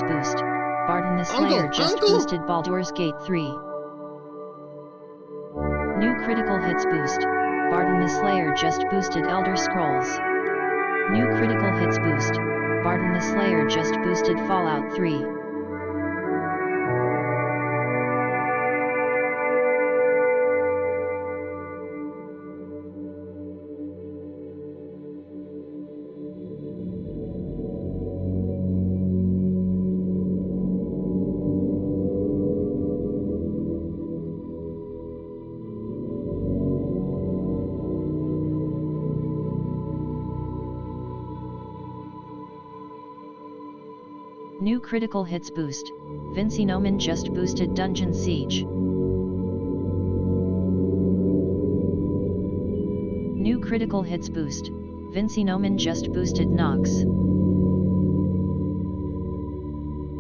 boost. Barton the Slayer just boosted Baldur's Gate 3. New critical hits boost. Barton the Slayer just boosted Elder Scrolls. New critical hits boost. Barton the Slayer just boosted Fallout 3. New critical hits boost. Vinci Noman just boosted Dungeon Siege. New critical hits boost. Vinci Noman just boosted Nox.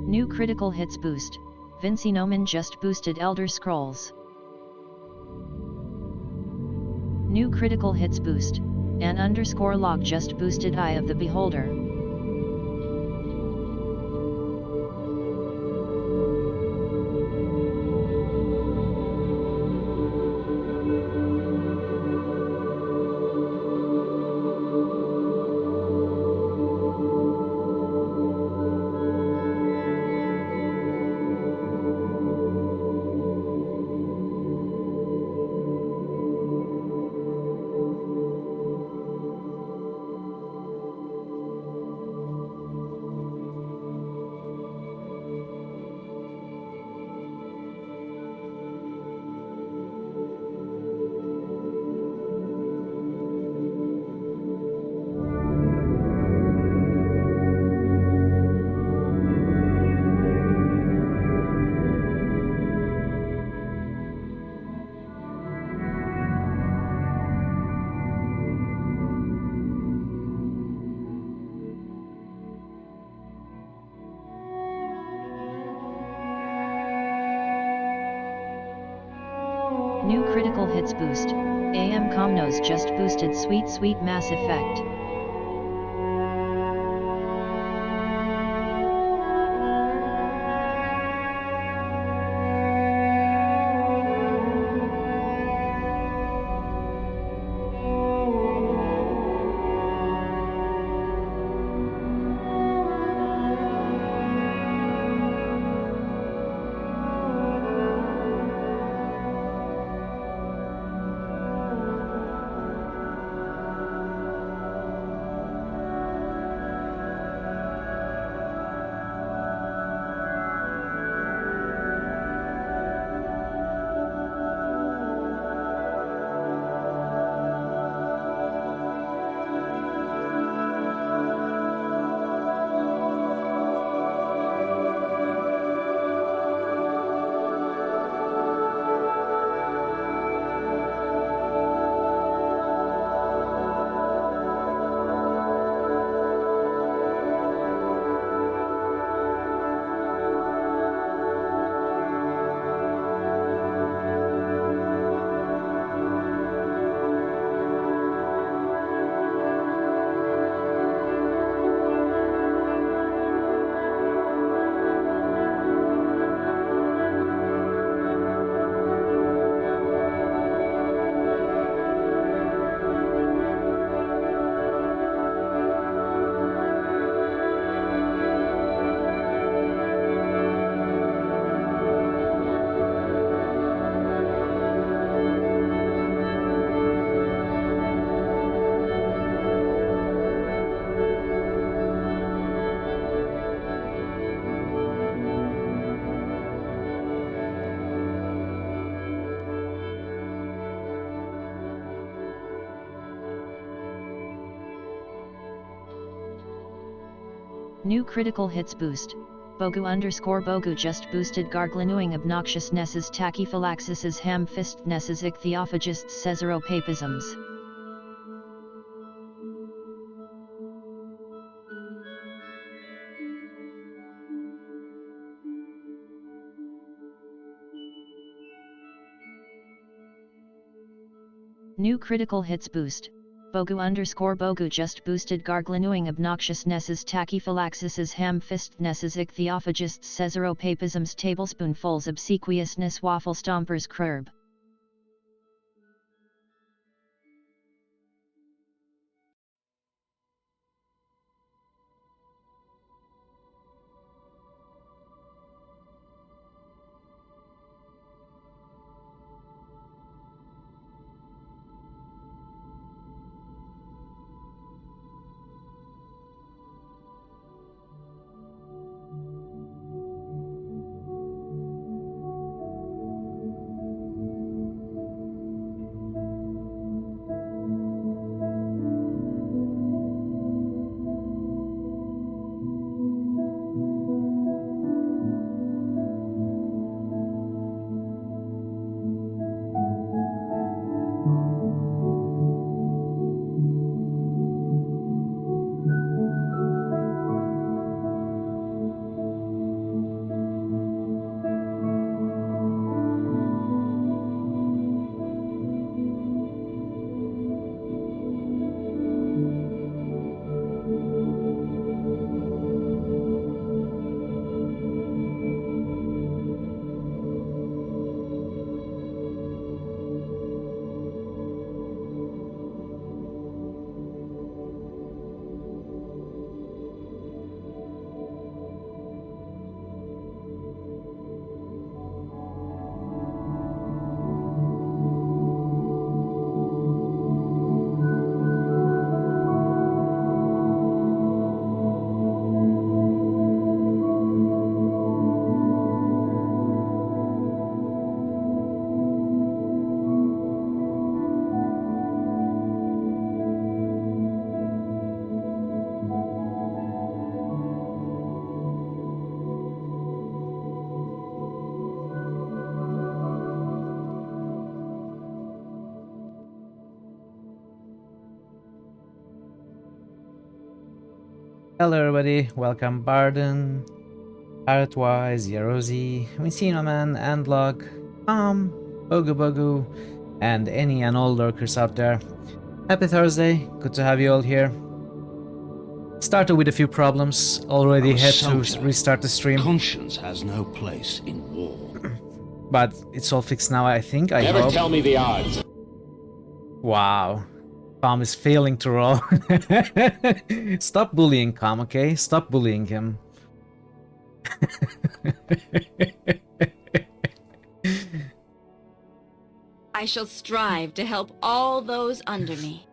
New critical hits boost. Vinci Noman just boosted Elder Scrolls. New critical hits boost. An_log just boosted Eye of the Beholder. New critical hits boost. AM Comnos just boosted Sweet Sweet Mass Effect. New critical hits boost. Bogu_Bogu just boosted Garglinewing Obnoxiousnesses Tachyphylaxis's Ham-Fistnesses Ichthyophagists Caesaropapisms. New critical hits boost. Bogu just boosted Garglinewing obnoxiousnesses tachyphylaxis's ham-fistednesses ichthyophagists caesaropapisms tablespoonfuls obsequiousness waffle stompers crurb. Hello everybody, welcome Barden, Parrotwise, Yarozi, Messinoman, Andlog, Bogu, and any and all lurkers out there. Happy Thursday, good to have you all here. Started with a few problems, already had to restart the stream. Conscience has no place in war. But it's all fixed now, I think, I Never hope. tell me the odds. Wow. Calm is failing to roll. Stop bullying Calm, okay? Stop bullying him. I shall strive to help all those under me.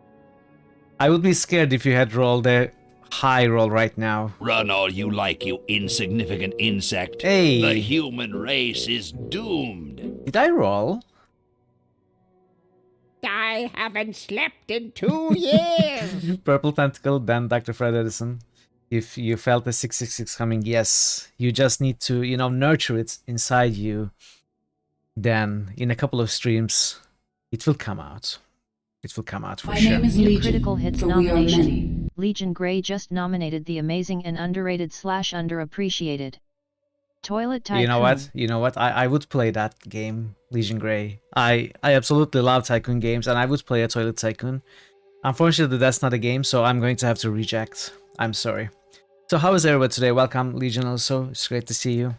I would be scared if you had rolled a high roll right now. Run all you like, you insignificant insect. Hey. The human race is doomed. Did I roll? I haven't slept in 2 years. Purple Tentacle, then Dr. Fred Edison. If you felt the 666 coming, yes. You just need to, you know, nurture it inside you. Then, in a couple of streams, it will come out. It will come out for sure. My name is New Legion, critical hits for we are nomination. many. Legion Grey just nominated the amazing and underrated / underappreciated Toilet Tycoon. You know what? I would play that game, Legion Grey. I absolutely love Tycoon games, and I would play a Toilet Tycoon. Unfortunately, that's not a game, so I'm going to have to reject. I'm sorry. So how is everybody today? Welcome, Legion also. It's great to see you.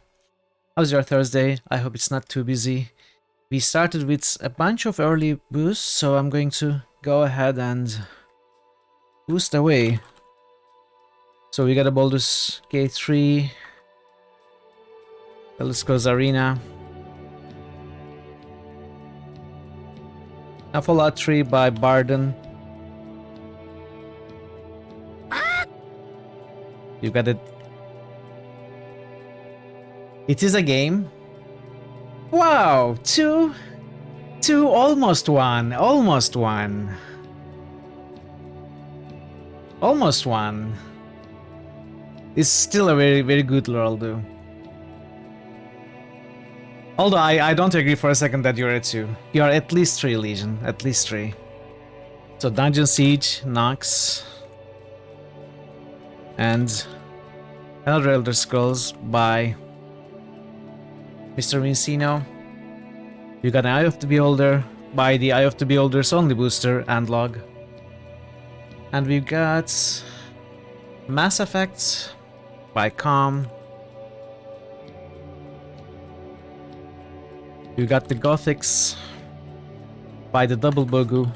How's your Thursday? I hope it's not too busy. We started with a bunch of early boosts, so I'm going to go ahead and boost away. So we got a Baldur's Gate 3, Elder Scrolls Arena, a Fallout 3 by Barden. You got it. It is a game. Wow, two, almost one. Almost one. It's still a very, very good roll, though. Although I don't agree for a second that you're at 2. You're at least 3, Legion. At least 3. So Dungeon Siege, Nox, and another Elder Scrolls by Mr. Vincino. You got an Eye of the Beholder by the Eye of the Beholder's only booster, Andlog. And we've got Mass Effect by Calm. We've got the Gothics by the Double Bogu.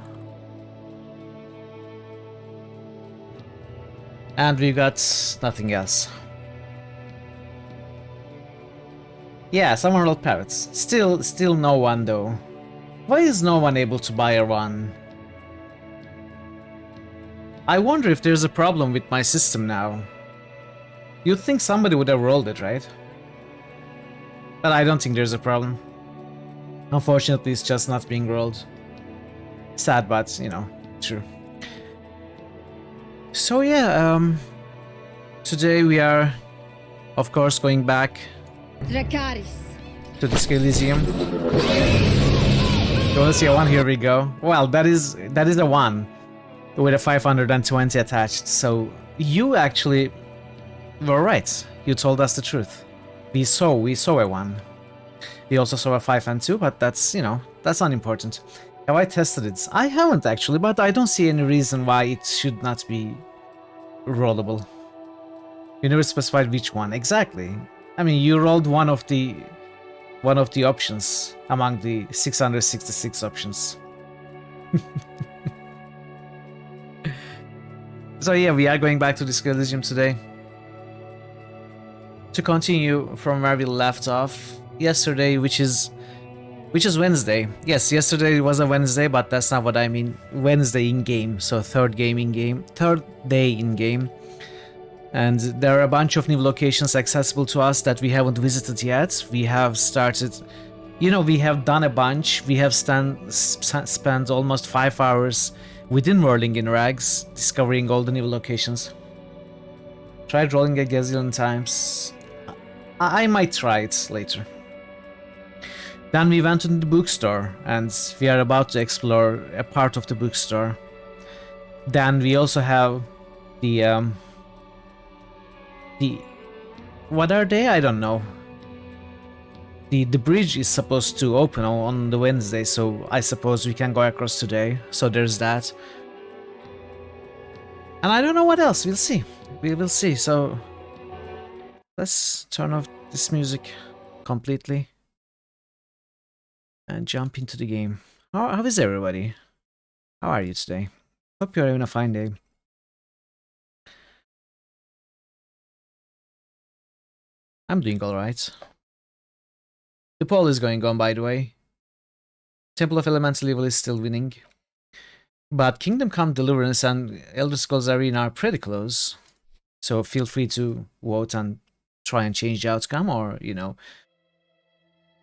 And we got nothing else. Yeah, some Emerald Parrots. Still no one though. Why is no one able to buy a run? I wonder if there's a problem with my system now. You'd think somebody would have rolled it, right? But I don't think there's a problem. Unfortunately, it's just not being rolled. Sad, but, you know, true. So yeah, today we are, of course, going back to the Elysium. You wanna see a 1? Here we go. Well, that is a 1 with a 520 attached. So you actually were right. You told us the truth. We saw a 1. We also saw a 5 and 2, but that's, you know, that's unimportant. Have I tested it? I haven't actually, but I don't see any reason why it should not be rollable. You never specified which one exactly. I mean, you rolled one of the options among the 666 options. So yeah, we are going back to the Elysium today to continue from where we left off yesterday, which is Wednesday. Yes, yesterday was a Wednesday, but that's not what I mean. Wednesday in game, so third day in game. And there are a bunch of new locations accessible to us that we haven't visited yet. We have started, you know, we have done a bunch. We have spent almost 5 hours within Whirling in Rags, discovering all the new locations. Tried rolling a gazillion times. I might try it later. Then we went to the bookstore, and we are about to explore a part of the bookstore. Then we also have the what are they? I don't know. The bridge is supposed to open on the Wednesday, so I suppose we can go across today. So there's that. And I don't know what else. We'll see. We will see. So let's turn off this music completely and jump into the game. How is everybody? How are you today? Hope you're having a fine day. I'm doing alright. The poll is going on, by the way. Temple of Elemental Evil is still winning. But Kingdom Come Deliverance and Elder Scrolls Arena are pretty close. So feel free to vote and try and change the outcome, or, you know,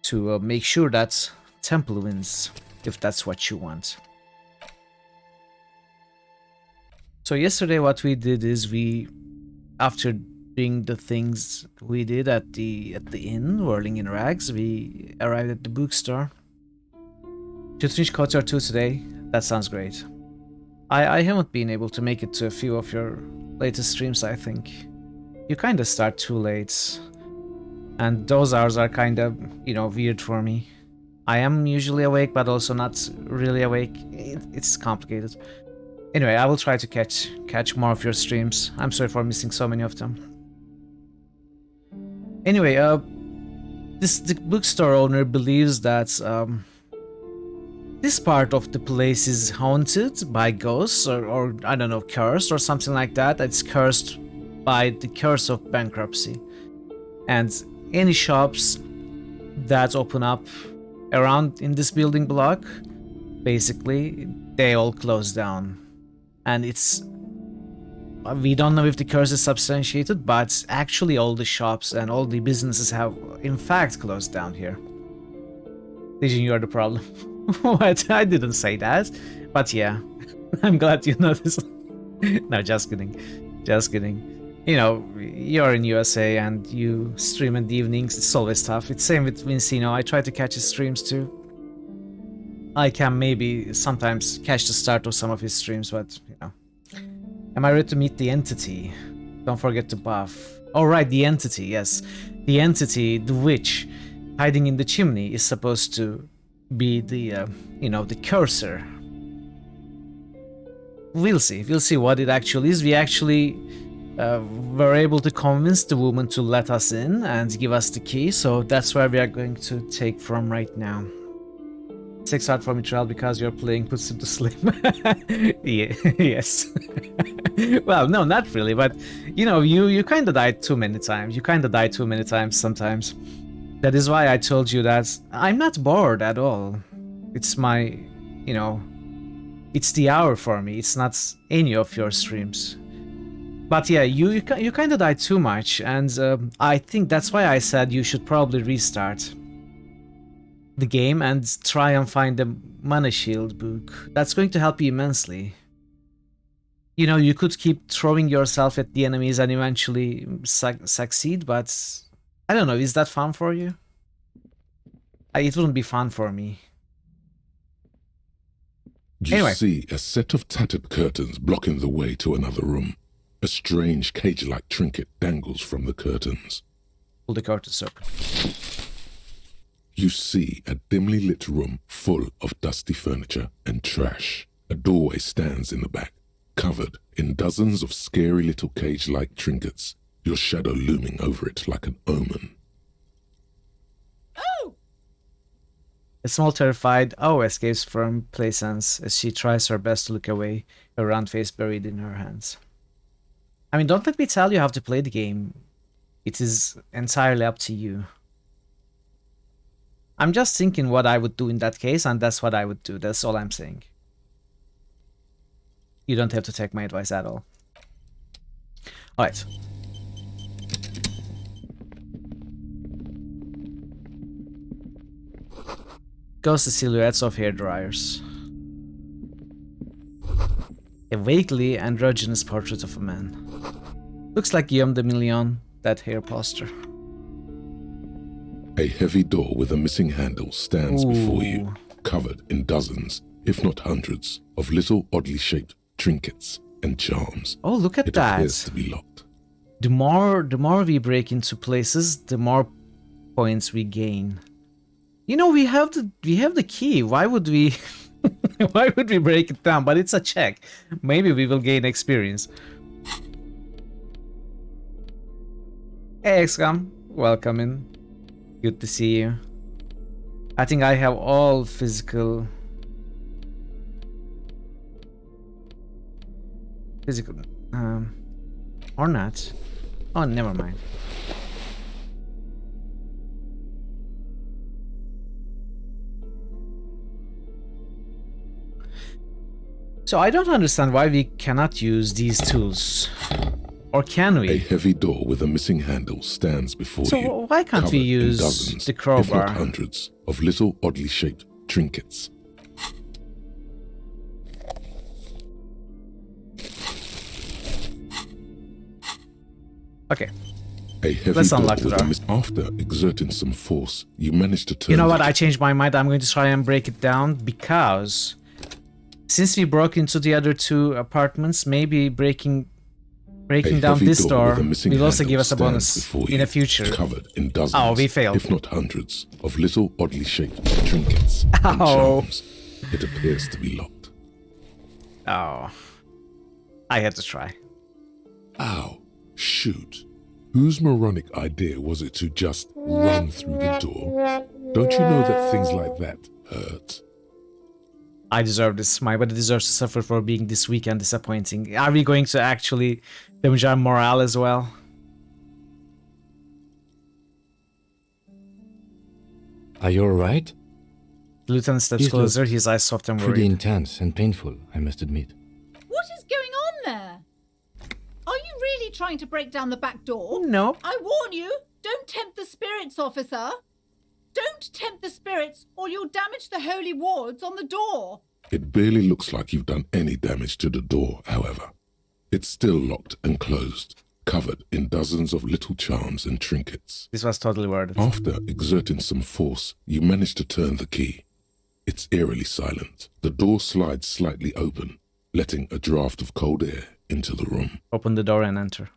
to make sure that Temple wins, if that's what you want. So yesterday what we did is after doing the things we did at the inn, Whirling in Rags, we arrived at the bookstore. Should finish KOTOR 2 today. That sounds great. I haven't been able to make it to a few of your latest streams, I think. You kinda start too late. And those hours are kinda, you know, weird for me. I am usually awake, but also not really awake. It's complicated. Anyway, I will try to catch more of your streams. I'm sorry for missing so many of them. Anyway, the bookstore owner believes that this part of the place is haunted by ghosts, or I don't know, cursed or something like that. It's cursed by the curse of bankruptcy. And any shops that open up around in this building block, basically, they all close down. And we don't know if the curse is substantiated, but actually all the shops and all the businesses have in fact closed down here. Legion, you are the problem. What? I didn't say that. But yeah, I'm glad you noticed. No, just kidding. Just kidding. You know, you're in USA and you stream in the evenings. It's always tough. It's same with Vincino. I try to catch his streams too. I can maybe sometimes catch the start of some of his streams, but, you know. Am I ready to meet the entity? Don't forget to buff. Oh, right, the entity, yes. The entity, the witch, hiding in the chimney is supposed to be the, you know, the cursor. we'll see. We'll see what it actually is. We actually were able to convince the woman to let us in and give us the key, so that's where we are going to take from right now. 6 hard for me trial because you're playing puts him to sleep. Yeah, yes. Well, no, not really, but you know, you kind of died too many times. You kind of die too many times sometimes. That is why I told you that I'm not bored at all. It's my, you know, it's the hour for me. It's not any of your streams. But yeah, you kind of died too much, and I think that's why I said you should probably restart the game and try and find the Mana Shield book. That's going to help you immensely. You know, you could keep throwing yourself at the enemies and eventually succeed, but I don't know, is that fun for you? It wouldn't be fun for me. You Anyway. see a set of tattered curtains blocking the way to another room. A strange cage-like trinket dangles from the curtains. Pull the curtains open. You see a dimly lit room full of dusty furniture and trash. A doorway stands in the back, covered in dozens of scary little cage-like trinkets, your shadow looming over it like an omen. A small terrified "oh" escapes from Plaisance as she tries her best to look away, her round face buried in her hands. I mean, don't let me tell you how to play the game. It is entirely up to you. I'm just thinking what I would do in that case, and that's what I would do. That's all I'm saying. You don't have to take my advice at all. Alright. Ghostly silhouettes of hair dryers. A vaguely androgynous portrait of a man. Looks like Guillaume de Million, that hair posture. A heavy door with a missing handle stands before you, covered in dozens, if not hundreds, of little oddly shaped trinkets and charms. Oh, look at It that. appears to be locked. The more we break into places, the more points we gain. You know, we have the key. Why would we why would we break it down? But it's a check. Maybe we will gain experience. Hey XCOM, welcome in. Good to see you. I think I have all physical or not. Oh, never mind. So I don't understand why we cannot use these tools. Or can A we? heavy door with a missing handle stands before So you. why can't we covered in use dozens, the if crowbar? not hundreds, of little oddly shaped trinkets. Okay. A heavy Let's door unlock the with a door. After exerting some force, you manage to turn. You know what? the I changed my mind. I'm going to try and break it down because since we broke into the other two apartments, maybe breaking down heavy this with door a missing will also handle give us a stands bonus before in you, the future. Covered in dozens, Oh, we failed. if not hundreds, of little oddly shaped trinkets and Ow. charms. It appears to be locked. Oh. I had to try. Ow! Shoot! Whose moronic idea was it to just run through the door? Don't you know that things like that hurt? I deserve this. My body deserves to suffer for being this weak and disappointing. Are we going to actually damage our morale as well? Are you alright? The lieutenant steps These look closer, his eyes soft and Pretty worried. intense and painful, I must admit. What is going on there? Are you really trying to break down the back door? No. I warn you, don't tempt the spirits, officer. Don't tempt the spirits or you'll damage the holy wards on the door. It barely looks like you've done any damage to the door, however. It's still locked and closed, covered in dozens of little charms and trinkets. This was totally worth it. After exerting some force, you manage to turn the key. It's eerily silent. The door slides slightly open, letting a draft of cold air into the room. Open the door and enter.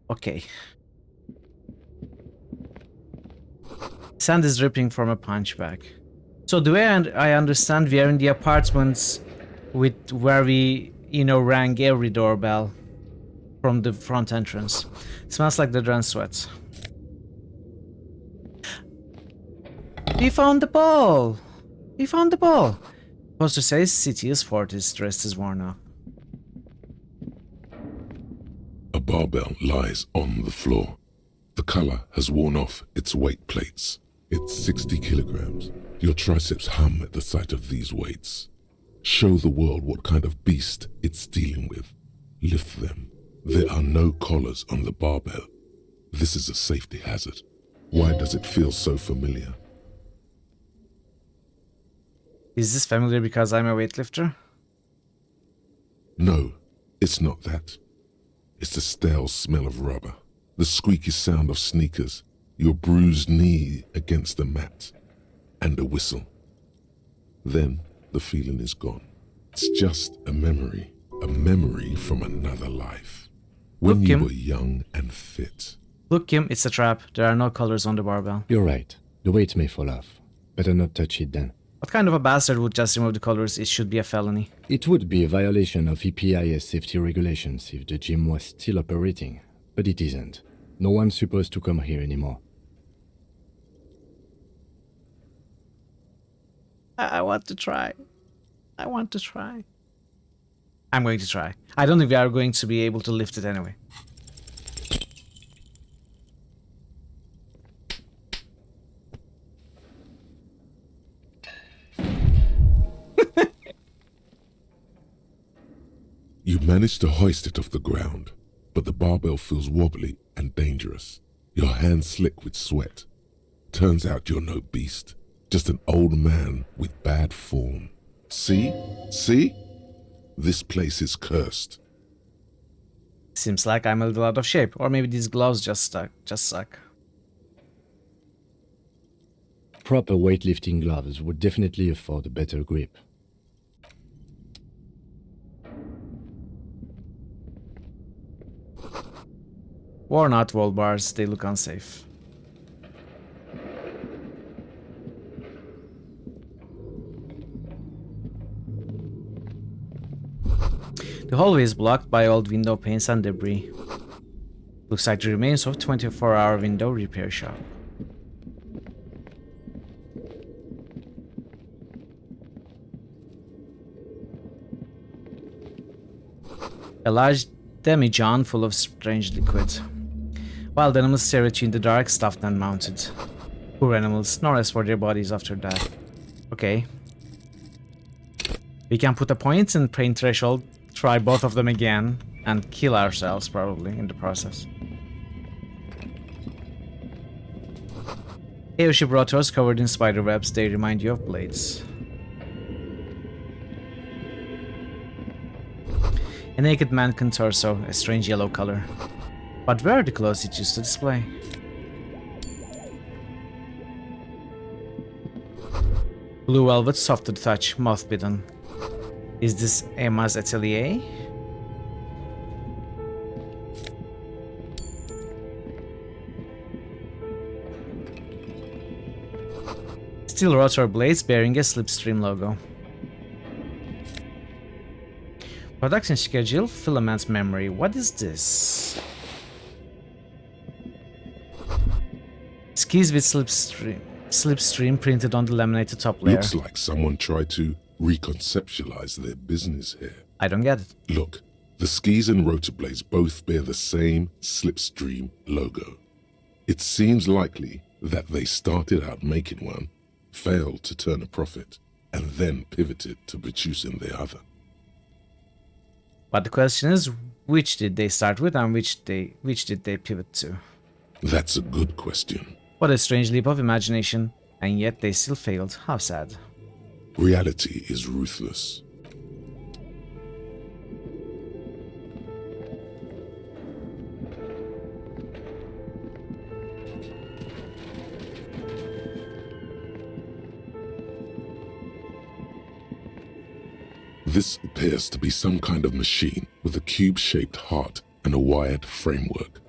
Okay. Sand is dripping from a punch bag. So the way I understand, we are in the apartments with where we, rang every doorbell from the front entrance. Smells like the drum sweat. We found the ball! We found the ball! Poster says city is fortis, the rest is worn off. A barbell lies on the floor. The color has worn off its weight plates. It's 60 kilograms. Your triceps hum at the sight of these weights. Show the world what kind of beast it's dealing with. Lift them. There are no collars on the barbell. This is a safety hazard. Why does it feel so familiar? Is this familiar because I'm a weightlifter? No, it's not that. It's the stale smell of rubber, the squeaky sound of sneakers, your bruised knee against the mat, and a whistle. Then the feeling is gone. It's just a memory from another life. When Look, you Kim. were young and fit. Look, Kim, it's a trap. There are no colors on the barbell. You're right. The weight may fall off. Better not touch it then. What kind of a bastard would just remove the colors? It should be a felony. It would be a violation of EPIS safety regulations if the gym was still operating, but it isn't. No one's supposed to come here anymore. I want to try. I want to try. I'm going to try. I don't think we are going to be able to lift it anyway. You manage to hoist it off the ground, but the barbell feels wobbly and dangerous. Your hands slick with sweat. Turns out you're no beast, just an old man with bad form. See? See? This place is cursed. Seems like I'm a little out of shape, or maybe these gloves just suck. Proper weightlifting gloves would definitely afford a better grip. Worn out wall bars, they look unsafe. The hallway is blocked by old window panes and debris. Looks like the remains of 24-hour window repair shop. A large demijohn full of strange liquid. Wild animals stare at you in the dark, stuffed and mounted. Poor animals, no rest for their bodies after that. Okay. We can put a point in pain threshold, try both of them again, and kill ourselves probably in the process. Aoshi rotors covered in spider webs, they remind you of blades. A naked mannequin torso, a strange yellow color. But where are the clothes it used to display? Blue velvet, soft to the touch, moth-bitten. Is this Emma's atelier? Steel rotor blades bearing a slipstream logo. Production schedule, filament memory. What is this? Skis with slipstream printed on the laminated top layer. Looks like someone tried to reconceptualize their business here. I don't get it. Look, the skis and rotor blades both bear the same slipstream logo. It seems likely that they started out making one, failed to turn a profit, and then pivoted to producing the other. But the question is, which did they start with and which did they pivot to? That's a good question. What a strange leap of imagination, and yet they still failed. How sad. Reality is ruthless. This appears to be some kind of machine with a cube-shaped heart and a wired framework.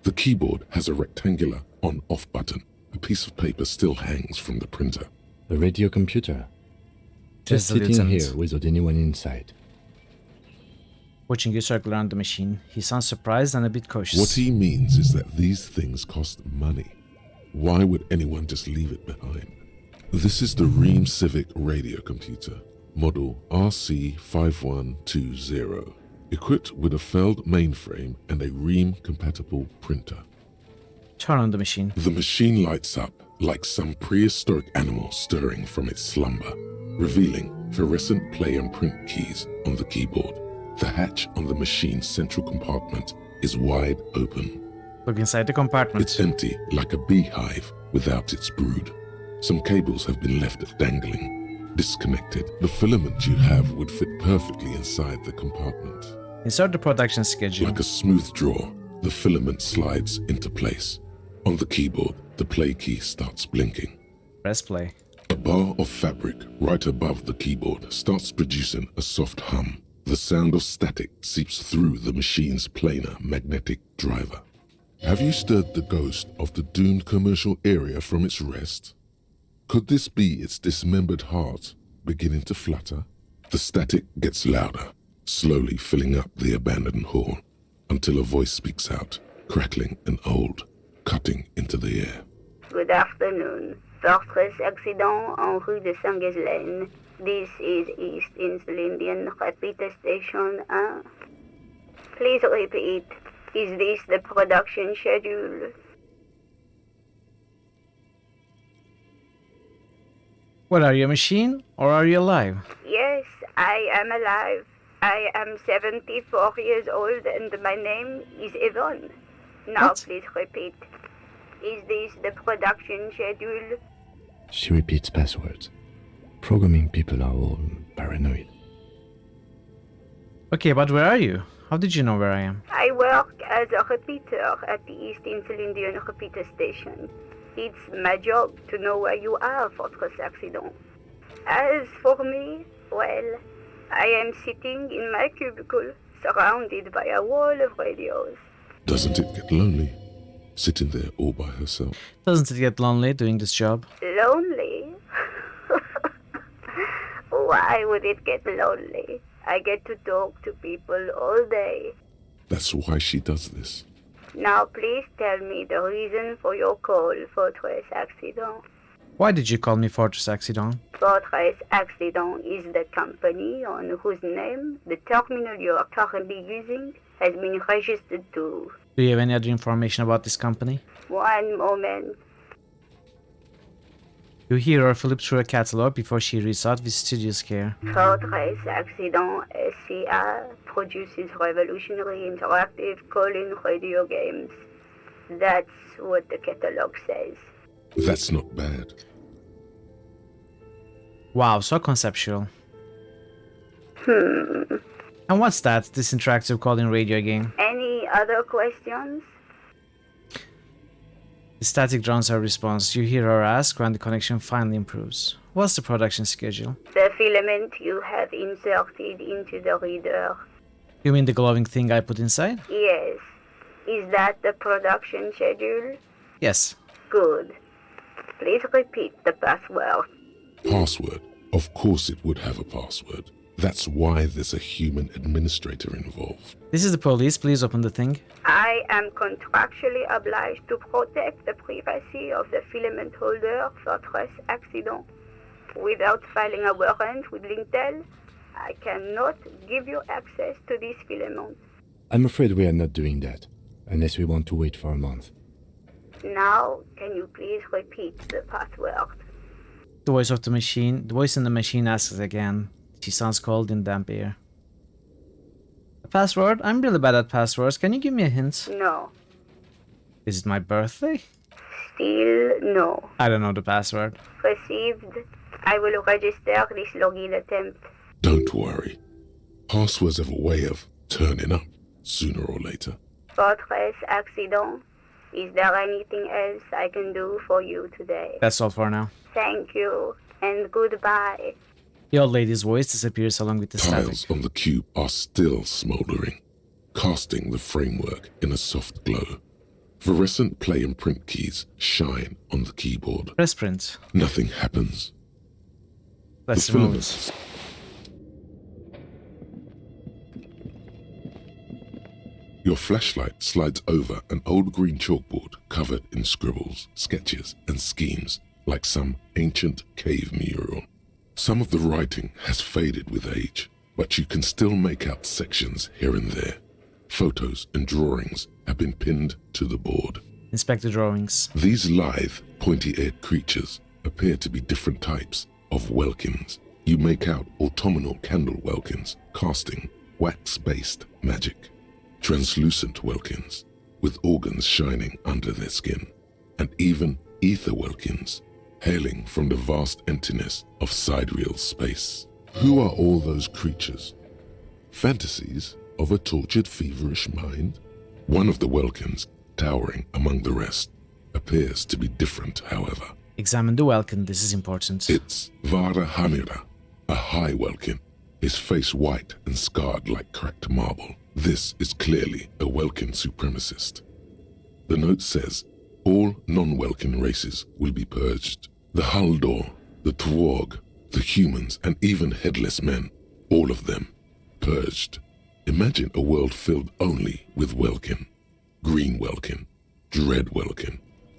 The keyboard has a rectangular on-off button. A piece of paper still hangs from the printer. A radio computer. Just Just the sitting lieutenant. here without anyone inside. Watching you circle around the machine, he sounds surprised and a bit cautious. What he means is that these things cost money. Why would anyone just leave it behind? This is the Ream Civic radio computer, model RC5120, equipped with a Feld mainframe and a Ream-compatible printer. Turn on the machine. The machine lights up like some prehistoric animal stirring from its slumber, revealing fluorescent play and print keys on the keyboard. The hatch on the machine's central compartment is wide open. Look inside the compartment. It's empty, like a beehive without its brood. Some cables have been left dangling, disconnected. The filament you have would fit perfectly inside the compartment. Insert the production schedule. Like a smooth drawer, the filament slides into place. On the keyboard, the play key starts blinking. Press play. A bar of fabric right above the keyboard starts producing a soft hum. The sound of static seeps through the machine's planar magnetic driver. Have you stirred the ghost of the doomed commercial area from its rest? Could this be its dismembered heart beginning to flutter? The static gets louder, slowly filling up the abandoned hall, until a voice speaks out, crackling and old, cutting into the air. Good afternoon. Fortress accident en rue de Saint-Ghislaine. This is East Elysium repeater station 1. Please repeat. Is this the production schedule? What, are you a machine or are you alive? Yes, I am alive. I am 74 years old and my name is Yvonne. Now What? please repeat. Is this the production schedule? She repeats passwords. Programming people are all paranoid. Okay, but where are you? How did you know where I am? I work as a repeater at the East Elysium repeater station. It's my job to know where you are, Fortress Accident. As for me, well, I am sitting in my cubicle, surrounded by a wall of radios. Doesn't it get lonely, sitting there all by herself? Doesn't it get lonely doing this job? Lonely? Why would it get lonely? I get to talk to people all day. That's why she does this. Now please tell me the reason for your call, Fortress Accident. Why did you call me Fortress Accident? Fortress Accident is the company on whose name the terminal you are currently using has been registered to. Do you have any other information about this company? One moment. You hear her flip through a catalog before she reads out with studious care. Fortress Accident SCA produces revolutionary interactive call-in radio games. That's what the catalog says. That's not bad. Wow, so conceptual. And what's that, this interactive call-in radio game? Any other questions? The static drowns her response. You hear her ask when the connection finally improves. What's the production schedule? The filament you have inserted into the reader. You mean the glowing thing I put inside? Yes. Is that the production schedule? Yes. Good. Please repeat the password. Password. Of course it would have a password. That's why there's a human administrator involved. This is the police. Please open the thing. I am contractually obliged to protect the privacy of the filament holder, Fortress Accident. Without filing a warrant with Lintel, I cannot give you access to this filament. I'm afraid we are not doing that, unless we want to wait for a month. Now, can you please repeat the password? The voice in the machine asks again. She sounds cold in damp air. A password? I'm really bad at passwords. Can you give me a hint? No. Is it my birthday? Still no. I don't know the password. Received. I will register this login attempt. Don't worry. Passwords have a way of turning up sooner or later. Fortress Accident. Is there anything else I can do for you today? That's all for now. Thank you, and goodbye. The old lady's voice disappears along with the Tiles static. on the cube are still smouldering, casting the framework in a soft glow. Fluorescent play and print keys shine on the keyboard. Press print. Nothing happens. Let's the remove it. filaments. Your flashlight slides over an old green chalkboard covered in scribbles, sketches, and schemes like some ancient cave mural. Some of the writing has faded with age, but you can still make out sections here and there. Photos and drawings have been pinned to the board. Inspect the drawings. These lithe, pointy-eared creatures appear to be different types of welkins. You make out autumnal candle welkins casting wax-based magic. Translucent welkins with organs shining under their skin, and even ether welkins hailing from the vast emptiness of sidereal space. Who are all those creatures? Fantasies of a tortured, feverish mind? One of the welkins, towering among the rest, appears to be different, however. Examine the welkin, this is important. It's Vara Hamira, a high welkin, his face white and scarred like cracked marble. This is clearly a Welkin supremacist. The note says, all non-Welkin races will be purged. The Haldor, the Tworg, the humans, and even headless men, all of them, purged. Imagine a world filled only with Welkin, Green Welkin, Dread Welkin,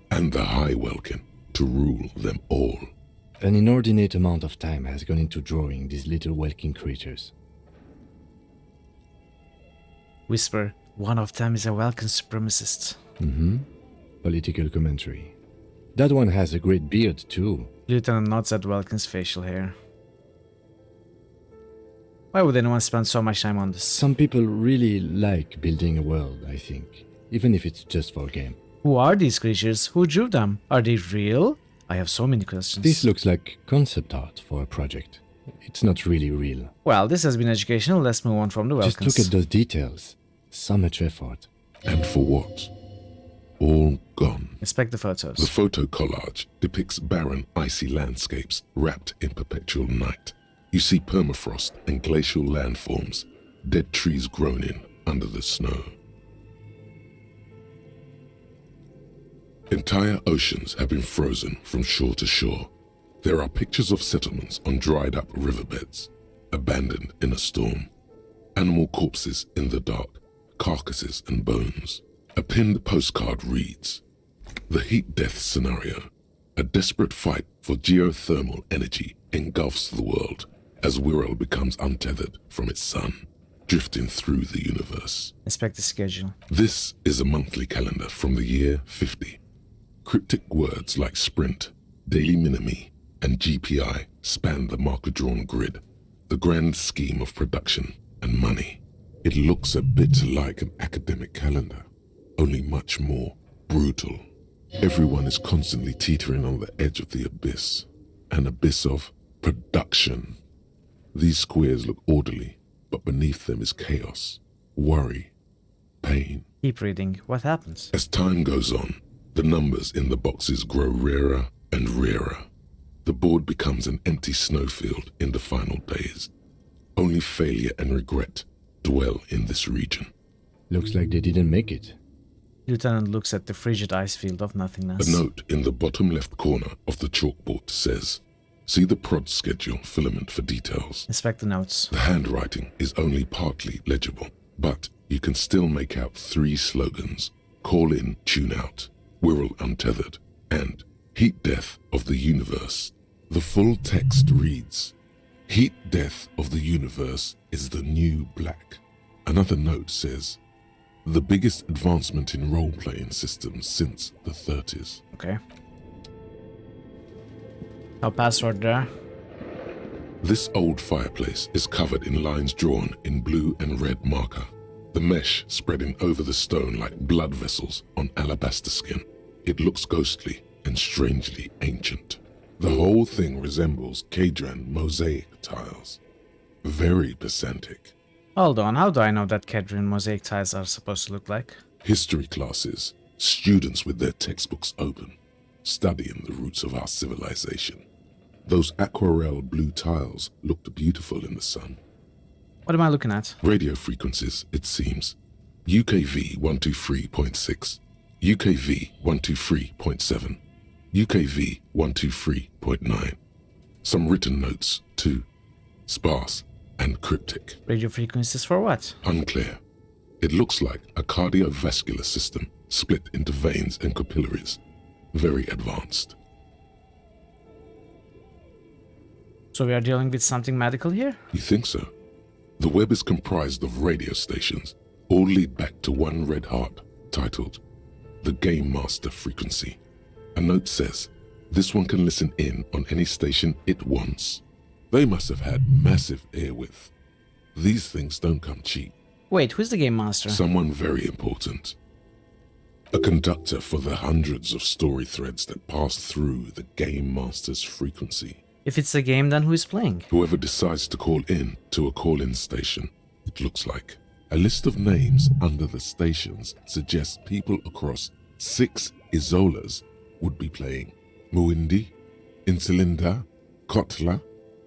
and the High Welkin to rule them all. An inordinate amount of time has gone into drawing these little Welkin creatures. Whisper, one of them is a Welkin supremacist. Political commentary. That one has a great beard too. Lieutenant nods at Welkin's facial hair. Why would anyone spend so much time on this? Some people really like building a world, I think. Even if it's just for a game. Who are these creatures? Who drew them? Are they real? I have so many questions. This looks like concept art for a project. It's not really real. Well, this has been educational. Let's move on from the Welkins. Just look at those details. So much effort. And for what? All gone. Inspect the photos. The photo collage depicts barren, icy landscapes wrapped in perpetual night. You see permafrost and glacial landforms, dead trees grown in under the snow. Entire oceans have been frozen from shore to shore. There are pictures of settlements on dried up riverbeds, abandoned in a storm. Animal corpses in the dark, carcasses and bones. A pinned postcard reads, "The heat death scenario. A desperate fight for geothermal energy engulfs the world as Wirral becomes untethered from its sun, drifting through the universe." Inspect the schedule. This is a monthly calendar from the year 50. Cryptic words like sprint, daily minimi, and GPI span the marker-drawn grid, the grand scheme of production and money. It looks a bit like an academic calendar, only much more brutal. Everyone is constantly teetering on the edge of the abyss, an abyss of production. These squares look orderly, but beneath them is chaos, worry, pain. Keep reading. What happens? As time goes on, the numbers in the boxes grow rarer and rarer. The board becomes an empty snowfield in the final days. Only failure and regret dwell in this region. Looks like they didn't make it. Lieutenant looks at the frigid ice field of nothingness. A note in the bottom left corner of the chalkboard says, "See the prod schedule filament for details." Inspect the notes. The handwriting is only partly legible, but you can still make out 3 slogans: "Call in, tune out," "Wirral untethered," and "Heat death of the universe." The full text reads, "Heat death of the universe is the new black." Another note says, "The biggest advancement in role-playing systems since the 30s. Okay. No password there. This old fireplace is covered in lines drawn in blue and red marker, the mesh spreading over the stone like blood vessels on alabaster skin. It looks ghostly and strangely ancient. The whole thing resembles Kadran mosaic tiles. Very pedantic. Hold on, how do I know that Kedrian mosaic tiles are supposed to look like? History classes, students with their textbooks open, studying the roots of our civilization. Those aquarelle blue tiles looked beautiful in the sun. What am I looking at? Radio frequencies, it seems. UKV 123.6, UKV 123.7, UKV 123.9. Some written notes, too. Sparse and cryptic. Radio frequencies for what? Unclear. It looks like a cardiovascular system split into veins and capillaries. Very advanced. So we are dealing with something medical here? You think so? The web is comprised of radio stations, all lead back to one red heart, titled the Game Master Frequency. A note says, this one can listen in on any station it wants. They must have had massive airwidth. These things don't come cheap. Wait, who's the Game Master? Someone very important. A conductor for the hundreds of story threads that pass through the Game Master's frequency. If it's a game, then who is playing? Whoever decides to call in to a call-in station, it looks like. A list of names under the stations suggests people across 6 Isolas would be playing. Muindi, Insulinda, Kotla,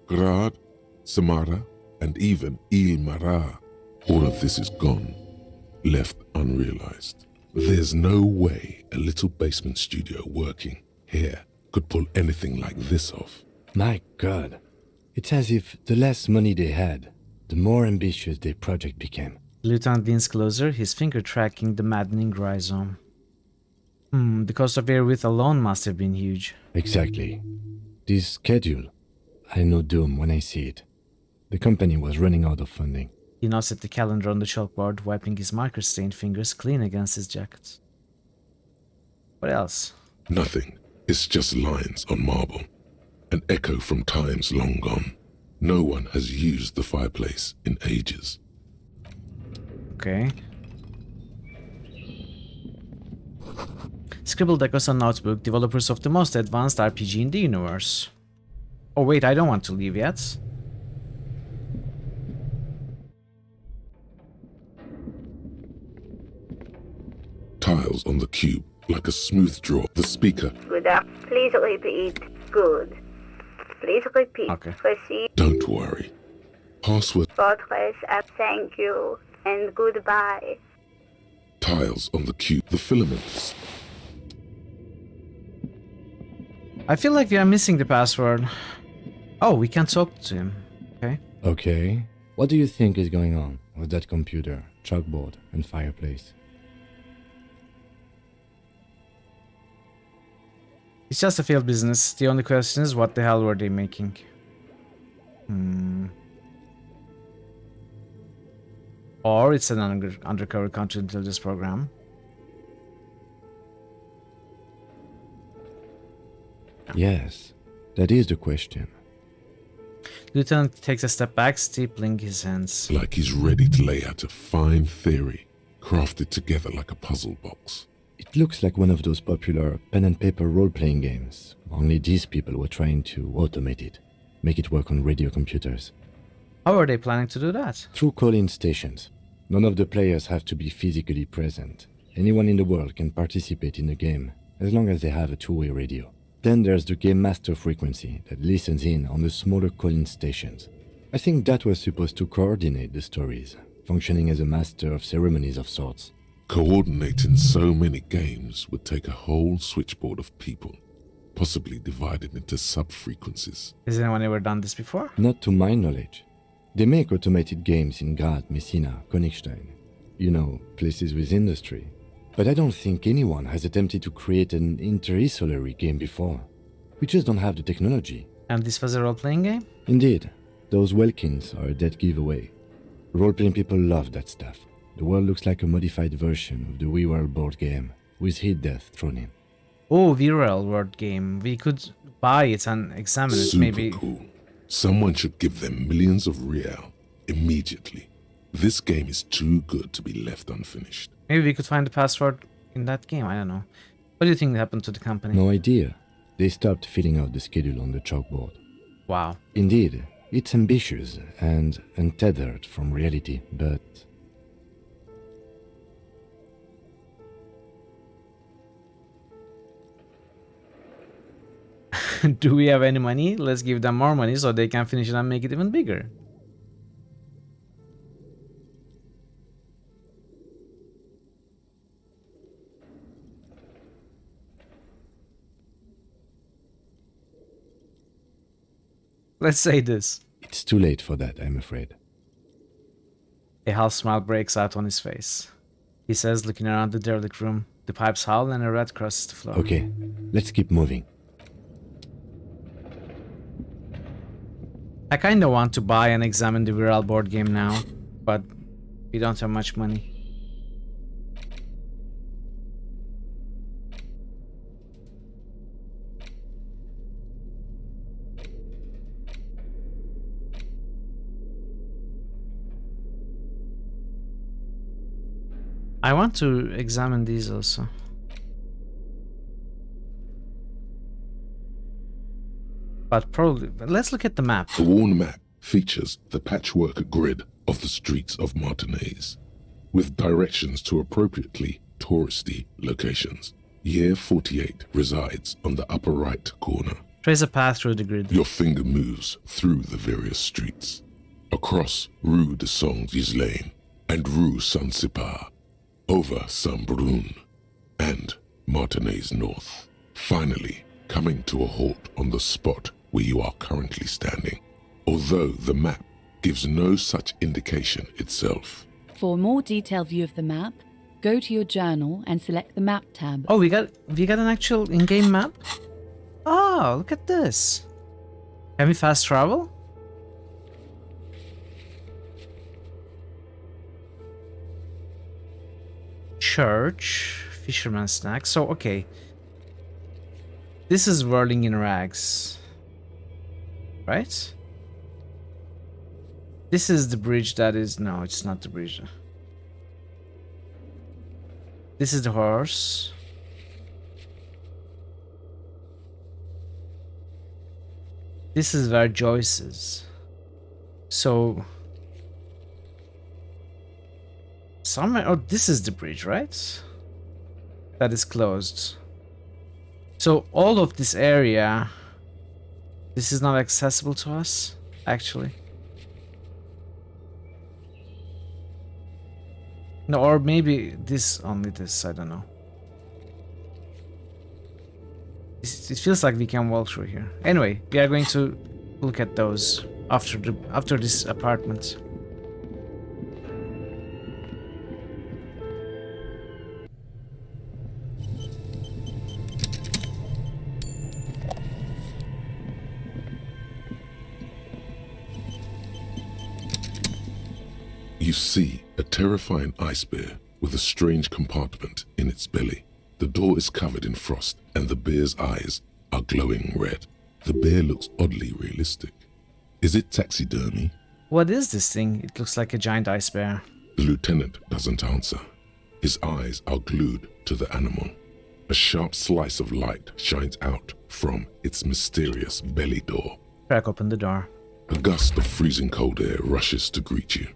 Grad, Samara, and even Ilmara. All of this is gone, left unrealized. There's no way a little basement studio working here could pull anything like this off. My God. It's as if the less money they had, the more ambitious their project became. Lieutenant leans closer, his finger tracking the maddening rhizome. The cost of airwidth alone must have been huge. Exactly. This schedule, I know doom when I see it. The company was running out of funding. He nods at the calendar on the chalkboard, wiping his marker-stained fingers clean against his jacket. What else? Nothing. It's just lines on marble. An echo from times long gone. No one has used the fireplace in ages. Okay. Scribbled across a notebook, developers of the most advanced RPG in the universe. Oh wait, I don't want to leave yet. Tiles on the cube, like a smooth draw. The speaker. Good. Please repeat. Good. Please repeat. Okay. Proceed. Don't worry. Password. Fortress. Thank you. And goodbye. Tiles on the cube. The filaments. I feel like we are missing the password. Oh, we can talk to him. Okay. Okay. What do you think is going on with that computer, chalkboard, and fireplace? It's just a failed business. The only question is, what the hell were they making? Or it's an undercover counterintelligence program. Yes, that is the question. Lieutenant takes a step back, steepling his hands. Like he's ready to lay out a fine theory, crafted together like a puzzle box. It looks like one of those popular pen and paper role-playing games, only these people were trying to automate it, make it work on radio computers. How are they planning to do that? Through call-in stations. None of the players have to be physically present. Anyone in the world can participate in the game, as long as they have a two-way radio. Then there's the Game Master frequency that listens in on the smaller call-in stations. I think that was supposed to coordinate the stories, functioning as a master of ceremonies of sorts. Coordinating so many games would take a whole switchboard of people, possibly divided into sub-frequencies. Has anyone ever done this before? Not to my knowledge. They make automated games in Grad, Messina, Königstein. You know, places with industry. But I don't think anyone has attempted to create an inter-isolary game before. We just don't have the technology. And this was a role-playing game? Indeed. Those Welkins are a dead giveaway. Role-playing people love that stuff. The world looks like a modified version of the WeWorld board game, with hit death thrown in. Oh, viral word game. We could buy it and examine it, Super maybe. cool. Someone should give them millions of real immediately. This game is too good to be left unfinished. Maybe we could find the password in that game, I don't know. What do you think happened to the company? No idea. They stopped filling out the schedule on the chalkboard. Wow. Indeed, it's ambitious and untethered from reality, but... Do we have any money? Let's give them more money so they can finish it and make it even bigger. Let's say this. It's too late for that, I'm afraid. A half smile breaks out on his face. He says, looking around the derelict room. The pipes howl and a rat crosses the floor. Okay, let's keep moving. I kinda want to buy and examine the viral board game now, but we don't have much money. I want to examine these also. But probably, let's look at the map. The worn map features the patchwork grid of the streets of Martinaise, with directions to appropriately touristy locations. Year 48 resides on the upper right corner. Trace a path through the grid. Your finger moves through the various streets, across Rue de Saint-Ghislain and Rue Saint-Sipar, over Saint-Brun and Martinaise North, finally coming to a halt on the spot where you are currently standing, although the map gives no such indication itself. For a more detailed view of the map, go to your journal and select the map tab. Oh, we got an actual in-game map? Oh, look at this. Can we fast travel? Church, fisherman's snack. So, okay. This is whirling in rags. Right? This is the bridge that is... No, it's not the bridge. This is the horse. This is where Joyce is. So... somewhere... Oh, this is the bridge, right? That is closed. So all of this area... This is not accessible to us, actually. No, or maybe this, only this, I don't know. It feels like we can walk through here. Anyway, we are going to look at those after this apartment. You see a terrifying ice bear with a strange compartment in its belly. The door is covered in frost and the bear's eyes are glowing red. The bear looks oddly realistic. Is it taxidermy? What is this thing? It looks like a giant ice bear. The lieutenant doesn't answer. His eyes are glued to the animal. A sharp slice of light shines out from its mysterious belly door. Crack open the door. A gust of freezing cold air rushes to greet you.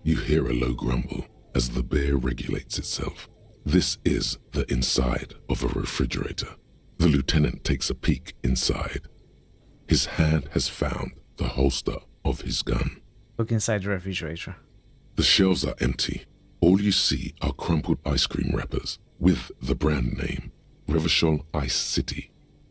You hear a low grumble as the bear regulates itself. This is the inside of a refrigerator. The lieutenant takes a peek inside. His hand has found the holster of his gun. Look inside the refrigerator. The shelves are empty. All you see are crumpled ice cream wrappers with the brand name, Revachol Ice City.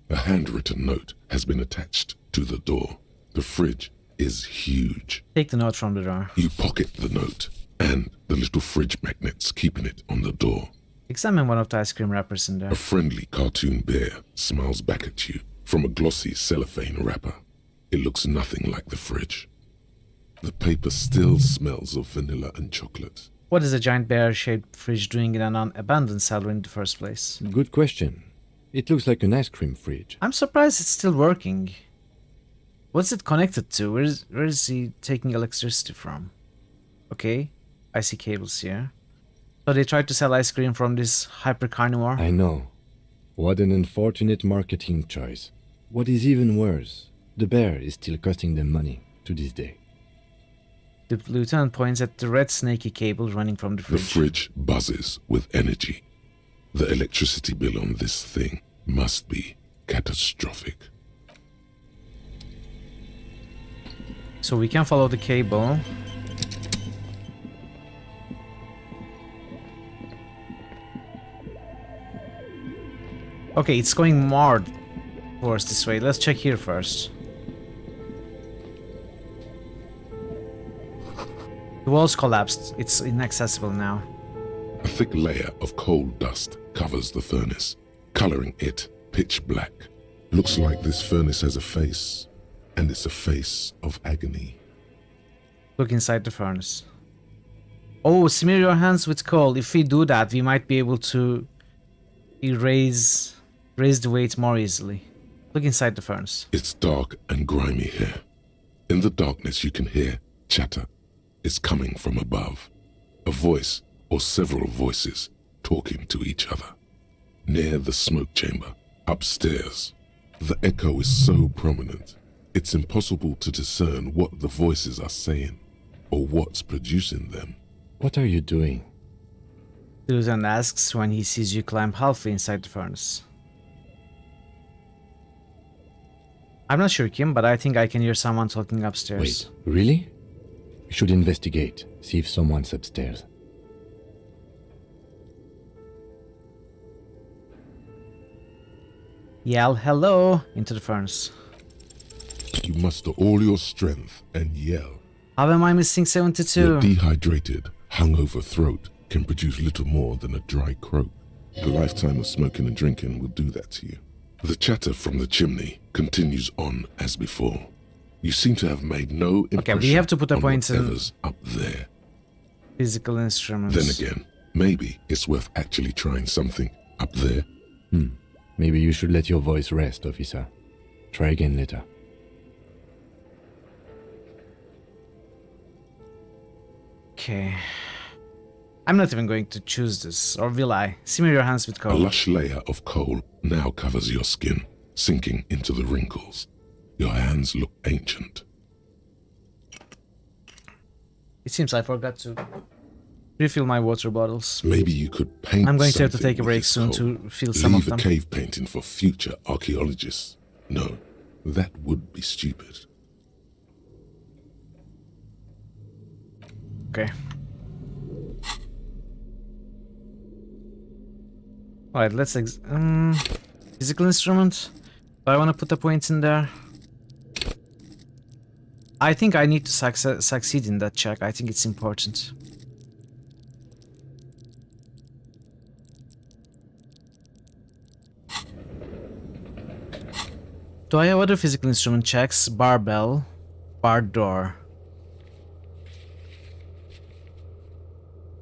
A handwritten note has been attached to the door. The fridge is huge. Take the note from the door. You pocket the note and the little fridge magnets keeping it on the door. Examine one of the ice cream wrappers in there. A friendly cartoon bear smiles back at you from a glossy cellophane wrapper. It looks nothing like the fridge. The paper still smells of vanilla and chocolate. What is a giant bear-shaped fridge doing in an abandoned cellar in the first place? Good question. It looks like an ice cream fridge. I'm surprised it's still working. What's it connected to? Where is he taking electricity from? Okay, I see cables here. So they tried to sell ice cream from this hyper-carnivore? I know. What an unfortunate marketing choice. What is even worse, the bear is still costing them money to this day. The lieutenant points at the red snaky cable running from the fridge. The fridge buzzes with energy. The electricity bill on this thing must be catastrophic. So we can follow the cable. Okay, it's going more towards this way. Let's check here first. The walls collapsed. It's inaccessible now. A thick layer of coal dust covers the furnace, coloring it pitch black. Looks like this furnace has a face, and it's a face of agony. Look inside the furnace. Oh, smear your hands with coal. If we do that, we might be able to raise the weight more easily. Look inside the furnace. It's dark and grimy here. In the darkness you can hear chatter. It's coming from above. A voice or several voices talking to each other. Near the smoke chamber, upstairs. The echo is so prominent, it's impossible to discern what the voices are saying or what's producing them. What are you doing? The lieutenant asks when he sees you climb halfway inside the furnace. I'm not sure, Kim, but I think I can hear someone talking upstairs. Wait, really? We should investigate, see if someone's upstairs. Yell hello into the furnace. You muster all your strength and yell. How am I missing 72? Your dehydrated, hungover throat can produce little more than a dry croak. A lifetime of smoking and drinking will do that to you. The chatter from the chimney continues on as before. You seem to have made no impression. Okay, we have to put a on point in whatever's up there. Physical instruments. Then again, maybe it's worth actually trying something up there. Maybe you should let your voice rest, officer. Try again later. Okay. I'm not even going to choose this, or will I? Smear your hands with A coal. lush layer of coal now covers your skin, sinking into the wrinkles. Your hands look ancient. It seems I forgot to refill my water bottles. Maybe you could paint. I'm going to have to something take a with break this soon coal. to fill some of Leave them. a cave painting for future archaeologists. No, that would be stupid. Okay. Alright, let's physical instrument. Do I want to put a point in there? I think I need to succeed in that check. I think it's important. Do I have other physical instrument checks? Barbell, barred door.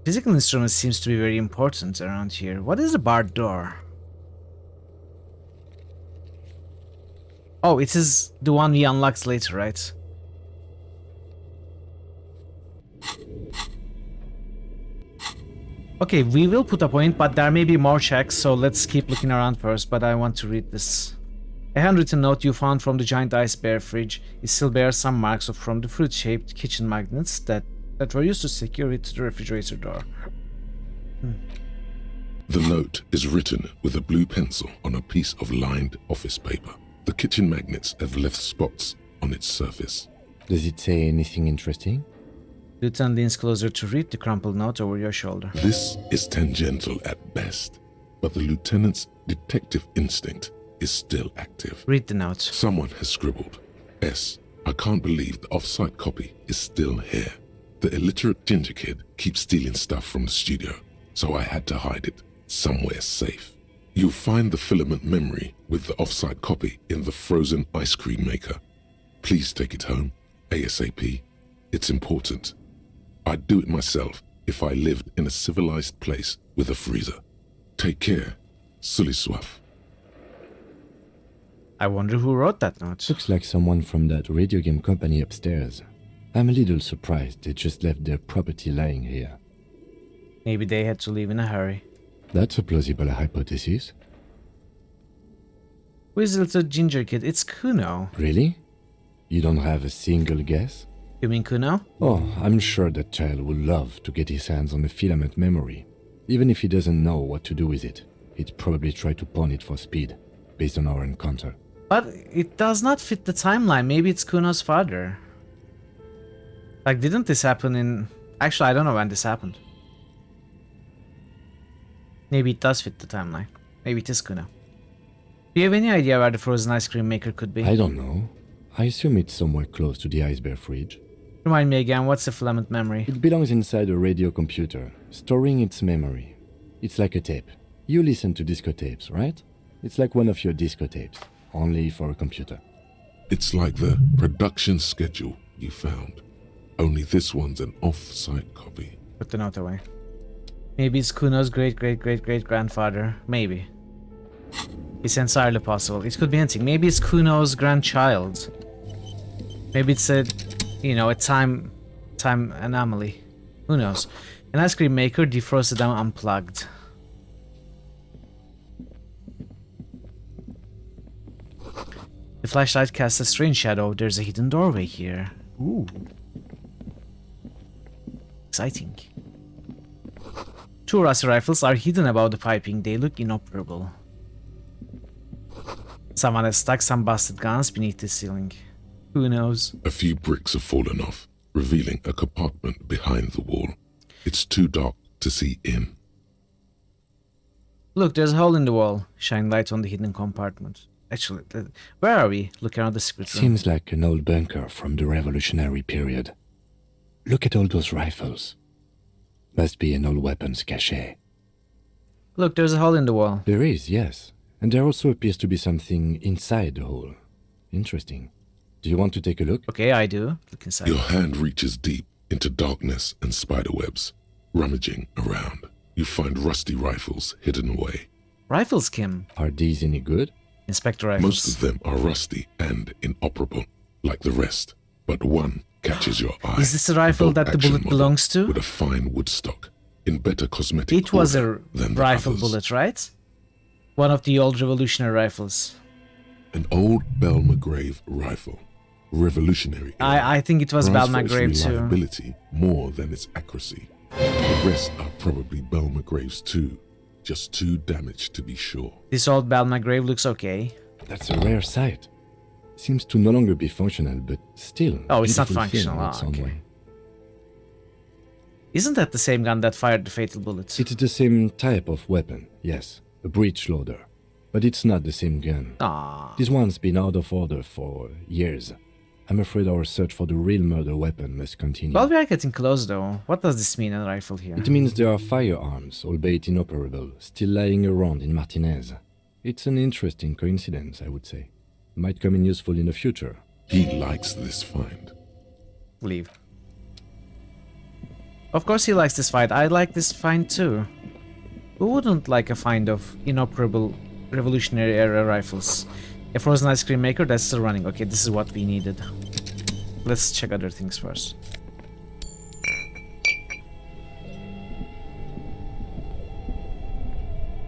Physical instrument seems to be very important around here. What is a barred door? Oh, it is the one we unlocked later, right? Okay, we will put a point, but there may be more checks, so let's keep looking around first, but I want to read this. A handwritten note you found from the giant ice bear fridge. It still bears some marks from the fruit-shaped kitchen magnets that were used to secure it to the refrigerator door. The note is written with a blue pencil on a piece of lined office paper. The kitchen magnets have left spots on its surface. Does it say anything interesting? Lieutenant leans closer to read the crumpled note over your shoulder. This is tangential at best, but the lieutenant's detective instinct is still active. Read the note. Someone has scribbled, S. I can't believe the off-site copy is still here. The illiterate ginger kid keeps stealing stuff from the studio, so I had to hide it somewhere safe. You'll find the filament memory with the off-site copy in the frozen ice cream maker. Please take it home, ASAP. It's important. I'd do it myself if I lived in a civilized place with a freezer. Take care, Suliswaf. I wonder who wrote that note. Looks like someone from that radio game company upstairs. I'm a little surprised they just left their property lying here. Maybe they had to leave in a hurry. That's a plausible hypothesis. Who is the little ginger kid? It's Kuno. Really? You don't have a single guess? You mean Kuno? Oh, I'm sure that child would love to get his hands on the filament memory. Even if he doesn't know what to do with it, he'd probably try to pawn it for speed, based on our encounter. But it does not fit the timeline. Maybe it's Kuno's father. Like, didn't this happen in... Actually, I don't know when this happened. Maybe it does fit the timeline. Maybe it is Kuno. Do you have any idea where the frozen ice cream maker could be? I don't know. I assume it's somewhere close to the ice bear fridge. Remind me again, what's a filament memory? It belongs inside a radio computer, storing its memory. It's like a tape. You listen to disco tapes, right? It's like one of your disco tapes, only for a computer. It's like the production schedule you found. Only this one's an off-site copy. Put the note away. Maybe it's Kuno's great-great-great-great-grandfather. Maybe. It's entirely possible. It could be anything. Maybe it's Kuno's grandchild. Maybe it's a, you know, a time anomaly. Who knows? An ice cream maker defrosted and unplugged. The flashlight casts a strange shadow. There's a hidden doorway here. Ooh. Exciting. Two rusty rifles are hidden above the piping. They look inoperable. Someone has stuck some busted guns beneath the ceiling. Who knows? A few bricks have fallen off, revealing a compartment behind the wall. It's too dark to see in. Look, there's a hole in the wall. Shine light on the hidden compartment. Actually, where are we? Look around the secret room. Seems like an old bunker from the revolutionary period. Look at all those rifles. Must be an old weapons cache. Look, there's a hole in the wall. There is, yes. And there also appears to be something inside the hole. Interesting. Do you want to take a look? Okay, I do. Look inside. Your hand reaches deep into darkness and spiderwebs. Rummaging around, you find rusty rifles hidden away. Rifles, Kim. Are these any good? Inspector rifles. Most of them are rusty and inoperable, like the rest. But one catches your eye. Is this a rifle that the bullet belongs to? With a fine wood stock, in better cosmetic It was a than rifle others. bullet, right? One of the old revolutionary rifles. An old Belmagrave rifle. Revolutionary. I think it was Prized for Belmagrave its too. reliability more than its accuracy. The rest are probably Belmagraves too. Just too damaged to be sure. This old Belmagrave looks okay. That's a rare sight. Seems to no longer be functional, but still. Oh, it's not beautiful film functional. in some Okay. way. Isn't that the same gun that fired the fatal bullets? It's the same type of weapon, yes. A breech loader. But it's not the same gun. Ah. This one's been out of order for years. I'm afraid our search for the real murder weapon must continue. Well, we are getting close though. What does this mean, a rifle here? It means there are firearms, albeit inoperable, still lying around in Martinez. It's an interesting coincidence, I would say. Might come in useful in the future. He likes this find. Leave. Of course he likes this find. I like this find too. Who wouldn't like a find of inoperable revolutionary era rifles? A frozen ice cream maker that's still running. Okay, this is what we needed. Let's check other things first.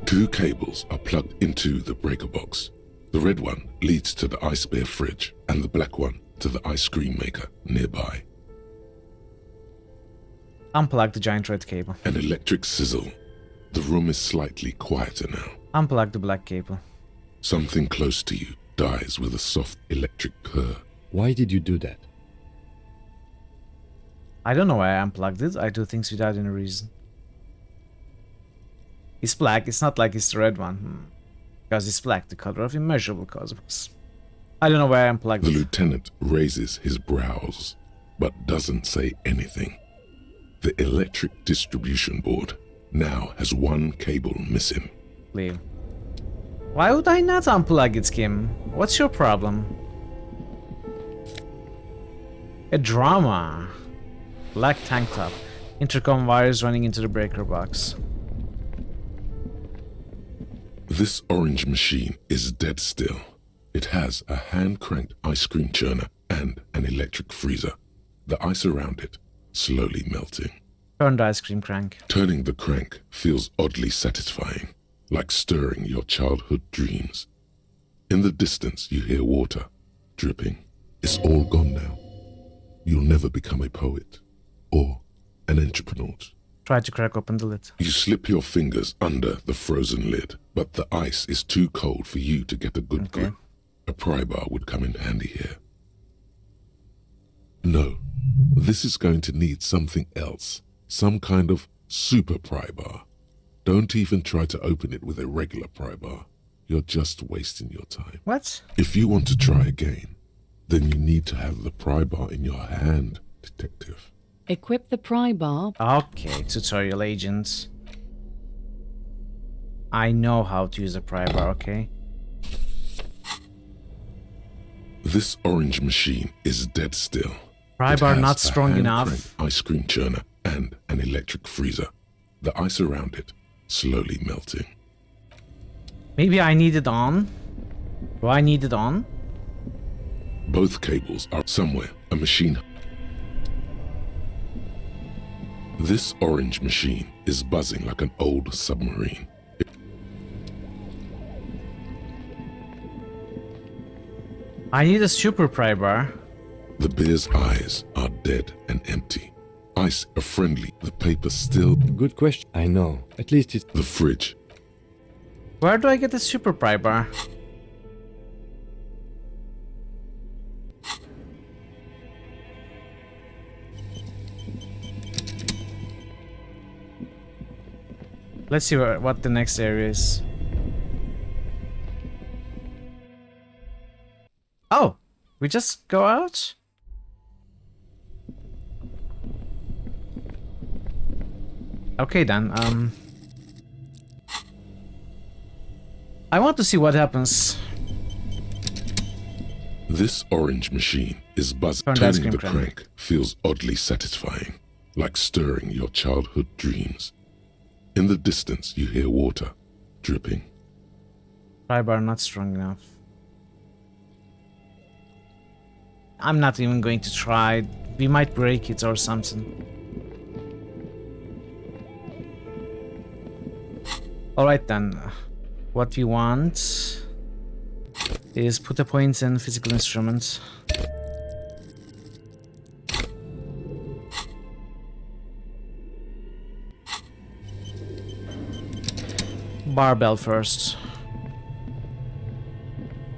Two cables are plugged into the breaker box. The red one leads to the ice bear fridge and the black one to the ice cream maker nearby. Unplug the giant red cable. An electric sizzle. The room is slightly quieter now. Unplug the black cable. Something close to you dies with a soft electric purr. Why did you do that? I don't know why I unplugged it. I do things without any reason. It's black. It's not like it's the red one. Because it's black, the color of immeasurable cosmos. I don't know why I unplugged The it. lieutenant raises his brows, but doesn't say anything. The electric distribution board now has one cable missing. Leave. Why would I not unplug it, Kim? What's your problem? A drama. Black tank top. Intercom wires running into the breaker box. This orange machine is dead still. It has a hand-cranked ice cream churner and an electric freezer. The ice around it slowly melting. Turn the ice cream crank. Turning the crank feels oddly satisfying, like stirring your childhood dreams. In the distance you hear water dripping. It's all gone now. You'll never become a poet or an entrepreneur. Try to crack open the lid. You slip your fingers under the frozen lid, but the ice is too cold for you to get a good grip. A pry bar would come in handy here. No, this is going to need something else. Some kind of super pry bar. Don't even try to open it with a regular pry bar. You're just wasting your time. What? If you want to try again, then you need to have the pry bar in your hand detective. Equip the pry bar. Okay, tutorial agents. I know how to use a pry bar, okay? This orange machine is dead still. Pry It bar has not a strong hand-cranked enough. ice cream churner and an electric freezer. The ice around it slowly melting. Maybe I need it on? Do I need it on? Both cables are somewhere. A machine. This orange machine is buzzing like an old submarine. I need a super pry bar. The bear's eyes are dead and empty. Ice are friendly. The paper still. Good question. I know. At least it's... The fridge. Where do I get a super pry bar? Let's see what the next area is. Oh, we just go out? Okay then, I want to see what happens. This orange machine is buzzing. Turn the ice Turning cream the crank. crank feels oddly satisfying, like stirring your childhood dreams. In the distance, you hear water dripping. Pry bar not strong enough. I'm not even going to try. We might break it or something. Alright then. What we want is put a point in physical instruments. Barbell first.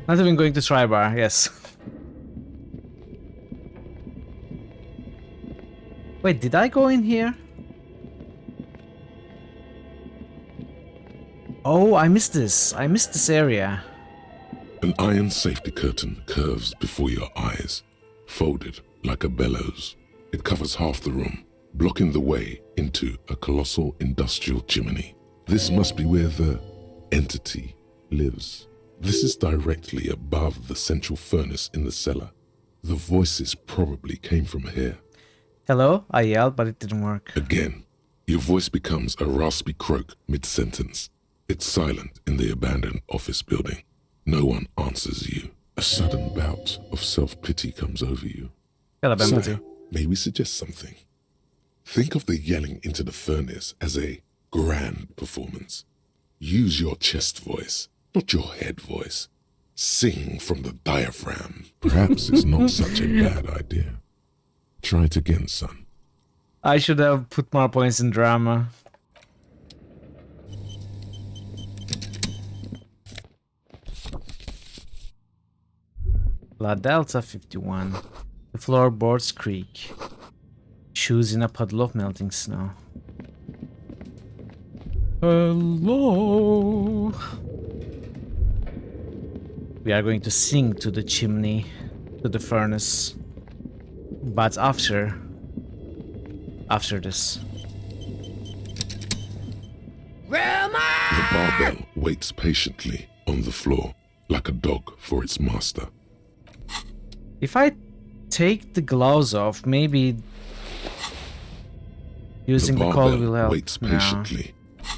Not even going to try bar, yes. Wait, did I go in here? Oh, I missed this. I missed this area. An iron safety curtain curves before your eyes, folded like a bellows. It covers half the room, blocking the way into a colossal industrial chimney. This must be where the entity lives. This is directly above the central furnace in the cellar. The voices probably came from here. Hello? I yelled, but it didn't work. Again, your voice becomes a raspy croak mid-sentence. It's silent in the abandoned office building. No one answers you. A sudden bout of self-pity comes over you. Sire, may we suggest something? Think of the yelling into the furnace as a grand performance. Use your chest voice, not your head voice. Sing from the diaphragm. Perhaps it's not such a bad idea. Try it again, son. I should have put more points in drama. La Delta 51. The floorboards creak. Shoes in a puddle of melting snow. Hello. We are going to sing to the chimney, to the furnace. But after this. The barbell waits patiently on the floor, like a dog for its master. If I take the gloves off, maybe using the call will help. Waits patiently. No,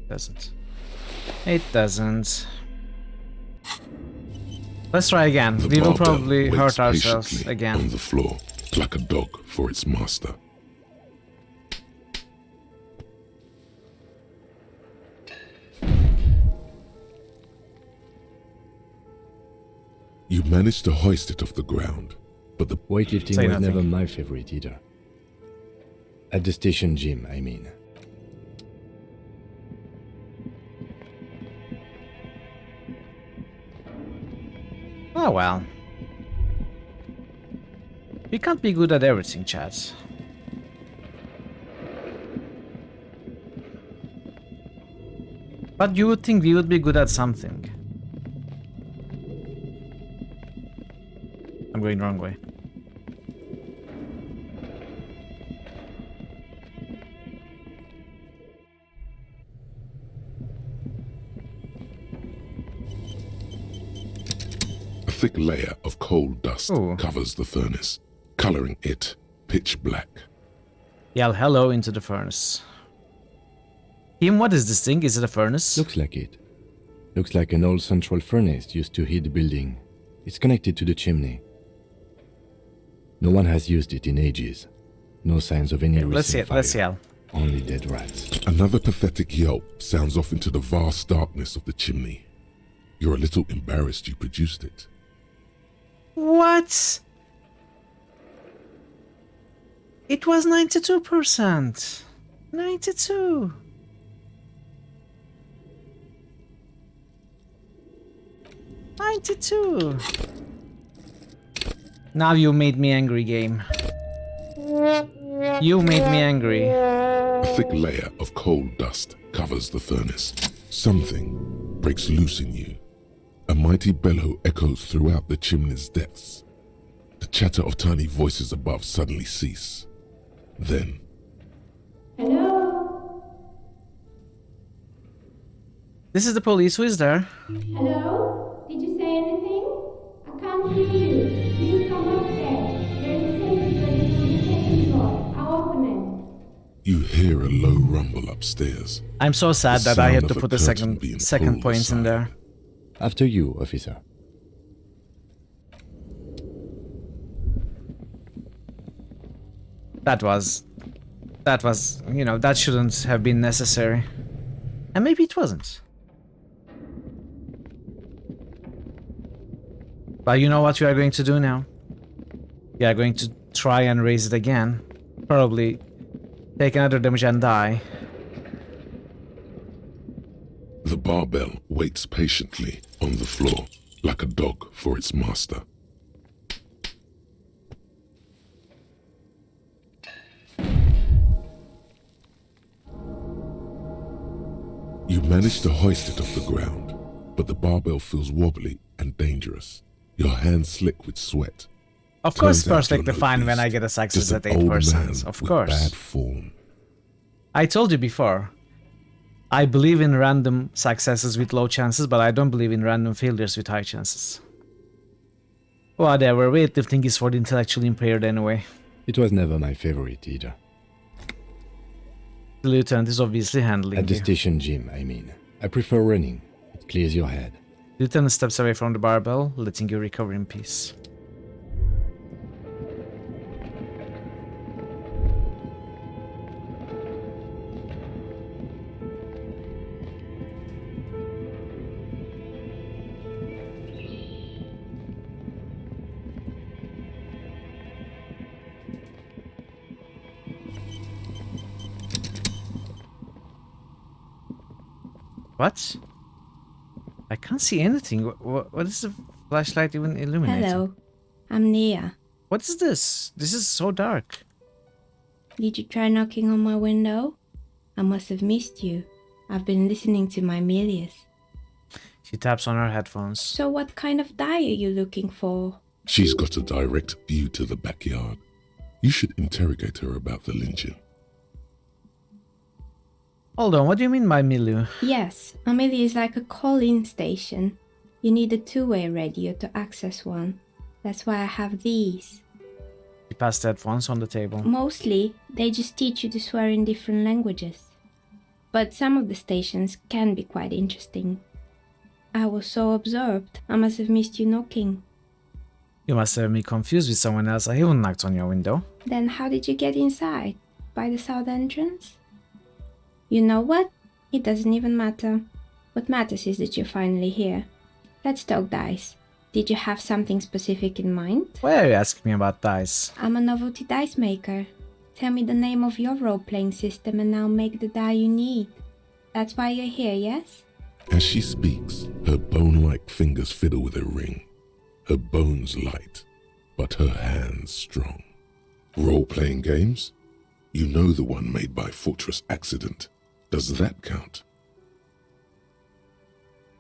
doesn't. It doesn't. Let's try again. We will probably hurt ourselves again. On the floor, like a dog for its master. You managed to hoist it off the ground, but the weightlifting was never my favorite either. At the station gym, I mean. Oh well. We can't be good at everything, chat. But you would think we would be good at something. I'm going the wrong way. thick layer of coal dust covers the furnace, coloring it pitch black. Yell hello into the furnace. Kim, what is this thing? Is it a furnace? Looks like it. Looks like an old central furnace used to heat the building. It's connected to the chimney. No one has used it in ages. No signs of any recent fire. Let's yell. Only dead rats. Another pathetic yelp sounds off into the vast darkness of the chimney. You're a little embarrassed you produced it. What? It was 92%. 92. Now you made me angry, game. You made me angry. A thick layer of coal dust covers the furnace. Something breaks loose in you. A mighty bellow echoes throughout the chimney's depths. The chatter of tiny voices above suddenly cease. Then... Hello? This is the police. Who is there? Hello? Did you say anything? I can't hear you. Please come upstairs. There's a safety button on the second floor. I'll open it. You hear a low rumble upstairs. I'm so sad The that I had sound to of put a the curtain being second pulled point in aside. there. After you, officer. That was, you know, that shouldn't have been necessary. And maybe it wasn't. But you know what we are going to do now? We are going to try and raise it again. Probably take another damage and die. The barbell waits patiently on the floor, like a dog for its master. You manage to hoist it off the ground, but the barbell feels wobbly and dangerous. Your hands slick with sweat. Of course, Turns out perfectly you're no fine when beast, I get a success just at an old 8%. man Of with course. bad form. I told you before. I believe in random successes with low chances, but I don't believe in random failures with high chances. Whatever, weightlifting is for the intellectually impaired anyway. It was never my favorite either. The lieutenant is obviously handling At the you. station gym, I mean. I prefer running. It clears your head. Lieutenant steps away from the barbell, letting you recover in peace. What? I can't see anything. What is the flashlight even illuminating? Hello. I'm Nia. What is this? This is so dark. Did you try knocking on my window? I must have missed you. I've been listening to my Milius. She taps on her headphones. So what kind of die are you looking for? She's got a direct view to the backyard. You should interrogate her about the lynching. Hold on, what do you mean by milieu? Yes, a Milius is like a call-in station. You need a two-way radio to access one. That's why I have these. She passed the headphones on the table. Mostly, they just teach you to swear in different languages. But some of the stations can be quite interesting. I was so absorbed, I must have missed you knocking. You must have me confused with someone else. I haven't knocked on your window. Then how did you get inside? By the south entrance? You know what? It doesn't even matter. What matters is that you're finally here. Let's talk dice. Did you have something specific in mind? Why are you asking me about dice? I'm a novelty dice maker. Tell me the name of your role-playing system and I'll make the die you need. That's why you're here, yes? As she speaks, her bone-like fingers fiddle with a ring. Her bones light, but her hands strong. Role-playing games? You know the one made by Fortress Accident. Does that count?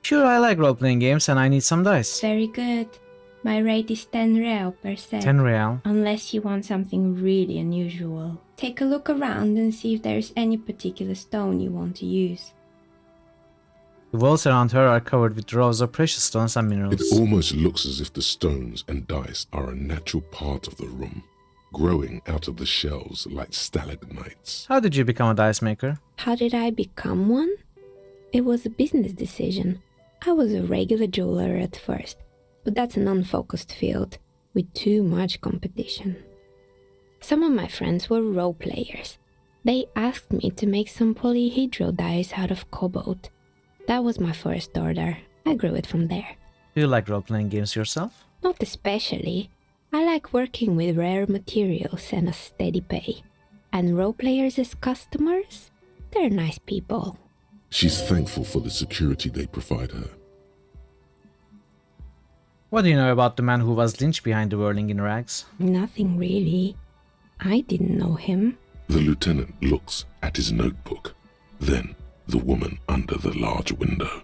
Sure, I like role-playing games and I need some dice. Very good. My rate is 10 real per set. 10 real. Unless you want something really unusual. Take a look around and see if there's any particular stone you want to use. The walls around her are covered with rows of precious stones and It minerals. almost looks as if the stones and dice are a natural part of the room, growing out of the shelves like stalagmites. How did you become a dice maker? How did I become one? It was a business decision. I was a regular jeweler at first, but that's an unfocused field with too much competition. Some of my friends were role players. They asked me to make some polyhedral dice out of cobalt. That was my first order. I grew it from there. Do you like role-playing games yourself? Not especially. I like working with rare materials and a steady pay. And role players as customers? They're nice people. She's thankful for the security they provide her. What do you know about the man who was lynched behind the whirling in rags? Nothing really. I didn't know him. The lieutenant looks at his notebook, then the woman under the large window.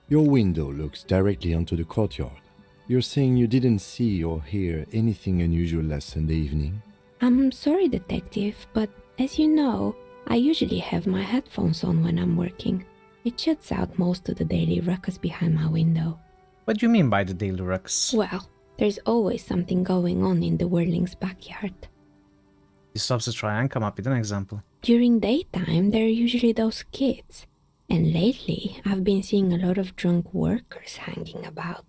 Your window looks directly onto the courtyard. You're saying you didn't see or hear anything unusual last Sunday evening? I'm sorry, detective, but as you know, I usually have my headphones on when I'm working. It shuts out most of the daily ruckus behind my window. What do you mean by the daily ruckus? Well, there's always something going on in the Whirling's backyard. You stop to try and come up with an example. During daytime, there are usually those kids. And lately, I've been seeing a lot of drunk workers hanging about.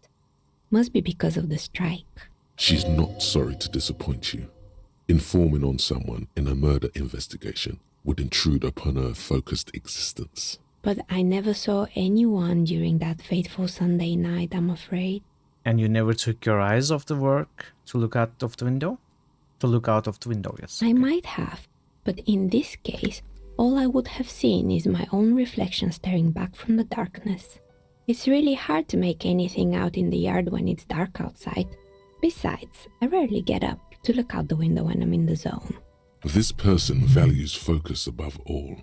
Must be because of the strike. She's not sorry to disappoint you. Informing on someone in a murder investigation would intrude upon her focused existence. But I never saw anyone during that fateful Sunday night, I'm afraid. And you never took your eyes off the work to look out of the window? To look out of the window, yes. I might have, but in this case, all I would have seen is my own reflection staring back from the darkness. It's really hard to make anything out in the yard when it's dark outside. Besides, I rarely get up to look out the window when I'm in the zone. This person values focus above all.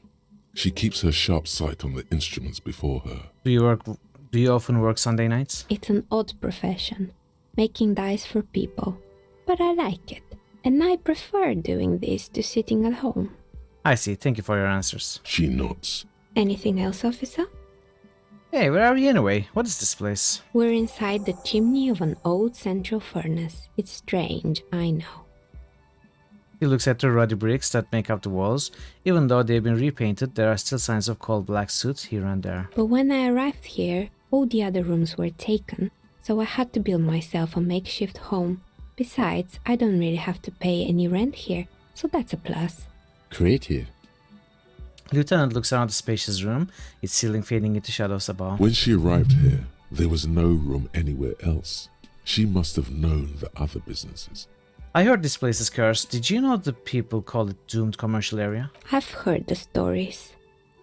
She keeps her sharp sight on the instruments before her. Do you often work Sunday nights? It's an odd profession, making dice for people. But I like it, and I prefer doing this to sitting at home. I see, thank you for your answers. She nods. Anything else, officer? Hey, where are we anyway? What is this place? We're inside the chimney of an old central furnace. It's strange, I know. He looks at the ruddy bricks that make up the walls. Even though they've been repainted, there are still signs of coal black soot here and there. But when I arrived here, all the other rooms were taken, so I had to build myself a makeshift home. Besides, I don't really have to pay any rent here, so that's a plus. Creative. Lieutenant looks around the spacious room, its ceiling fading into shadows above. When she arrived here, there was no room anywhere else. She must have known the other businesses. I heard this place is cursed. Did you know the people call it doomed commercial area? I've heard the stories,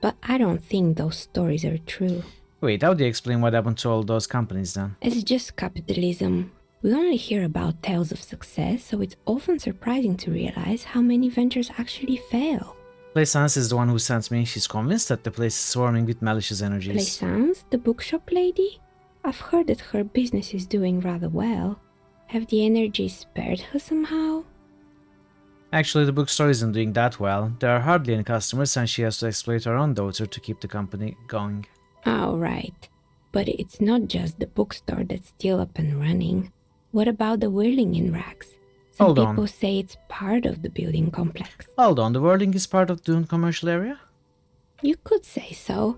but I don't think those stories are true. Wait, how do you explain what happened to all those companies then? It's just capitalism. We only hear about tales of success, so it's often surprising to realize how many ventures actually fail. Plaisance is the one who sent me. She's convinced that the place is swarming with malicious energies. Plaisance, the bookshop lady? I've heard that her business is doing rather well. Have the energies spared her somehow? Actually, the bookstore isn't doing that well. There are hardly any customers and she has to exploit her own daughter to keep the company going. Oh, right. But it's not just the bookstore that's still up and running. What about the whirling in rags? Some people say it's part of the building complex. Hold on, the whirling is part of the doomed commercial area? You could say so.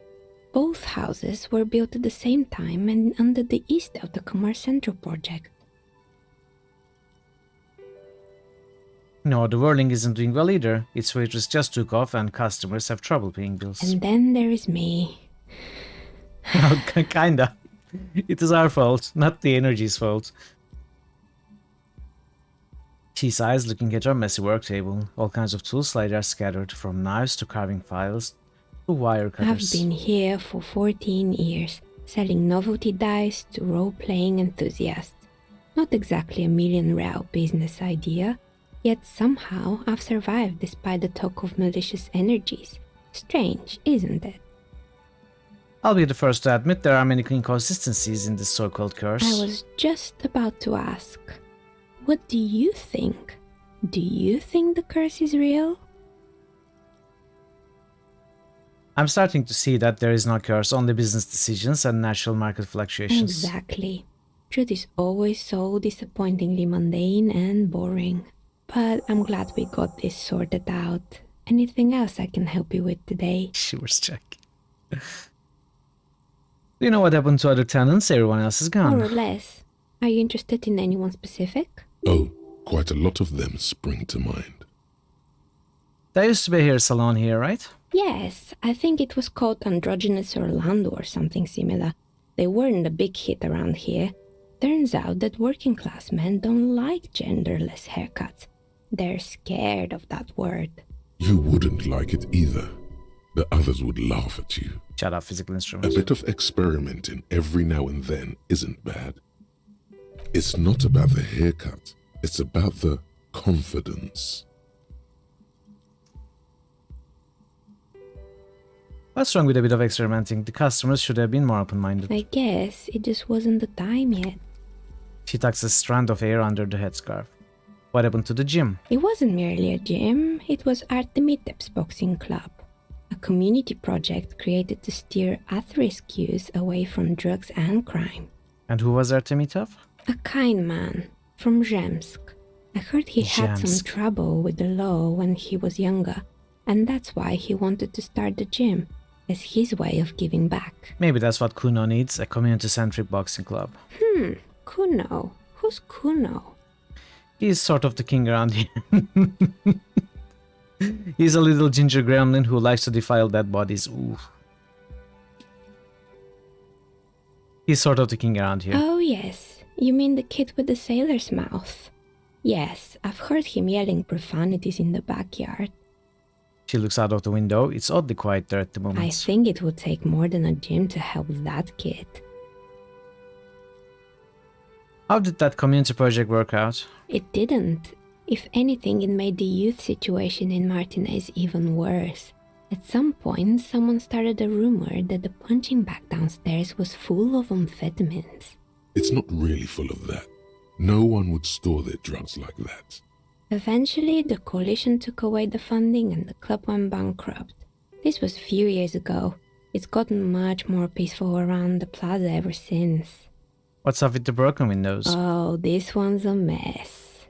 Both houses were built at the same time and under the east of the Commerce Central project. No, the whirling isn't doing well either. Its waitress just took off and customers have trouble paying bills. And then there is me. Kinda. It is our fault, not the energy's fault. She sighs, looking at our messy work table. All kinds of tools lie there scattered, from knives to carving files to wire cutters. I've been here for 14 years, selling novelty dice to role-playing enthusiasts. Not exactly a million-real business idea, yet somehow I've survived despite the talk of malicious energies. Strange, isn't it? I'll be the first to admit there are many inconsistencies in this so-called curse. I was just about to ask. What do you think? Do you think the curse is real? I'm starting to see that there is no curse, only business decisions and natural market fluctuations. Exactly. Truth is always so disappointingly mundane and boring. But I'm glad we got this sorted out. Anything else I can help you with today? She was checking. Do you know what happened to other tenants? Everyone else is gone. More or less. Are you interested in anyone specific? Oh, quite a lot of them spring to mind. There used to be a hair salon here, right? Yes, I think it was called Androgynous Orlando or something similar. They weren't a big hit around here. Turns out that working class men don't like genderless haircuts. They're scared of that word. You wouldn't like it either. The others would laugh at you. Shut up, physical A instruments. bit of experimenting every now and then isn't bad. It's not about the haircut, it's about the confidence. What's wrong with a bit of experimenting? The customers should have been more open-minded. I guess it just wasn't the time yet. She tucks a strand of hair under the headscarf. What happened to the gym? It wasn't merely a gym, it was Artemitep's boxing club. A community project created to steer at-risk youth away from drugs and crime. And who was Artemitov? A kind man from Zemsk. I heard he had some Zemsk. trouble with the law when he was younger, and that's why he wanted to start the gym, as his way of giving back. Maybe that's what Kuno needs, a community-centric boxing club. Kuno. Who's Kuno? He's sort of the king around here. He's a little ginger gremlin who likes to defile dead bodies. Ooh. He's sort of the king around here. Oh yes, you mean the kid with the sailor's mouth. Yes, I've heard him yelling profanities in the backyard. She looks out of the window. It's oddly quiet there at the moment. I think it would take more than a gym to help that kid. How did that community project work out? It didn't. If anything, it made the youth situation in Martinez even worse. At some point, someone started a rumor that the punching bag downstairs was full of amphetamines. It's not really full of that. No one would store their drugs like that. Eventually, the coalition took away the funding and the club went bankrupt. This was a few years ago. It's gotten much more peaceful around the plaza ever since. What's up with the broken windows? Oh, this one's a mess.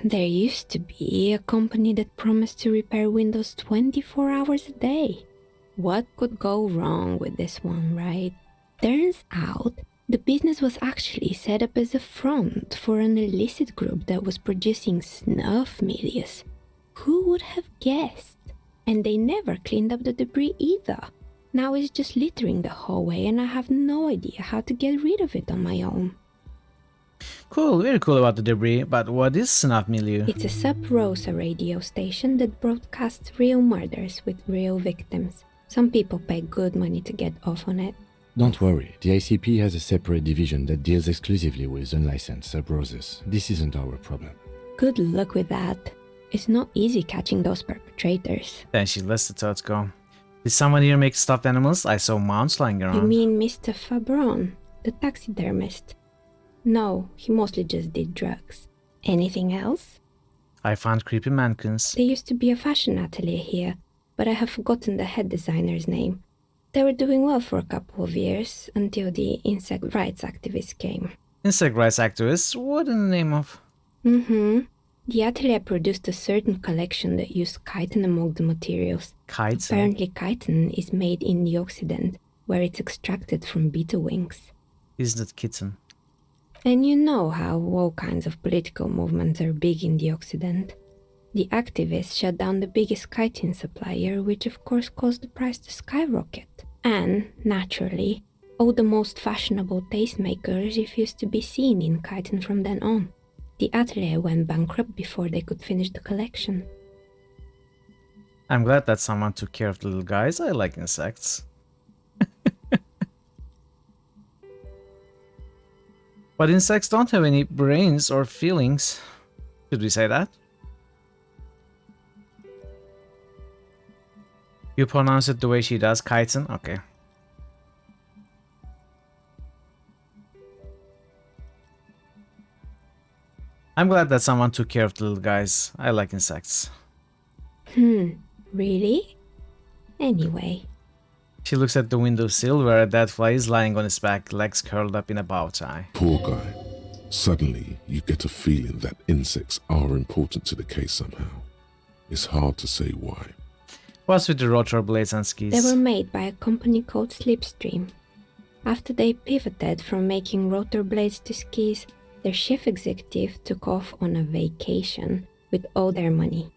There used to be a company that promised to repair windows 24 hours a day. What could go wrong with this one, right? Turns out, the business was actually set up as a front for an illicit group that was producing snuff milias. Who would have guessed? And they never cleaned up the debris either. Now it's just littering the hallway and I have no idea how to get rid of it on my own. Cool, very cool about the debris, but what is Snuff Milieu? It's a Sub Rosa radio station that broadcasts real murders with real victims. Some people pay good money to get off on it. Don't worry, the ICP has a separate division that deals exclusively with unlicensed sub-roses. This isn't our problem. Good luck with that. It's not easy catching those perpetrators. Then she lets the thoughts go. Did someone here make stuffed animals? I saw mounts lying around. You mean Mr. Fabron, the taxidermist? No, he mostly just did drugs. Anything else? I found creepy mannequins. There used to be a fashion atelier here, but I have forgotten the head designer's name. They were doing well for a couple of years, until the insect rights activists came. Insect rights activists? What in the name of? The atelier produced a certain collection that used chitin among the materials. Kites? Apparently chitin is made in the Occident, where it's extracted from beetle wings. Isn't it kitten? And you know how all kinds of political movements are big in the Occident. The activists shut down the biggest chitin supplier, which of course caused the price to skyrocket. And, naturally, all the most fashionable tastemakers refused to be seen in chitin from then on. The atelier went bankrupt before they could finish the collection. I'm glad that someone took care of the little guys. I like insects. But insects don't have any brains or feelings. Should we say that? You pronounce it the way she does, chitin? Okay. I'm glad that someone took care of the little guys. I like insects. Really? Anyway, She looks at the windowsill where a dead fly is lying on his back, legs curled up in a bow tie. Poor guy. Suddenly, you get a feeling that insects are important to the case somehow. It's hard to say why. What's with the rotor blades and skis? they were made by a company called Slipstream. After they pivoted from making rotor blades to skis, their chief executive took off on a vacation with all their money.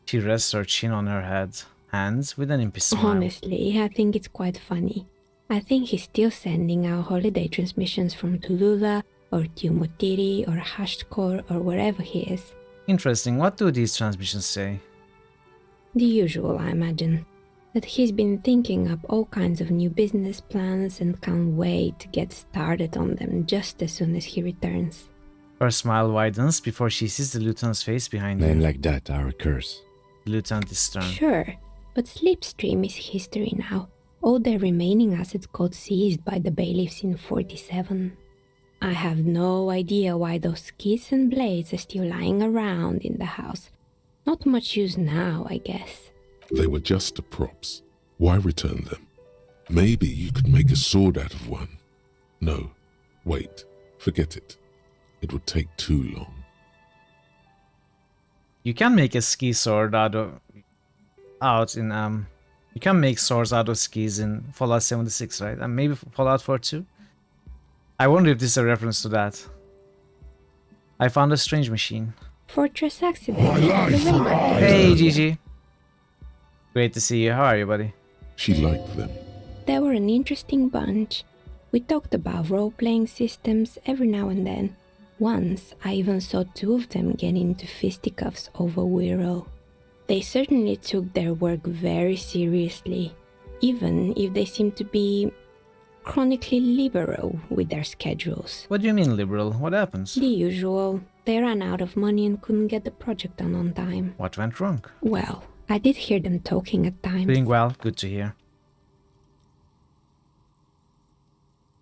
She rests her chin on her head, hands with an impy smile. Honestly, I think it's quite funny. I think he's still sending out holiday transmissions from Tulula or Tiumotiri or Hashtkor or wherever he is. Interesting, what do these transmissions say? The usual, I imagine. That he's been thinking up all kinds of new business plans and can't wait to get started on them just as soon as he returns. Her smile widens before she sees the lieutenant's face behind her. Men like that are a curse. The lieutenant is stern. Sure, but Slipstream is history now. All their remaining assets got seized by the bailiffs in 47. I have no idea why those skis and blades are still lying around in the house. Not much use now, I guess. They were just the props. Why return them? Maybe you could make a sword out of one. No, wait, forget it. It would take too long. You can make a ski sword you can make swords out of skis in Fallout 76, right? And maybe Fallout 4 too? I wonder if this is a reference to that. I found a strange machine. Fortress accident. Hey, Gigi. Great to see you. How are you, buddy? She liked them. They were an interesting bunch. We talked about role-playing systems every now and then. Once, I even saw two of them get into fisticuffs over Wirral. They certainly took their work very seriously, even if they seemed to be chronically liberal with their schedules. What do you mean liberal? What happens? The usual. They ran out of money and couldn't get the project done on time. What went wrong? Well, I did hear them talking at times. Doing well. Good to hear.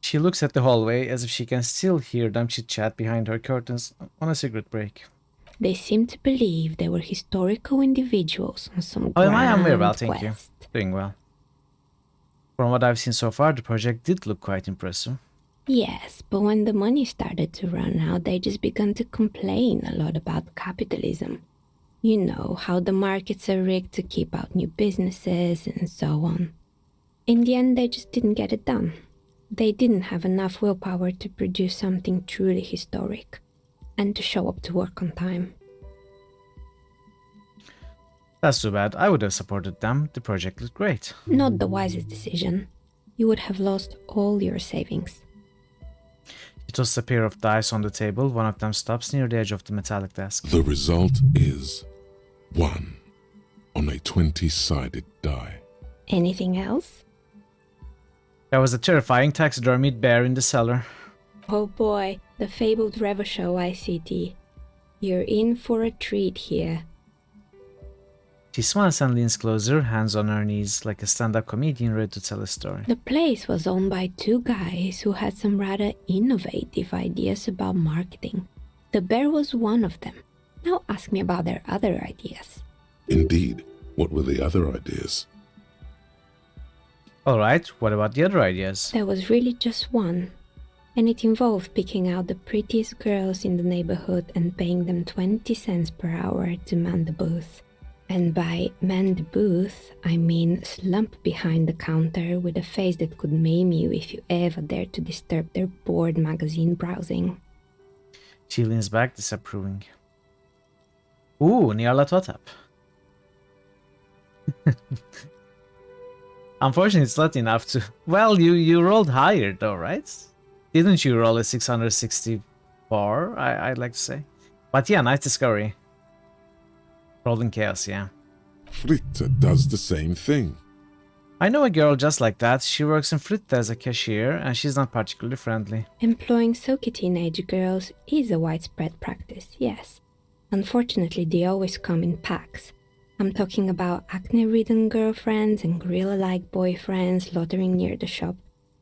She looks at the hallway as if she can still hear them chit-chat behind her curtains on a cigarette break. They seem to believe they were historical individuals on some Oh, grand I'm very well, thank quest. you. Doing well. From what I've seen so far, the project did look quite impressive. Yes, but when the money started to run out, they just began to complain a lot about capitalism. You know, how the markets are rigged to keep out new businesses and so on. In the end, they just didn't get it done. They didn't have enough willpower to produce something truly historic, and to show up to work on time. That's too bad. I would have supported them. The project looked great. Not the wisest decision. You would have lost all your savings. She tosses a pair of dice on the table. One of them stops near the edge of the metallic desk. The result is 1 on a 20-sided die. Anything else? There was a terrifying taxidermied bear in the cellar. Oh boy, the fabled Revachol ICT. You're in for a treat here. She smiles and leans closer, hands on her knees, like a stand-up comedian ready to tell a story. The place was owned by two guys who had some rather innovative ideas about marketing. The bear was one of them. Now ask me about their other ideas. Indeed, what were the other ideas? Alright, what about the other ideas? There was really just one. And it involved picking out the prettiest girls in the neighborhood and paying them 20 cents per hour to man the booth. And by man the booth, I mean slump behind the counter with a face that could maim you if you ever dared to disturb their bored magazine browsing. She leans back, disapproving. Ooh, Nyarlathotep. Unfortunately, it's not enough to... Well, you rolled higher though, right? Didn't you roll a 664, I'd like to say. But yeah, nice discovery. Rolling chaos, yeah. Fritte does the same thing. I know a girl just like that. She works in Fritte as a cashier, and she's not particularly friendly. Employing silky teenage girls is a widespread practice, yes. Unfortunately, they always come in packs. I'm talking about acne-ridden girlfriends and gorilla-like boyfriends loitering near the shop.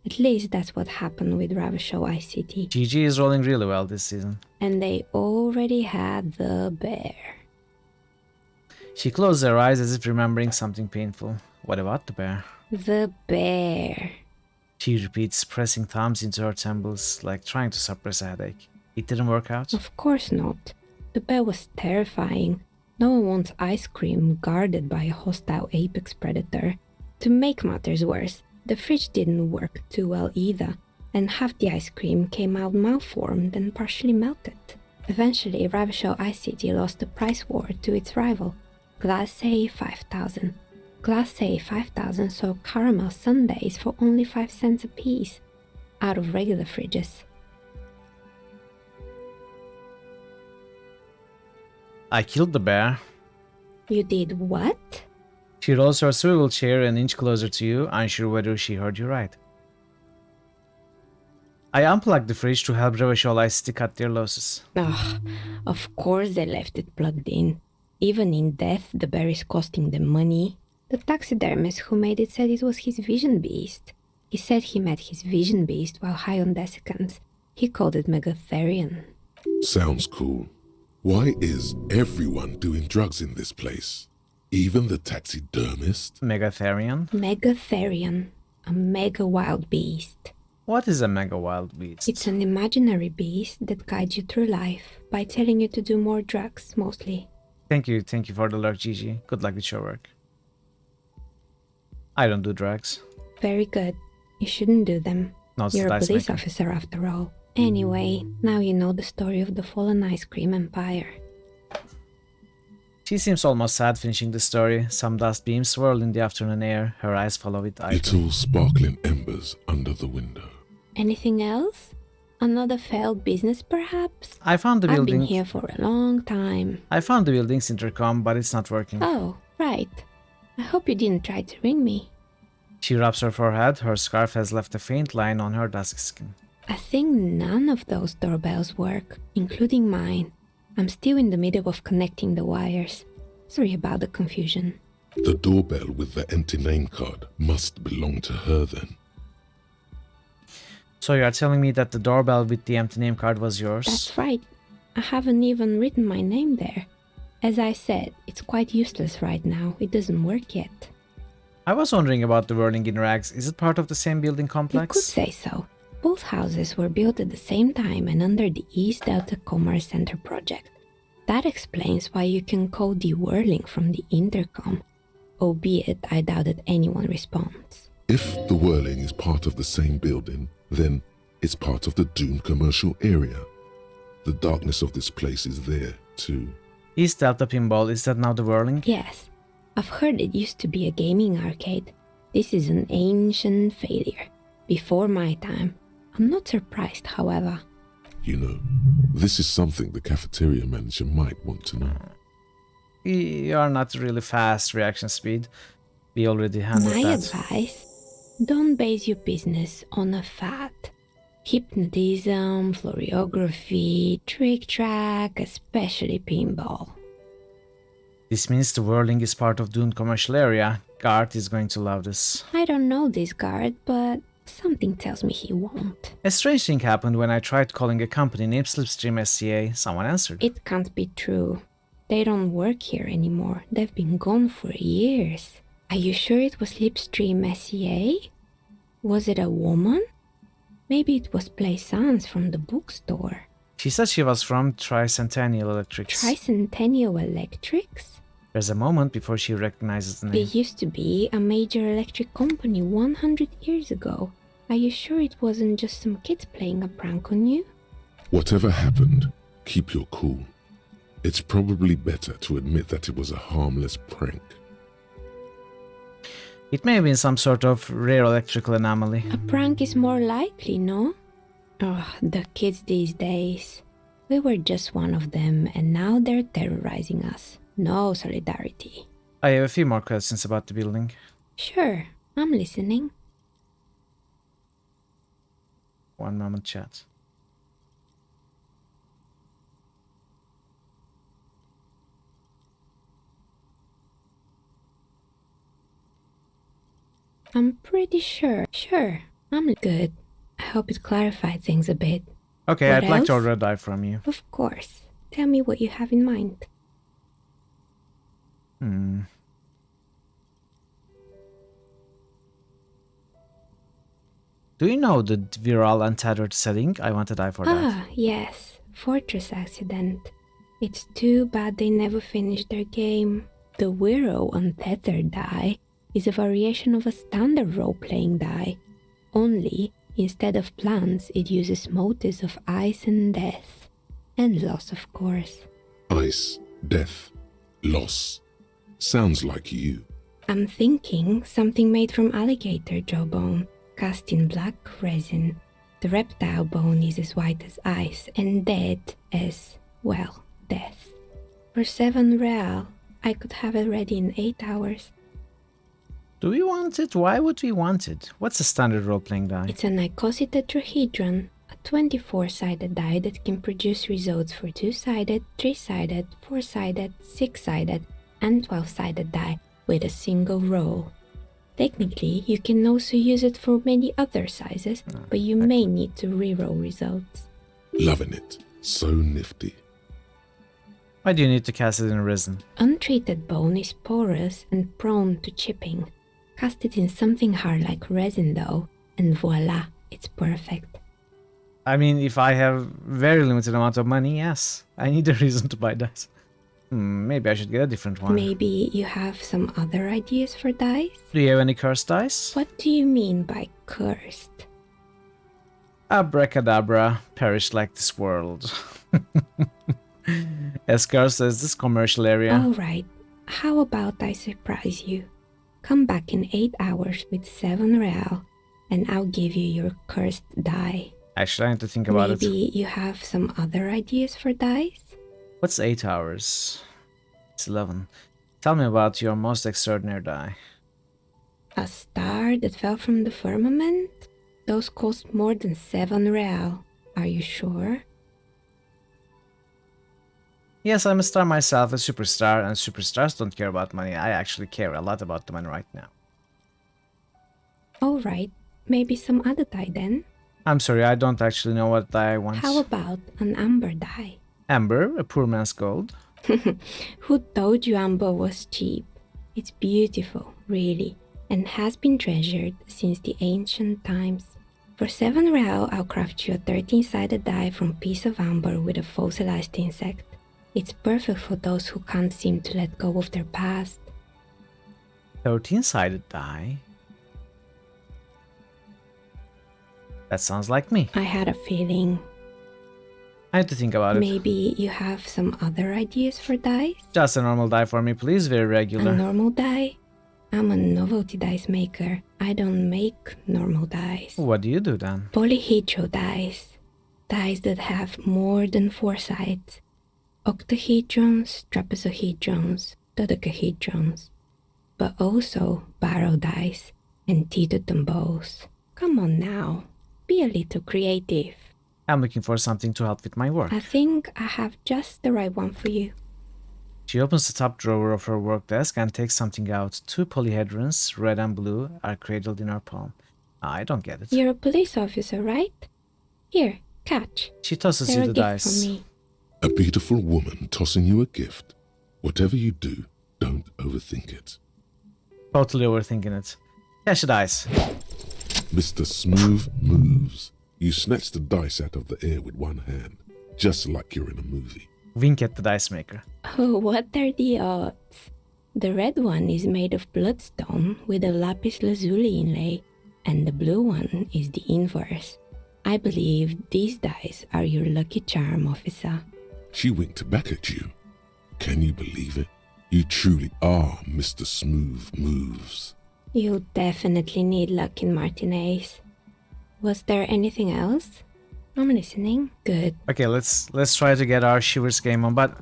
At least that's what happened with Revachol ICT. GG is rolling really well this season. And they already had the bear. She closes her eyes as if remembering something painful. What about the bear? The bear. She repeats, pressing thumbs into her temples, like trying to suppress a headache. It didn't work out? Of course not. The bear was terrifying. No one wants ice cream guarded by a hostile apex predator. To make matters worse, the fridge didn't work too well either, and half the ice cream came out malformed and partially melted. Eventually, Ravishore Ice City lost the price war to its rival, Glacé 5000. Glacé 5000 sold caramel sundaes for only 5 cents a piece, out of regular fridges. I killed the bear. You did what? She rolls her swivel chair an inch closer to you, unsure whether she heard you right. I unplugged the fridge to help Ravishore Ice City cut their losses. Ugh, of course they left it plugged in. Even in death, the bear is costing them money. The taxidermist who made it said it was his vision beast. He said he met his vision beast while high on desiccants. He called it Megatherion. Sounds cool. Why is everyone doing drugs in this place? Even the taxidermist? Megatherion? Megatherion, a mega wild beast. What is a mega wild beast? It's an imaginary beast that guides you through life by telling you to do more drugs, mostly. Thank you for the lurk, Gigi. Good luck with your work. I don't do drugs. Very good. You shouldn't do them. Not You're a dice police maker. officer after all. Anyway, now you know the story of the fallen ice cream empire. She seems almost sad finishing the story. Some dust beams swirl in the afternoon air. Her eyes follow it idly. Little sparkling embers under the window. Anything else? Another failed business, perhaps? I found the building. I've been here for a long time. I found the building's intercom, but it's not working. Oh, right. I hope you didn't try to ring me. She rubs her forehead. Her scarf has left a faint line on her dusk skin. I think none of those doorbells work, including mine. I'm still in the middle of connecting the wires. Sorry about the confusion. The doorbell with the empty name card must belong to her then. So you are telling me that the doorbell with the empty name card was yours? That's right. I haven't even written my name there. As I said, it's quite useless right now. It doesn't work yet. I was wondering about the Whirling in Rags. Is it part of the same building You complex? could say so. Both houses were built at the same time and under the East Delta Commerce Center project. That explains why you can call the whirling from the intercom, albeit I doubt that anyone responds. If the whirling is part of the same building, then it's part of the Dune commercial area. The darkness of this place is there, too. East Delta Pinball, is that now the Whirling? Yes, I've heard it used to be a gaming arcade. This is an ancient failure. Before my time. I'm not surprised, however. You know, this is something the cafeteria manager might want to know. You are not really fast reaction speed. We already handled My that. advice, don't base your business on a fad. Hypnotism, fluorography, trick track, especially pinball. This means the Whirling is part of Dune commercial area. Garth is going to love this. I don't know this guard, but something tells me he won't. A strange thing happened when I tried calling a company named Slipstream SCA. Someone answered. It can't be true. They don't work here anymore. They've been gone for years. Are you sure it was Slipstream SCA? Was it a woman? Maybe it was Plaisance from the bookstore. She said she was from Tricentennial Electrics. Tricentennial Electrics? There's a moment before she recognizes the name. It used to be a major electric company 100 years ago. Are you sure it wasn't just some kids playing a prank on you? Whatever happened, keep your cool. It's probably better to admit that it was a harmless prank. It may have been some sort of rare electrical anomaly. A prank is more likely, no? Oh, the kids these days. We were just one of them, and now they're terrorizing us. No solidarity. I have a few more questions about the building. Sure, I'm listening. One moment, chat. I'm pretty sure. Sure, I'm good. I hope it clarified things a bit. Okay, What I'd like to else? order a dive from you. Of course. Tell me what you have in mind. Do you know the viral untethered setting? I want to die for that. Ah, yes. Fortress accident. It's too bad they never finished their game. The Wiro untethered die is a variation of a standard role-playing die. Only, instead of plants, it uses motifs of ice and death. And loss, of course. Ice, death, loss. Sounds like you. I'm thinking something made from alligator jawbone, cast in black resin. The reptile bone is as white as ice and dead as, well, death. For 7 real, I could have it ready in 8 hours. Do we want it? Why would we want it? What's a standard role-playing die? It's an icosy tetrahedron, a 24-sided die that can produce results for 2-sided, 3-sided, 4-sided, 6-sided, and 12-sided die with a single roll. Technically, you can also use it for many other sizes, but you may need to reroll results. Loving it. So nifty. Why do you need to cast it in resin? Untreated bone is porous and prone to chipping. Cast it in something hard like resin though, and voila, it's perfect. I mean, if I have very limited amount of money, yes. I need a reason to buy dice. Maybe I should get a different one. Maybe you have some other ideas for dice? Do you have any cursed dice? What do you mean by cursed? Abracadabra, perish like this world. As cursed as this commercial area. Alright, how about I surprise you? Come back in 8 hours with 7 real, and I'll give you your cursed die. Actually, I need to think about it. Maybe you have some other ideas for dice? What's 8 hours? It's 11. Tell me about your most extraordinary die. A star that fell from the firmament? Those cost more than 7 real. Are you sure? Yes, I'm a star myself, a superstar, and superstars don't care about money. I actually care a lot about the money right now. Alright, maybe some other die then? I'm sorry, I don't actually know what die I want. How about an amber die? Amber, a poor man's gold. Who told you amber was cheap? It's beautiful, really, and has been treasured since the ancient times. For 7 real, I'll craft you a 13-sided die from piece of amber with a fossilized insect. It's perfect for those who can't seem to let go of their past. 13-sided die? That sounds like me. I had a feeling. I had to think about it. Maybe you have some other ideas for dice? Just a normal die for me, please. Very regular. A normal die? I'm a novelty dice maker. I don't make normal dice. What do you do then? Polyhedral dice. Dice that have more than 4 sides. Octahedrons, trapezohedrons, dodecahedrons. But also barrel dice and teetotum bowls. Come on now. Be a little creative. I'm looking for something to help with my work. I think I have just the right one for you. She opens the top drawer of her work desk and takes something out. 2 polyhedrons, red and blue, are cradled in her palm. I don't get it. You're a police officer, right? Here, catch. She tosses They're you a the gift dice. from me. A beautiful woman tossing you a gift. Whatever you do, don't overthink it. Totally overthinking it. Cash the dice. Mr. Smooth moves. You snatch the dice out of the air with one hand, just like you're in a movie. Wink at the dice maker. Oh, what are the odds? The red one is made of bloodstone with a lapis lazuli inlay, and the blue one is the inverse. I believe these dice are your lucky charm, officer. She winked back at you. Can you believe it? You truly are Mr. Smooth Moves. You definitely need luck in Martinez. Was there anything else? I'm listening. Good. Okay, let's try to get our Shivers game on, but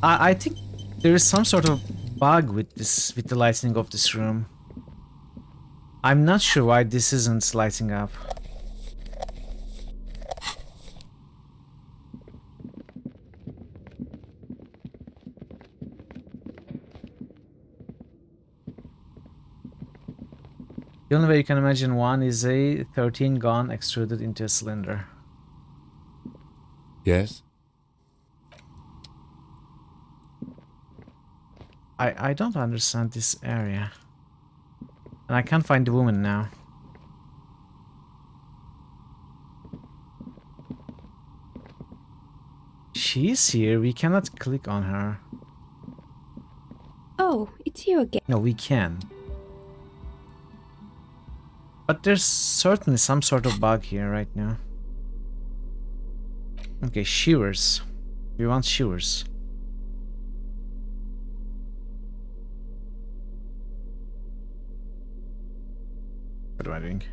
I think there is some sort of bug with the lighting of this room. I'm not sure why this isn't lighting up. The only way you can imagine one is a 13 gun extruded into a cylinder. Yes? I don't understand this area. And I can't find the woman now. she's here. We cannot click on her. Oh, it's you again. No, we can. But there's certainly some sort of bug here right now. Okay, shivers. We want shivers. What am I doing?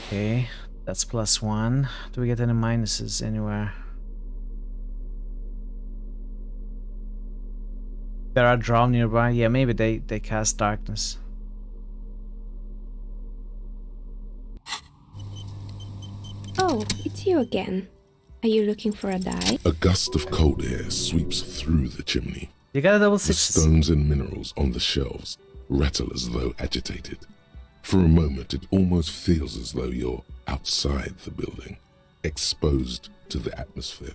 Okay, that's +1. Do we get any minuses anywhere? There are drow nearby. Yeah, maybe they cast darkness. Oh, it's you again. Are you looking for a die? A gust of cold air sweeps through the chimney. You got a double The 6. stones and minerals on the shelves rattle as though agitated. For a moment, it almost feels as though you're outside the building, exposed to the atmosphere.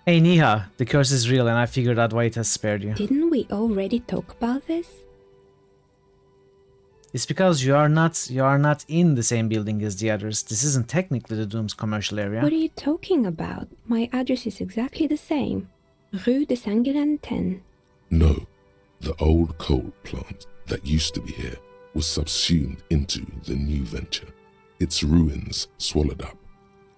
Hey Niha, the curse is real and I figured out why it has spared you. Didn't we already talk about this? It's because you are not in the same building as the others. This isn't technically the Doom's commercial area. What are you talking about? My address is exactly the same. Rue de Saint-Guilain 10. No, the old coal plant that used to be here was subsumed into the new venture. Its ruins swallowed up.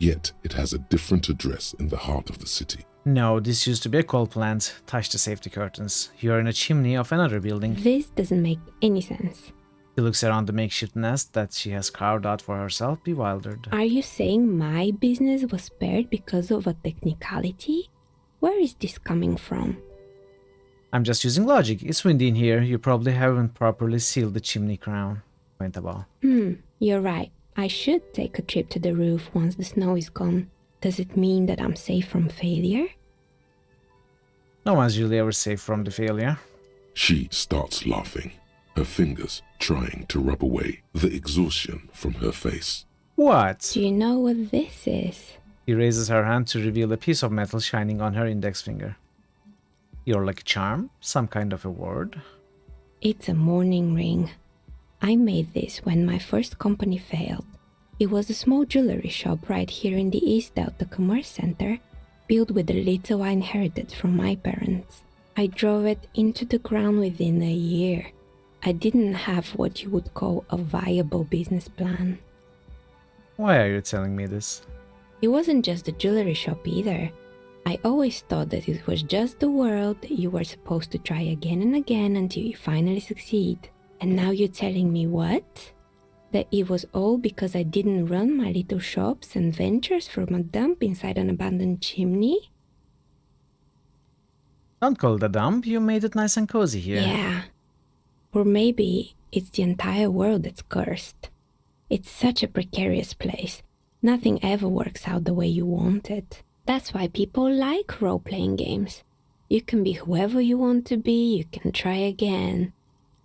Yet it has a different address in the heart of the city. No, this used to be a coal plant. Touch the safety curtains. You're in a chimney of another building. This doesn't make any sense. She looks around the makeshift nest that she has carved out for herself, bewildered. Are you saying my business was spared because of a technicality? Where is this coming from? I'm just using logic. It's windy in here. You probably haven't properly sealed the chimney crown. Pointable. You're right. I should take a trip to the roof once the snow is gone. Does it mean that I'm safe from failure? No one's usually ever safe from the failure. She starts laughing, her fingers trying to rub away the exhaustion from her face. What? Do you know what this is? She raises her hand to reveal a piece of metal shining on her index finger. You're like a charm? Some kind of a word? It's a mourning ring. I made this when my first company failed. It was a small jewelry shop right here in the East Delta Commerce Center, built with the little I inherited from my parents. I drove it into the ground within a year. I didn't have what you would call a viable business plan. Why are you telling me this? It wasn't just the jewelry shop either. I always thought that it was just the world that you were supposed to try again and again until you finally succeed. And now you're telling me what? That it was all because I didn't run my little shops and ventures from a dump inside an abandoned chimney? Don't call it a dump. You made it nice and cozy here. Yeah. Or maybe it's the entire world that's cursed. It's such a precarious place. Nothing ever works out the way you want it. That's why people like role-playing games. You can be whoever you want to be, you can try again.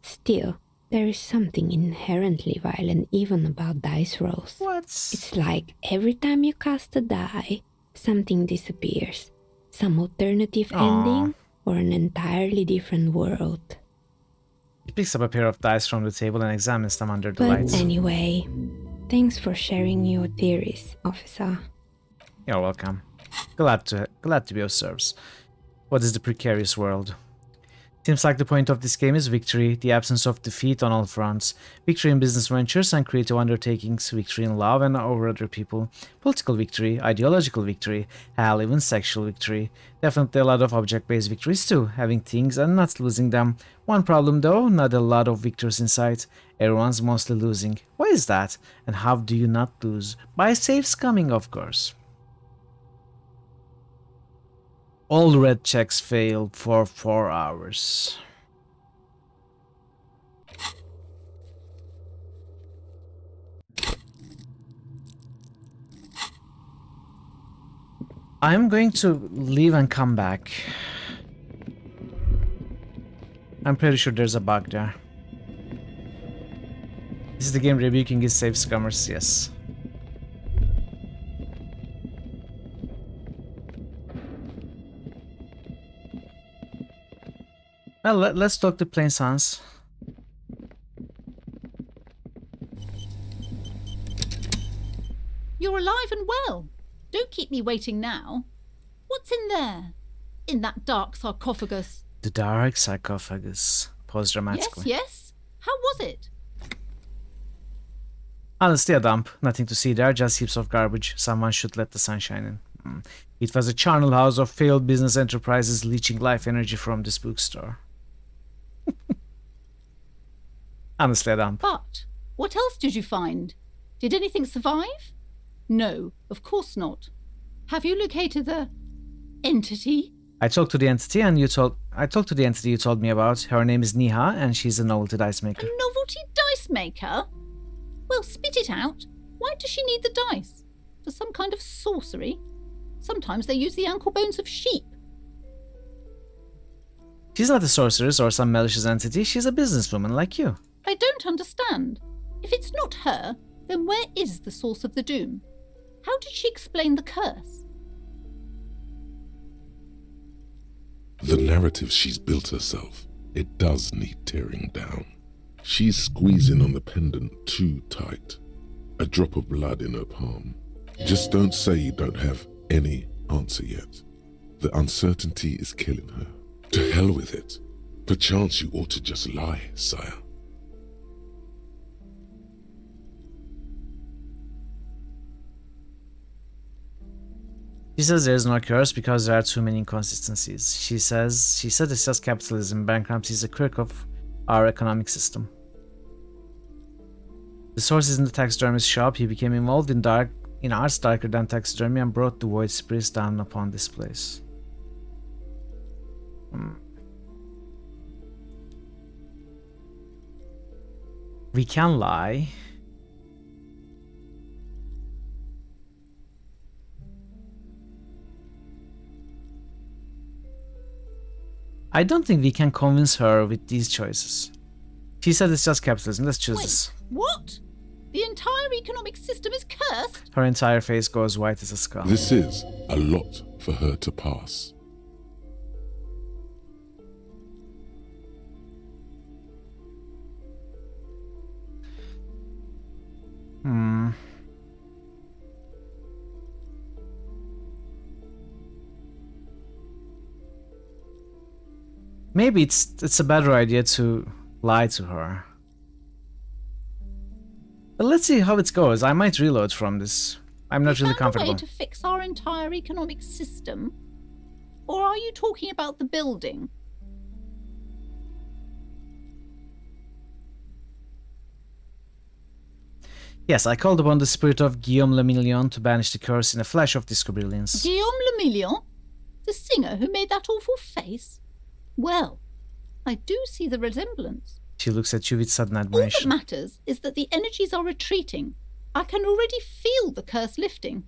Still, there is something inherently violent even about dice rolls. What? It's like every time you cast a die, something disappears. Some alternative ending or an entirely different world. He picks up a pair of dice from the table and examines them under the But lights. anyway, thanks for sharing your theories, officer. You're welcome. Glad to be of service. What is the precarious world? Seems like the point of this game is victory, the absence of defeat on all fronts. Victory in business ventures and creative undertakings, victory in love and over other people, political victory, ideological victory, hell, even sexual victory. Definitely a lot of object-based victories too, having things and not losing them. One problem though, not a lot of victors in sight. Everyone's mostly losing. Why is that? And how do you not lose? By safe scumming, of course. All red checks failed for 4 hours. I'm going to leave and come back. I'm pretty sure there's a bug there. This is the game rebuking its safe scummers, yes. Well, let's talk to Plain Sans. You're alive and well. Don't keep me waiting now. What's in there? In that dark sarcophagus? The dark sarcophagus. Pause dramatically. Yes. How was it? Honestly, a dump. Nothing to see there, just heaps of garbage. Someone should let the sun shine in. It was a charnel house of failed business enterprises leeching life energy from this bookstore. Honestly, a dump. But what else did you find? Did anything survive? No, of course not. Have you located the entity? I talked to the entity you told me about. Her name is Niha, and she's a novelty dice maker. A novelty dice maker? Well, spit it out. Why does she need the dice? For some kind of sorcery? Sometimes they use the ankle bones of sheep. She's not a sorceress or some malicious entity. She's a businesswoman like you. I don't understand. If it's not her, then where is the source of the doom? How did she explain the curse? The narrative she's built herself, it does need tearing down. She's squeezing on the pendant too tight. A drop of blood in her palm. Just don't say you don't have any answer yet. The uncertainty is killing her. To hell with it. Perchance you ought to just lie, sire. She says there is no curse because there are too many inconsistencies. She said it's just capitalism. Bankruptcy is a quirk of our economic system. The source is in the taxidermist's shop. He became involved in arts darker than taxidermy and brought the void spirits down upon this place. We can lie. I don't think we can convince her with these choices. She said it's just capitalism. Let's choose this. What? The entire economic system is cursed? Her entire face goes white as a skull. This is a lot for her to pass. Maybe it's a better idea to lie to her. But let's see how it goes. I might reload from this. I'm not really comfortable. Is that a way to fix our entire economic system? Or are you talking about the building? Yes, I called upon the spirit of Guillaume Le Million to banish the curse in a flash of disco brilliance. Guillaume Le Million? The singer who made that awful face? Well, I do see the resemblance. She looks at you with sudden admiration. All that matters is that the energies are retreating. I can already feel the curse lifting.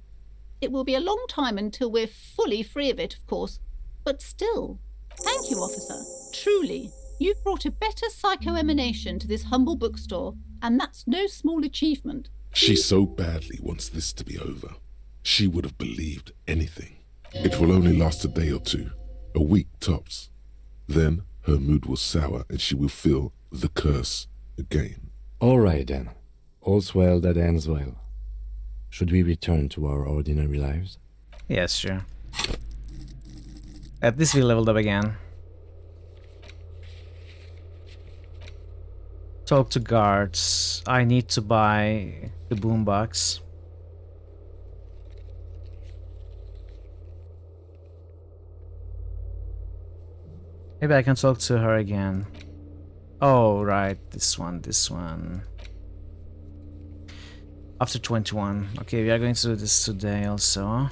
It will be a long time until we're fully free of it, of course. But still, thank you, officer. Truly, you've brought a better psycho-emanation to this humble bookstore, and that's no small achievement. She so badly wants this to be over. She would have believed anything. It will only last a day or two, a week tops. Then her mood will sour and she will feel the curse again. All right then. All's well that ends well. Should we return to our ordinary lives? Yes, sure. At least we leveled up again. Talk to guards. I need to buy the boombox. Maybe I can talk to her again. Oh, right. This one. After 21. Okay, we are going to do this today also.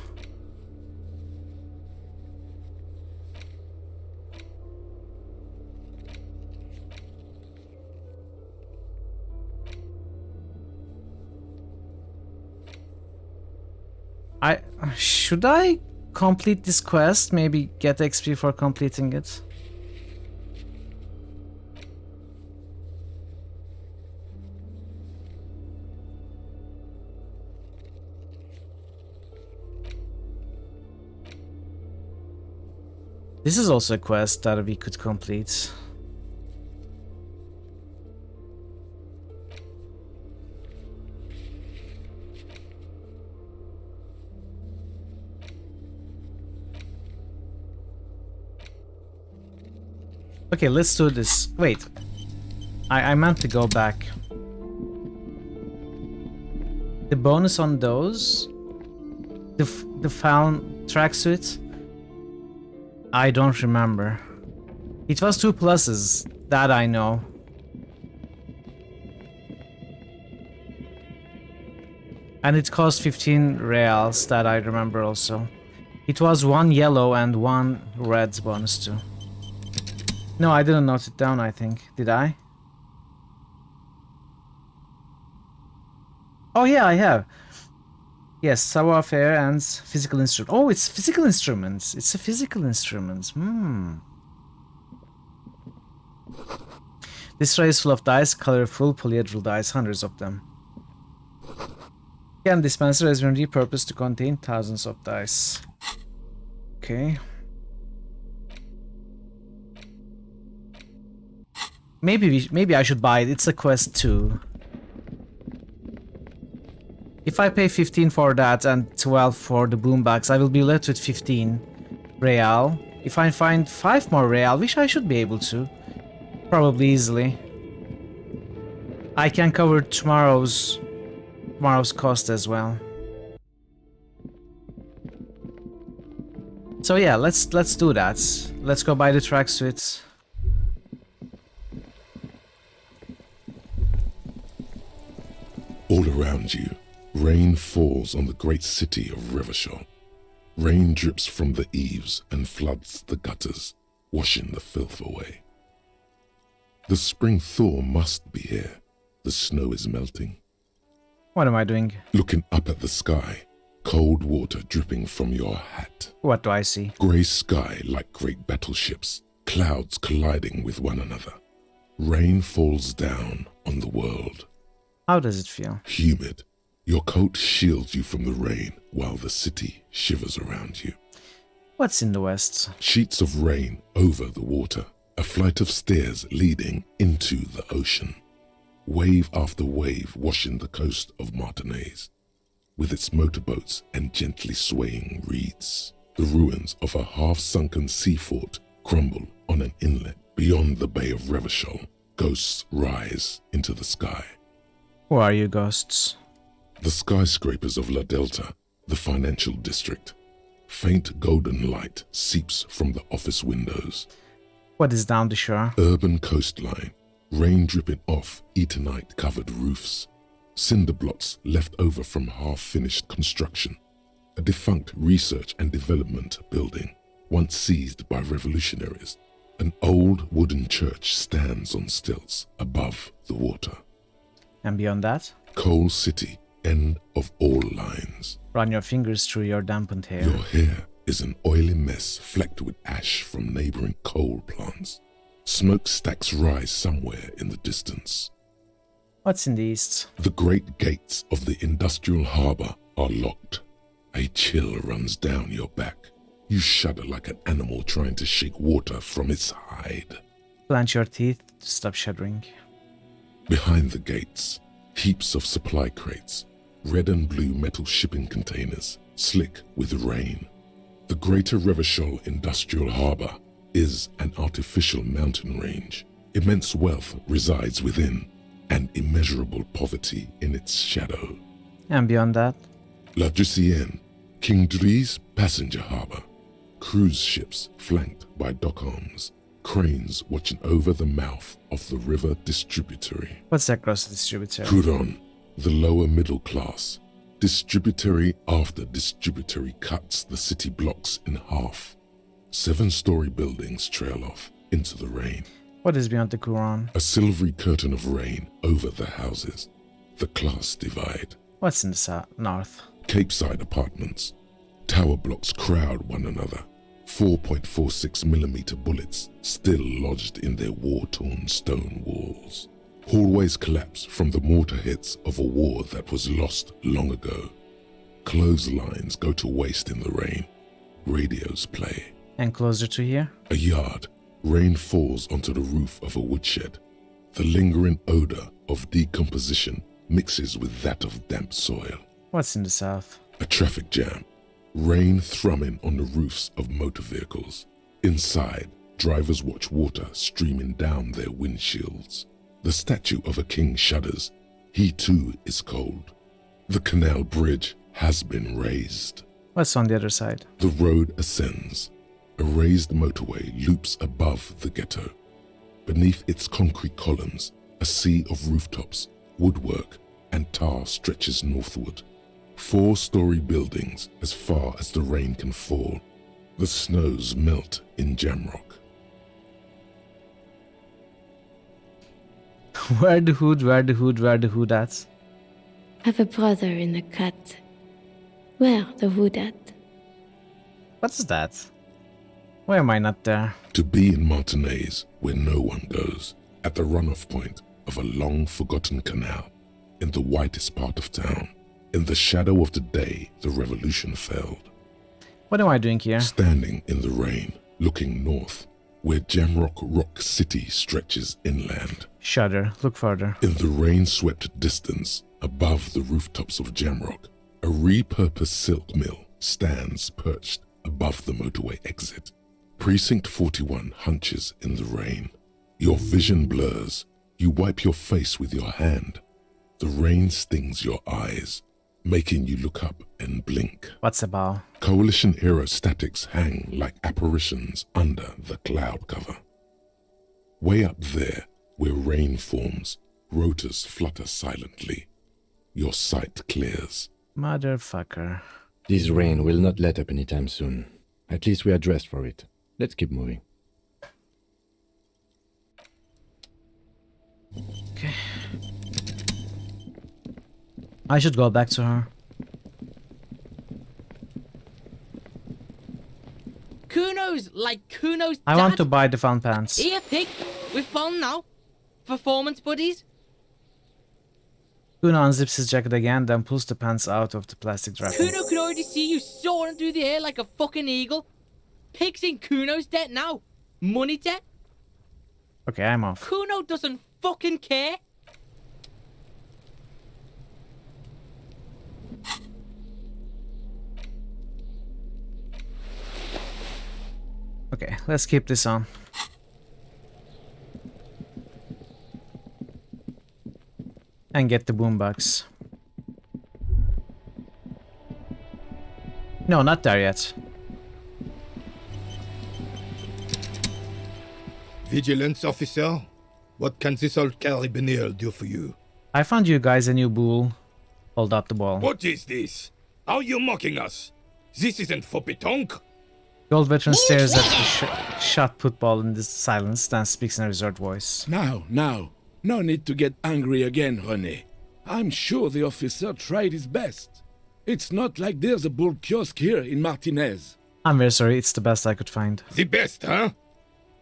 Should I complete this quest? Maybe get XP for completing it? This is also a quest that we could complete. Okay, let's do this. Wait. I meant to go back. The bonus on those? The found tracksuit? I don't remember. It was 2 pluses, that I know. And it cost 15 reals, that I remember also. It was 1 yellow and 1 red bonus too. No, I didn't note it down, I think. Did I? Oh yeah, I have. Yes, savoir-faire and physical instrument. Oh, it's physical instruments. It's a physical instrument. This tray is full of dice, colorful polyhedral dice, hundreds of them. Can dispenser has been repurposed to contain thousands of dice. Okay. Maybe I should buy it. It's a quest 2. If I pay 15 for that and 12 for the boombox, I will be left with 15 real. If I find 5 more real, which I should be able to, probably easily, I can cover tomorrow's cost as well. So yeah, let's do that. Let's go buy the tracksuit. All around you, rain falls on the great city of Revachol. Rain drips from the eaves and floods the gutters, washing the filth away. The spring thaw must be here. The snow is melting. What am I doing? Looking up at the sky, cold water dripping from your hat. What do I see? Grey sky like great battleships, clouds colliding with one another. Rain falls down on the world. How does it feel? Humid. Your coat shields you from the rain while the city shivers around you. What's in the west? Sheets of rain over the water, a flight of stairs leading into the ocean. Wave after wave washing the coast of Martinez, with its motorboats and gently swaying reeds. The ruins of a half-sunken sea fort crumble on an inlet beyond the Bay of Revachol. Ghosts rise into the sky. Who are you, ghosts? The skyscrapers of La Delta, the financial district. Faint golden light seeps from the office windows. What is down the shore? Urban coastline, rain dripping off Eternite-covered roofs. Cinder blocks left over from half-finished construction. A defunct research and development building, once seized by revolutionaries. An old wooden church stands on stilts above the water. And beyond that? Coal City, end of all lines. Run your fingers through your dampened hair. Your hair is an oily mess flecked with ash from neighboring coal plants. Smokestacks rise somewhere in the distance. What's in the east? The great gates of the industrial harbor are locked. A chill runs down your back. You shudder like an animal trying to shake water from its hide. Clench your teeth to stop shuddering. Behind the gates, heaps of supply crates, red and blue metal shipping containers, slick with rain. The Greater Revachol Industrial Harbor is an artificial mountain range. Immense wealth resides within, and immeasurable poverty in its shadow. And beyond that? La Drusienne, King Dries passenger harbor. Cruise ships flanked by dock arms. Cranes watching over the mouth of the river distributary. What's that cross distributary? Couronne, the lower middle class. Distributary after distributary cuts the city blocks in half. 7-story buildings trail off into the rain. What is beyond the Couronne? A silvery curtain of rain over the houses. The class divide. What's in the north? Capeside apartments. Tower blocks crowd one another. 4.46mm bullets still lodged in their war-torn stone walls. Hallways collapse from the mortar hits of a war that was lost long ago. Clotheslines go to waste in the rain. Radios play. And closer to here? A yard. Rain falls onto the roof of a woodshed. The lingering odor of decomposition mixes with that of damp soil. What's in the south? A traffic jam. Rain thrumming on the roofs of motor vehicles. Inside, Drivers watch water streaming down their windshields. The statue of a king shudders. He too is cold. The canal bridge has been raised. What's on the other side? The road ascends. A raised motorway loops above the ghetto. Beneath its concrete columns, a sea of rooftops, woodwork, and tar stretches northward. 4-story buildings as far as the rain can fall. The snows melt in Jamrock. Where the hood at? Have a brother in the cut. Where the hood at? What's that? Why am I not there? To be in Martinez, where no one goes, at the runoff point of a long-forgotten canal, in the whitest part of town, in the shadow of the day the revolution fell. What am I doing here? Standing in the rain, looking north, where Jamrock Rock City stretches inland. Shudder, look further. In the rain-swept distance, above the rooftops of Jamrock, a repurposed silk mill stands perched above the motorway exit. Precinct 41 hunches in the rain. Your vision blurs. You wipe your face with your hand. The rain stings your eyes, making you look up and blink. What's about? Coalition aerostatics hang like apparitions under the cloud cover. Way up there, where rain forms, rotors flutter silently. Your sight clears. Motherfucker. This rain will not let up anytime soon. At least we are dressed for it. Let's keep moving. Okay. I should go back to her. Kuno's like Kuno's I dad. want to buy the fun pants. Here, pig. We're fun now. Performance buddies. Kuno unzips his jacket again, then pulls the pants out of the plastic wrapper. Kuno can already see you soaring through the air like a fucking eagle. Pig's in Kuno's debt now. Money debt. Okay, I'm off. Kuno doesn't fucking care. Okay, let's keep this on. And get the boombox. No, not there yet. Vigilance officer, what can this old carabinier do for you? I found you guys a new bull. Hold up the ball. What is this? Are you mocking us? This isn't for pétanque. The old veteran stares at the shot football in this silence, then speaks in a resort voice. Now, no need to get angry again, René. I'm sure the officer tried his best. It's not like there's a bull kiosk here in Martinez. I'm very sorry, it's the best I could find. The best, huh?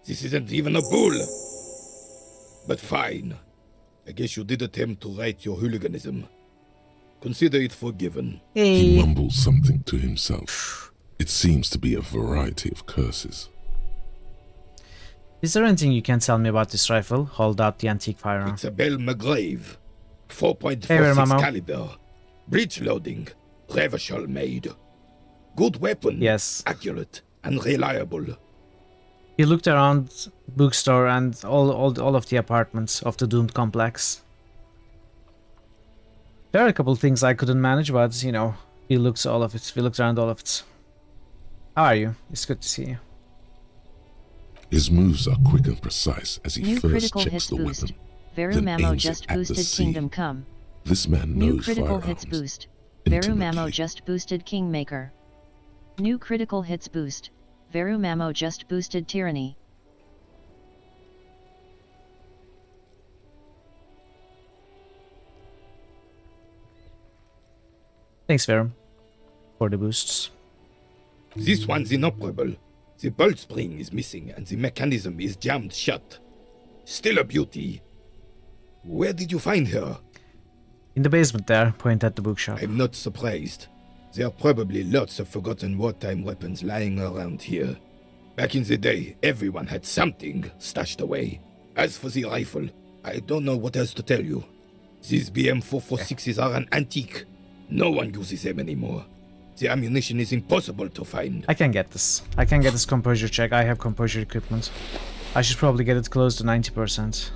This isn't even a bull. But fine. I guess you did attempt to right your hooliganism. Consider it forgiven. He mumbles something to himself. It seems to be a variety of curses. Is there anything you can tell me about this rifle? Hold out the antique firearm. It's a Bell McGrave. 4.46 Mamo. caliber. Breech loading. Revachol made. Good weapon. Yes. Accurate and reliable. He looked around bookstore and all of the apartments of the doomed complex. There are a couple things I couldn't manage, but you know, he looks all of it. We looked around all of it. How are you? It's good to see you. His moves are quick and precise as he New first critical checks hits the boost. weapon, Veru then Mamo aims just it at the boosted sea. Kingdom Come. This man New knows critical firearms. hits boost. Veru Mamo just boosted Kingmaker. New critical hits boost. Veru Mamo just boosted Tyranny. Thanks, Verum, for the boosts. This one's inoperable. The bolt spring is missing and the mechanism is jammed shut. Still a beauty. Where did you find her? In the basement there, point at the bookshop. I'm not surprised. There are probably lots of forgotten wartime weapons lying around here. Back in the day, everyone had something stashed away. As for the rifle, I don't know what else to tell you. These BM446s are an antique. No one uses them anymore. The ammunition is impossible to find. I can get this. I can get this composure check. I have composure equipment. I should probably get it close to 90%.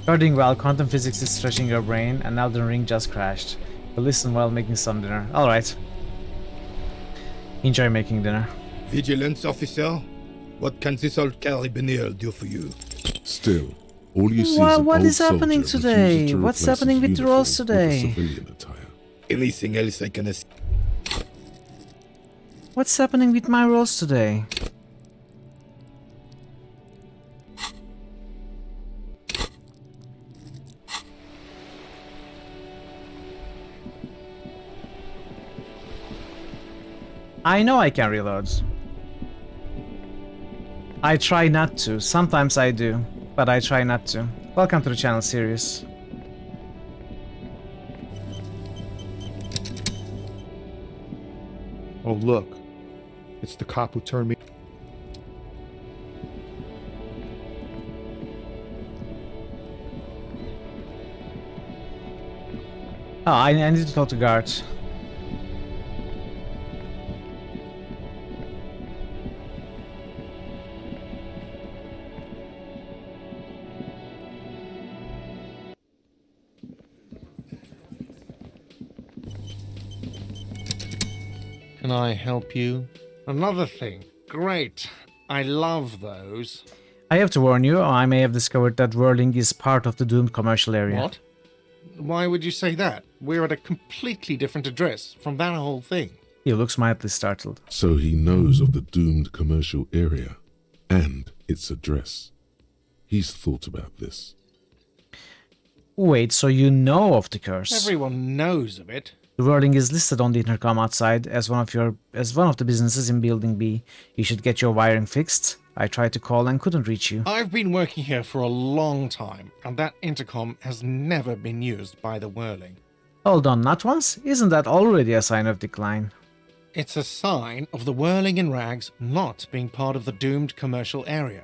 Recording while quantum physics is stretching your brain, and Elden Ring just crashed. But listen while making some dinner. Alright. Enjoy making dinner. Vigilance officer, what can this old carabiner do for you? Still, all you see What is is happening today? What's happening with the roles today? Anything else I can What's happening with my roles today? I know I can reload. I try not to. Sometimes I do, but I try not to. Welcome to the channel, Sirius. Oh look, it's the cop who turned me. Oh, I need to talk to guards. Can I help you? Another thing. Great. I love those. I have to warn you, I may have discovered that whirling is part of the doomed commercial area. What? Why would you say that? We're at a completely different address from that whole thing. He looks mildly startled. So he knows of the doomed commercial area and its address. He's thought about this. Wait, so you know of the curse? Everyone knows of it. The wording is listed on the intercom outside as one of the businesses in Building B. You should get your wiring fixed. I tried to call and couldn't reach you. I've been working here for a long time, and that intercom has never been used by the Whirling. Hold on, not once? Isn't that already a sign of decline? It's a sign of the Whirling in rags not being part of the doomed commercial area.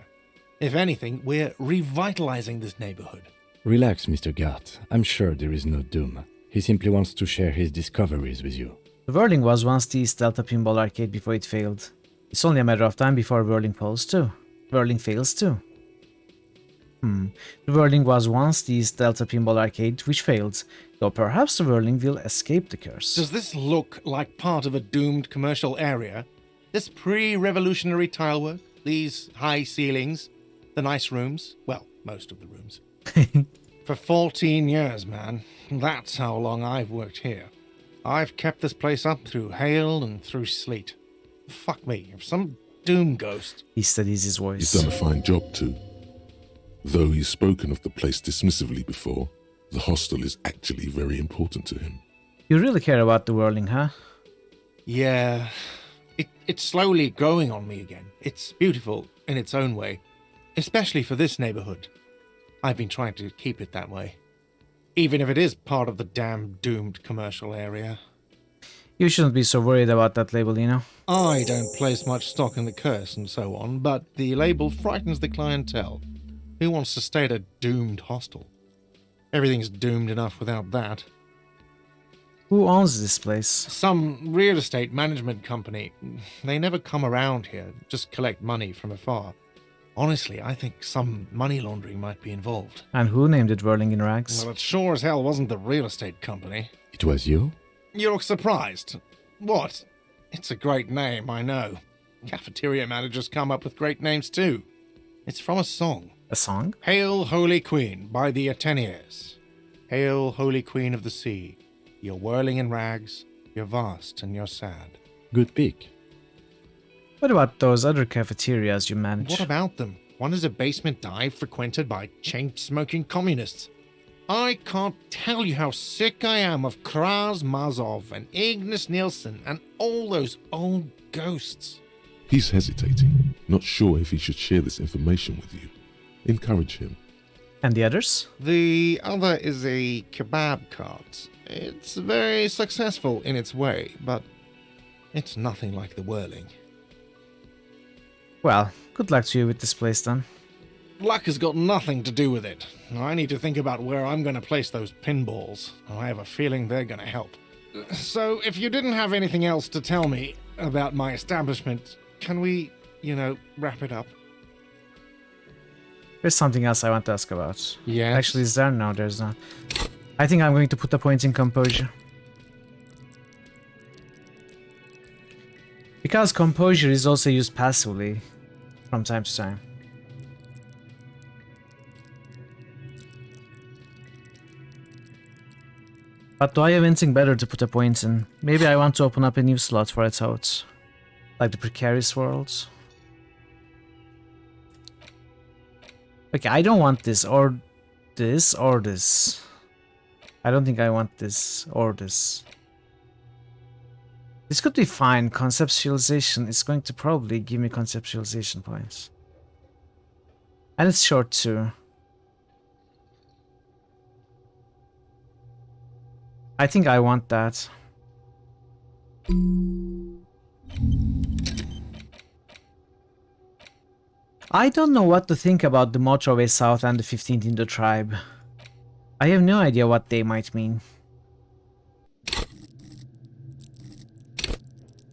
If anything, we're revitalizing this neighborhood. Relax, Mr. Gart. I'm sure there is no doom. He simply wants to share his discoveries with you. The Whirling was once the East Delta Pinball Arcade before it failed. It's only a matter of time before Whirling fails too. The Whirling was once the East Delta Pinball Arcade, which failed, though perhaps the Whirling will escape the curse. Does this look like part of a doomed commercial area? This pre-revolutionary tilework, these high ceilings, the nice rooms, well, most of the rooms. For 14 years, man. That's how long I've worked here. I've kept this place up through hail and through sleet. Fuck me, if some doom ghost... He steadies his voice. He's done a fine job too. Though he's spoken of the place dismissively before, the hostel is actually very important to him. You really care about the Whirling, huh? Yeah. It's slowly growing on me again. It's beautiful in its own way. Especially for this neighborhood. I've been trying to keep it that way. Even if it is part of the damn doomed commercial area. You shouldn't be so worried about that label, you know? I don't place much stock in the curse and so on, but the label frightens the clientele. Who wants to stay at a doomed hostel? Everything's doomed enough without that. Who owns this place? Some real estate management company. They never come around here, just collect money from afar. Honestly, I think some money laundering might be involved. And who named it Whirling in Rags? Well, it sure as hell wasn't the real estate company. It was you? You look surprised. What? It's a great name, I know. Cafeteria managers come up with great names too. It's from a song. A song? Hail, Holy Queen, by the Ateneers. Hail, Holy Queen of the Sea. You're whirling in rags, you're vast and you're sad. Good pick. What about those other cafeterias you manage? What about them? One is a basement dive frequented by chain-smoking communists. I can't tell you how sick I am of Kraz Mazov and Ignis Nielsen and all those old ghosts. He's hesitating, not sure if he should share this information with you. Encourage him. And the others? The other is a kebab cart. It's very successful in its way, but it's nothing like the whirling. Well, good luck to you with this place then. Luck has got nothing to do with it. I need to think about where I'm going to place those pinballs. I have a feeling they're going to help. So, if you didn't have anything else to tell me about my establishment, can we, wrap it up? There's something else I want to ask about. Yes? Actually, is there? No, there's not. I think I'm going to put a point in composure. Because composure is also used passively from time to time. But do I have anything better to put a point in? Maybe I want to open up a new slot for a thought. Like the precarious worlds. Okay, I don't want this or this or this. I don't think I want this or this. This could be fine. Conceptualization is going to probably give me conceptualization points. And it's short too. I think I want that. I don't know what to think about the motorway south and the 15th Indo tribe. I have no idea what they might mean.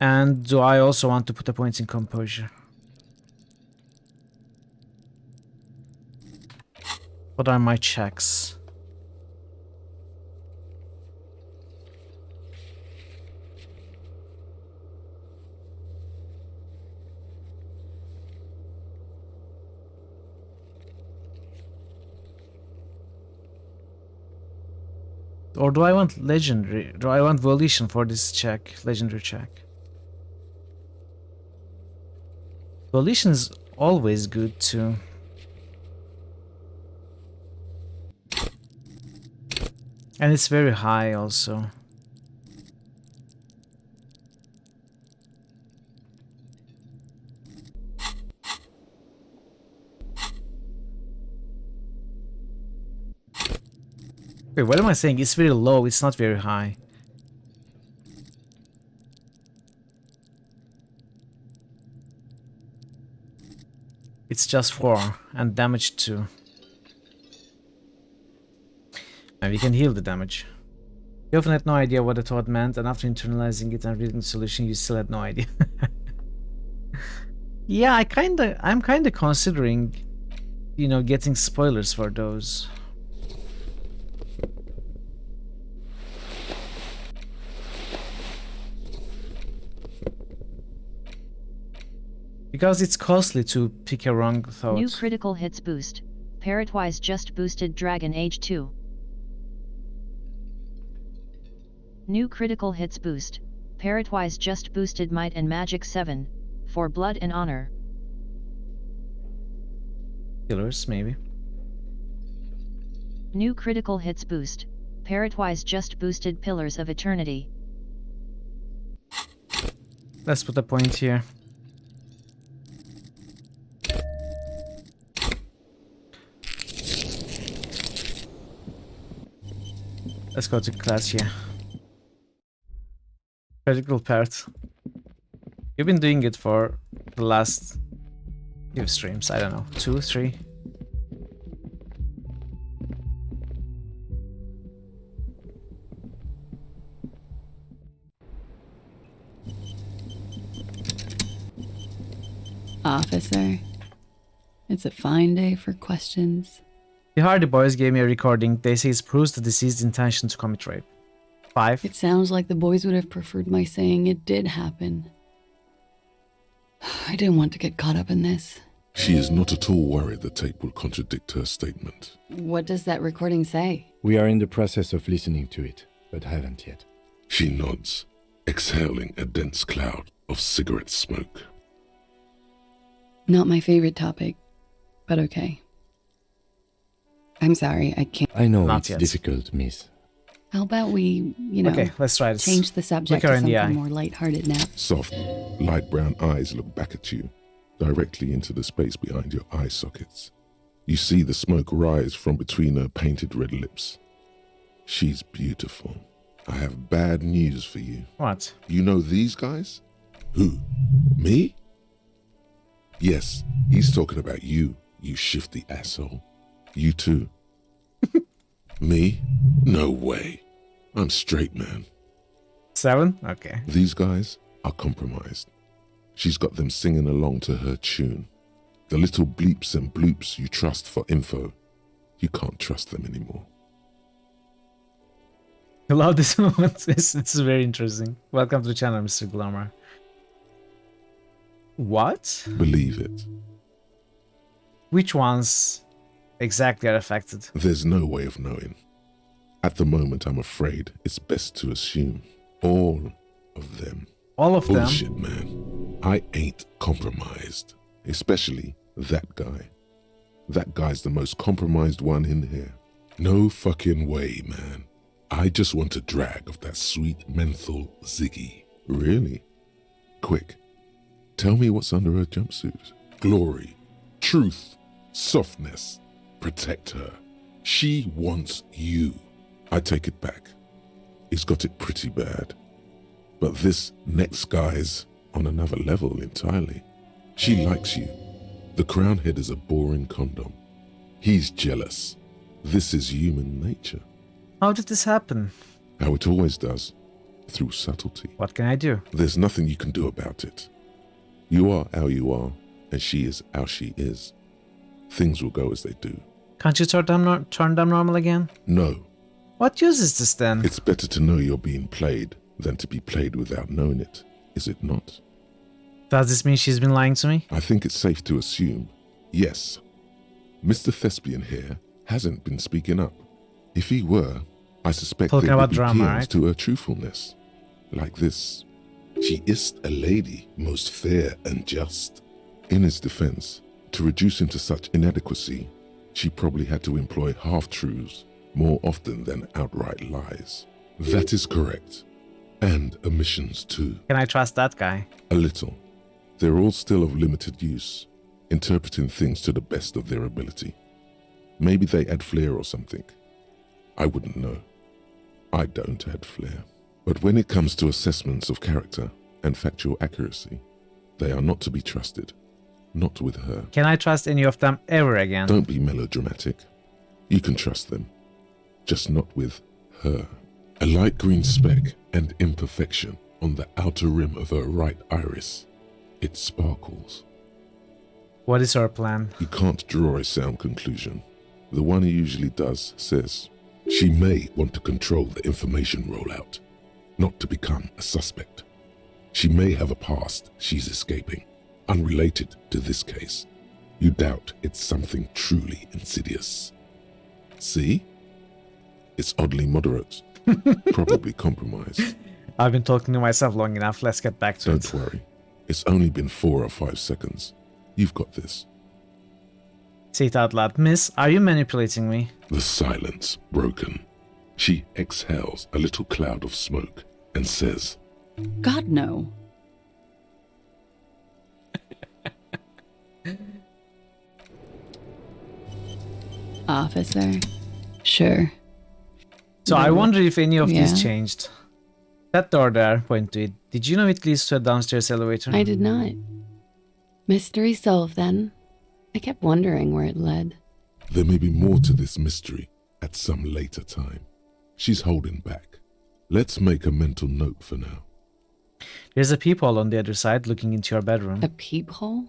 And do I also want to put a point in composure? What are my checks? Or do I want legendary? Do I want volition for this check? Legendary check. Volition is always good too. And it's very high also. Wait, what am I saying? It's very low, it's not very high. It's just 4 and damage 2. And we can heal the damage. You often had no idea what the thought meant, and after internalizing it and reading the solution, you still had no idea. Yeah, I'm kinda considering, getting spoilers for those. Because it's costly to pick a wrong thought. New critical hits boost. Parrotwise just boosted Dragon Age 2. New critical hits boost. Parrotwise just boosted Might and Magic 7. For Blood and Honor. Killers, maybe. New critical hits boost. Parrotwise just boosted Pillars of Eternity. Let's put a point here. Let's go to class here. Critical part. You've been doing it for the last few streams, I don't know, 2, 3. Officer, it's a fine day for questions. The Hardy Boys gave me a recording. They say it proves the deceased's intention to commit rape. 5. It sounds like the boys would have preferred my saying it did happen. I didn't want to get caught up in this. She is not at all worried the tape will contradict her statement. What does that recording say? We are in the process of listening to it, but haven't yet. She nods, exhaling a dense cloud of cigarette smoke. Not my favorite topic, but okay. I'm sorry, I can't. I know Not it's yet. difficult, miss. How about we, Okay, let's try this. change the subject Look her to in the something eye. more lighthearted now? Soft, light brown eyes look back at you, directly into the space behind your eye sockets. You see the smoke rise from between her painted red lips. She's beautiful. I have bad news for you. What? You know these guys? Who? Me? Yes, he's talking about you, you shifty asshole. You too. Me? No way. I'm straight, man. 7? Okay. These guys are compromised. She's got them singing along to her tune. The little bleeps and bloops you trust for info, you can't trust them anymore. I love this moment. It's very interesting. Welcome to the channel, Mr. Glamour. What? Believe it. Which ones exactly are affected? There's no way of knowing. At the moment, I'm afraid it's best to assume all of them. All of them? Bullshit, man. I ain't compromised. Especially that guy. That guy's the most compromised one in here. No fucking way, man. I just want a drag of that sweet menthol Ziggy. Really? Quick. Tell me what's under her jumpsuit. Glory. Truth. Softness. Protect her. She wants you. I take it back. He's got it pretty bad. But this next guy's on another level entirely. She likes you. The crown head is a boring condom. He's jealous. This is human nature. How did this happen? How it always does. Through subtlety. What can I do? There's nothing you can do about it. You are how you are, and she is how she is. Things will go as they do. Can't you turn them normal again? No. What use is this then? It's better to know you're being played than to be played without knowing it, is it not? Does this mean she's been lying to me? I think it's safe to assume, yes. Mr. Thespian here hasn't been speaking up. If he were, I suspect Talking there would about be drama, appeals right? to her truthfulness. Like this. She is a lady, most fair and just. In his defense, to reduce him to such inadequacy, she probably had to employ half-truths more often than outright lies. That is correct. And omissions too. Can I trust that guy? A little. They're all still of limited use, interpreting things to the best of their ability. Maybe they add flair or something. I wouldn't know. I don't add flair. But when it comes to assessments of character and factual accuracy, they are not to be trusted. Not with her. Can I trust any of them ever again? Don't be melodramatic. You can trust them. Just not with her. A light green speck and imperfection on the outer rim of her right iris. It sparkles. What is her plan? You can't draw a sound conclusion. The one he usually does says, she may want to control the information rollout, not to become a suspect. She may have a past she's escaping, unrelated to this case. You doubt it's something truly insidious. See? It's oddly moderate, probably compromised. I've been talking to myself long enough. Let's get back to it. Don't worry. It's only been 4 or 5 seconds. You've got this. Say it out loud. Miss, are you manipulating me? The silence broken. She exhales a little cloud of smoke and says, God, no. Officer. Sure. So I wonder if any of Yeah. these changed. That door there, point to it. Did you know it leads to a downstairs elevator? I did not. Mystery solved then. I kept wondering where it led. there may be more to this mystery at some later time. She's holding back. Let's make a mental note for now. There's a peephole on the other side looking into your bedroom. A peephole?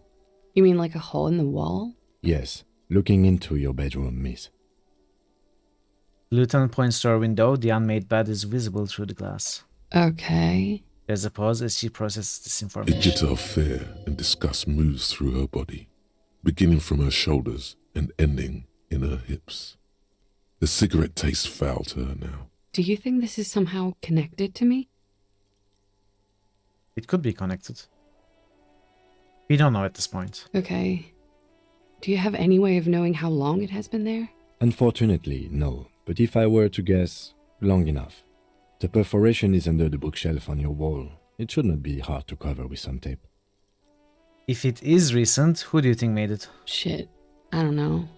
You mean like a hole in the wall? Yes, looking into your bedroom, miss. Lieutenant points to her window. The unmade bed is visible through the glass. Okay. There's a pause as she processes this A information. jitter of fear and disgust moves through her body, beginning from her shoulders and ending in her hips. The cigarette tastes foul to her now. Do you think this is somehow connected to me? It could be connected. We don't know at this point. Okay. Do you have any way of knowing how long it has been there? Unfortunately, no. But if I were to guess, long enough. The perforation is under the bookshelf on your wall. It should not be hard to cover with some tape. If it is recent, who do you think made it? Shit. I don't know.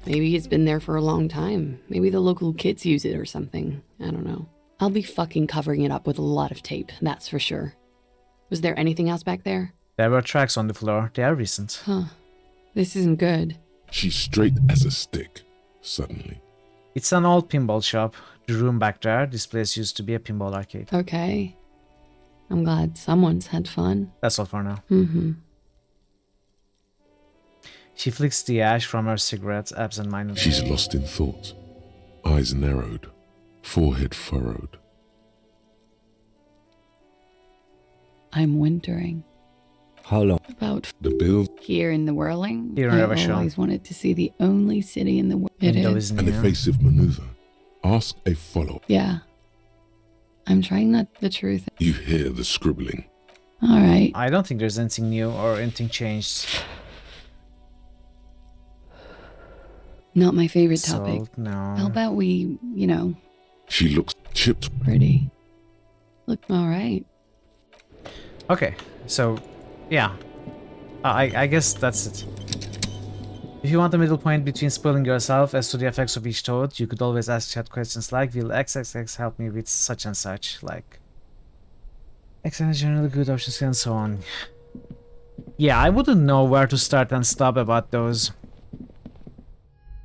Maybe it's been there for a long time. Maybe the local kids use it or something. I don't know. I'll be fucking covering it up with a lot of tape, that's for sure. Was there anything else back there? There were tracks on the floor. They are recent. Huh. This isn't good. She's straight as a stick, suddenly. It's an old pinball shop. The room back there, this place used to be a pinball arcade. Okay. I'm glad someone's had fun. That's all for now. Mm-hmm. She flicks the ash from her cigarette, absent-mindedly. She's lost in thought. Eyes narrowed, forehead furrowed. I'm wintering. How long? About The bill here in the Whirling. Here in I Revachon. always wanted to see the only city in the world. It is. an evasive maneuver. Ask a follow. Yeah. I'm trying not the truth. You hear the scribbling. All right. I don't think there's anything new or anything changed. Not my favorite topic. Salt, no. How about we, She looks chipped. pretty. Look, all right. Okay, so, yeah. I guess that's it. If you want a middle point between spoiling yourself as to the effects of each toad, you could always ask chat questions like, will XXX help me with such and such, like, X is generally good options and so on. Yeah, I wouldn't know where to start and stop about those.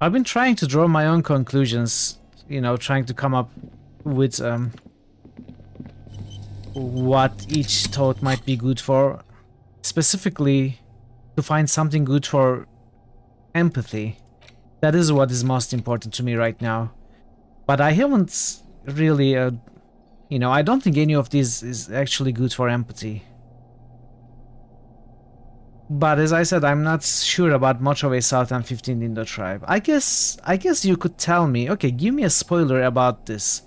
I've been trying to draw my own conclusions, trying to come up with what each toad might be good for. Specifically, to find something good for empathy. That is what is most important to me right now. But I haven't really, I don't think any of these is actually good for empathy. But as I said, I'm not sure about much of a South and 15th Indo tribe. I guess you could tell me, okay, give me a spoiler about this.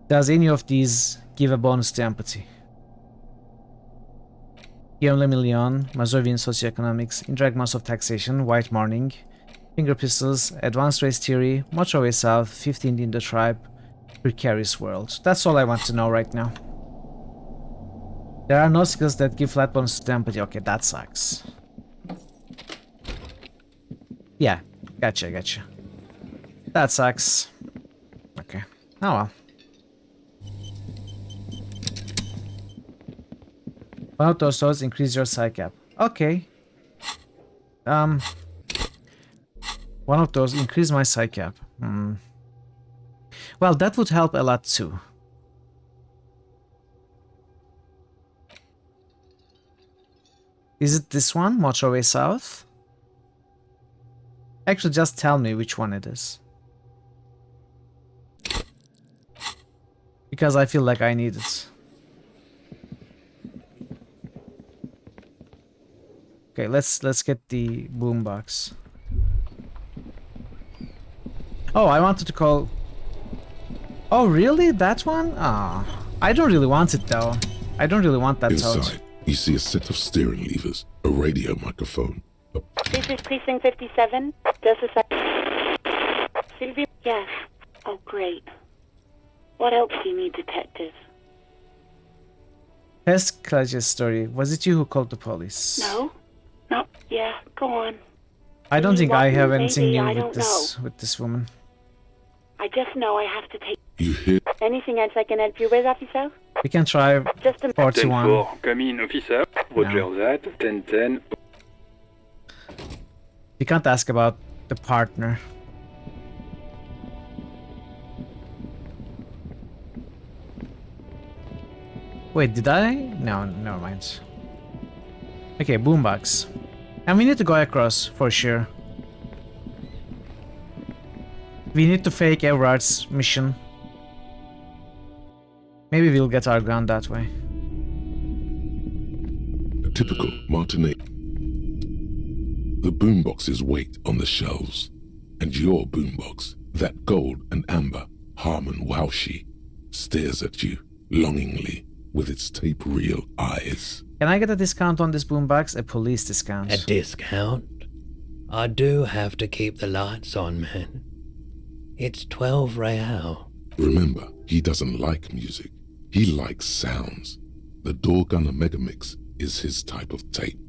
Does any of these give a bonus to empathy? Guillaume Le Million, Mazovian Socioeconomics, Indirect Mass of Taxation, White Morning, Finger Pistols, Advanced Race Theory, Much Away South, 15th Indo tribe, Precarious World. That's all I want to know right now. There are no skills that give flat bonus to empathy. Okay, that sucks. Yeah, gotcha. That sucks. Okay. Oh well. One of those toads increase your psi cap. Okay. One of those increase my psi cap. Well, that would help a lot too. Is it this one, Much Away South? Actually, just tell me which one it is. Because I feel like I need it. Okay, let's get the boombox. Oh, I wanted to call... Oh, really? That one? Ah, I don't really want it though. I don't really want that Inside, toad. you see a set of steering levers, a radio microphone. This is Precinct 57. This is Sylvia? Yes. Oh, great. What else do you need, Detective? Pest Klage's story. Was it you who called the police? No? No. Yeah, go on. I don't think I have Maybe, anything new I with don't this woman. I just know I have to take... You hear... Anything else I can help you with, officer? We can try Just a 41. 10-4, come in, officer. Roger that. 10-10. You can't ask about the partner. Wait, did I? No, never mind. Okay, boombox. And we need to go across, for sure. We need to fake Everard's mission. Maybe we'll get our gun that way. A typical Martinet. The boomboxes wait on the shelves. And your boombox, that gold and amber Harman Waushi, stares at you longingly with its tape reel eyes. Can I get a discount on this boombox? A police discount. A discount? I do have to keep the lights on, man. It's 12 real. Remember, he doesn't like music. He likes sounds. The Doorgunner Megamix is his type of tape.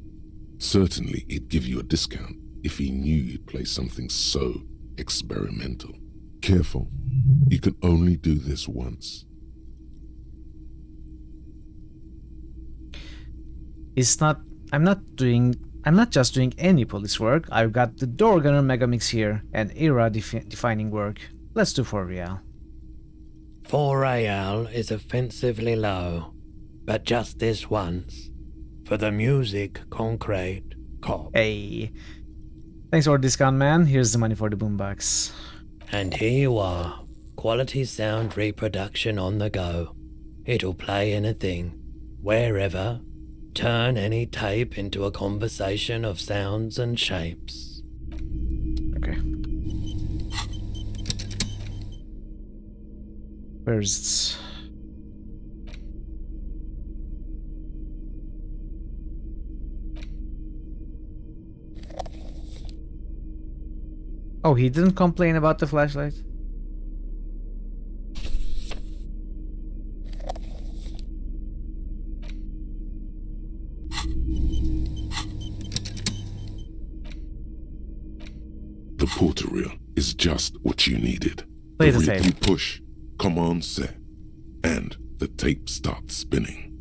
Certainly, he'd give you a discount if he knew you'd play something so experimental. Careful, you can only do this once. I'm not just doing any police work. I've got the door gunner megamix here and era defining work. Let's do 4 real. 4 real is offensively low, but just this once. For the music, concrete, cop. Hey. Thanks for the discount, man. Here's the money for the boombox. And here you are. Quality sound reproduction on the go. It'll play anything, wherever. Turn any tape into a conversation of sounds and shapes. Okay. First. Oh, he didn't complain about the flashlight? The porter reel is just what you needed. Play the reel tape. you push, command set, and the tape starts spinning.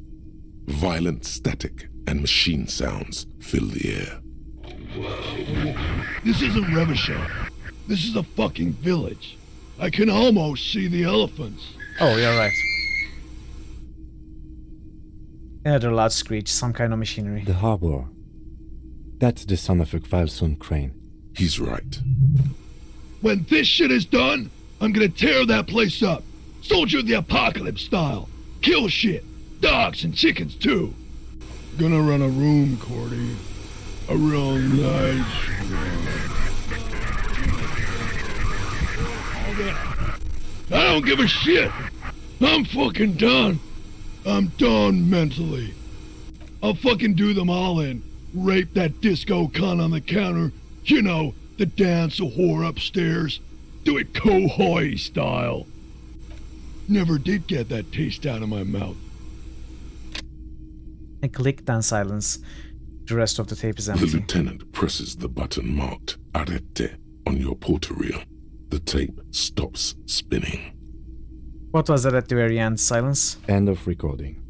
Violent static and machine sounds fill the air. This isn't Revachol. This is a fucking village. I can almost see the elephants. Oh, you're right. Another loud screech, some kind of machinery. The harbor. That's the sound of a Kvalson crane. He's right. When this shit is done, I'm gonna tear that place up. Soldier of the Apocalypse style. Kill shit. Dogs and chickens too. Gonna run a room, Cordy. A real nice room. I don't give a shit. I'm fucking done. I'm done mentally. I'll fucking do them all in. Rape that disco cunt on the counter. You know, the dance a whore upstairs. Do it Kohoi style. Never did get that taste out of my mouth. And click then silence. The rest of the tape is The empty. lieutenant presses the button marked Arrête on your porter reel. The tape stops spinning. What was that at the very end? Silence? End of recording.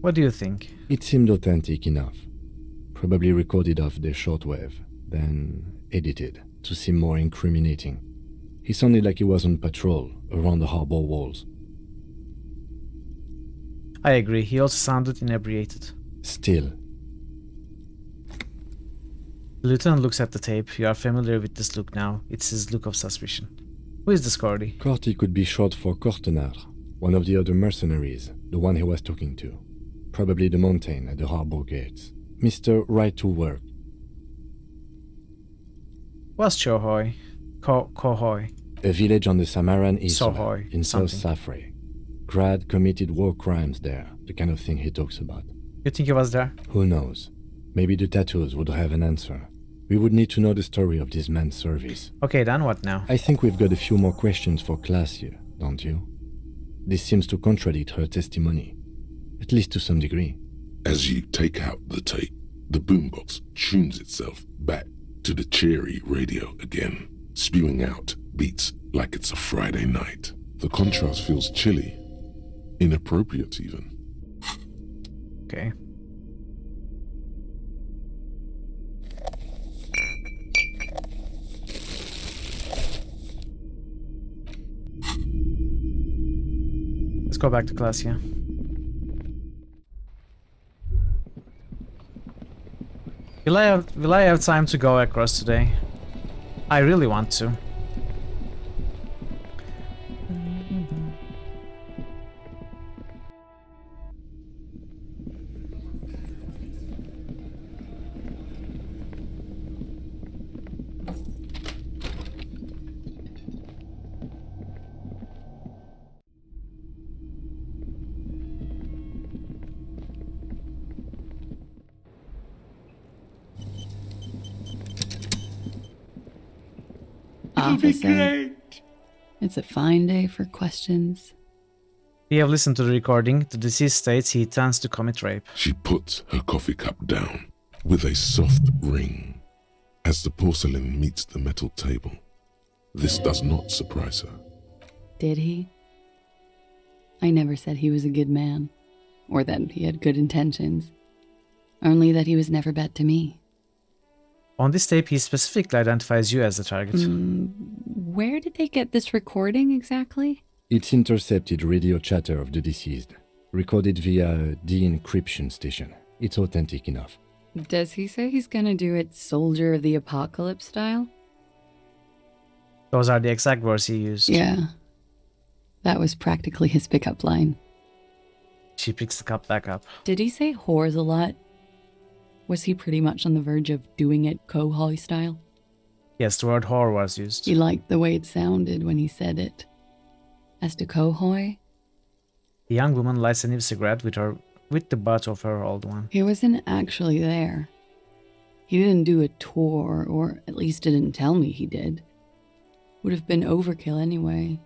What do you think? It seemed authentic enough. Probably recorded off the shortwave, then edited to seem more incriminating. He sounded like he was on patrol around the harbor walls. I agree, he also sounded inebriated. Still. The lieutenant looks at the tape. You are familiar with this look now. It's his look of suspicion. Who is this Cordy? Corty could be short for Cortenard, one of the other mercenaries, the one he was talking to. Probably the mountain at the harbor gates. Mr. Right to Work. What's Chohoi? Kohoi. A village on the Samaran Isla Sohoi, in South something. Safre. Grad committed war crimes there, the kind of thing he talks about. You think he was there? Who knows? Maybe the tattoos would have an answer. We would need to know the story of this man's service. Okay, then what now? I think we've got a few more questions for class here, don't you? This seems to contradict her testimony, at least to some degree. As you take out the tape, the boombox tunes itself back to the cheery radio again, spewing out beats like it's a Friday night. The contrast feels chilly, inappropriate even. Okay. Let's go back to class, yeah. Will I have time to go across today? I really want to. Officer, it's a fine day for questions. We have listened to the recording. The deceased states he intends to commit rape. She puts her coffee cup down with a soft ring. As the porcelain meets the metal table, This does not surprise her. Did he? I never said he was a good man, or that he had good intentions. Only that he was never bad to me. On this tape, he specifically identifies you as the target. Where did they get this recording exactly? It's intercepted radio chatter of the deceased, recorded via a de-encryption station. It's authentic enough. Does he say he's gonna do it Soldier of the Apocalypse style? Those are the exact words he used. Yeah. That was practically his pickup line. She picks the cup back up. Did he say whores a lot? Was he pretty much on the verge of doing it Kohoi style? Yes, the word whore was used. He liked the way it sounded when he said it. As to Kohoi, The young woman lights a new cigarette with the butt of her old one. he wasn't actually there. He didn't do a tour, or at least didn't tell me he did. Would have been overkill anyway.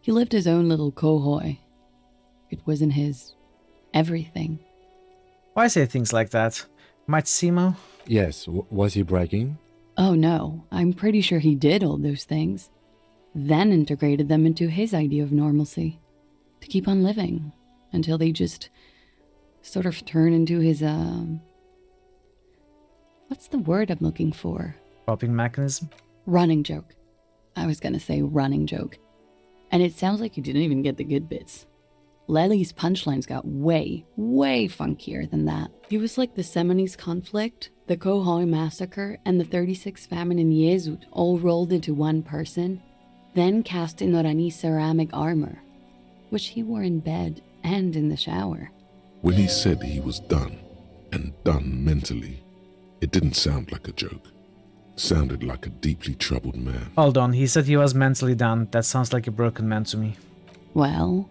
He lived his own little Kohoi. It wasn't his everything. Why say things like that? Might Simo? Yes, was he bragging? Oh no, I'm pretty sure he did all those things. Then integrated them into his idea of normalcy. To keep on living. Until they just sort of turn into his, what's the word I'm looking for? Coping mechanism? Running joke. I was gonna say running joke. And it sounds like you didn't even get the good bits. Lely's punchlines got way, way funkier than that. He was like the Seminoles conflict, the Kohoi massacre, and the 36 famine in Yezud all rolled into one person, then cast in Orani's ceramic armor, which he wore in bed and in the shower. When he said he was done, and done mentally, it didn't sound like a joke. Sounded like a deeply troubled man. Hold on, he said he was mentally done. That sounds like a broken man to me. Well,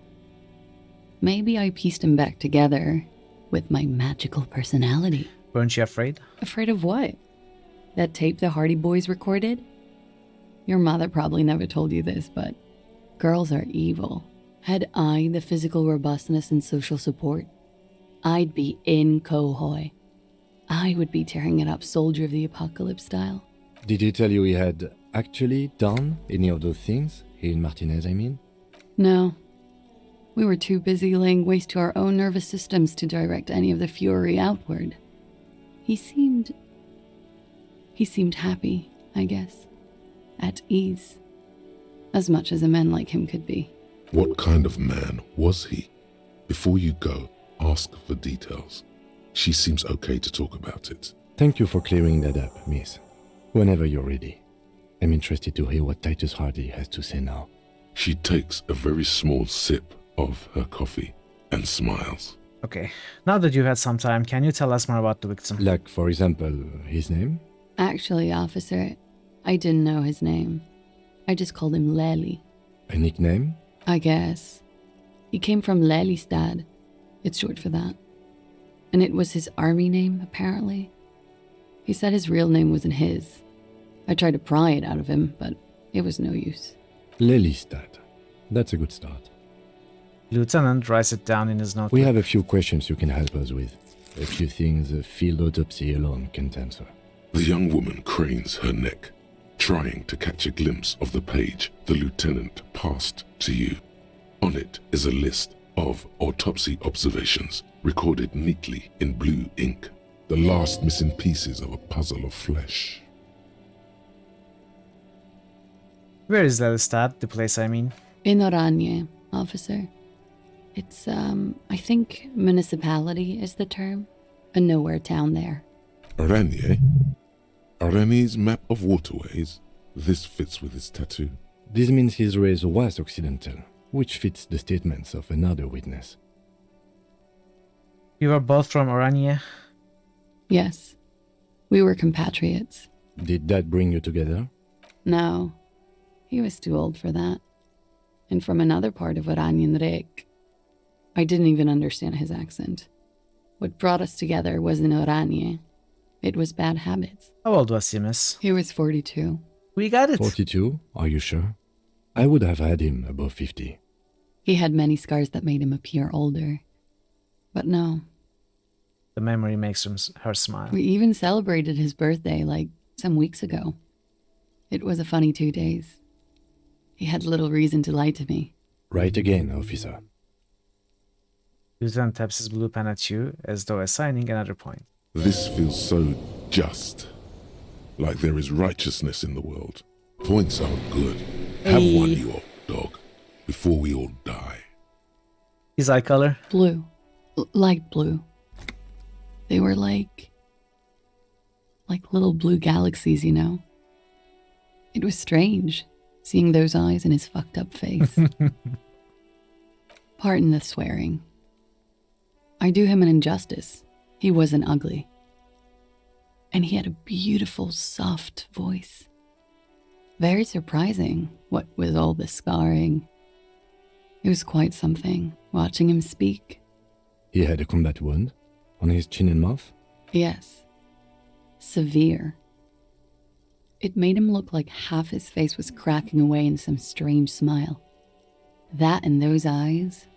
maybe I pieced him back together with my magical personality. Weren't you afraid? Afraid of what? That tape the Hardy Boys recorded? Your mother probably never told you this, but girls are evil. Had I the physical robustness and social support, I'd be in Kohoi. I would be tearing it up Soldier of the Apocalypse style. Did he tell you he had actually done any of those things? Here in Martinez, I mean? No. We were too busy laying waste to our own nervous systems to direct any of the fury outward. He seemed happy, I guess. At ease. As much as a man like him could be. What kind of man was he? Before you go, ask for details. She seems okay to talk about it. Thank you for clearing that up, miss. Whenever you're ready. I'm interested to hear what Titus Hardy has to say now. She takes a very small sip of her coffee and smiles. Okay, now that you had some time, can you tell us more about the victim? Like, for example, his name? Actually, officer, I didn't know his name. I just called him Lely. A nickname? I guess. He came from Lelystad. It's short for that. And it was his army name, apparently. He said his real name wasn't his. I tried to pry it out of him, but it was no use. Lelystad. That's a good start. Lieutenant writes it down in his notebook. We have a few questions you can help us with. A few things a field autopsy alone can't answer. The young woman cranes her neck, trying to catch a glimpse of the page the lieutenant passed to you. On it is a list of autopsy observations, recorded neatly in blue ink. The last missing pieces of a puzzle of flesh. Where is Lelystad, the place I mean? In Oranje, officer. It's, I think municipality is the term. A nowhere town there. Oranje? Oranje's map of waterways? This fits with his tattoo. This means his race was Occidental, which fits the statements of another witness. You were both from Oranje? Yes. We were compatriots. Did that bring you together? No. He was too old for that. And from another part of Oranjenrek. I didn't even understand his accent. What brought us together wasn't Oranje. It was bad habits. How old was he, miss? He was 42. We got it. 42? Are you sure? I would have had him above 50. He had many scars that made him appear older. But no. The memory makes her smile. We even celebrated his birthday, like, some weeks ago. It was a funny 2 days. He had little reason to lie to me. Right again, officer. Lieutenant taps his blue pen at you as though assigning another point. This feels so just. Like there is righteousness in the world. Points aren't good. Have one, you old dog, before we all die. His eye color? Blue. Light blue. They were like little blue galaxies, you know? It was strange, seeing those eyes in his fucked up face. Pardon the swearing. I do him an injustice. He wasn't ugly. And he had a beautiful, soft voice. Very surprising, what with all the scarring. It was quite something, watching him speak. He had a combat wound on his chin and mouth? Yes. Severe. It made him look like half his face was cracking away in some strange smile. That and those eyes.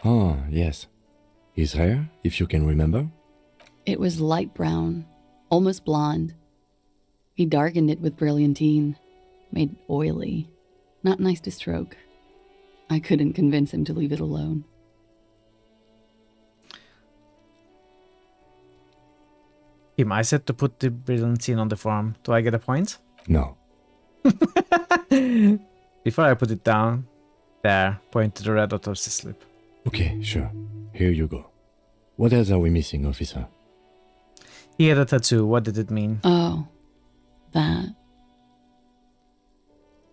Ah, yes. His hair, if you can remember? It was light brown, almost blonde. He darkened it with brilliantine, made it oily. Not nice to stroke. I couldn't convince him to leave it alone. I said to put the brilliantine on the form. Do I get a point? No. Before I put it down, there, point to the red dot of the slip. Okay, sure. Here you go. What else are we missing, officer? He had a tattoo. What did it mean? Oh, that.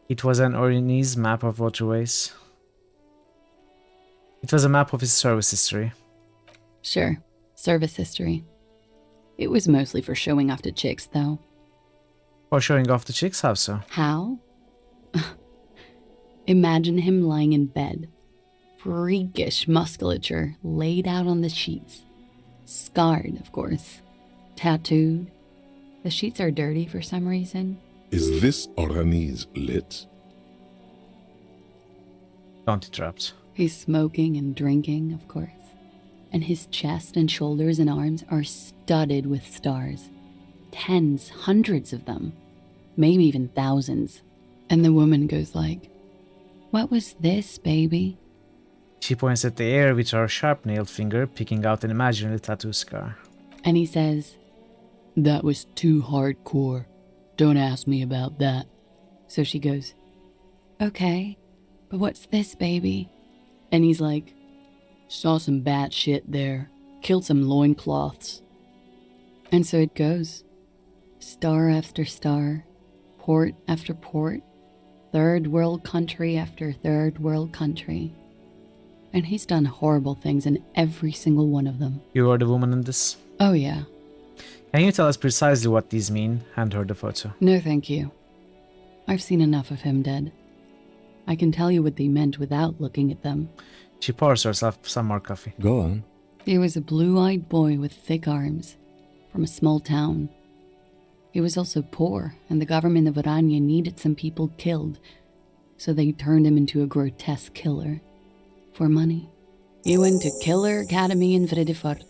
It was an Orionese map of waterways. It was a map of his service history. Sure, service history. It was mostly for showing off to chicks, though. For showing off the chicks? How so? How? Imagine him lying in bed. Freakish musculature laid out on the sheets. Scarred, of course. Tattooed. The sheets are dirty for some reason. Is this Orionese lit? Don't interrupt. He's smoking and drinking, of course. And his chest and shoulders and arms are studded with stars. Tens, hundreds of them. Maybe even thousands. And the woman goes like, "What was this, baby?" She points at the air with her sharp-nailed finger, picking out an imaginary tattoo scar. And he says, "That was too hardcore. Don't ask me about that." So she goes, "Okay, but what's this, baby?" And he's like, "Saw some bat shit there. Killed some loincloths." And so it goes. Star after star, port after port, third world country after third world country. And he's done horrible things in every single one of them. You are the woman in this? Oh yeah. Can you tell us precisely what these mean? Hand her the photo. No thank you. I've seen enough of him dead. I can tell you what they meant without looking at them. She pours herself some more coffee. Go on. He was a blue-eyed boy with thick arms, from a small town. He was also poor, and the government of Orania needed some people killed, so they turned him into a grotesque killer. For money. He went to Killer Academy in Vredefort.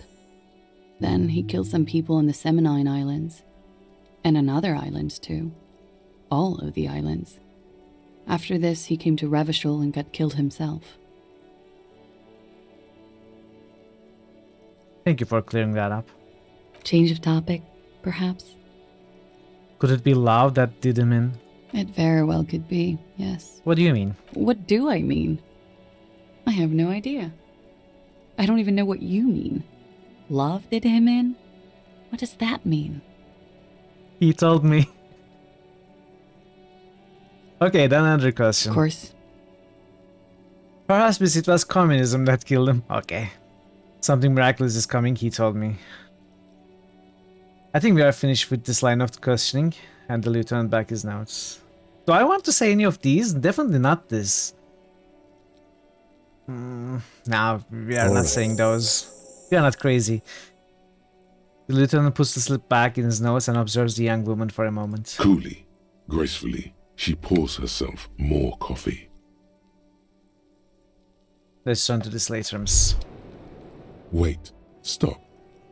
Then he killed some people on the Semenine Islands. And on other islands, too. All of the islands. After this, he came to Revachol and got killed himself. Thank you for clearing that up. Change of topic, perhaps? Could it be love that did him in? It very well could be, yes. What do you mean? What do I mean? I have no idea. I don't even know what you mean. Love did him in? What does that mean? He told me. Okay, then another question. Of course. Perhaps it was communism that killed him. Okay. Something miraculous is coming, he told me. I think we are finished with this line of questioning, and the lieutenant back his notes. Do I want to say any of these? Definitely not this. No, we are not saying those. We are not crazy. The lieutenant puts the slip back in his notes and observes the young woman for a moment. Coolly, gracefully, she pours herself more coffee. Let's turn to the Slaterms. Wait, stop.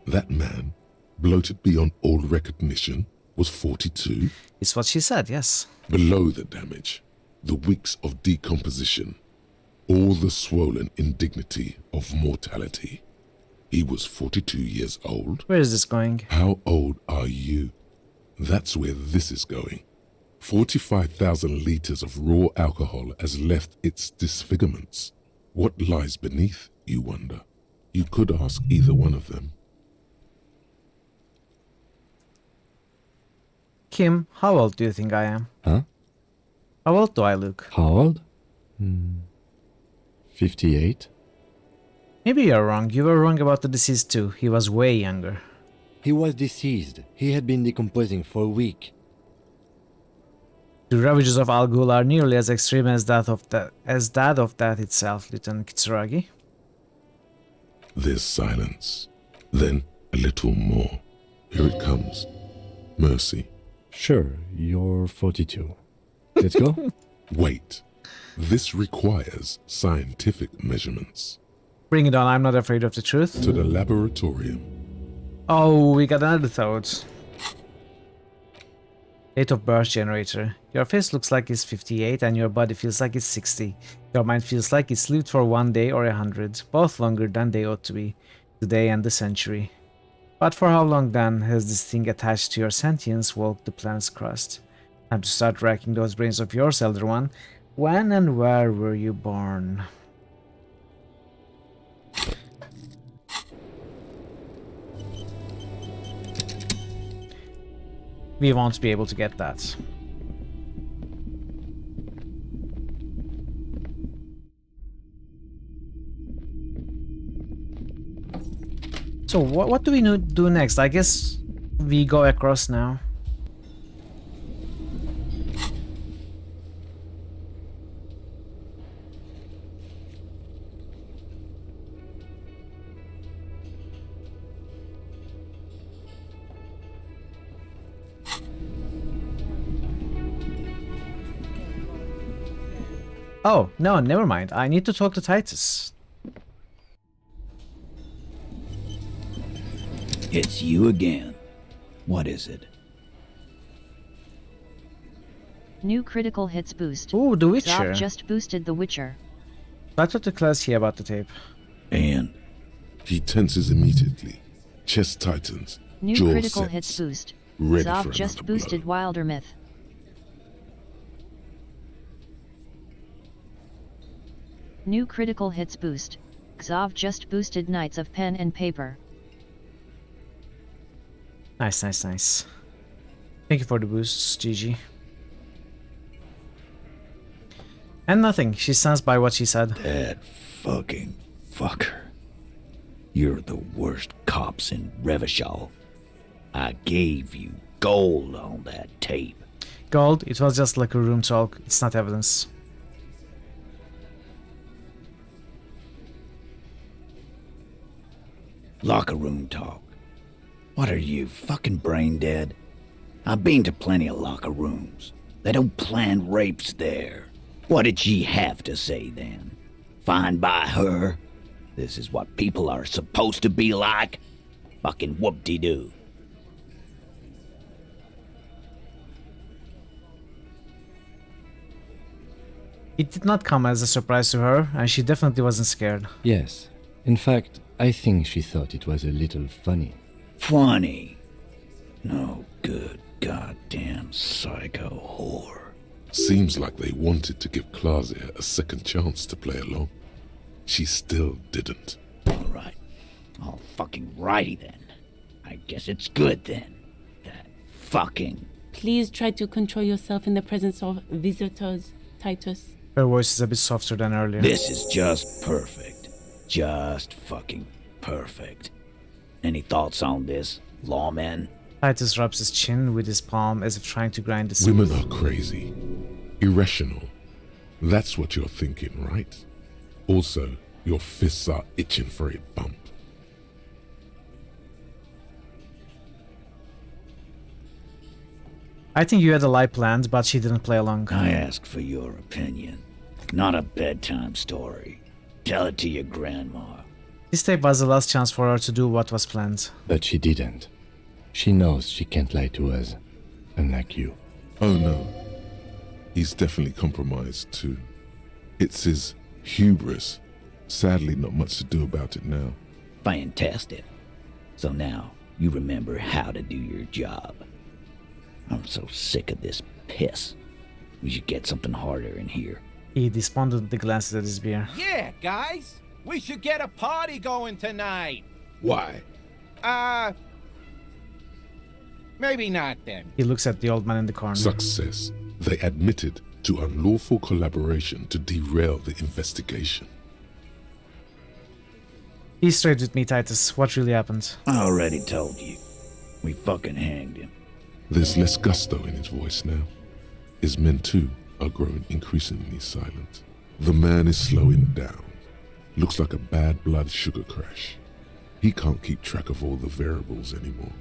That man, bloated beyond all recognition, was 42? It's what she said, yes. Below the damage, the weeks of decomposition, all the swollen indignity of mortality. He was 42 years old. Where is this going? How old are you? That's where this is going. 45,000 liters of raw alcohol has left its disfigurements. What lies beneath, you wonder? You could ask either one of them. Kim, how old do you think I am? Huh? How old do I look? How old? 58? Maybe you're wrong. You were wrong about the deceased too. He was way younger. He was deceased. He had been decomposing for a week. The ravages of Al Ghul are nearly as extreme as that of death itself, Lieutenant Kitsuragi. There's silence. Then a little more. Here it comes. Mercy. Sure, you're 42. Let's go. Wait. This requires scientific measurements. Bring it on, I'm not afraid of the truth. To the laboratorium. Oh, we got another thought. Date of birth generator. Your face looks like it's 58 and your body feels like it's 60. Your mind feels like it's lived for 1 day or 100, both longer than they ought to be, the day and the century. But for how long then has this thing attached to your sentience walked the planet's crust? Time to start racking those brains of yours, Elder One. When and where were you born? We won't be able to get that. So what do we do next? I guess we go across now. Oh, no, never mind. I need to talk to Titus. It's you again. What is it? New critical hits boost. Ooh, The Witcher. Zav just boosted The Witcher. I talked to Class here about the tape. And he tenses immediately. Chest tightens. New jaw critical sets, hits boost. ready for Zav just another boosted blow. Wilder Myth. New critical hits boost. Xav just boosted Knights of Pen and Paper. Nice, nice, nice. Thank you for the boosts, GG. And nothing. She stands by what she said. That fucking fucker. You're the worst cops in Revachol. I gave you gold on that tape. Gold, it was just like a room talk. It's not evidence. Locker room talk. What are you, fucking brain dead? I've been to plenty of locker rooms. They don't plan rapes there. What did she have to say then? Fine by her? This is what people are supposed to be like? Fucking whoop-de-doo. It did not come as a surprise to her, and she definitely wasn't scared. Yes. In fact, I think she thought it was a little funny. Funny? No good goddamn psycho whore. Seems like they wanted to give Klasia a second chance to play along. She still didn't. Alright. All fucking righty then. I guess it's good then. That fucking... Please try to control yourself in the presence of visitors, Titus. Her voice is a bit softer than earlier. This is just perfect. Just fucking perfect. Any thoughts on this, lawman? Titus rubs his chin with his palm as if trying to grind his Women are crazy. Irrational. That's what you're thinking, right? Also, your fists are itching for a bump. I think you had a lie planned, but she didn't play along. I asked for your opinion. Not a bedtime story. Tell it to your grandma. This tape was the last chance for her to do what was planned. But she didn't. She knows she can't lie to us. unlike you. Oh no. He's definitely compromised too. It's his hubris. Sadly, not much to do about it now. Fantastic. So now you remember how to do your job. I'm so sick of this piss. We should get something harder in here. He despondently glances at his beer. Yeah, guys, we should get a party going tonight. Why? Maybe not then. He looks at the old man in the corner. Success. They admitted to unlawful collaboration to derail the investigation. Be straight with me, Titus. What really happened? I already told you. We fucking hanged him. There's less gusto in his voice now. His men too are growing increasingly silent. The man is slowing down. Looks like a bad blood sugar crash. He can't keep track of all the variables anymore.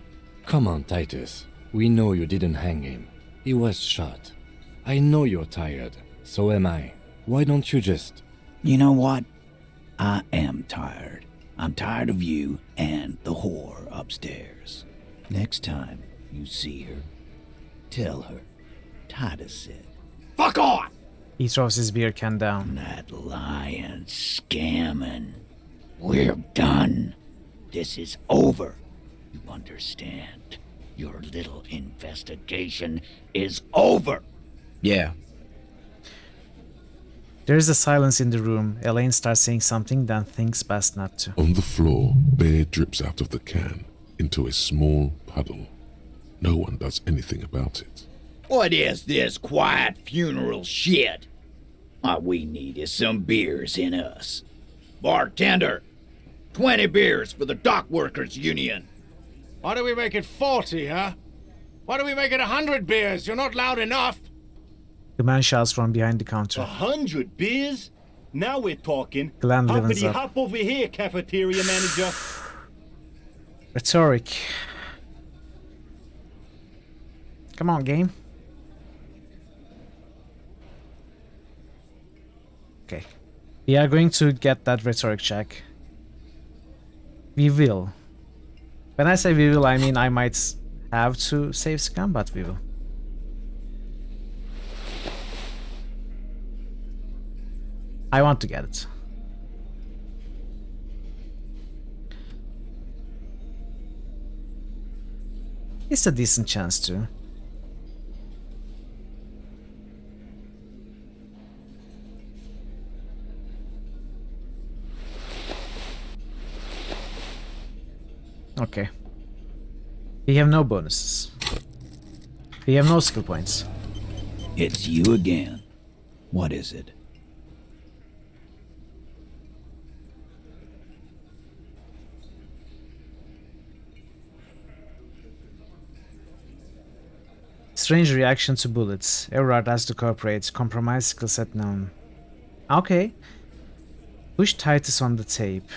Come on, Titus. We know you didn't hang him. He was shot. I know you're tired. So am I. Why don't you just... You know what? I am tired. I'm tired of you and the whore upstairs. Next time you see her, tell her Titus said, "Fuck off!" He throws his beer can down. That lying, scamming. We're done. This is over. You understand? Your little investigation is over. Yeah. There is a silence in the room. Elaine starts saying something, then thinks best not to. On the floor, beer drips out of the can into a small puddle. No one does anything about it. What is this quiet funeral shit? All we need is some beers in us. Bartender, 20 beers for the Dock Workers Union. Why do we make it 40, huh? Why do we make it 100 beers? You're not loud enough. The man shouts from behind the counter. 100 beers? Now we're talking. Glenn livens Hoppity up. hop over here, cafeteria manager. Rhetoric. Come on, game. Okay. We are going to get that rhetoric check. We will. When I say we will, I mean I might have to save scum, but we will. I want to get it. It's a decent chance too. Okay. We have no bonuses. We have no skill points. It's you again. What is it? Strange reaction to bullets. Everard has to cooperate. Compromise skill set known. Okay. Push Titus on the tape.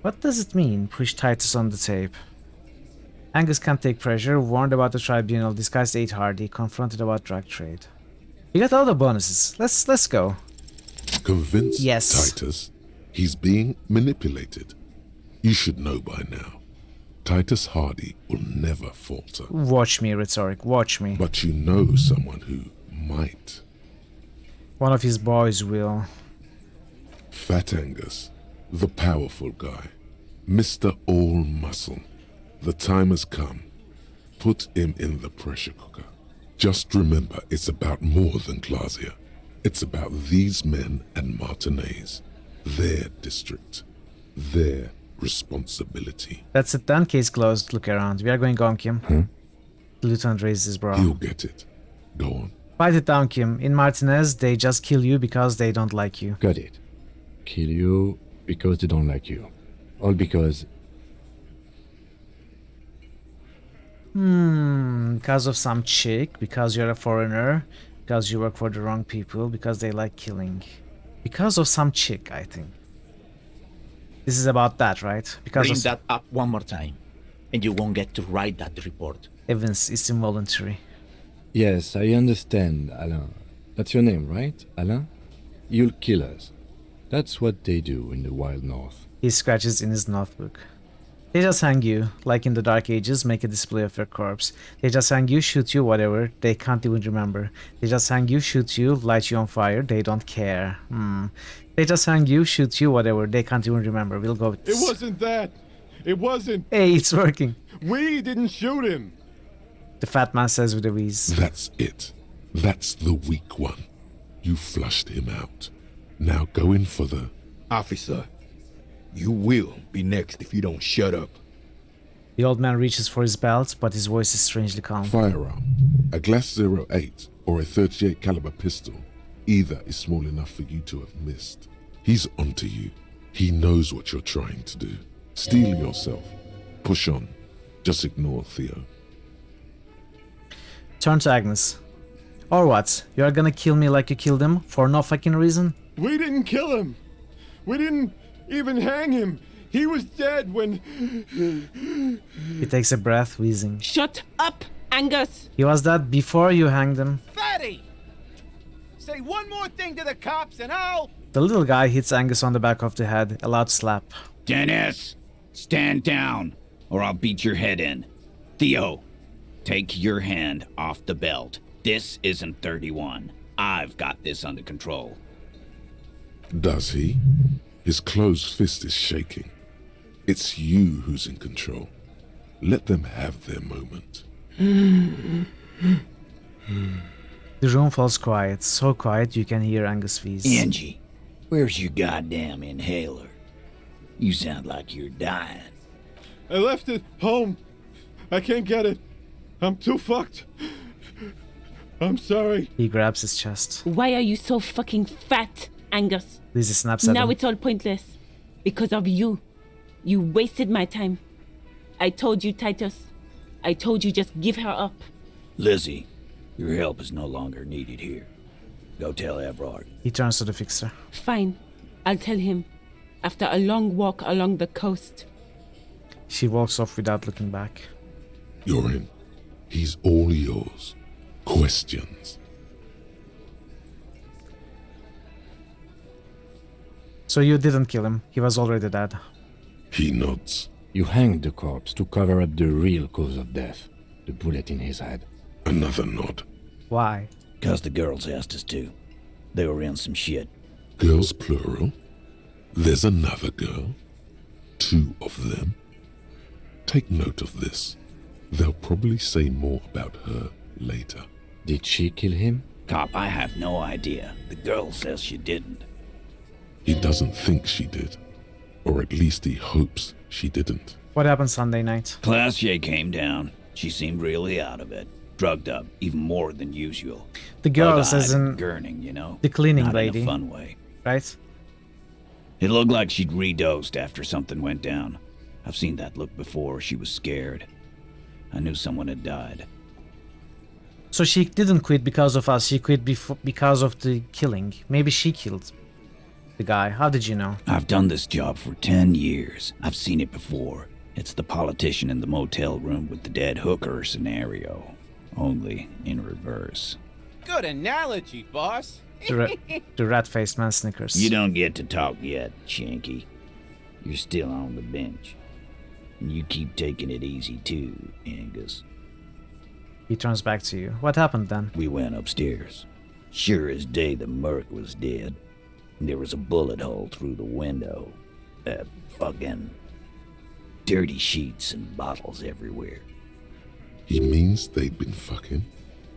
What does it mean, push Titus on the tape? Angus can't take pressure. Warned about the tribunal. Disguised 8 hardy. Confronted about drug trade. You got all the bonuses. Let's go. Convince Titus he's being manipulated. You should know by now. Titus Hardy will never falter. Watch me, Rhetoric. Watch me. But you know someone who might. One of his boys will. Fat Angus, the powerful guy. Mr. All Muscle. The time has come. Put him in the pressure cooker. Just remember, it's about more than Glasia. It's about these men and Martinez. Their district. Their responsibility. That's it then. Case closed. Look around. We are going on, Kim. The lieutenant raises his brow. He'll get it. Go on. Fight it down, Kim. In Martinez, they just kill you because they don't like you. Got it. Kill you because they don't like you. All because... Because of some chick, because you're a foreigner, because you work for the wrong people, because they like killing. Because of some chick, I think. This is about that, right? Because Bring of... that up one more time, and you won't get to write that report. Evans, it's involuntary. Yes, I understand, Alain. That's your name, right, Alain? You'll kill us. That's what they do in the wild north. He scratches in his notebook. They just hang you, like in the Dark Ages, make a display of your corpse. They just hang you, shoot you, whatever, they can't even remember. They just hang you, shoot you, light you on fire, they don't care. They just hang you, shoot you, whatever, they can't even remember. We'll go with this. It wasn't that. It wasn't. Hey, it's working. We didn't shoot him. The fat man says with a wheeze. That's it. That's the weak one. You flushed him out. Now go in for the... Officer, you will be next if you don't shut up. The old man reaches for his belt, but his voice is strangely calm. Firearm. A Glass 08 or a 38 caliber pistol. Either is small enough for you to have missed. He's onto you. He knows what you're trying to do. Steel yourself. Push on. Just ignore Theo. Turn to Agnes. Or what? You are gonna kill me like you killed him? For no fucking reason? We didn't kill him. We didn't even hang him. He was dead when... He takes a breath, wheezing. Shut up, Angus! He was dead before you hanged him. Fatty! Say one more thing to the cops and I'll... The little guy hits Angus on the back of the head, a loud slap. Dennis, stand down, or I'll beat your head in. Theo, take your hand off the belt. This isn't 31. I've got this under control. Does he? His closed fist is shaking. It's you who's in control. Let them have their moment. The room falls quiet, so quiet you can hear Angus wheeze. Angie, where's your goddamn inhaler? You sound like you're dying. I left it home. I can't get it. I'm too fucked. I'm sorry. He grabs his chest. Why are you so fucking fat, Angus? Lizzie snaps at Now him. it's all pointless. Because of you. You wasted my time. I told you, Titus. I told you just give her up. Lizzie, your help is no longer needed here. Go tell Everard. He turns to the fixer. Fine. I'll tell him. After a long walk along the coast. She walks off without looking back. You're in. He's all yours. Questions. So you didn't kill him. He was already dead. He nods. You hanged the corpse to cover up the real cause of death. The bullet in his head. Another nod. Why? 'Cause the girls asked us to. They were in some shit. Girls plural? There's another girl? 2 of them? Take note of this. They'll probably say more about her later. Did she kill him? Cop, I have no idea. The girl says she didn't. He doesn't think she did. Or at least he hopes she didn't. What happened Sunday night? Classier came down. She seemed really out of it. Drugged up, even more than usual. The girls Bug-eyed as in... and gurning, you know? The cleaning Not lady. in a fun way. Right? It looked like she'd redosed after something went down. I've seen that look before. She was scared. I knew someone had died. So she didn't quit because of us. She quit because of the killing. Maybe she killed the guy. How did you know? I've done this job for 10 years. I've seen it before. It's the politician in the motel room with the dead hooker scenario. Only in reverse. Good analogy, boss. The rat-faced man snickers. You don't get to talk yet, Shanky. You're still on the bench. And you keep taking it easy too, Angus. He turns back to you. What happened then? We went upstairs. Sure as day the Merc was dead. There was a bullet hole through the window. Fucking dirty sheets and bottles everywhere. He means they'd been fucking?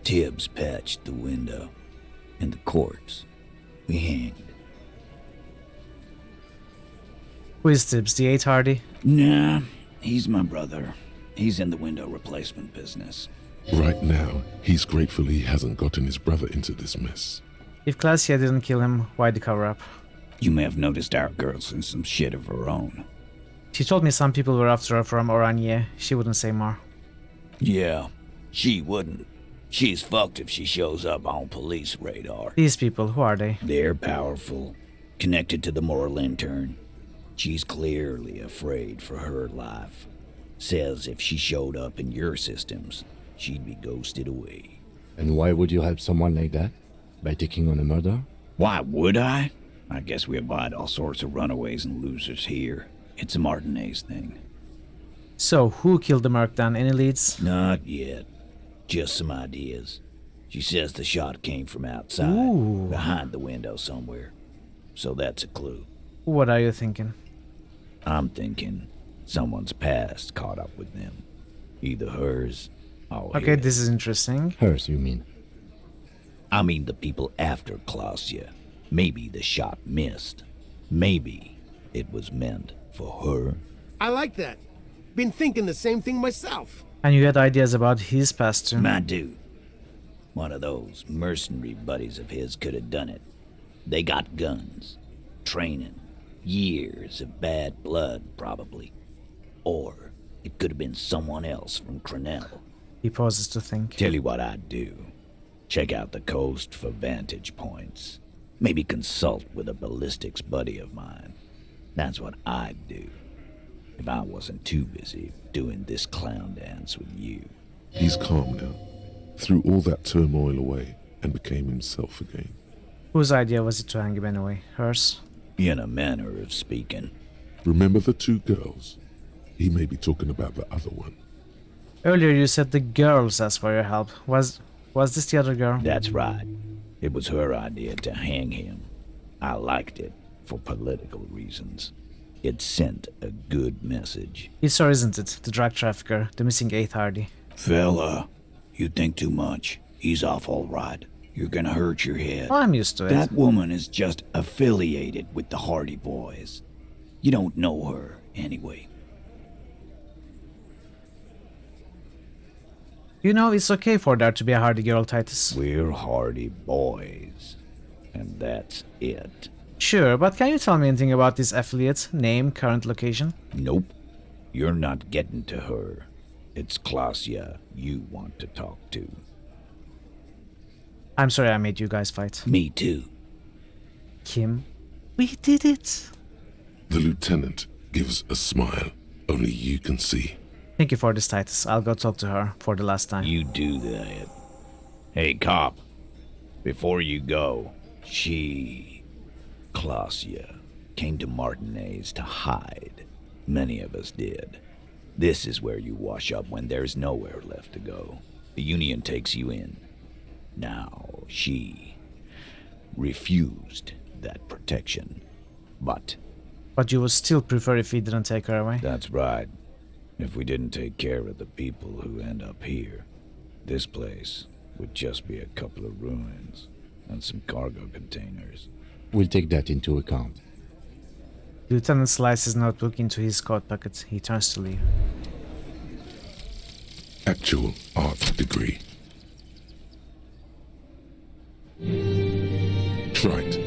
Tibbs patched the window. And the corpse. We hanged. Who is Tibbs? The 8 Hardy? Nah, he's my brother. He's in the window replacement business. Right now, he's grateful he hasn't gotten his brother into this mess. If Claudia didn't kill him, why the cover-up? You may have noticed our girl's in some shit of her own. She told me some people were after her from Oranje. She wouldn't say more. Yeah, she wouldn't. She's fucked if she shows up on police radar. These people, who are they? They're powerful, connected to the moral intern. She's clearly afraid for her life. Says if she showed up in your systems, she'd be ghosted away. And why would you help someone like that? By taking on a murder? Why would I? I guess we abide all sorts of runaways and losers here. It's a Martinez thing. So, who killed the merc then? Any leads? Not yet. Just some ideas. She says the shot came from outside, Ooh. behind the window somewhere. So that's a clue. What are you thinking? I'm thinking someone's past caught up with them. Either hers or Okay, his. this is interesting. Hers, you mean? I mean the people after Klausya. Maybe the shot missed. Maybe it was meant for her. I like that. Been thinking the same thing myself. And you had ideas about his past too. My dude. One of those mercenary buddies of his could have done it. They got guns, training, years of bad blood, probably. Or it could have been someone else from Crenell. He pauses to think. Tell you what I'd do. Check out the coast for vantage points. Maybe consult with a ballistics buddy of mine. That's what I'd do. If I wasn't too busy doing this clown dance with you. He's calm now, threw all that turmoil away, and became himself again. Whose idea was it to hang him anyway? Hers? In a manner of speaking. Remember the two girls? He may be talking about the other one. Earlier you said the girls asked for your help. Was this the other girl? That's right. It was her idea to hang him. I liked it for political reasons. It sent a good message. It's her, isn't it? The drug trafficker, the missing 8th Hardy. Fella, you think too much. He's off all right. You're gonna hurt your head. Well, I'm used to it. That woman is just affiliated with the Hardy Boys. You don't know her, anyway. You know, it's okay for there to be a Hardy girl, Titus. We're Hardy Boys. And that's it. Sure, but can you tell me anything about this affiliate? Name, current location? Nope. You're not getting to her. It's Klausya you want to talk to. I'm sorry I made you guys fight. Me too. Kim, we did it. The lieutenant gives a smile only you can see. Thank you for this, Titus. I'll go talk to her for the last time. You do that. Hey, cop. Before you go, Klausya, came to Martinez to hide. Many of us did. This is where you wash up when there's nowhere left to go. The Union takes you in. Now, she refused that protection. But you would still prefer if we didn't take her away? That's right. If we didn't take care of the people who end up here, this place would just be a couple of ruins and some cargo containers. We'll take that into account. Lieutenant slices his notebook into his coat pocket. He turns to leave. Actual art degree. Trite,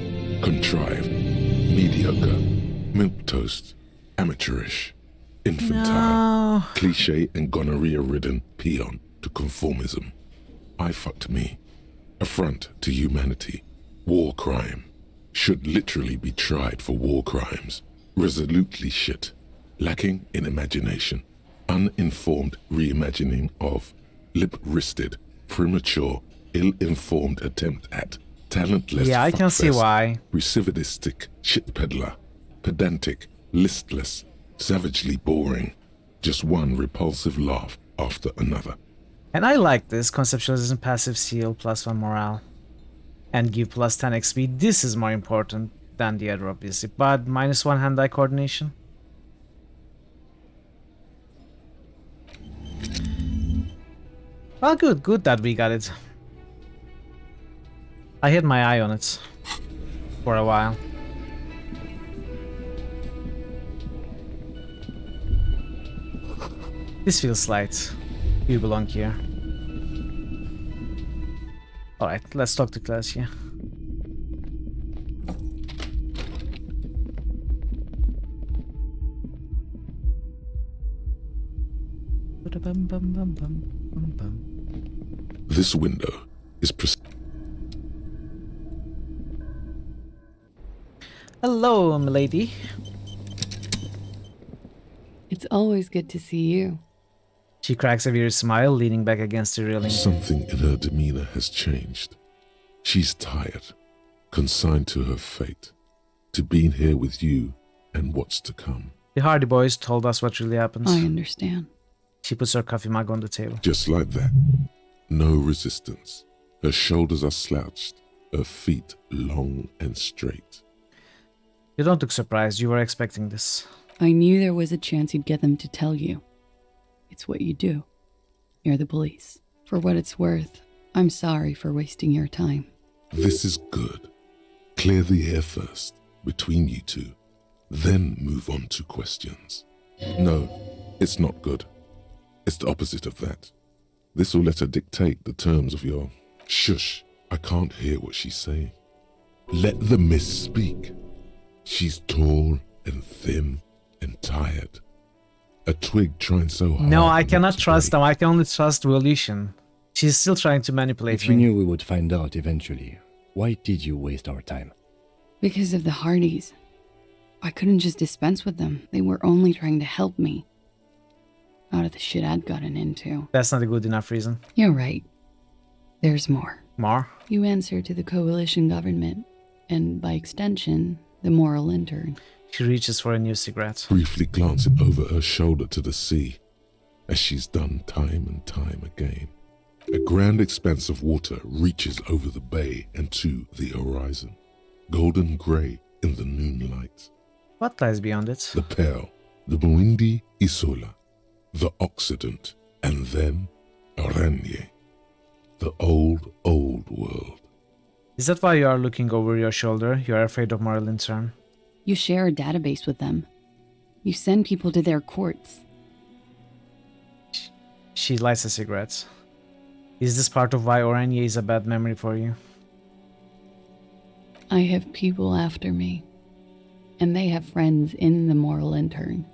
contrived, mediocre, milquetoast, amateurish, infantile, cliche and gonorrhea-ridden peon to conformism. I fucked me. Affront to humanity. War crime. Should literally be tried for war crimes. Resolutely shit. Lacking in imagination. Uninformed reimagining of. Lip-wristed, premature, ill-informed attempt at. Talentless. Yeah, I can see why. Recidivistic shit peddler. Pedantic, listless, savagely boring. Just one repulsive laugh after another. And I like this. Conceptualism, passive seal, +1 morale. And give +10 XP. This is more important than the other, obviously. But -1 hand-eye coordination. Well, good that we got it. I had my eye on it for a while. This feels light. You belong here. Alright, let's talk to class here. This window is Hello, milady. It's always good to see you. She cracks a weird smile, leaning back against the railing. Something in her demeanor has changed. She's tired, consigned to her fate, to being here with you and what's to come. The Hardy Boys told us what really happened. I understand. She puts her coffee mug on the table. Just like that. No resistance. Her shoulders are slouched, her feet long and straight. You don't look surprised. You were expecting this. I knew there was a chance you'd get them to tell you. It's what you do. You're the police. For what it's worth, I'm sorry for wasting your time. This is good. Clear the air first, between you two. Then move on to questions. No, it's not good. It's the opposite of that. This will let her dictate the terms of your... Shush, I can't hear what she's saying. Let the miss speak. She's tall and thin and tired. A twig trying so hard. No, I cannot trust them. I can only trust Volition. She's still trying to manipulate If you knew we would find out eventually, why did you waste our time? Because of the Hardys. I couldn't just dispense with them. They were only trying to help me. Out of the shit I'd gotten into. That's not a good enough reason. You're right. There's more. More? You answer to the coalition government, and by extension, the moral intern. She reaches for a new cigarette. Briefly glancing over her shoulder to the sea, as she's done time and time again. A grand expanse of water reaches over the bay and to the horizon, golden grey in the noonlight. What lies beyond it? The Pearl, the Muindi Isola, the Occident, and then Oranje, the old world. Is that why you are looking over your shoulder? You are afraid of moral intern? You share a database with them. You send people to their courts. She lights a cigarette. Is this part of why Oranje is a bad memory for you? I have people after me. And they have friends in the moral intern.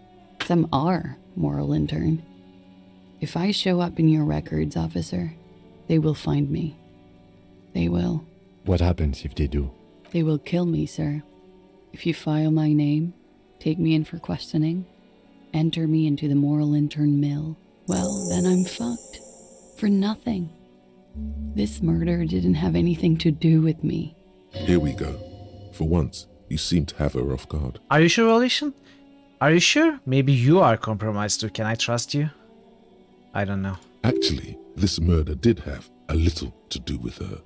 Some are moral intern. If I show up in your records, officer, they will find me. They will. What happens if they do? They will kill me, sir. If you file my name, take me in for questioning, enter me into the moral intern mill, well, then I'm fucked. For nothing. This murder didn't have anything to do with me. Here we go. For once, you seem to have her off guard. Are you sure, Volition? Are you sure? Maybe you are compromised too. Can I trust you? I don't know. Actually, this murder did have a little to do with her.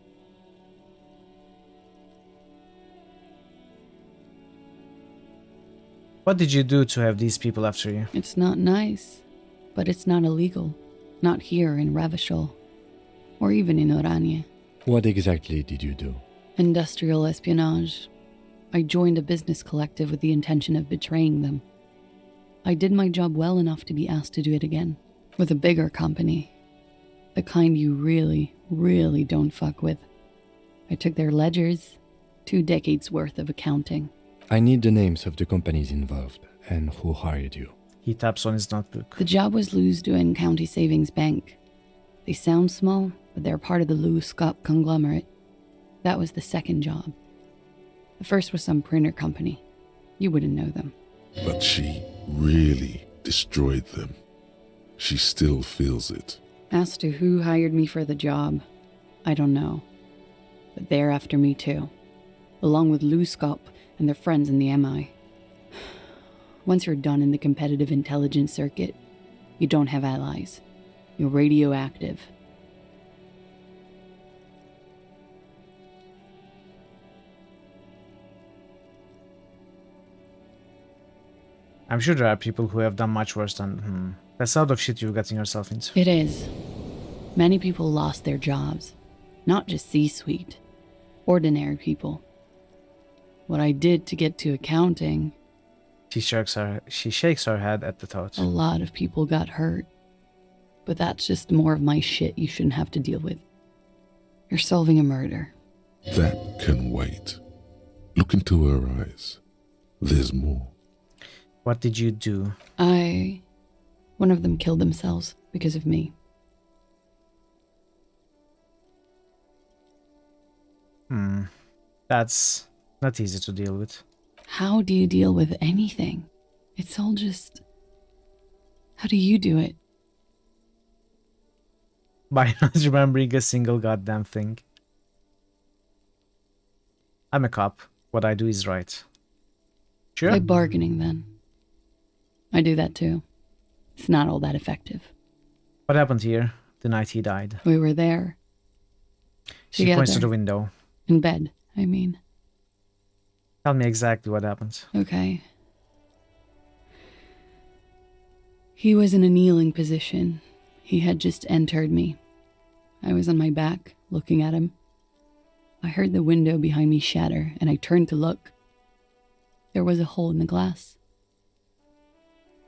What did you do to have these people after you? It's not nice, but it's not illegal. Not here in Ravishol, or even in Oranje. What exactly did you do? Industrial espionage. I joined a business collective with the intention of betraying them. I did my job well enough to be asked to do it again, with a bigger company. The kind you really, really don't fuck with. I took their ledgers, 2 decades worth of accounting. I need the names of the companies involved and who hired you. He taps on his notebook. The job was Lewsdoen County Savings Bank. They sound small, but they're part of the Lewis-Scott conglomerate. That was the second job. The first was some printer company. You wouldn't know them. But she really destroyed them. She still feels it. As to who hired me for the job, I don't know. But they're after me too, along with Lewis-Scott and their friends in the MI. Once you're done in the competitive intelligence circuit, you don't have allies. You're radioactive. I'm sure there are people who have done much worse than... That's out of shit you've gotten yourself into. It is. Many people lost their jobs. Not just C-suite. Ordinary people. What I did to get to accounting... She shakes her head at the thought. A lot of people got hurt. But that's just more of my shit you shouldn't have to deal with. You're solving a murder. That can wait. Look into her eyes. There's more. What did you do? One of them killed themselves because of me. That's not easy to deal with. How do you deal with anything? It's all just... How do you do it? By not remembering a single goddamn thing. I'm a cop. What I do is right. Sure? By bargaining, then. I do that too. It's not all that effective. What happened here the night he died? We were there. She Together. points to the window. In bed, I mean. Tell me exactly what happened. Okay. He was in a kneeling position. He had just entered me. I was on my back, looking at him. I heard the window behind me shatter, and I turned to look. There was a hole in the glass.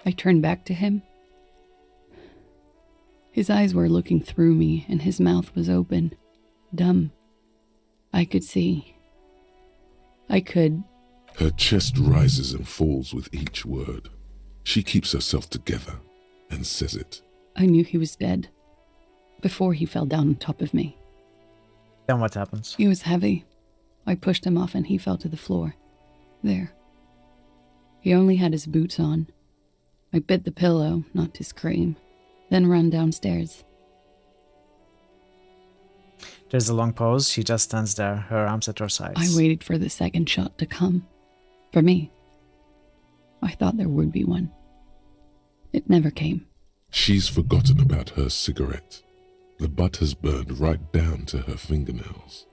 I turned back to him. His eyes were looking through me, and his mouth was open, dumb. I could see. I could. Her chest rises and falls with each word. She keeps herself together and says it. I knew he was dead before he fell down on top of me. Then what happens? He was heavy. I pushed him off and he fell to the floor. There. He only had his boots on. I bit the pillow, not to scream, then ran downstairs. There's a long pause. She just stands there, her arms at her sides. I waited for the second shot to come. For me. I thought there would be one. It never came. She's forgotten about her cigarette. The butt has burned right down to her fingernails.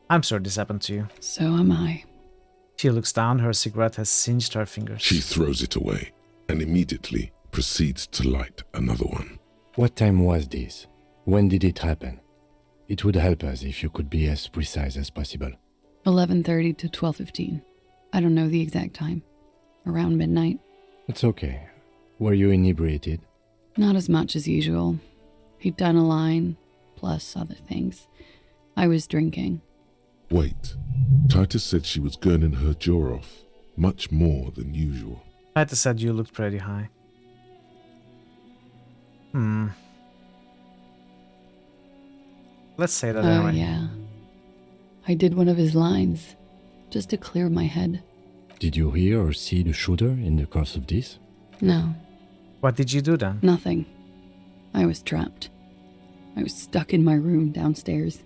I'm sorry this happened to you. So am I. She looks down, her cigarette has singed her fingers. She throws it away and immediately proceeds to light another one. What time was this? When did it happen? It would help us if you could be as precise as possible. 11:30 to 12:15. I don't know the exact time. Around midnight. It's okay. Were you inebriated? Not as much as usual. He'd done a line, plus other things. I was drinking. Wait. Titus said she was gurning her jaw off, much more than usual. Titus said you looked pretty high. Let's say that anyway. Oh, yeah. I did one of his lines, just to clear my head. Did you hear or see the shooter in the course of this? No. What did you do then? Nothing. I was trapped. I was stuck in my room downstairs.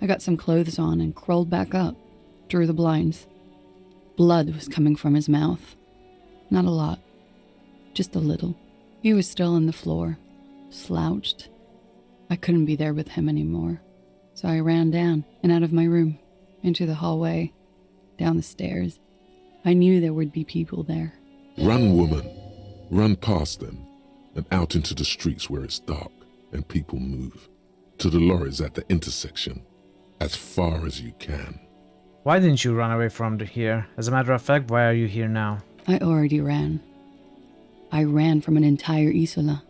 I got some clothes on and crawled back up, drew the blinds. Blood was coming from his mouth. Not a lot, just a little. He was still on the floor, slouched. I couldn't be there with him anymore, so I ran down and out of my room, into the hallway, down the stairs. I knew there would be people there. Run, woman. Run past them and out into the streets where it's dark and people move. To the lorries at the intersection, as far as you can. Why didn't you run away from here? As a matter of fact, why are you here now? I already ran. I ran from an entire Isola.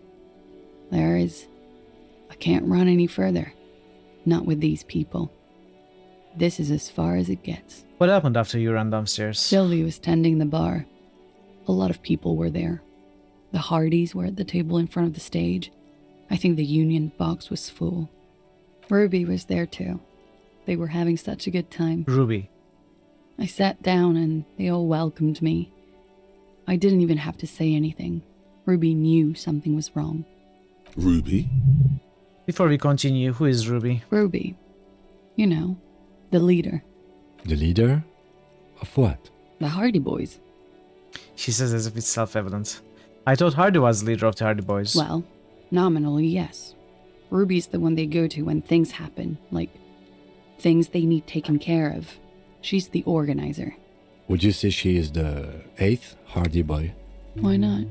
I can't run any further. Not with these people. This is as far as it gets. What happened after you ran downstairs? Sylvie was tending the bar. A lot of people were there. The Hardys were at the table in front of the stage. I think the Union box was full. Ruby was there too. They were having such a good time. Ruby. I sat down and they all welcomed me. I didn't even have to say anything. Ruby knew something was wrong. Ruby? Before we continue, who is Ruby? Ruby. You know, the leader. The leader? Of what? The Hardy Boys. She says as if it's self-evident. I thought Hardy was the leader of the Hardy Boys. Well, nominally, yes. Ruby's the one they go to when things happen, like things they need taken care of. She's the organizer. Would you say she is the 8th Hardy Boy? Why not?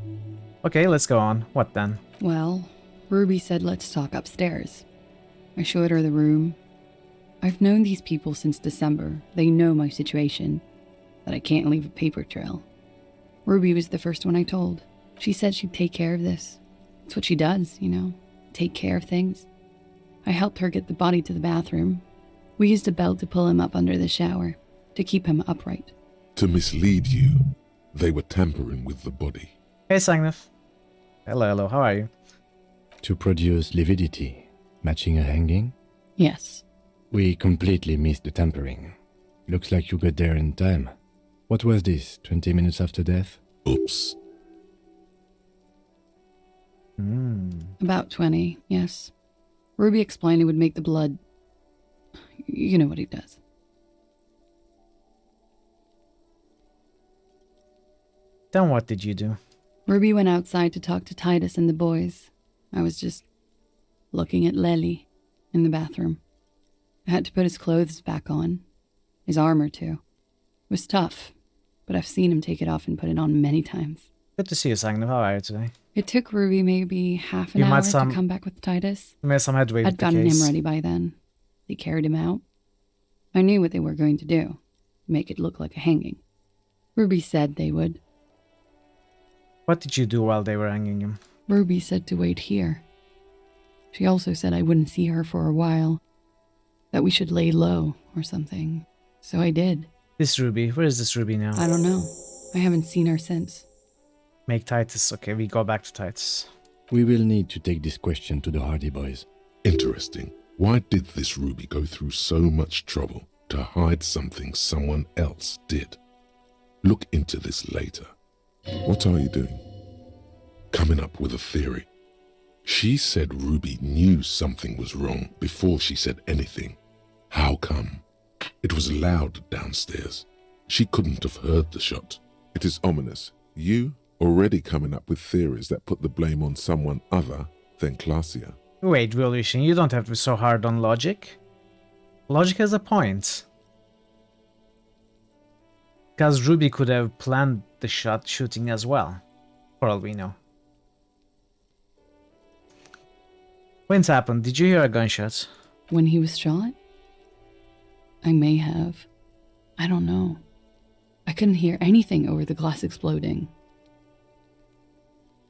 Okay, let's go on. What then? Well, Ruby said let's talk upstairs. I showed her the room. I've known these people since December. They know my situation, that I can't leave a paper trail. Ruby was the first one I told. She said she'd take care of this. It's what she does, you know, take care of things. I helped her get the body to the bathroom. We used a belt to pull him up under the shower, to keep him upright. To mislead you, they were tampering with the body. Hey, Sagnif. Hello, how are you? To produce lividity, matching a hanging? Yes. We completely missed the tampering. Looks like you got there in time. What was this, 20 minutes after death? Oops. About 20, yes. Ruby explained it would make the blood... You know what he does. Then what did you do? Ruby went outside to talk to Titus and the boys. I was just looking at Lely in the bathroom. I had to put his clothes back on. His armor, too. It was tough, but I've seen him take it off and put it on many times. Good to see you, Sagnav. How are you today? It took Ruby maybe half an hour to come back with Titus. You made some headway with I'd the gotten case. him ready by then. They carried him out. I knew what they were going to do. Make it look like a hanging. Ruby said they would. What did you do while they were hanging him? Ruby said to wait here. She also said I wouldn't see her for a while. That we should lay low or something. So I did. This Ruby. Where is this Ruby now? I don't know. I haven't seen her since. Make Titus. Okay, we go back to Titus. We will need to take this question to the Hardy Boys. Interesting. Why did this Ruby go through so much trouble to hide something someone else did? Look into this later. What are you doing? Coming up with a theory. She said Ruby knew something was wrong before she said anything. How come? It was loud downstairs. She couldn't have heard the shot. It is ominous. You already coming up with theories that put the blame on someone other than Clausia. Wait, Revolution, you don't have to be so hard on logic. Logic has a point. Because Ruby could have planned the shooting as well, for all we know. When it happened, did you hear a gunshot? When he was shot? I may have. I don't know. I couldn't hear anything over the glass exploding.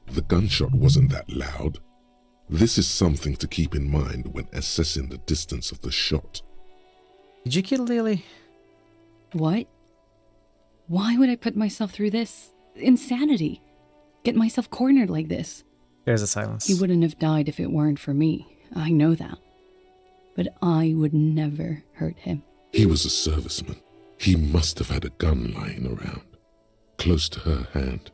The gunshot wasn't that loud. This is something to keep in mind when assessing the distance of the shot. Did you kill Lily? What? Why would I put myself through this? Insanity. Get myself cornered like this. There's a silence. He wouldn't have died if it weren't for me. I know that. But I would never hurt him. He was a serviceman. He must have had a gun lying around, close to her hand.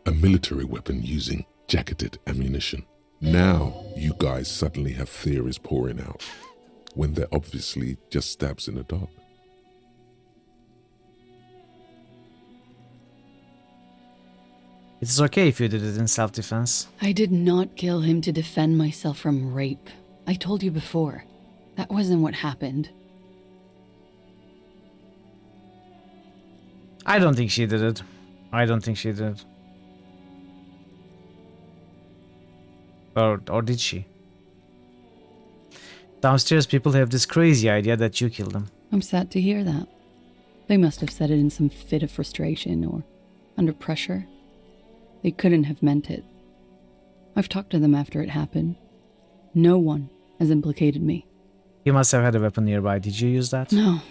A military weapon using jacketed ammunition. Now you guys suddenly have theories pouring out, when they're obviously just stabs in the dark. It's okay if you did it in self-defense. I did not kill him to defend myself from rape. I told you before. That wasn't what happened. I don't think she did it. I don't think she did. Or did she? Downstairs people have this crazy idea that you killed them. I'm sad to hear that. They must have said it in some fit of frustration or under pressure. They couldn't have meant it. I've talked to them after it happened. No one has implicated me. He must have had a weapon nearby. Did you use that? No.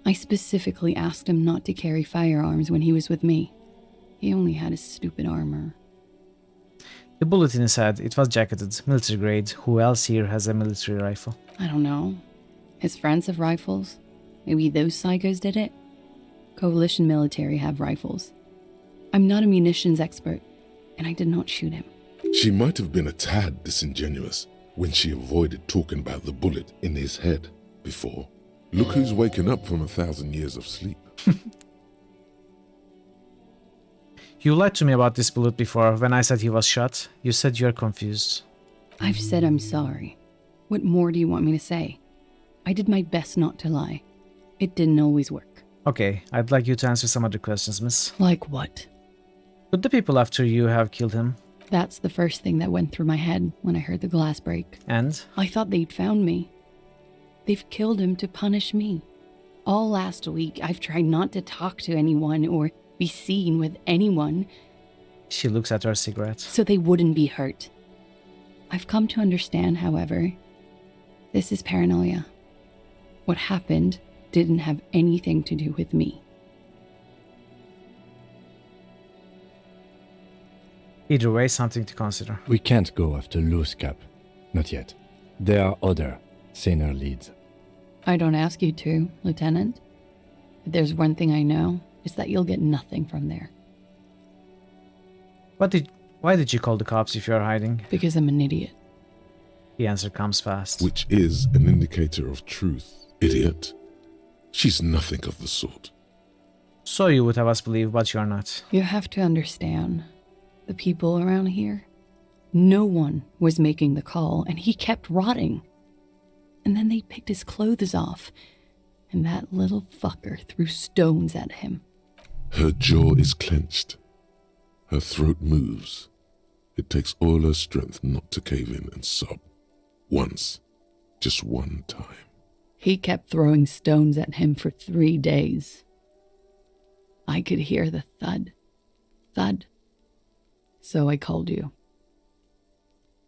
I specifically asked him not to carry firearms when he was with me. He only had his stupid armor. The bullet in his head, it was jacketed, military grade. Who else here has a military rifle? I don't know. His friends have rifles. Maybe those psychos did it? Coalition military have rifles. I'm not a munitions expert, and I did not shoot him. She might have been a tad disingenuous when she avoided talking about the bullet in his head before. Look who's waking up from 1,000 years of sleep. You lied to me about this bullet before. When I said he was shot, you said you're confused. I've said I'm sorry. What more do you want me to say? I did my best not to lie. It didn't always work. Okay, I'd like you to answer some other questions, miss. Like what? Could the people after you have killed him? That's the first thing that went through my head when I heard the glass break. And? I thought they'd found me. They've killed him to punish me. All last week, I've tried not to talk to anyone or be seen with anyone. She looks at her cigarette. So they wouldn't be hurt. I've come to understand, however, this is paranoia. What happened didn't have anything to do with me. Either way, something to consider. We can't go after loose cap. Not yet. There are other, saner leads. I don't ask you to, Lieutenant. If there's one thing I know, it's that you'll get nothing from there. Why did you call the cops if you're hiding? Because I'm an idiot. The answer comes fast. Which is an indicator of truth, idiot. She's nothing of the sort. So you would have us believe, but you're not. You have to understand, the people around here, no one was making the call, and he kept rotting. And then they picked his clothes off, and that little fucker threw stones at him. Her jaw is clenched. Her throat moves. It takes all her strength not to cave in and sob. Once. Just one time. He kept throwing stones at him for 3 days. I could hear the thud. Thud. So I called you.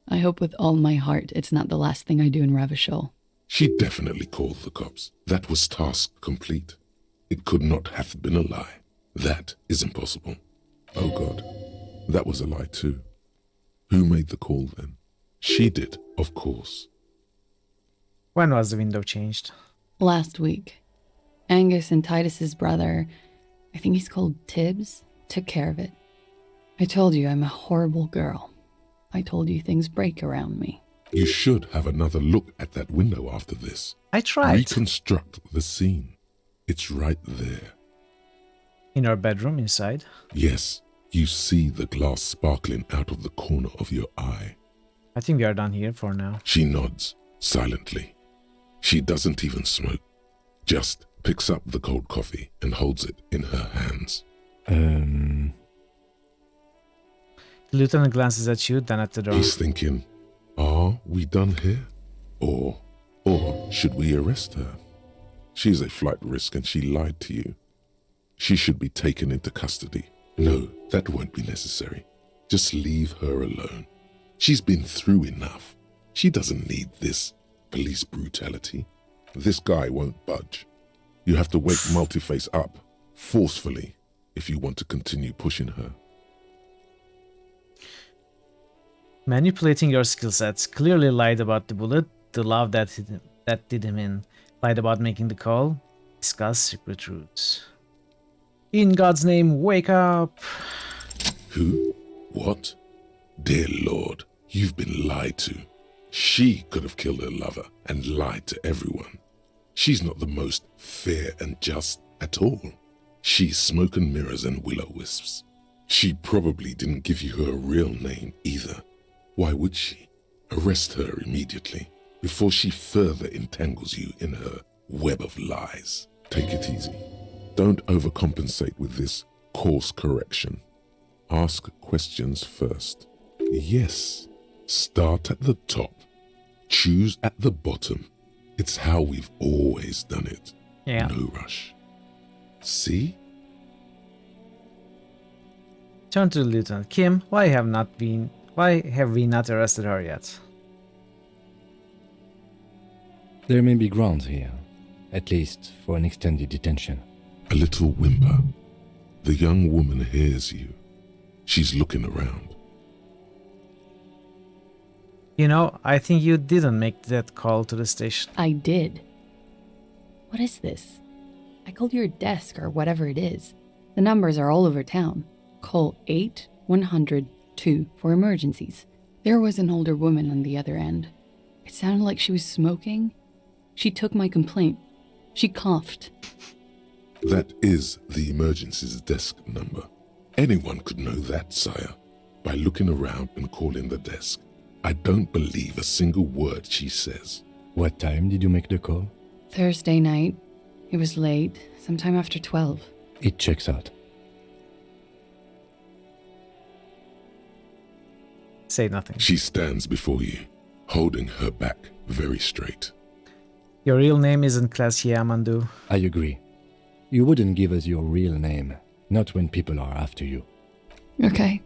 I hope with all my heart it's not the last thing I do in Ravishol. She definitely called the cops. That was task complete. It could not have been a lie. That is impossible. Oh God, that was a lie too. Who made the call then? She did, of course. When was the window changed? Last week. Angus and Titus's brother, I think he's called Tibbs, took care of it. I told you I'm a horrible girl. I told you things break around me. You should have another look at that window after this. I tried. Reconstruct the scene. It's right there. In our bedroom inside? Yes, you see the glass sparkling out of the corner of your eye. I think we are done here for now. She nods, silently. She doesn't even smoke. Just picks up the cold coffee and holds it in her hands. The lieutenant glances at you, then at the door. He's thinking, are we done here? Or should we arrest her? She's a flight risk and she lied to you. She should be taken into custody. No, that won't be necessary. Just leave her alone. She's been through enough. She doesn't need this police brutality. This guy won't budge. You have to wake Multiface up, forcefully, if you want to continue pushing her. Manipulating your skill sets. Clearly lied about the bullet, the love that did him in. Lied about making the call. Discuss secret routes. In God's name, wake up! Who? What? Dear Lord, you've been lied to. She could have killed her lover and lied to everyone. She's not the most fair and just at all. She's smoke and mirrors and will-o-wisps. She probably didn't give you her real name either. Why would she? Arrest her immediately, before she further entangles you in her web of lies. Take it easy. Don't overcompensate with this course correction. Ask questions first. Yes, start at the top. Choose at the bottom. It's how we've always done it. Yeah. No rush. See? Turn to the lieutenant. Kim, why have we not arrested her yet? There may be grounds here, at least for an extended detention. A little whimper. The young woman hears you. She's looking around. You know, I think you didn't make that call to the station. I did. What is this? I called your desk or whatever it is. The numbers are all over town. Call 8-100-2 for emergencies. There was an older woman on the other end. It sounded like she was smoking. She took my complaint. She coughed. That is the emergencies desk number. Anyone could know that, sire, by looking around and calling the desk. I don't believe a single word she says. What time did you make the call? Thursday night. It was late, sometime after 12. It checks out. Say nothing. She stands before you, holding her back very straight. Your real name isn't Classier Amandu. I agree. You wouldn't give us your real name, not when people are after you. Okay.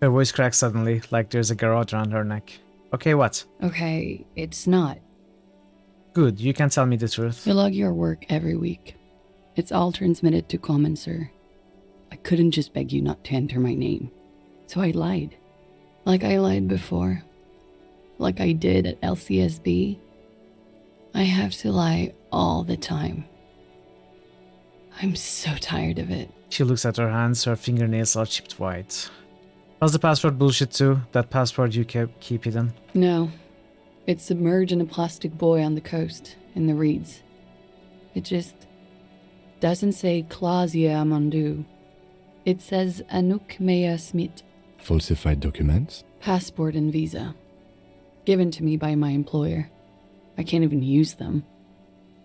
Her voice cracks suddenly, like there's a garrote around her neck. Okay, what? Okay, it's not. Good, you can tell me the truth. You log your work every week. It's all transmitted to Common, sir. I couldn't just beg you not to enter my name. So I lied. Like I lied before. Like I did at LCSB. I have to lie all the time. I'm so tired of it. She looks at her hands, her fingernails are chipped white. Was the password bullshit too? That password you keep hidden? No. It's submerged in a plastic buoy on the coast, in the reeds. It just doesn't say Clausia Amandu. It says Anouk Mea Smith. Falsified documents? Passport and visa. Given to me by my employer. I can't even use them.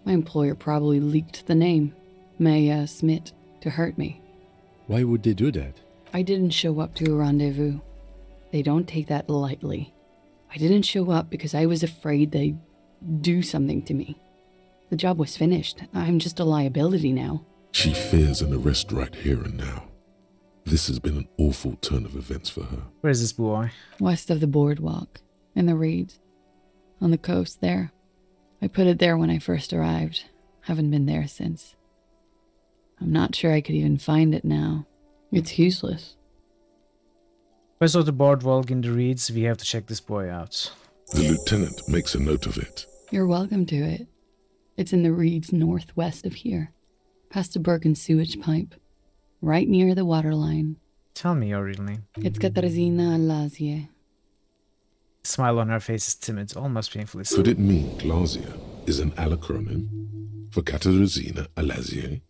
My employer probably leaked the name, Mea Smith, to hurt me. Why would they do that? I didn't show up to a rendezvous. They don't take that lightly. I didn't show up because I was afraid they'd do something to me. The job was finished. I'm just a liability now. She fears an arrest right here and now. This has been an awful turn of events for her. Where is this boy? West of the boardwalk, in the reeds. On the coast there. I put it there when I first arrived. Haven't been there since. I'm not sure I could even find it now. It's useless. West of the boardwalk in the reeds, we have to check this boy out. The lieutenant makes a note of it. You're welcome to it. It's in the reeds northwest of here. Past the Bergen sewage pipe. Right near the waterline. Tell me your real name. It's Katarzyna Lazie. The smile on her face is timid, almost painfully so. Could it mean Clausia is an acronym for Katarzyna Alazie?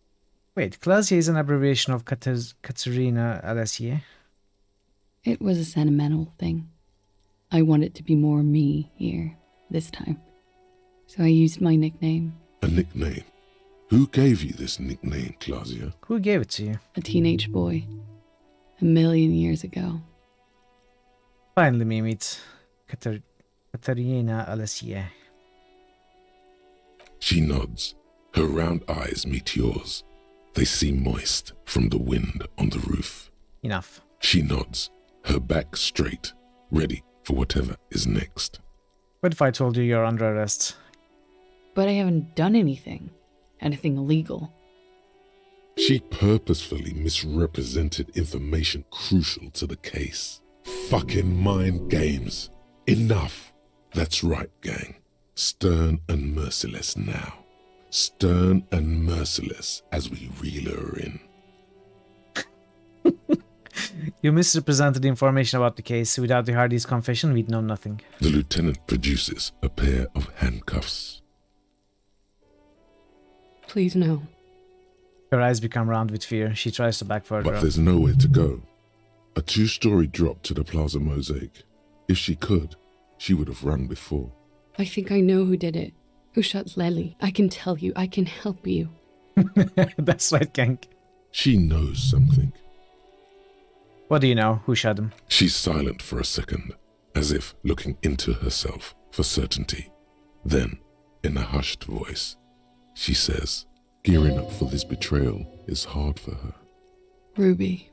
Wait, Clausia is an abbreviation of Katarzyna Alazie? It was a sentimental thing. I wanted to be more me here, this time. So I used my nickname. A nickname? Who gave you this nickname, Clausia? Who gave it to you? A teenage boy. 1,000,000 years ago. Finally, we meet Katarzyna Alazie. She nods. Her round eyes meet yours. They seem moist from the wind on the roof. Enough. She nods, her back straight, ready for whatever is next. What if I told you you're under arrest? But I haven't done anything. Anything illegal. She purposefully misrepresented information crucial to the case. Fucking mind games. Enough. That's right, gang. Stern and merciless now. Stern and merciless as we reel her in. You misrepresented the information about the case. Without the Hardy's confession, we'd know nothing. The lieutenant produces a pair of handcuffs. Please no. Her eyes become round with fear. She tries to back further But up. there's nowhere to go. A 2-story drop to the Plaza Mosaic. If she could, she would have run before. I think I know who did it. Who shot Lely. I can tell you. I can help you. That's right, gang. She knows something. What do you know? Who shot him? She's silent for a second, as if looking into herself for certainty. Then, in a hushed voice, she says, gearing up for this betrayal is hard for her. Ruby.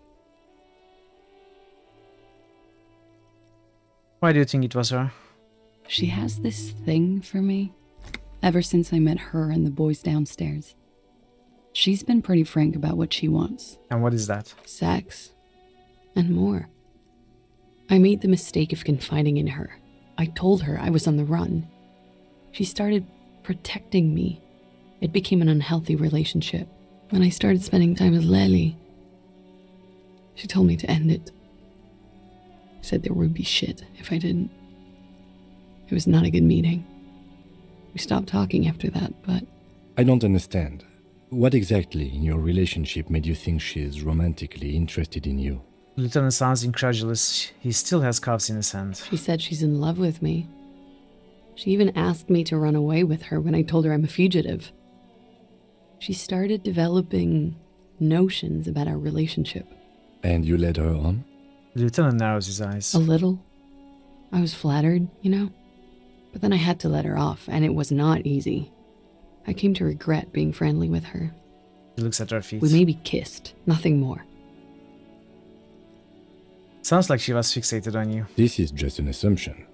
Why do you think it was her? She has this thing for me. Ever since I met her and the boys downstairs. She's been pretty frank about what she wants. And what is that? Sex. And more. I made the mistake of confiding in her. I told her I was on the run. She started protecting me. It became an unhealthy relationship. When I started spending time with Lely, she told me to end it. Said there would be shit if I didn't. It was not a good meeting. We stopped talking after that, but... I don't understand. What exactly in your relationship made you think she is romantically interested in you? Lieutenant sounds incredulous. He still has cuffs in his hand. She said she's in love with me. She even asked me to run away with her when I told her I'm a fugitive. She started developing notions about our relationship. And you led her on? The lieutenant narrows his eyes. A little. I was flattered, you know? But then I had to let her off, and it was not easy. I came to regret being friendly with her. He looks at her feet. We maybe kissed, nothing more. Sounds like she was fixated on you. This is just an assumption.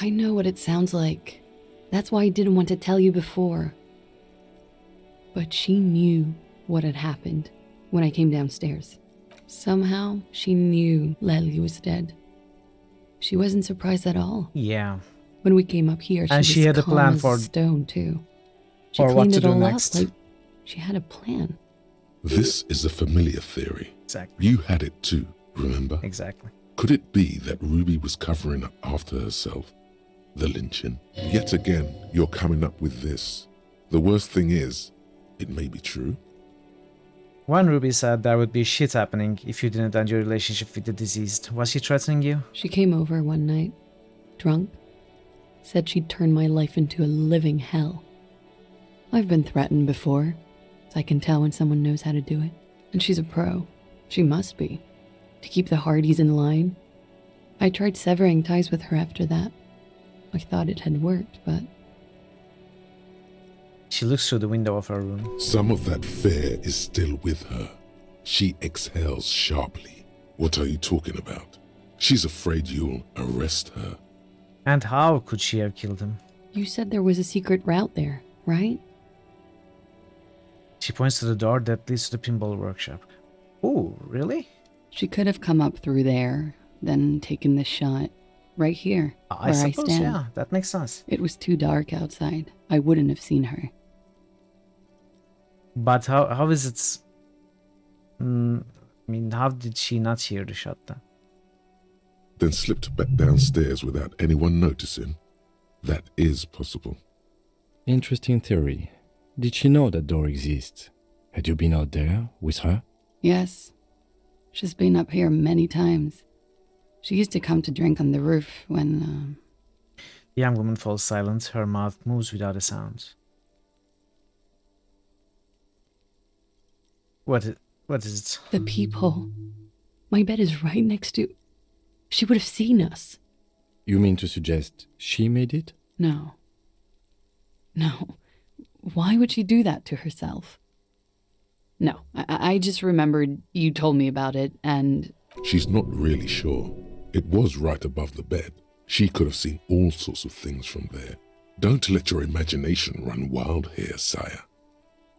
I know what it sounds like. That's why I didn't want to tell you before. But she knew what had happened when I came downstairs. Somehow, she knew Lely was dead. She wasn't surprised at all. Yeah. When we came up here, and she had a plan as for stone too. She for what cleaned to it do all next. up, like she had a plan. This is a familiar theory. Exactly. You had it too, remember? Exactly. Could it be that Ruby was covering up after herself? The lynching? Yet again, you're coming up with this. The worst thing is, it may be true. When Ruby said there would be shit happening if you didn't end your relationship with the deceased, was she threatening you? She came over one night, drunk, said she'd turn my life into a living hell. I've been threatened before, so I can tell when someone knows how to do it. And she's a pro. She must be. To keep the Hardys in line. I tried severing ties with her after that. I thought it had worked, but... She looks through the window of her room. Some of that fear is still with her. She exhales sharply. What are you talking about? She's afraid you'll arrest her. And how could she have killed him? You said there was a secret route there, right? She points to the door that leads to the pinball workshop. Ooh, really? She could have come up through there, then taken this shot. Right here, I where suppose, I stand. yeah, that makes sense. It was too dark outside. I wouldn't have seen her. But how is it... I mean, how did she not hear the shot then? Then slipped back downstairs without anyone noticing? That is possible. Interesting theory. Did she know that door exists? Had you been out there with her? Yes. She's been up here many times. She used to come to drink on the roof when, The young woman falls silent. Her mouth moves without a sound. What is it? The peephole. My bed is right next to... She would have seen us. You mean to suggest she made it? No. No. Why would she do that to herself? No, I just remembered you told me about it, and... She's not really sure. It was right above the bed. She could have seen all sorts of things from there. Don't let your imagination run wild here, sire.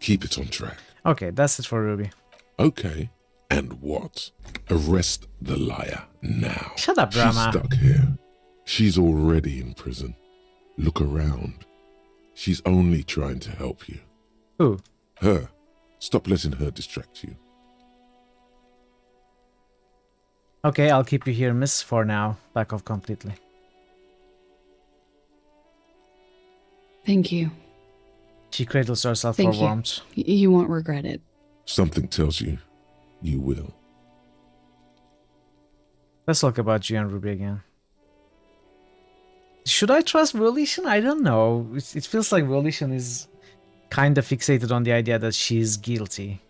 Keep it on track. Okay, that's it for Ruby. Okay. And what? Arrest the liar now. Shut up, Brahma. She's stuck here. She's already in prison. Look around. She's only trying to help you. Who? Her. Stop letting her distract you. Okay, I'll keep you here, miss, for now. Back off completely. Thank you. She cradles herself Thank for you. warmth. You won't regret it. Something tells you, you will. Let's talk about you and Ruby again. Should I trust Volition? I don't know. It feels like Volition is kind of fixated on the idea that she's guilty.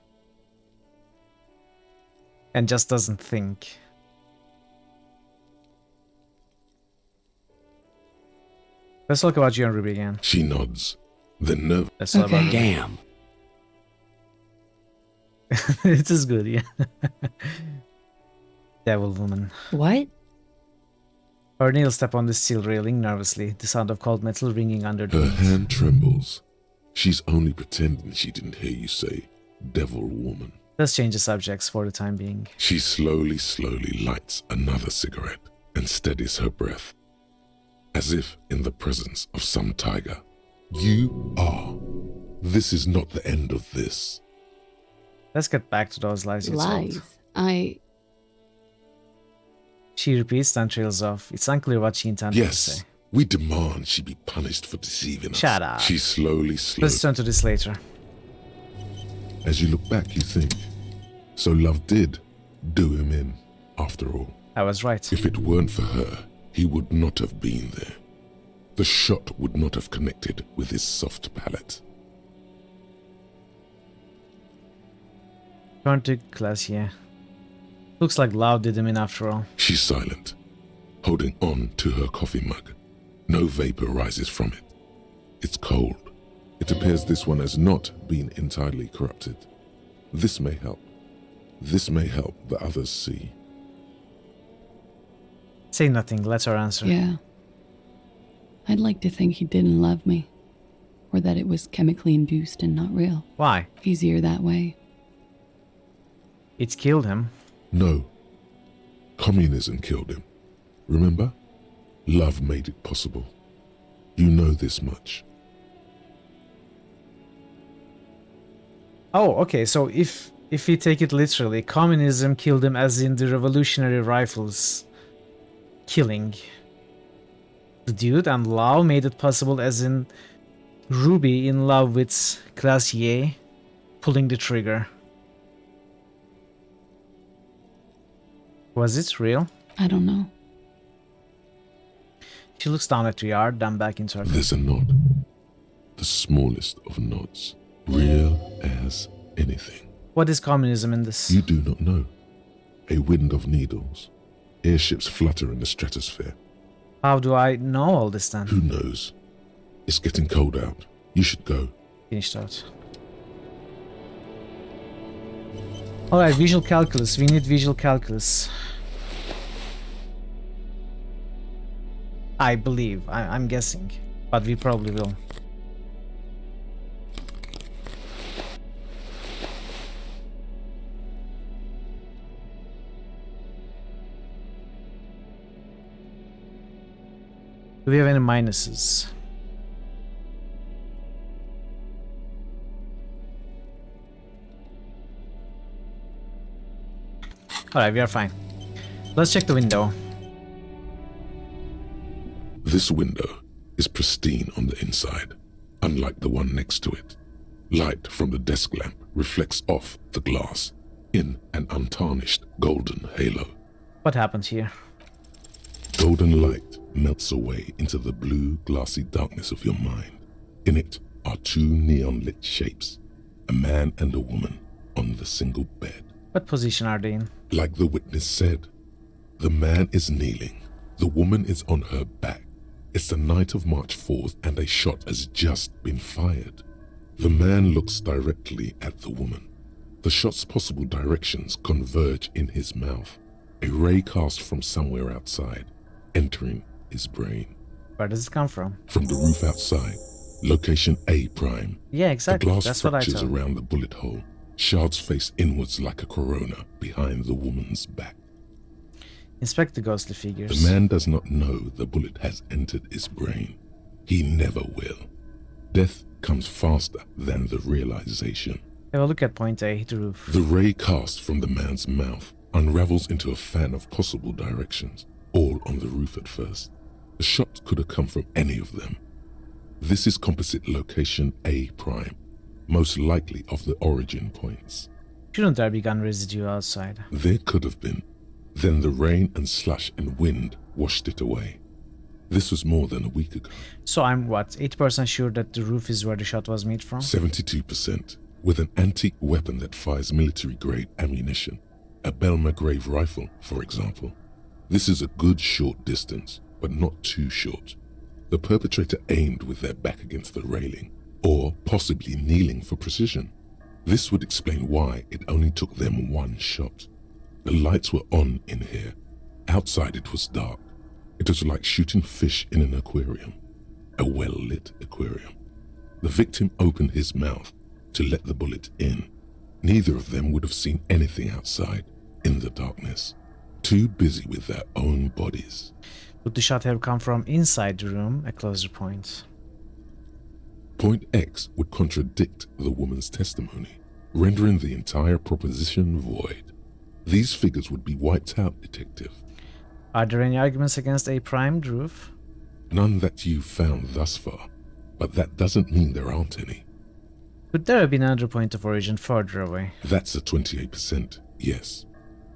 And just doesn't think. Let's talk about you and Ruby again. She nods. Then nerve. Let's talk about Ruby. Damn. It is good, yeah. Devil woman. What? Her nails step on the steel railing nervously, the sound of cold metal ringing under the Her knees. hand trembles. She's only pretending she didn't hear you say, devil woman. Let's change the subjects for the time being. She slowly lights another cigarette and steadies her breath, as if in the presence of some tiger. You are. This is not the end of this. Let's get back to those lies you told. Lies? She repeats, then trails off. It's unclear what she intended to say. Yes, we demand she be punished for deceiving us. Shut up. She slowly Let's turn to this later. As you look back, you think, so love did do him in, after all. I was right. If it weren't for her, he would not have been there. The shot would not have connected with his soft palate. Turn to Glacier. Looks like love did him in after all. She's silent, holding on to her coffee mug. No vapor rises from it. It's cold. It appears this one has not been entirely corrupted. This may help. This may help the others see. Say nothing, let her answer. Yeah. I'd like to think he didn't love me. Or that it was chemically induced and not real. Why? Easier that way. It's killed him. No. Communism killed him. Remember? Love made it possible. You know this much. Oh, okay, so if we take it literally, communism killed him as in the revolutionary rifles killing the dude, and love made it possible, as in Ruby in love with Glacier pulling the trigger. Was it real? I don't know. She looks down at the yard, then back into her. There's a nod. The smallest of nods. Real as anything. What is communism in this? You do not know. A wind of needles. Airships flutter in the stratosphere. How do I know all this then? Who knows? It's getting cold out. You should go. Finished out. Alright, visual calculus. We need visual calculus. I believe. I'm guessing. But we probably will. Do we have any minuses? Alright, we are fine. Let's check the window. This window is pristine on the inside, unlike the one next to it. Light from the desk lamp reflects off the glass in an untarnished golden halo. What happened here? Golden light melts away into the blue, glassy darkness of your mind. In it are two neon-lit shapes, a man and a woman on the single bed. What position are they in? Like the witness said, the man is kneeling, the woman is on her back. It's the night of March 4th and a shot has just been fired. The man looks directly at the woman. The shot's possible directions converge in his mouth, a ray cast from somewhere outside, entering his brain. Where does it come from? From the roof outside, location A prime. Yeah, exactly. The glass That's what I fractures thought. around the bullet hole. Shards face inwards like a corona behind the woman's back. Inspect the ghostly figures. The man does not know the bullet has entered his brain. He never will. Death comes faster than the realization. Have a look at point A, the roof. The ray cast from the man's mouth unravels into a fan of possible directions, all on the roof at first. The shot could have come from any of them. This is composite location A prime, most likely of the origin points. Shouldn't there be gun residue outside? There could have been. Then the rain and slush and wind washed it away. This was more than a week ago. So I'm what, 80% sure that the roof is where the shot was made from? 72%, with an antique weapon that fires military-grade ammunition. A Belmagrave rifle, for example. This is a good short distance, but not too short. The perpetrator aimed with their back against the railing, or possibly kneeling for precision. This would explain why it only took them one shot. The lights were on in here. Outside it was dark. It was like shooting fish in an aquarium. A well-lit aquarium. The victim opened his mouth to let the bullet in. Neither of them would have seen anything outside, in the darkness. Too busy with their own bodies. Would the shot have come from inside the room, a closer point? Point X would contradict the woman's testimony, rendering the entire proposition void. These figures would be wiped out, Detective. Are there any arguments against A prime, the roof? None that you've found thus far, but that doesn't mean there aren't any. Could there have been another point of origin further away? That's a 28%, yes.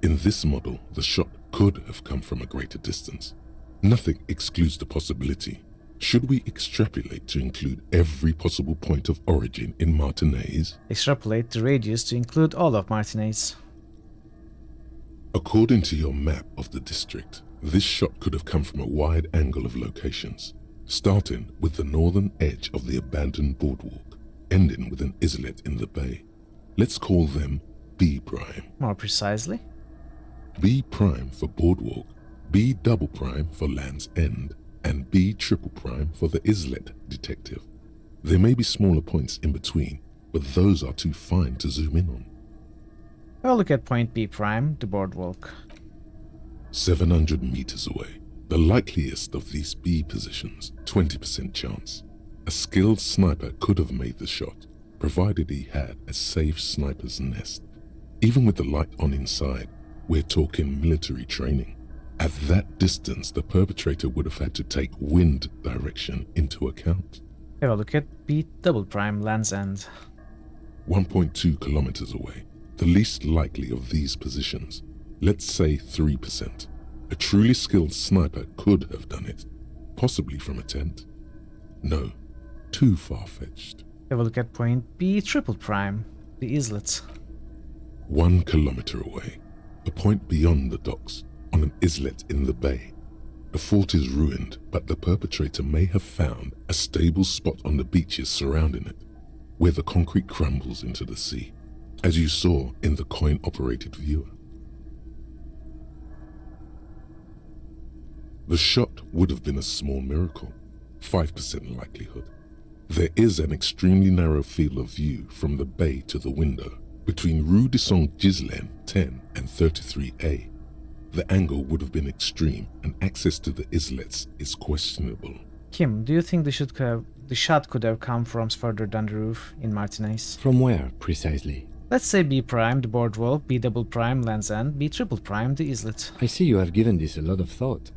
In this model, the shot could have come from a greater distance. Nothing excludes the possibility. Should we extrapolate to include every possible point of origin in Martinez? Extrapolate the radius to include all of Martinez. According to your map of the district, this shot could have come from a wide angle of locations, starting with the northern edge of the abandoned boardwalk, ending with an islet in the bay. Let's call them B prime. More precisely? B prime for boardwalk, B double prime for Land's End, and B triple prime for the islet, Detective. There may be smaller points in between, but those are too fine to zoom in on. I'll look at point B prime, the boardwalk. 700 meters away. The likeliest of these B positions, 20% chance. A skilled sniper could have made the shot, provided he had a safe sniper's nest. Even with the light on inside, we're talking military training. At that distance, the perpetrator would have had to take wind direction into account. Have a look at B double prime Land's End. 1.2 kilometers away, the least likely of these positions. Let's say 3%. A truly skilled sniper could have done it, possibly from a tent. No, too far-fetched. Have a look at point B triple prime, the islet. 1 kilometer away, a point beyond the docks, on an islet in the bay. The fort is ruined, but the perpetrator may have found a stable spot on the beaches surrounding it, where the concrete crumbles into the sea, as you saw in the coin-operated viewer. The shot would have been a small miracle, 5% likelihood. There is an extremely narrow field of view from the bay to the window, between Rue de Saint-Ghislain 10 and 33A. The angle would have been extreme, and access to the islets is questionable. Kim, do you think the shot could have come from further down the roof in Martinez? From where, precisely? Let's say B prime, the boardwalk, B double prime, Land's End, B triple prime, the islet. I see you have given this a lot of thought.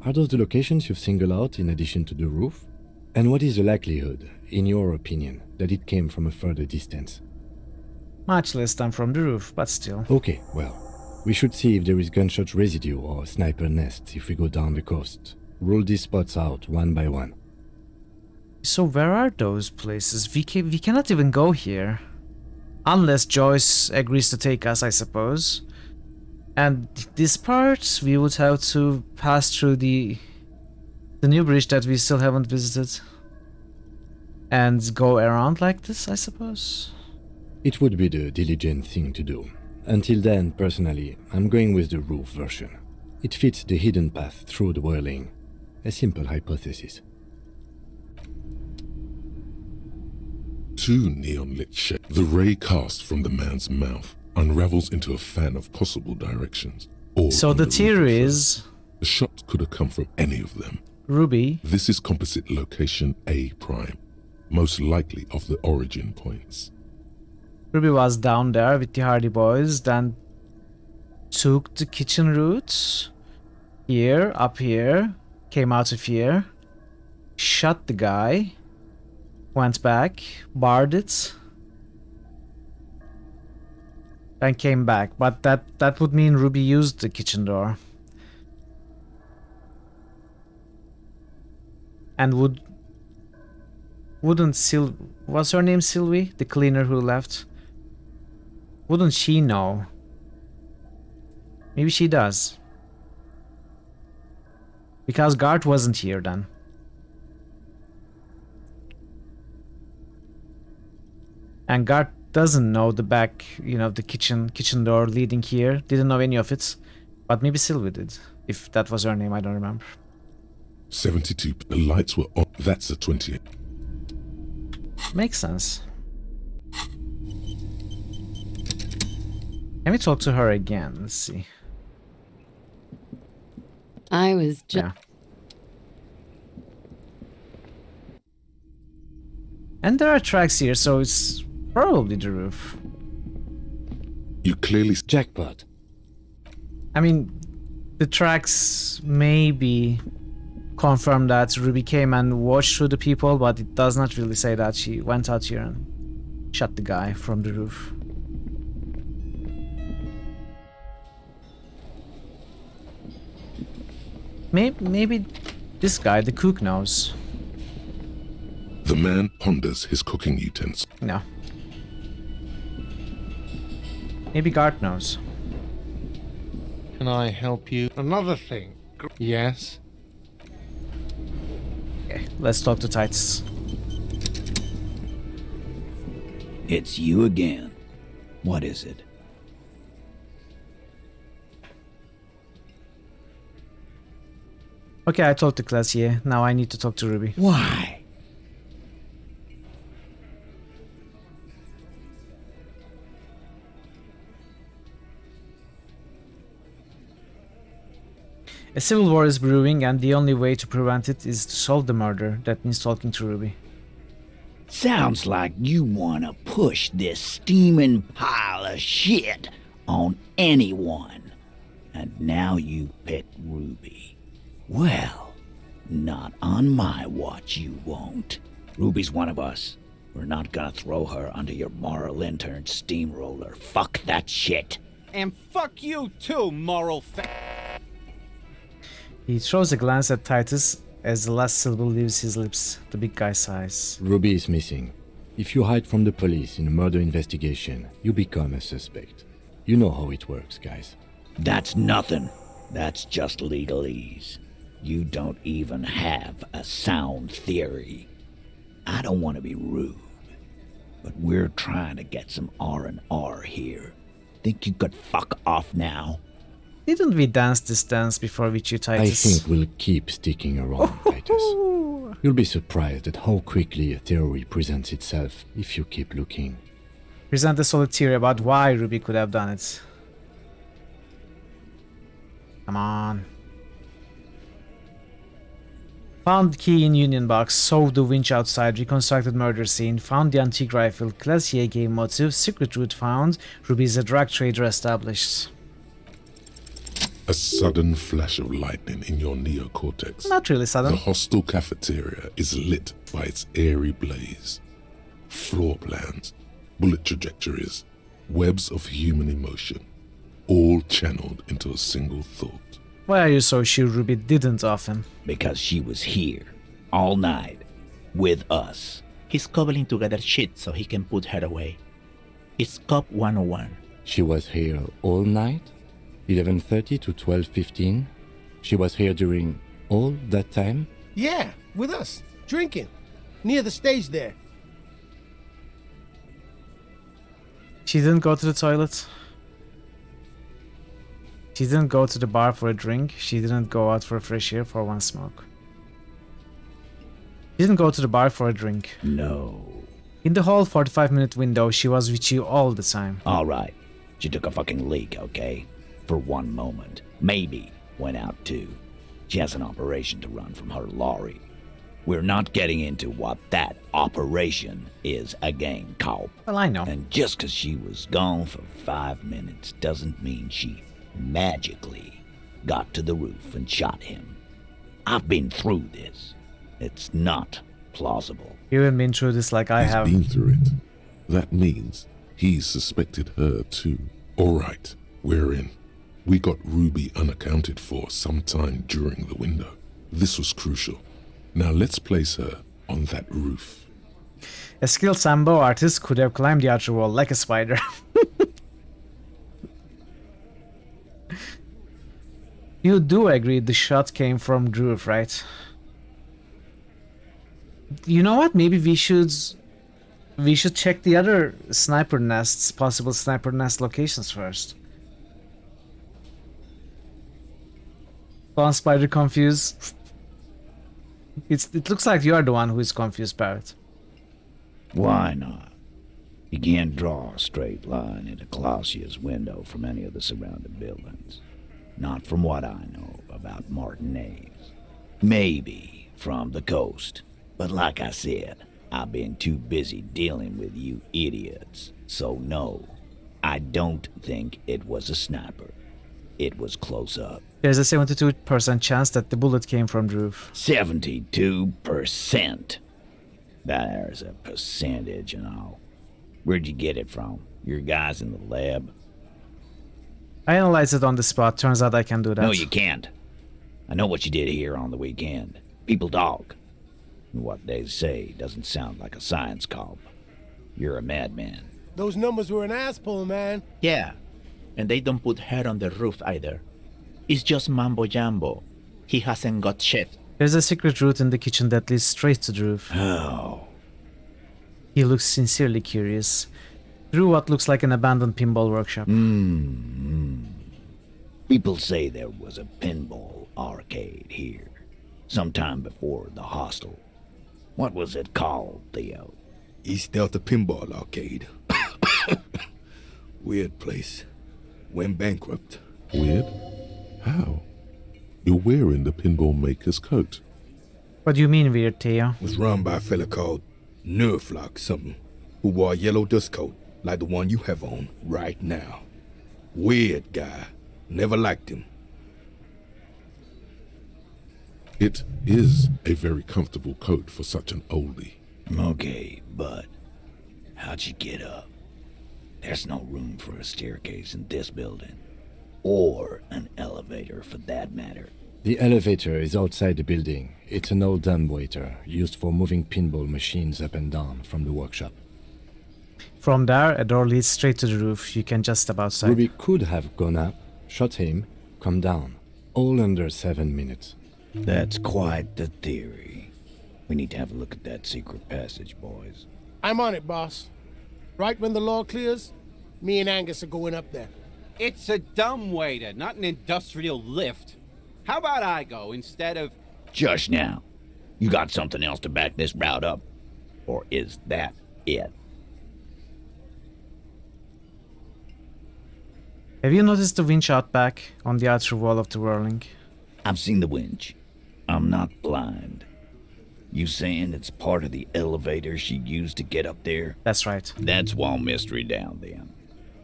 Are those the locations you've singled out in addition to the roof? And what is the likelihood, in your opinion, that it came from a further distance? Much less than from the roof, but still. Okay, well, we should see if there is gunshot residue or sniper nests if we go down the coast. Rule these spots out one by one. So where are those places? We cannot even go here. Unless Joyce agrees to take us, I suppose. And this part, we would have to pass through the new bridge that we still haven't visited. And go around like this, I suppose? It would be the diligent thing to do. Until then, personally, I'm going with the roof version. It fits the hidden path through the whirling. A simple hypothesis. 2 neon-lit shapes. The ray cast from the man's mouth unravels into a fan of possible directions. So the theory is... The shot could have come from any of them. Ruby. This is composite location A prime, most likely of the origin points. Ruby was down there with the Hardy Boys, then took the kitchen route here, up here, came out of here, shot the guy, went back, barred it, then came back. But that would mean Ruby used the kitchen door. And wouldn't was her name Sylvie, the cleaner who left? Wouldn't she know? Maybe she does. Because Gart wasn't here then. And Gart doesn't know the back, the kitchen door leading here. Didn't know any of it. But maybe Sylvie did. If that was her name, I don't remember. 72. The lights were on. That's a 28. Makes sense. Let me talk to her again. Let's see. I was just... Yeah. And there are tracks here, so it's probably the roof. You clearly... Jackpot. I mean, the tracks maybe confirm that Ruby came and watched through the people, but it does not really say that she went out here and shot the guy from the roof. Maybe this guy, the cook, knows. The man ponders his cooking utensils. No. Maybe Gart knows. Can I help you? Another thing. Yes. Okay, let's talk to Titus. It's you again. What is it? Okay, I talked to Classier. Now I need to talk to Ruby. Why? A civil war is brewing, and the only way to prevent it is to solve the murder. That means talking to Ruby. Sounds like you want to push this steaming pile of shit on anyone. And now you pet Ruby. Well, not on my watch you won't. Ruby's one of us. We're not gonna throw her under your moral intern steamroller. Fuck that shit. And fuck you too, moral He throws a glance at Titus as the last syllable leaves his lips. The big guy sighs. Ruby is missing. If you hide from the police in a murder investigation, you become a suspect. You know how it works, guys. That's nothing. That's just legalese. You don't even have a sound theory. I don't want to be rude, but we're trying to get some R&R here. Think you could fuck off now? Didn't we dance this dance before we chew Titus? I think we'll keep sticking around, Titus. You'll be surprised at how quickly a theory presents itself if you keep looking. Present a solid theory about why Ruby could have done it. Come on. Found key in Union box, solved the winch outside, reconstructed murder scene, found the antique rifle, Classier game motive, secret route found, Ruby's a drug trader established. A sudden flash of lightning in your neocortex. Not really sudden. The hostel cafeteria is lit by its airy blaze. Floor plans, bullet trajectories, webs of human emotion, all channeled into a single thought. Why are you so sure Ruby didn't off him? Because she was here, all night, with us. He's cobbling together shit so he can put her away. It's Cop 101. She was here all night? 11:30 to 12:15? She was here during all that time? Yeah, with us, drinking, near the stage there. She didn't go to the toilet. She didn't go to the bar for a drink. She didn't go out for fresh air for one smoke. She didn't go to the bar for a drink. No. In the whole 45-minute window, she was with you all the time. All right. She took a fucking leak, okay? For one moment. Maybe went out too. She has an operation to run from her lorry. We're not getting into what that operation is again, Cop. Well, I know. And just because she was gone for 5 minutes doesn't mean she magically got to the roof and shot him. I've been through this. It's not plausible. You haven't been through this like I have. He's been through it. That means he suspected her too. All right, we're in. We got Ruby unaccounted for sometime during the window. This was crucial. Now let's place her on that roof. A skilled Sambo artist could have climbed the outer wall like a spider. You do agree the shot came from the roof, right? You know what? Maybe we should check the other sniper nests, possible sniper nest locations first. Spawn spider confused. It looks like you are the one who is confused, Barrett. Why not? You can't draw a straight line into Clausia's window from any of the surrounding buildings. Not from what I know about Martinez. Maybe from the coast. But like I said, I've been too busy dealing with you idiots. So no, I don't think it was a sniper. It was close up. There's a 72% chance that the bullet came from the roof. 72%. There's a percentage and all. Where'd you get it from? Your guys in the lab? I analyzed it on the spot. Turns out I can do that. No, you can't. I know what you did here on the weekend. People talk. And what they say doesn't sound like a science cop. You're a madman. Those numbers were an ass pull, man. Yeah, and they don't put her on the roof either. It's just mambo jumbo. He hasn't got shit. There's a secret route in the kitchen that leads straight to the roof. How? He looks sincerely curious. Through what looks like an abandoned pinball workshop. People say there was a pinball arcade here. Sometime before the hostel. What was it called, Theo? East Delta Pinball Arcade. Weird place. Went bankrupt. Weird? How? You're wearing the pinball maker's coat. What do you mean weird, Theo? Was run by a fella called Nerflock something, who wore a yellow dust coat like the one you have on right now. Weird guy. Never liked him. It is a very comfortable coat for such an oldie. Okay, but how'd you get up? There's no room for a staircase in this building. Or an elevator, for that matter. The elevator is outside the building. It's an old dumbwaiter used for moving pinball machines up and down from the workshop. From there, a door leads straight to the roof. You can just step outside. Ruby could have gone up, shot him, come down. All under 7 minutes. That's quite the theory. We need to have a look at that secret passage, boys. I'm on it, boss. Right when the law clears, me and Angus are going up there. It's a dumbwaiter, not an industrial lift. How about I go instead of... Just now. You got something else to back this route up? Or is that it? Have you noticed the winch out back on the outer wall of the whirling? I've seen the winch. I'm not blind. You saying it's part of the elevator she used to get up there? That's right. That's wall mystery down then.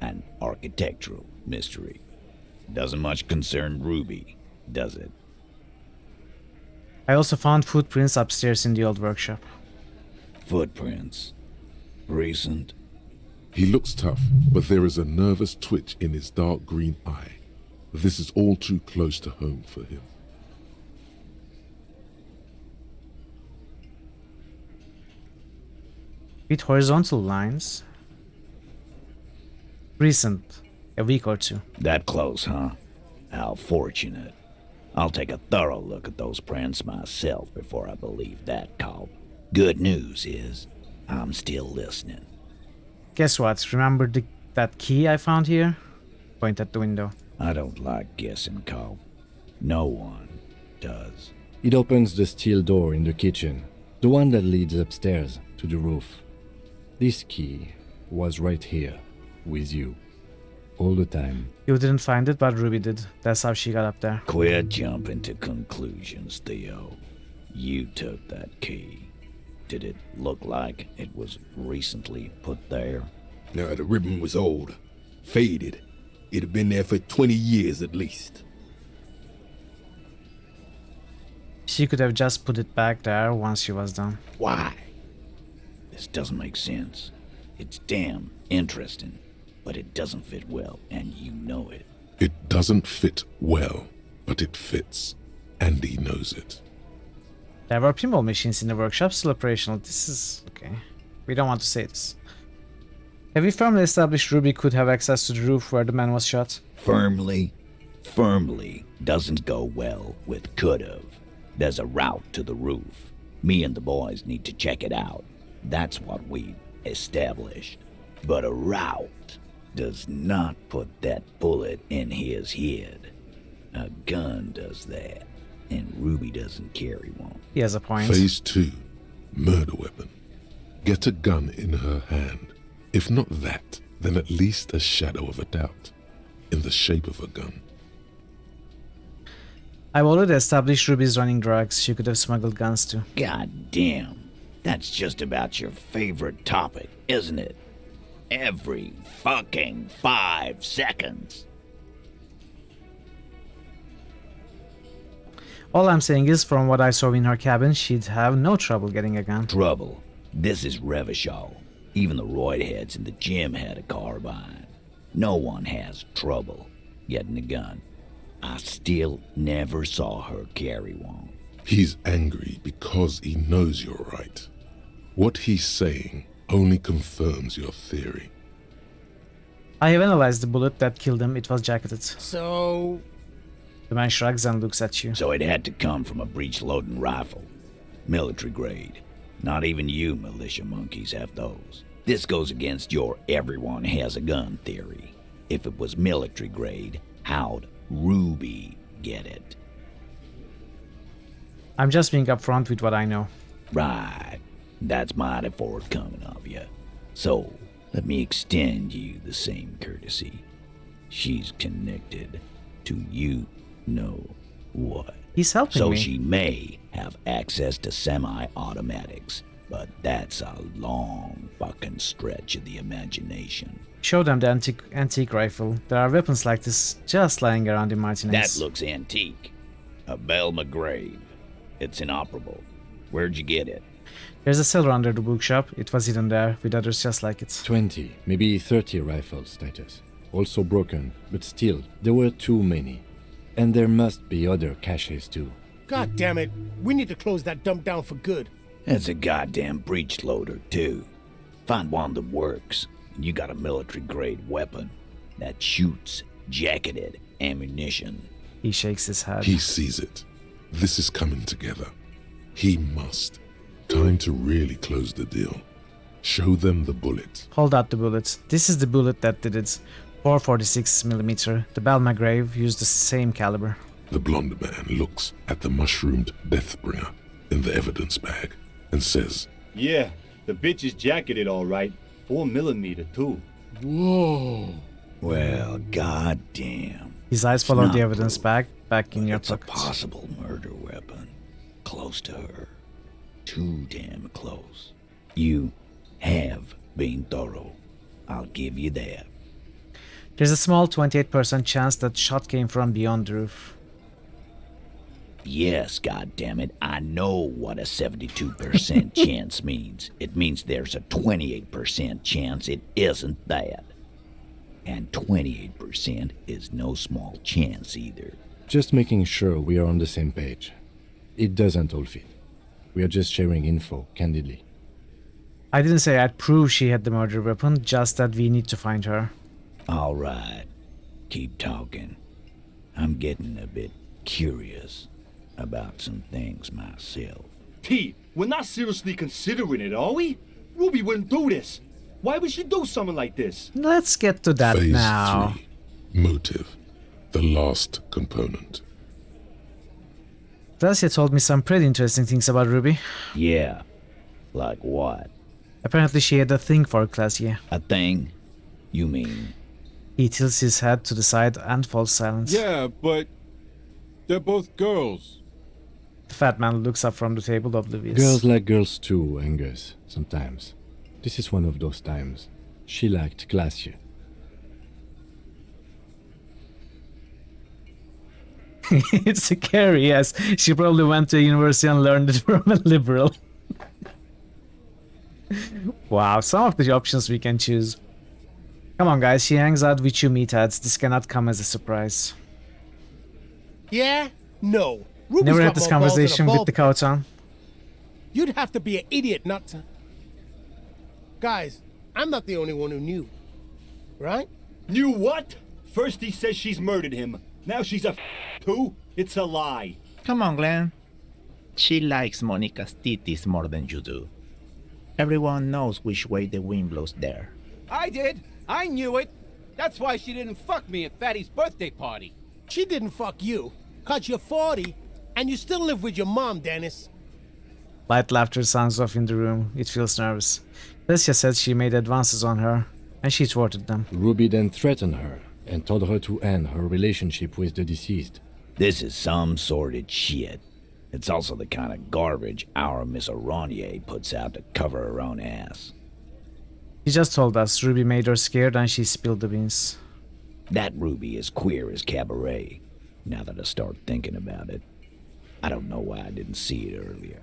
An architectural mystery. Doesn't much concern Ruby, does it? I also found footprints upstairs in the old workshop. Footprints? Recent? He looks tough, but there is a nervous twitch in his dark green eye. This is all too close to home for him. With horizontal lines. Recent. A week or two. That close, huh? How fortunate. I'll take a thorough look at those prints myself before I believe that call. Good news is, I'm still listening. Guess what? Remember that key I found here? Point at the window. I don't like guessing, Cobb. No one does. It opens the steel door in the kitchen, the one that leads upstairs to the roof. This key was right here, with you, all the time. You didn't find it, but Ruby did. That's how she got up there. Quit jumping to conclusions, Theo. You took that key. Did it look like it was recently put there? No, the ribbon was old, faded. It'd been there for 20 years at least. She could have just put it back there once she was done. Why? This doesn't make sense. It's damn interesting, but it doesn't fit well, and you know it. It doesn't fit well, but it fits, and he knows it. There were pinball machines in the workshop, still operational. This is... okay. We don't want to say this. Have we firmly established Ruby could have access to the roof where the man was shot? Firmly doesn't go well with could've. There's a route to the roof. Me and the boys need to check it out. That's what we established. But a route does not put that bullet in his head. A gun does that, and Ruby doesn't carry one. He has a point. Phase 2. Murder weapon. Get a gun in her hand. If not that, then at least a shadow of a doubt. In the shape of a gun. I've already established Ruby's running drugs. She could have smuggled guns too. God damn. That's just about your favorite topic, isn't it? Every fucking 5 seconds. All I'm saying is, from what I saw in her cabin, she'd have no trouble getting a gun. Trouble? This is Revachol. Even the roidheads in the gym had a carbine. No one has trouble getting a gun. I still never saw her carry one. He's angry because he knows you're right. What he's saying only confirms your theory. I have analyzed the bullet that killed him. It was jacketed. So... The man shrugs and looks at you. So it had to come from a breech-loading rifle. Military grade. Not even you militia monkeys have those. This goes against your everyone has a gun theory. If it was military grade, how'd Ruby get it? I'm just being upfront with what I know. Right. That's mighty forthcoming of you. So, let me extend you the same courtesy. She's connected to you know what. He's helping so me. So she may have access to semi-automatics, but that's a long fucking stretch of the imagination. Show them the antique rifle. There are weapons like this just lying around in Martinez. That looks antique. A Belle McGrave. It's inoperable. Where'd you get it? There's a cellar under the bookshop. It was hidden there, with others just like it. 20, maybe 30 rifles, Titus. Also broken, but still, there were too many. And there must be other caches too. God damn it. We need to close that dump down for good. That's a goddamn breech loader, too. Find one that works, and you got a military-grade weapon that shoots jacketed ammunition. He shakes his head. He sees it. This is coming together. He must. Time to really close the deal. Show them the bullet. Hold out the bullet. This is the bullet that did it. 4.46mm. The Belle McGrave used the same caliber. The blonde man looks at the mushroomed Deathbringer in the evidence bag and says, Yeah, the bitch is jacketed all right. 4mm too. Whoa. Well, goddamn. His eyes follow the evidence bag back in your It's a pocket. possible murder weapon. Close to her. Too damn close. You have been thorough. I'll give you that. There's a small 28% chance that shot came from beyond the roof. Yes, goddammit, I know what a 72% chance means. It means there's a 28% chance it isn't that. And 28% is no small chance either. Just making sure we are on the same page. It doesn't all fit. We are just sharing info, candidly. I didn't say I'd prove she had the murder weapon, just that we need to find her. All right, keep talking. I'm getting a bit curious about some things myself. T, we're not seriously considering it, are we? Ruby wouldn't do this. Why would she do something like this? Let's get to that Phase now. 3. Motive. The last component. Glacia told me some pretty interesting things about Ruby. Yeah, like what? Apparently she had a thing for Glacia. A thing? You mean? He tilts his head to the side and falls silent. Yeah, but they're both girls. The fat man looks up from the table, oblivious. Girls like girls too, Angus, sometimes. This is one of those times. She liked Glacia. It's scary, yes. She probably went to a university and learned it from a liberal. Wow, some of the options we can choose. Come on, guys, she hangs out with you meatheads. This cannot come as a surprise. Yeah? No. Ruby's Never got had this more balls than a conversation with ball the pit. coat on. You'd have to be an idiot not to... Guys, I'm not the only one who knew. Right? Knew what? First he says she's murdered him. Now she's a too? It's a lie. Come on, Glenn. She likes Monica's titties more than you do. Everyone knows which way the wind blows there. I did. I knew it. That's why she didn't fuck me at Fatty's birthday party. She didn't fuck you. 'Cause you're 40, and you still live with your mom, Dennis. Light laughter sounds off in the room. It feels nervous. Glacia said she made advances on her, and she thwarted them. Ruby then threatened her and told her to end her relationship with the deceased. This is some sordid shit. It's also the kind of garbage our Miss Aronier puts out to cover her own ass. She just told us Ruby made her scared and she spilled the beans. That Ruby is queer as cabaret, now that I start thinking about it. I don't know why I didn't see it earlier.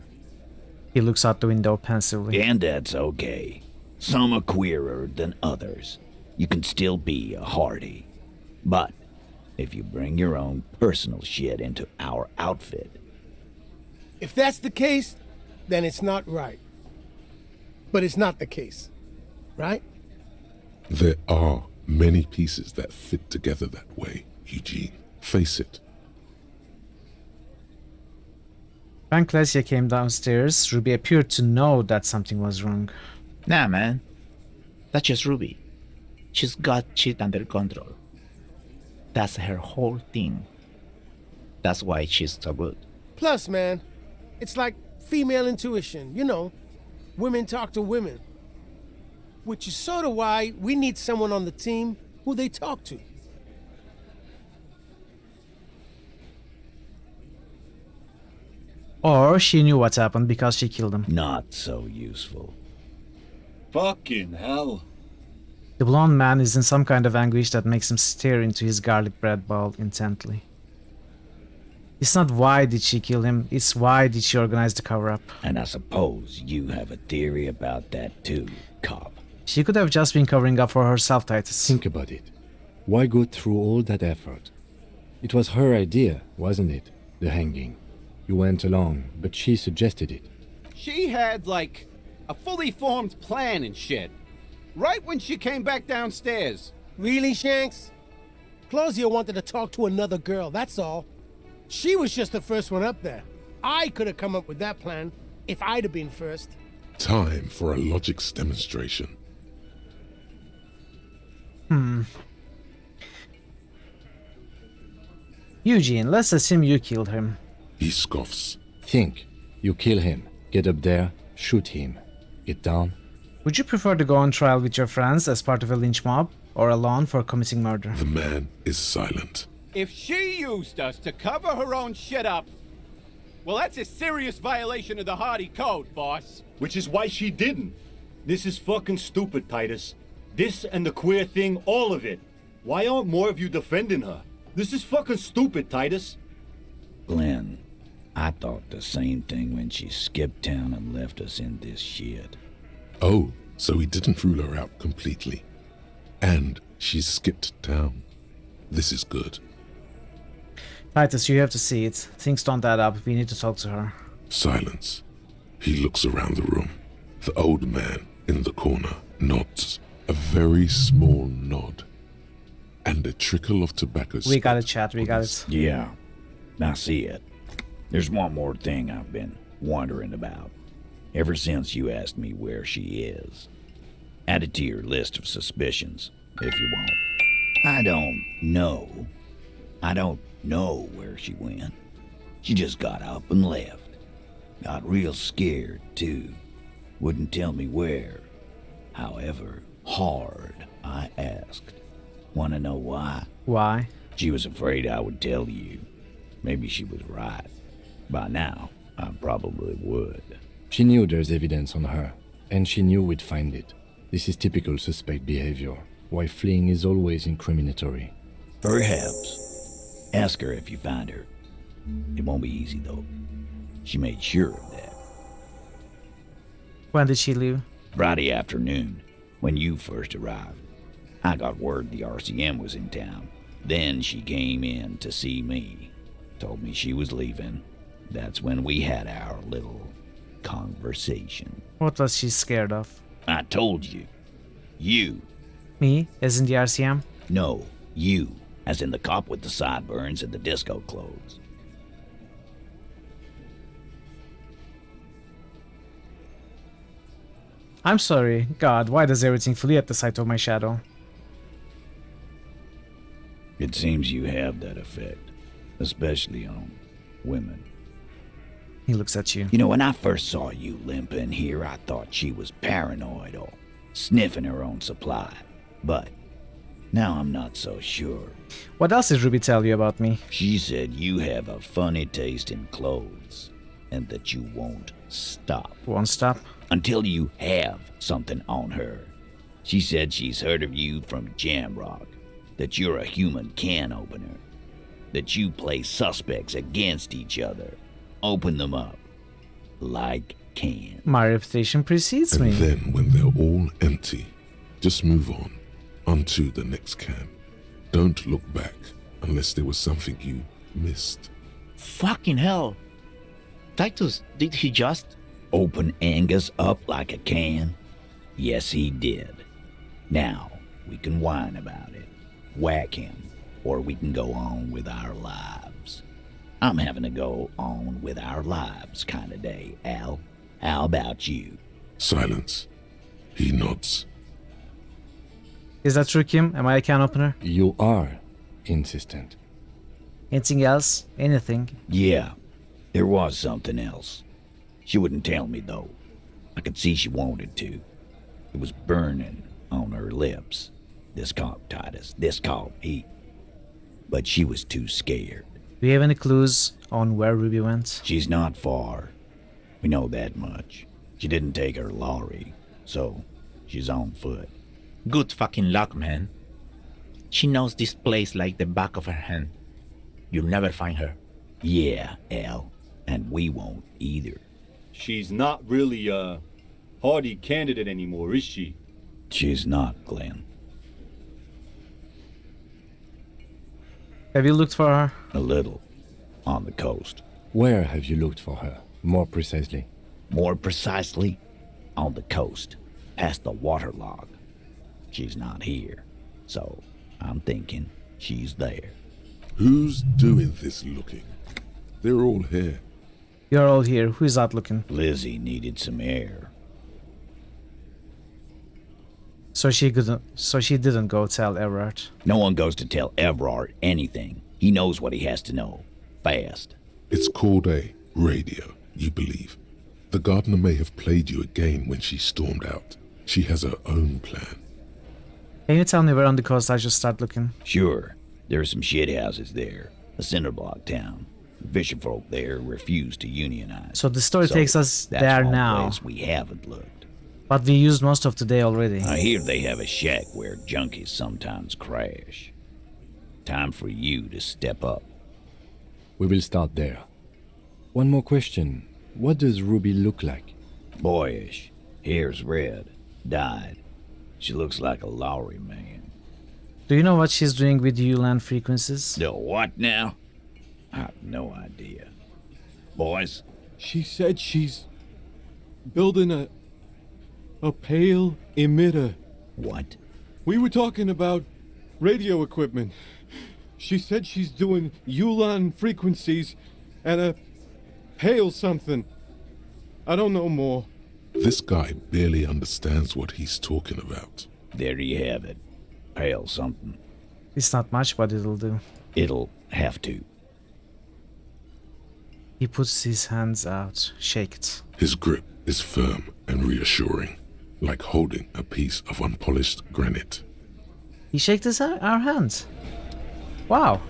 He looks out the window pensively. And that's okay. Some are queerer than others. You can still be a Hardy. But if you bring your own personal shit into our outfit... If that's the case, then it's not right. But it's not the case. Right? There are many pieces that fit together that way, Eugene. Face it. When Glacia came downstairs, Ruby appeared to know that something was wrong. Nah, man. That's just Ruby. She's got shit under control. That's her whole thing. That's why she's so good. Plus, man, it's like female intuition, you know. Women talk to women. Which is sort of why we need someone on the team who they talk to. Or she knew what happened because she killed him. Not so useful. Fucking hell. The blonde man is in some kind of anguish that makes him stare into his garlic bread bowl intently. It's not why did she kill him, it's why did she organize the cover-up. And I suppose you have a theory about that too, cop. She could have just been covering up for herself, Titus. Think about it. Why go through all that effort? It was her idea, wasn't it? The hanging. You went along, but she suggested it. She had, like, a fully formed plan and shit. Right when she came back downstairs. Really, Shanks? Claudia wanted to talk to another girl, that's all. She was just the first one up there. I could have come up with that plan if I'd have been first. Time for a logics demonstration. Eugene, let's assume you killed him. He scoffs. Think. You kill him. Get up there. Shoot him. Get down. Would you prefer to go on trial with your friends as part of a lynch mob, or alone for committing murder? The man is silent. If she used us to cover her own shit up, well, that's a serious violation of the Hardy Code, boss. Which is why she didn't. This is fucking stupid, Titus. This and the queer thing, all of it. Why aren't more of you defending her? This is fucking stupid, Titus. Glenn, I thought the same thing when she skipped town and left us in this shit. Oh, so he didn't rule her out completely. And she skipped town. This is good. Titus, you have to see it. Things don't add up. We need to talk to her. Silence. He looks around the room. The old man in the corner nods. A very small nod. And a trickle of tobacco. We got it, chat. We got it. Yeah, I see it. There's one more thing I've been wondering about. Ever since you asked me where she is. Add it to your list of suspicions, if you want. I don't know where she went. She just got up and left. Got real scared, too. Wouldn't tell me where. However hard I asked. Want to know why? Why? She was afraid I would tell you. Maybe she was right. By now, I probably would. She knew there's evidence on her, and she knew we'd find it. This is typical suspect behavior, why fleeing is always incriminatory. Perhaps. Ask her if you find her. It won't be easy, though. She made sure of that. When did she leave? Friday afternoon, when you first arrived. I got word the RCM was in town. Then she came in to see me. Told me she was leaving. That's when we had our little conversation. What was she scared of? I told you. You. Me, as in the RCM? No, you, as in the cop with the sideburns and the disco clothes. I'm sorry. God, why does everything flee at the sight of my shadow? It seems you have that effect, especially on women. He looks at you. You know, when I first saw you limp in here, I thought she was paranoid or sniffing her own supply. But now I'm not so sure. What else did Ruby tell you about me? She said you have a funny taste in clothes and that you won't stop. Won't stop? Until you have something on her. She said she's heard of you from Jamrock, that you're a human can opener, that you play suspects against each other, open them up like cans. My reputation precedes me. And then when they're all empty, just move on to the next can. Don't look back unless there was something you missed. Fucking hell. Titus, did he just... Open Angus up like a can? Yes, he did. Now, we can whine about it, whack him, or we can go on with our lives. I'm having a go on with our lives kind of day, Al. How about you? Silence. He nods. Is that true, Kim? Am I a can opener? You are insistent. Anything else? Anything? Yeah, there was something else. She wouldn't tell me, though. I could see she wanted to. It was burning on her lips. This cop, Titus. This cop, he... But she was too scared. Do you have any clues on where Ruby went? She's not far. We know that much. She didn't take her lorry, so she's on foot. Good fucking luck, man. She knows this place like the back of her hand. You'll never find her. Yeah, Al. And we won't either. She's not really a hardy candidate anymore, is she? She's not, Glenn. Have you looked for her? A little. On the coast. Where have you looked for her, more precisely? More precisely, on the coast, past the waterlog. She's not here, so I'm thinking she's there. Who's doing this looking? They're all here. You're all here. Who's out looking? Lizzie needed some air. So she didn't go tell Everard. No one goes to tell Everard anything. He knows what he has to know. Fast. It's called a radio, you believe. The gardener may have played you a game when she stormed out. She has her own plan. Can you tell me where on the coast I should start looking? Sure. There are some shit houses there. A cinder block town. Fisherfolk there refuse to unionize. So the story takes us that's there one now. place we haven't looked. But we used most of the day already. I hear they have a shack where junkies sometimes crash. Time for you to step up. We will start there. One more question. What does Ruby look like? Boyish. Hair's red. Dyed. She looks like a Lowry man. Do you know what she's doing with ULAN frequencies? The what now? I have no idea. Boys? She said she's building a pale emitter. What? We were talking about radio equipment. She said she's doing ULAN frequencies and a pale something. I don't know more. This guy barely understands what he's talking about. There you have it. Pale something. It's not much, but it'll do. It'll have to. He puts his hands out, shake it. His grip is firm and reassuring, like holding a piece of unpolished granite. He shaked our hands. Wow.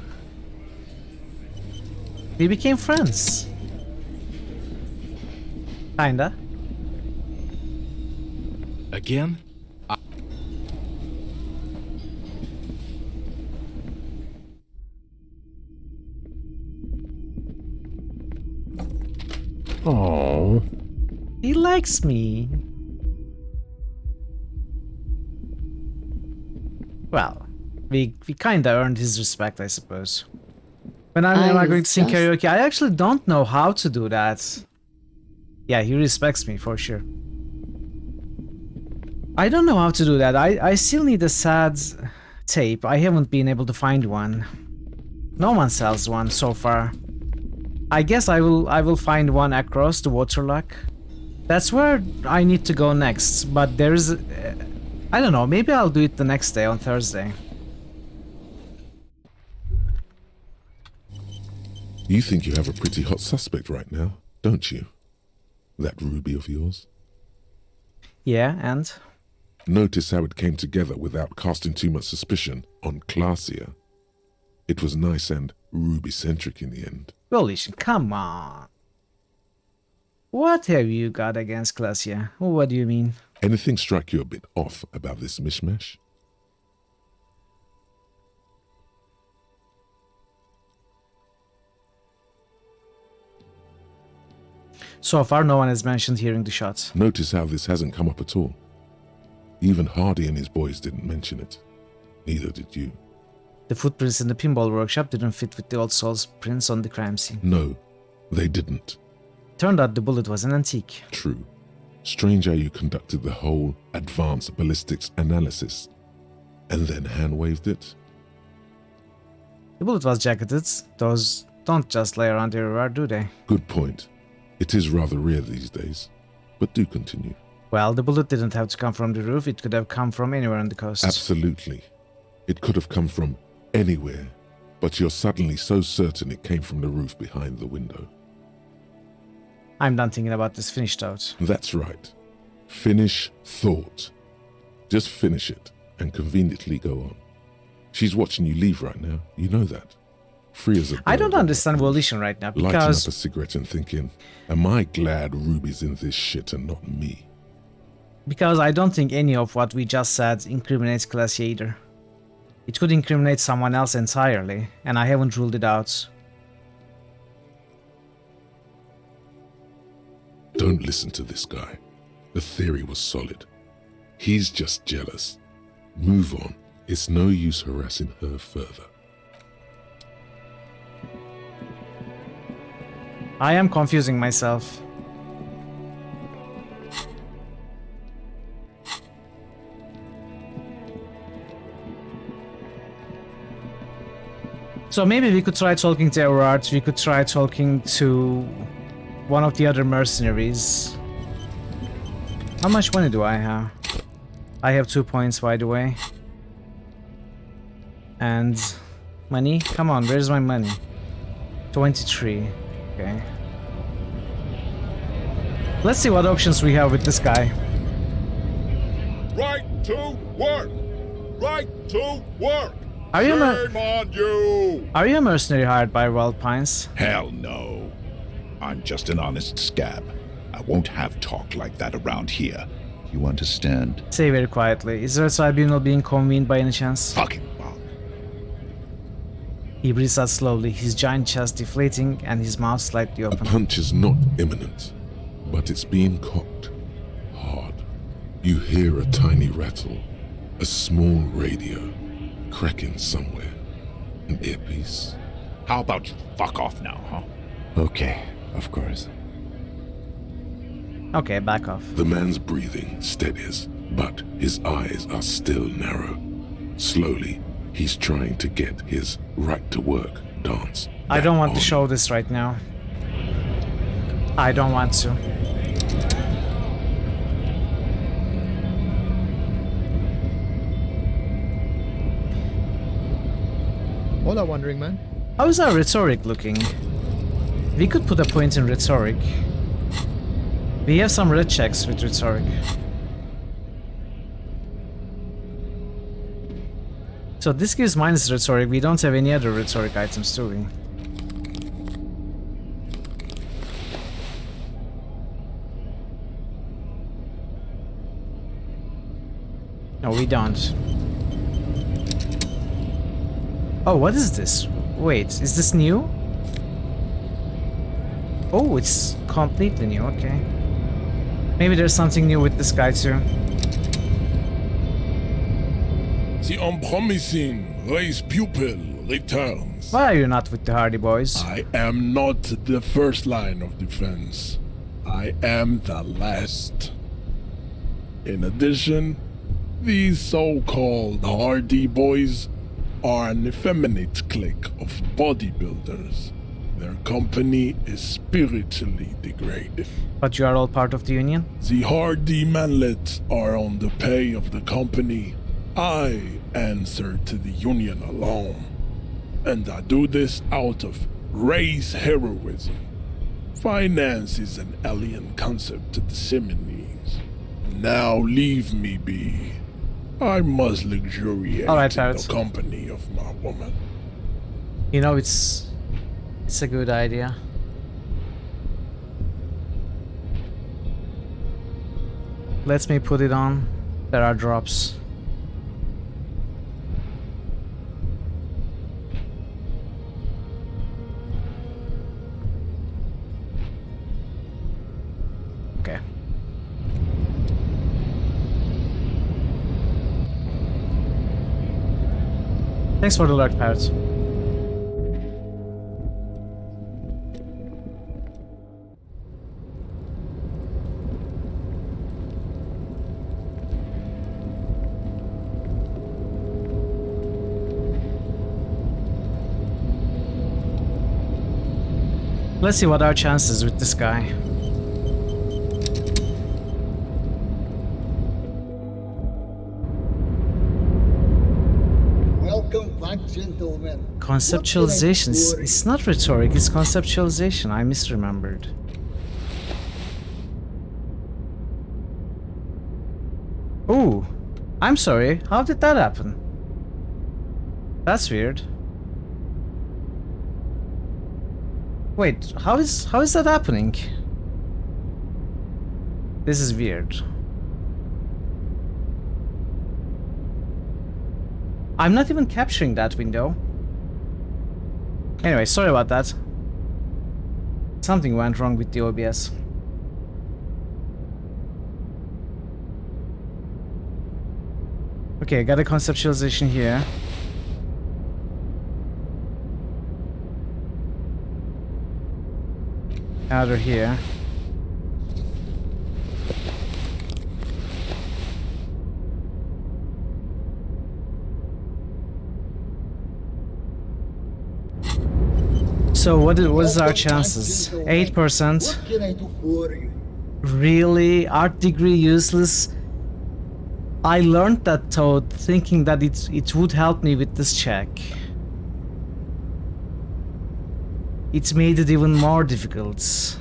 We became friends. Kinda. Again? Oh. He likes me. Well, we kinda earned his respect, I suppose. When am I going to sing karaoke? I actually don't know how to do that. Yeah, he respects me for sure. I don't know how to do that. I still need a sad tape. I haven't been able to find one. No one sells one so far. I guess I will find one across the waterlock. That's where I need to go next, but there's I don't know, maybe I'll do it the next day on Thursday. You think you have a pretty hot suspect right now, don't you? That Ruby of yours? Yeah, and? Notice how it came together without casting too much suspicion on Clausia. It was nice and Ruby-centric in the end. Volition, come on. What have you got against Clausia? What do you mean? Anything strike you a bit off about this mishmash? So far, no one has mentioned hearing the shots. Notice how this hasn't come up at all. Even Hardy and his boys didn't mention it. Neither did you. The footprints in the pinball workshop didn't fit with the old soul's prints on the crime scene. No, they didn't. Turned out the bullet was an antique. True. Strange how you conducted the whole advanced ballistics analysis and then hand-waved it. The bullet was jacketed. Those don't just lay around everywhere, do they? Good point. It is rather rare these days, but do continue. Well, the bullet didn't have to come from the roof. It could have come from anywhere on the coast. Absolutely. It could have come from anywhere, but you're suddenly so certain it came from the roof behind the window. I'm done thinking about this. Finished out. That's right. Finish thought. Just finish it and conveniently go on. She's watching you leave right now. You know that. Free as a bird. I don't understand Volition right now Lighting up because... a cigarette and thinking, am I glad Ruby's in this shit and not me? Because I don't think any of what we just said incriminates Glacier either. It could incriminate someone else entirely, and I haven't ruled it out. Don't listen to this guy. The theory was solid. He's just jealous. Move on. It's no use harassing her further. I am confusing myself. So maybe we could try talking to Everard, we could try talking to one of the other mercenaries. How much money do I have? I have 2 points, by the way. And money? Come on, where's my money? 23. Okay. Let's see what options we have with this guy. Right to work! Right to work! Are you Shame on you! Are you a mercenary hired by Wild Pines? Hell no. I'm just an honest scab. I won't have talk like that around here. You understand? Say very quietly. Is there a tribunal being convened by any chance? Fucking wrong. He breathes out slowly, his giant chest deflating and his mouth slightly open. A punch is not imminent, but it's being cocked hard. You hear a tiny rattle, a small radio cracking somewhere. An earpiece. How about you fuck off now, huh? Okay, of course. Okay, back off. The man's breathing steadies, but his eyes are still narrow. Slowly, he's trying to get his right-to-work dance. I don't want to show this right now. I don't want to. Hola, Wandering Man. How is our rhetoric looking? We could put a point in rhetoric. We have some red checks with rhetoric. So this gives minus rhetoric. We don't have any other rhetoric items, do we? No, we don't. Oh, what is this? Wait, is this new? Oh, it's completely new, okay. Maybe there's something new with this guy too. The unpromising race pupil returns. Why are you not with the Hardy Boys? I am not the first line of defense. I am the last. In addition, these so-called Hardy Boys are an effeminate clique of bodybuilders. Their company is spiritually degraded. But you are all part of the union? The Hardy manlets are on the pay of the company. I answer to the union alone. And I do this out of race heroism. Finance is an alien concept to the Seminoles. Now leave me be. I must luxuriate in the company of my woman. You know, it's a good idea. Let me put it on. There are drops. Okay. Thanks for the alert, Parrot. Let's see what our chances with this guy. Welcome back, gentlemen. Conceptualization. It's not rhetoric, it's conceptualization. I misremembered. Ooh, I'm sorry. How did that happen? That's weird. Wait, how is that happening? This is weird. I'm not even capturing that window. Anyway, sorry about that. Something went wrong with the OBS. Okay, got a conceptualization here. Another here. So what is our chances? 8%. What can I do for you? Really? Art degree useless? I learned that thought thinking that it would help me with this check. It's made it even more difficult.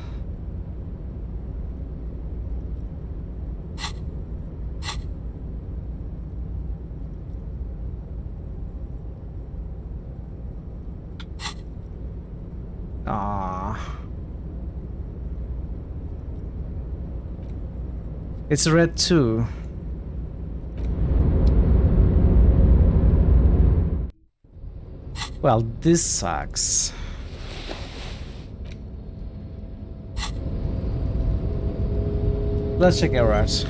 Ah. It's a red too. Well, this sucks. Let's check errors.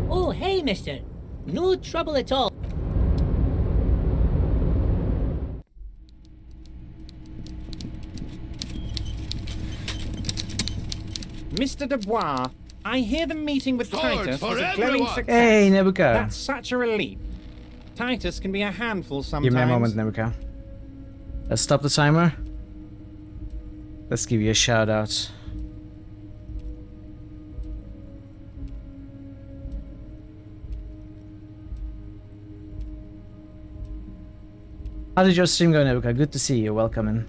Oh, hey, mister. No trouble at all. Mr. Dubois, I hear the meeting with Titus was a glowing success. Hey, Nebuka. That's such a relief. Titus can be a handful sometimes. Give me a moment, Nebuka. Let's stop the timer. Let's give you a shout out. How did your stream go, Nebuka? Good to see you. Welcome in.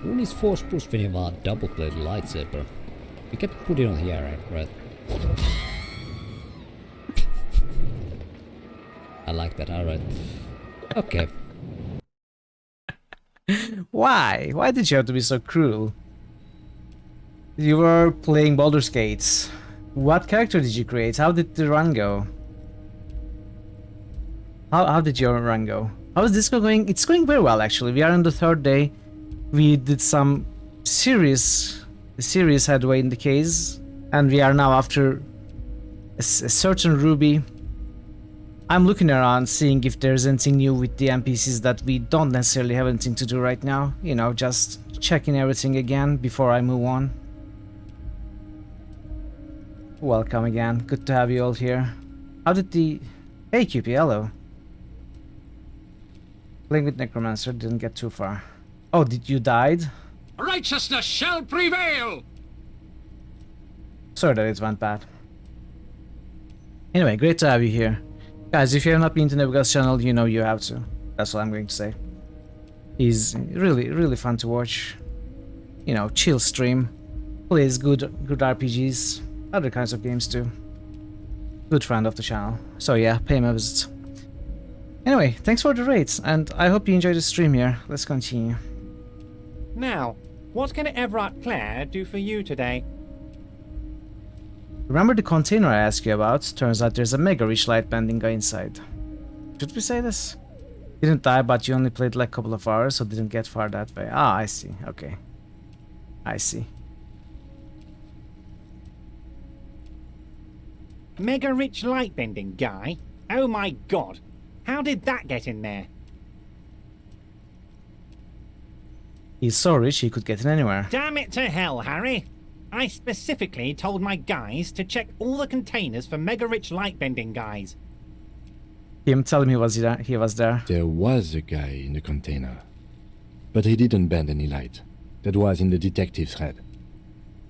Who needs force push when you have a double-bladed lightsaber? You can put it on here, right? I like that, alright. Okay. Why? Why did you have to be so cruel? You were playing Baldur's Gate. What character did you create? How did the run go? How did your run go? How is this going? It's going very well, actually. We are on the 3rd day. We did some serious headway in the case, and we are now after a certain ruby. I'm looking around, seeing if there's anything new with the NPCs that we don't necessarily have anything to do right now. You know, just checking everything again before I move on. Welcome again. Good to have you all here. How did the... Hey, QP, hello. Playing with Necromancer didn't get too far. Oh, did you died? Righteousness shall prevail! Sorry that it went bad. Anyway, great to have you here. Guys, if you have not been to Nebuka's channel, you know you have to. That's what I'm going to say. He's really fun to watch. You know, chill stream. Plays good RPGs. Other kinds of games too. Good friend of the channel. So yeah, pay him a visit. Anyway, thanks for the rates, and I hope you enjoyed the stream here. Let's continue. Now, what can Everard Clare do for you today? Remember the container I asked you about? Turns out there's a mega rich light bending guy inside. Should we say this? Didn't die, but you only played like a couple of hours, so didn't get far that way. Ah, I see. Okay. I see. Mega rich lightbending guy? Oh my god. How did that get in there? He's so rich he could get in anywhere. Damn it to hell, Harry. I specifically told my guys to check all the containers for mega rich lightbending guys. Tell him he was there. There was a guy in the container. But he didn't bend any light. That was in the detective's head.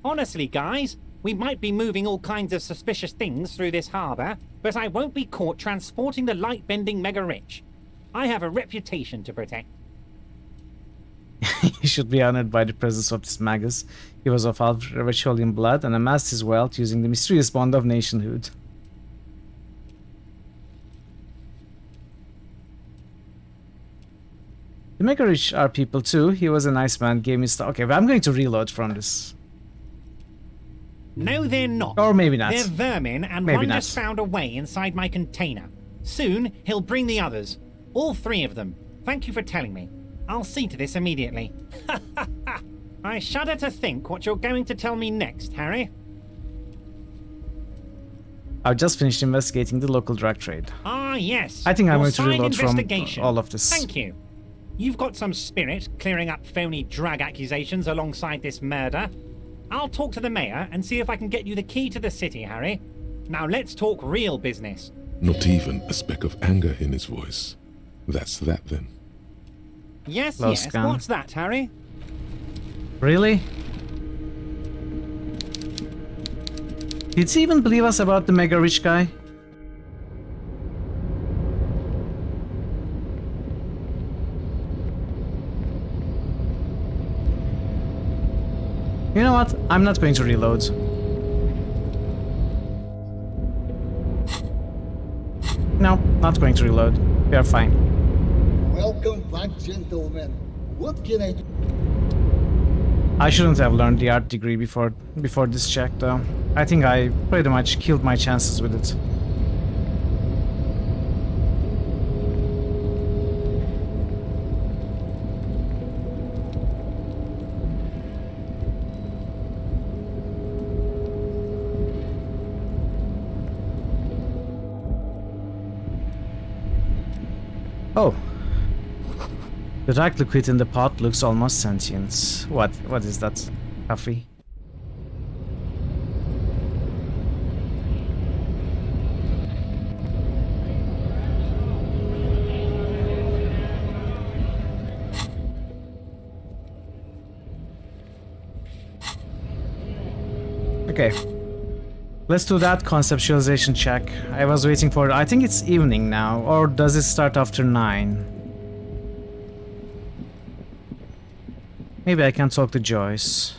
Honestly, guys, we might be moving all kinds of suspicious things through this harbour, but I won't be caught transporting the light-bending mega-rich. I have a reputation to protect. He should be honored by the presence of this magus. He was of Alvarachian blood and amassed his wealth using the mysterious bond of nationhood. The Mega Rich are people too. He was a nice man, gave me stuff. Okay, but I'm going to reload from this. No, they're not. Or maybe not. They're vermin, and Maybe one not. just found a way inside my container. Soon, he'll bring the others. All 3 of them. Thank you for telling me. I'll see to this immediately. I shudder to think what you're going to tell me next, Harry. I've just finished investigating the local drug trade. Ah, yes. I think I'm Your going to side reload from investigation. all of this. Thank you. You've got some spirit clearing up phony drug accusations alongside this murder. I'll talk to the mayor and see if I can get you the key to the city, Harry. Now let's talk real business. Not even a speck of anger in his voice. That's that then. Yes, Low yes. scan. What's that, Harry? Really? Did he even believe us about the Mega Rich guy? You know what? I'm not going to reload. No, not going to reload. We are fine. Welcome back, gentlemen. What can I do? I shouldn't have learned the art degree before this check, though. I think I pretty much killed my chances with it. Oh. The dark liquid in the pot looks almost sentient. What is that? Coffee? Okay. Let's do that conceptualization check. I was waiting for... I think it's evening now. Or does it start after 9? Maybe I can talk to Joyce.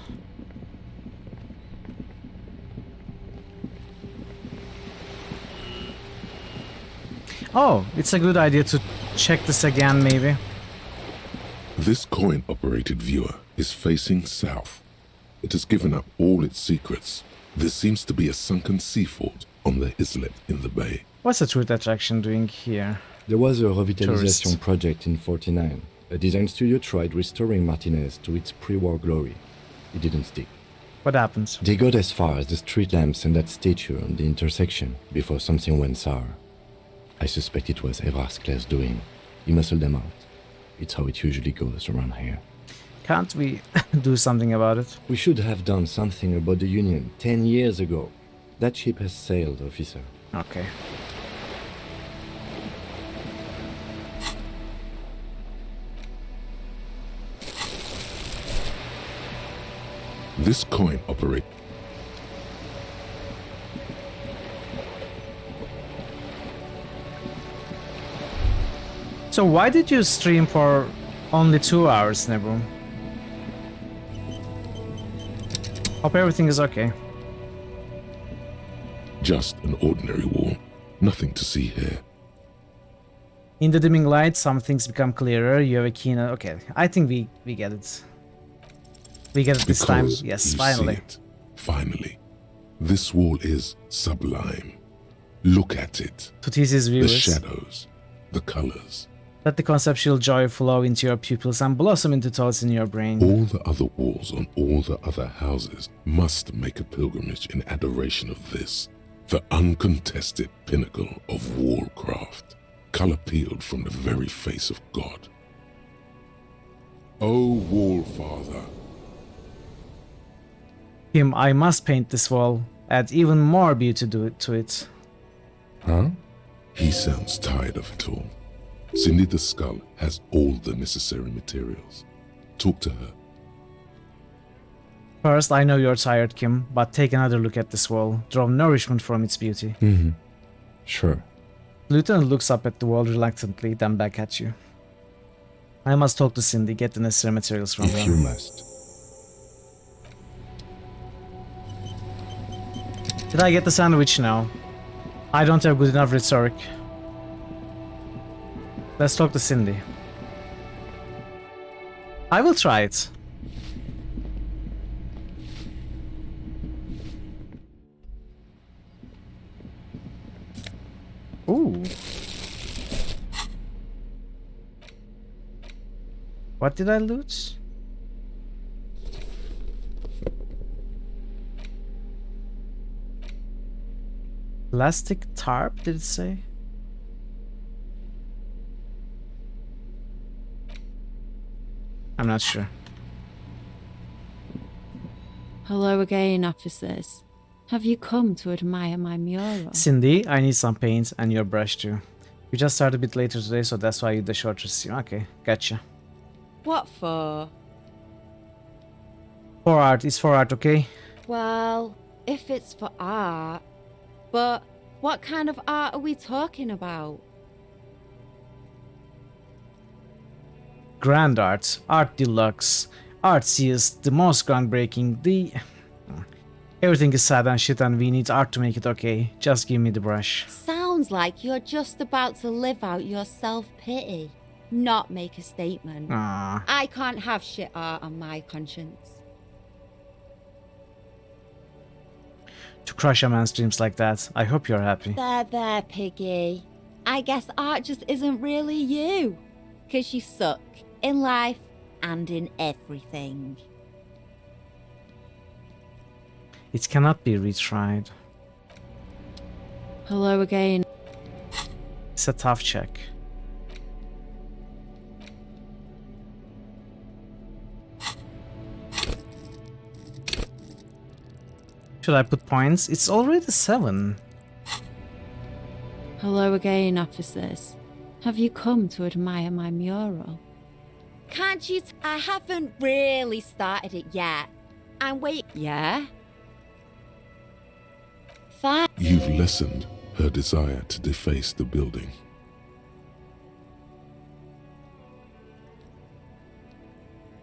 Oh, it's a good idea to check this again, maybe. This coin-operated viewer is facing south. It has given up all its secrets. There seems to be a sunken sea fort on the islet in the bay. What's the tourist attraction doing here? There was a revitalization Tourists. project in 49. A design studio tried restoring Martinez to its pre-war glory. It didn't stick. What happened? They got as far as the street lamps and that statue on the intersection before something went sour. I suspect it was Evrasclair's doing. He muscled them out. It's how it usually goes around here. Can't we do something about it? We should have done something about the Union 10 years ago. That ship has sailed, officer. Okay. This coin operate. So why did you stream for only 2 hours, Nebu? Hope everything is okay. Just an ordinary wall. Nothing to see here. In the dimming light, some things become clearer. You have a keen... Okay, I think we get it. We get it this time. Because Yes, you finally. see it. Finally. This wall is sublime. Look at it. To tease his The viewers, shadows, the colors. let the conceptual joy flow into your pupils and blossom into thoughts in your brain. All the other walls on all the other houses must make a pilgrimage in adoration of this, the uncontested pinnacle of wallcraft, color peeled from the very face of God. O Wallfather, Him, I must paint this wall. Add even more beauty to it. huh? He sounds tired of it all. Cindy the Skull has all the necessary materials. Talk to her. First, I know you're tired, Kim, but take another look at this wall. Draw nourishment from its beauty. Sure. Lieutenant looks up at the wall reluctantly, then back at you. I must talk to Cindy, get the necessary materials from her. If you must. Did I get the sandwich? No. I don't have good enough rhetoric. Let's talk to Cindy. I will try it. Ooh. What did I loot? Plastic tarp, did it say? I'm not sure. Hello again, officers. Have you come to admire my mural? Cindy, I need some paint and your brush too. You just started a bit later today, so that's why you the shorter stream. Okay, gotcha. What for? For art, it's for art, okay? Well, if it's for art. But what kind of art are we talking about? Grand art, art deluxe, artsiest, the most groundbreaking, the... Everything is sad and shit and we need art to make it okay. Just give me the brush. Sounds like you're just about to live out your self-pity, not make a statement. Aww. I can't have shit art on my conscience. To crush a man's dreams like that, I hope you're happy. There, Piggy. I guess art just isn't really you. 'Cause you suck in life and in everything. It cannot be retried. Hello again. It's a tough check. Should I put points? It's already 7. Hello again, officers. Have you come to admire my mural? Can't you? I haven't really started it yet. I'm wait. Yeah? Fine. You've lessened her desire to deface the building.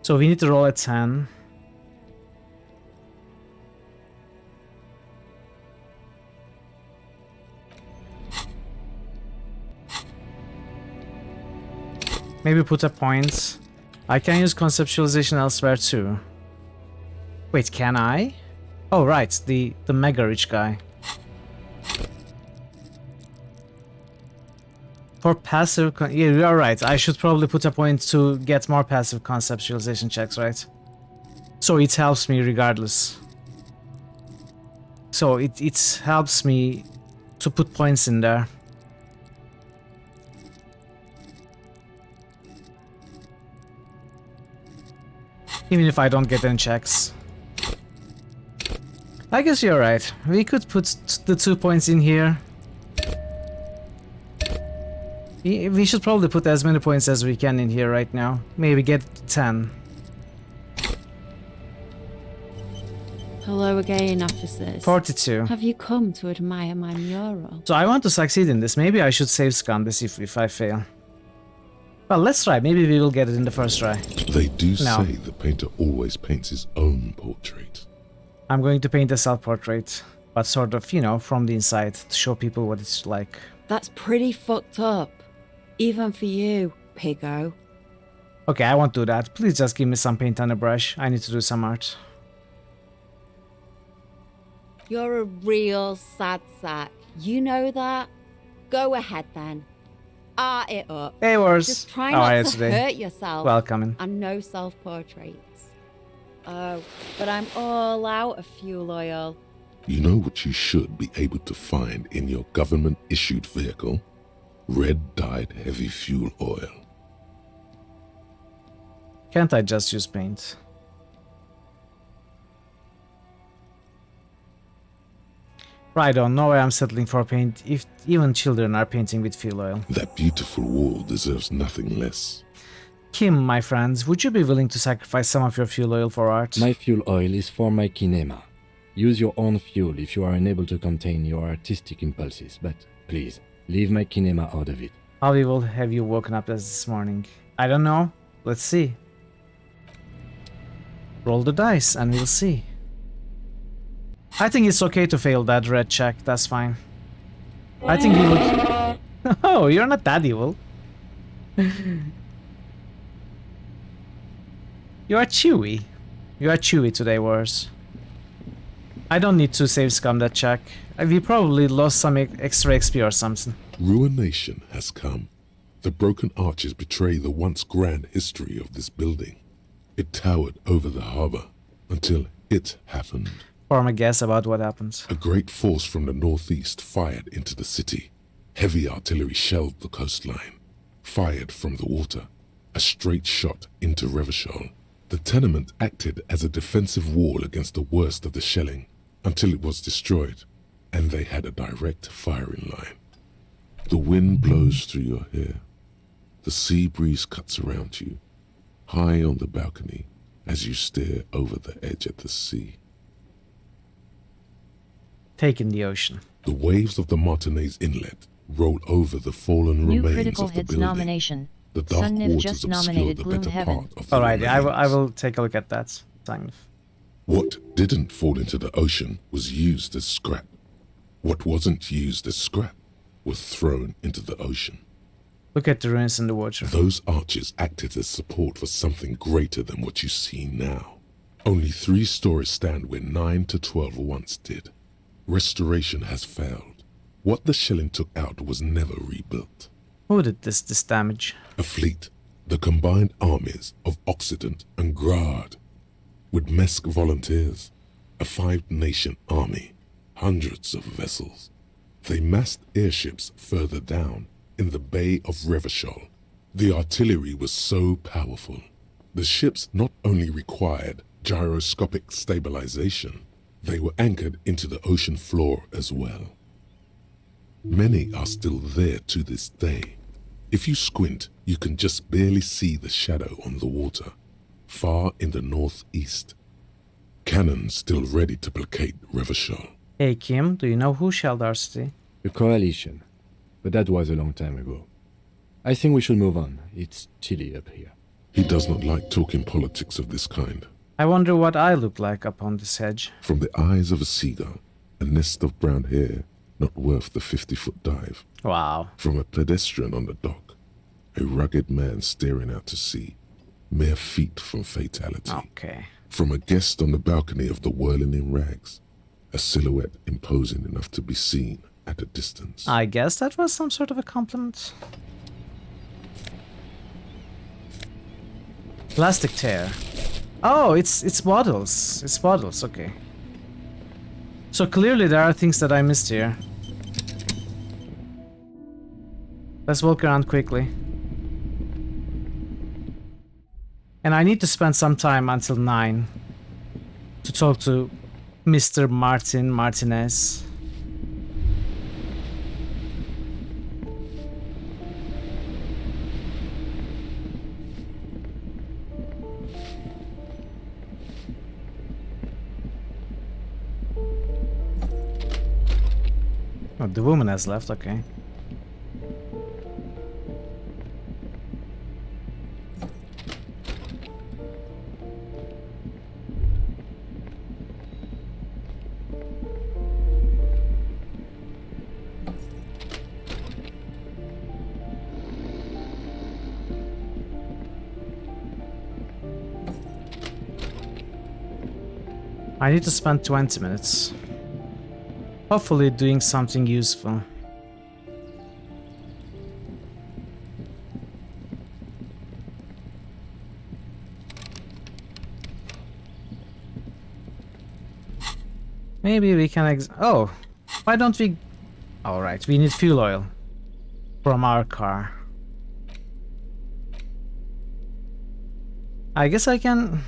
So we need to roll a 10. Maybe put a point. I can use conceptualization elsewhere too. Wait, can I? Oh right, the mega rich guy. For passive yeah, you are right. I should probably put a point to get more passive conceptualization checks, right? So it helps me regardless. So it helps me to put points in there. Even if I don't get any checks. I guess you're right. We could put the 2 points in here. We should probably put as many points as we can in here right now. Maybe get 10. Hello again, officers. 42. Have you come to admire my mural? So I want to succeed in this. Maybe I should save scan this if I fail. Well, let's try. Maybe we will get it in the first try. They do say the painter always paints his own portrait. I'm going to paint a self-portrait, but sort of, you know, from the inside to show people what it's like. That's pretty fucked up. Even for you, piggo. Okay, I won't do that. Please just give me some paint and a brush. I need to do some art. You're a real sad sack. You know that? Go ahead then. Art it up. Hey, Wars. Just try How are you not to today? hurt yourself. Welcome. And no self-portraits. Oh, but I'm all out of fuel oil. You know what you should be able to find in your government-issued vehicle? Red-dyed heavy fuel oil. Can't I just use paint? Right on, no way I'm settling for paint if even children are painting with fuel oil. That beautiful wall deserves nothing less. Kim, my friends, would you be willing to sacrifice some of your fuel oil for art? My fuel oil is for my kinema. Use your own fuel if you are unable to contain your artistic impulses, but please, leave my kinema out of it. How evil have you woken up as this morning? I don't know. Let's see. Roll the dice and we'll see. I think it's okay to fail that red check, that's fine. I think he would... Oh, you're not that evil. You are chewy. You are chewy today, Wars. I don't need to save scum that check. We probably lost some extra XP or something. Ruination has come. The broken arches betray the once grand history of this building. It towered over the harbor until it happened. Form a guess about what happens. A great force from the northeast fired into the city. Heavy artillery shelled the coastline. Fired from the water. A straight shot into Revachol. The tenement acted as a defensive wall against the worst of the shelling until it was destroyed, and they had a direct firing line. The wind blows through your hair. The sea breeze cuts around you, high on the balcony as you stare over the edge of the sea. Take in the ocean. The waves of the Martinez Inlet roll over the fallen New remains critical of the hits building. Nomination. The dark Sunniv waters just obscure nominated the better Gloomhaven. part of the Alright, I remains. will take a look at that. Sunniv. What didn't fall into the ocean was used as scrap. What wasn't used as scrap was thrown into the ocean. Look at the ruins in the water. Those arches acted as support for something greater than what you see now. Only 3 stories stand where 9 to 12 once did. Restoration has failed. What the shelling took out was never rebuilt. Who did this damage? A fleet, the combined armies of Occident and Grad, with Mesk volunteers, a 5-nation army, hundreds of vessels. They massed airships further down in the Bay of Revachol. The artillery was so powerful. The ships not only required gyroscopic stabilization, they were anchored into the ocean floor as well. Many are still there to this day. If you squint, you can just barely see the shadow on the water, far in the northeast. Cannons still ready to placate Revachol. Hey Kim, do you know who shelled our city? The coalition. But that was a long time ago. I think we should move on. It's chilly up here. He does not like talking politics of this kind. I wonder what I look like upon this hedge. From the eyes of a seagull, a nest of brown hair, not worth the 50-foot dive. Wow. From a pedestrian on the dock, a rugged man staring out to sea, mere feet from fatality. Okay. From a guest on the balcony of the Whirling in Rags, a silhouette imposing enough to be seen at a distance. I guess that was some sort of a compliment. Plastic tear. Oh, it's bottles. It's bottles, okay. So clearly there are things that I missed here. Let's walk around quickly. And I need to spend some time until 9 to talk to Mr. Martinez. Oh, the woman has left, okay. I need to spend 20 minutes. Hopefully doing something useful. Maybe we can oh, why don't we... Alright, we need fuel oil from our car. I guess I can...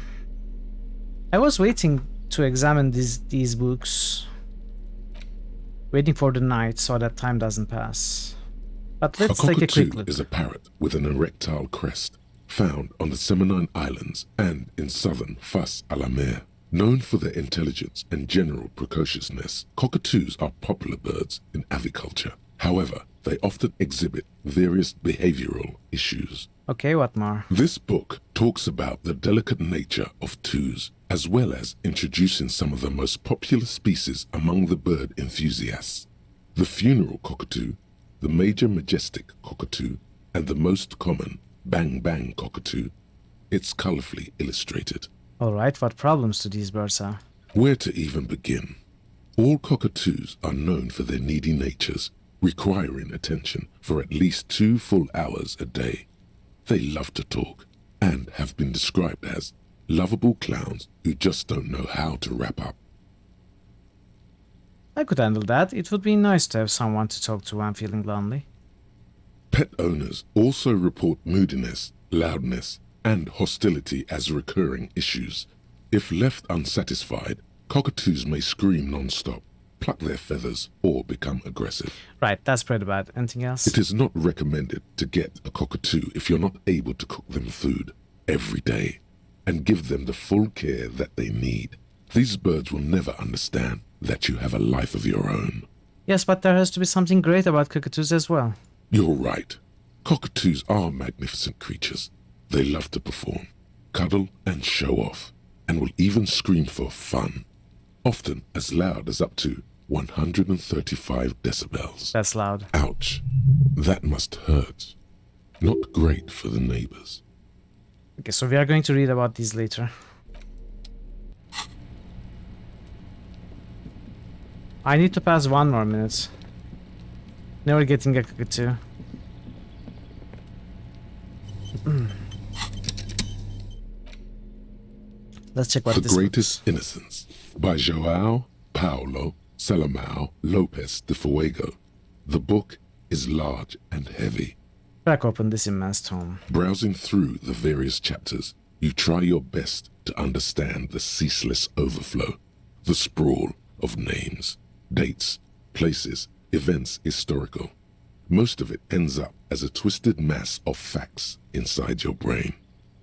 I was waiting to examine these books. Waiting for the night so that time doesn't pass. But let's take a quick look. Is a parrot with an erectile crest, found on the Seminine Islands and in southern Fas a la Mer. Known for their intelligence and general precociousness, cockatoos are popular birds in aviculture. However, they often exhibit various behavioral issues. Okay, what more? This book talks about the delicate nature of twos, as well as introducing some of the most popular species among the bird enthusiasts. The funeral cockatoo, the major majestic cockatoo, and the most common bang bang cockatoo. It's colorfully illustrated. Alright, what problems do these birds have? Where to even begin? All cockatoos are known for their needy natures, requiring attention for at least 2 full hours a day. They love to talk, and have been described as lovable clowns who just don't know how to wrap up. I could handle that. It would be nice to have someone to talk to when feeling lonely. Pet owners also report moodiness, loudness, and hostility as recurring issues. If left unsatisfied, cockatoos may scream non-stop, pluck their feathers, or become aggressive. Right, that's pretty bad. Anything else? It is not recommended to get a cockatoo if you're not able to cook them food every day and give them the full care that they need. These birds will never understand that you have a life of your own. Yes, but there has to be something great about cockatoos as well. You're right. Cockatoos are magnificent creatures. They love to perform, cuddle, and show off, and will even scream for fun, often as loud as up to 135 decibels. That's loud. Ouch. That must hurt. Not great for the neighbors. Okay, so we are going to read about these later. I need to pass 1 more minute. Never getting a cockatoo. Let's check what The this Greatest Innocence by João Paulo Salomão Lopes de Fuego. The book is large and heavy. Crack open this immense tome. Browsing through the various chapters, you try your best to understand the ceaseless overflow, the sprawl of names, dates, places, events historical. Most of it ends up as a twisted mass of facts inside your brain.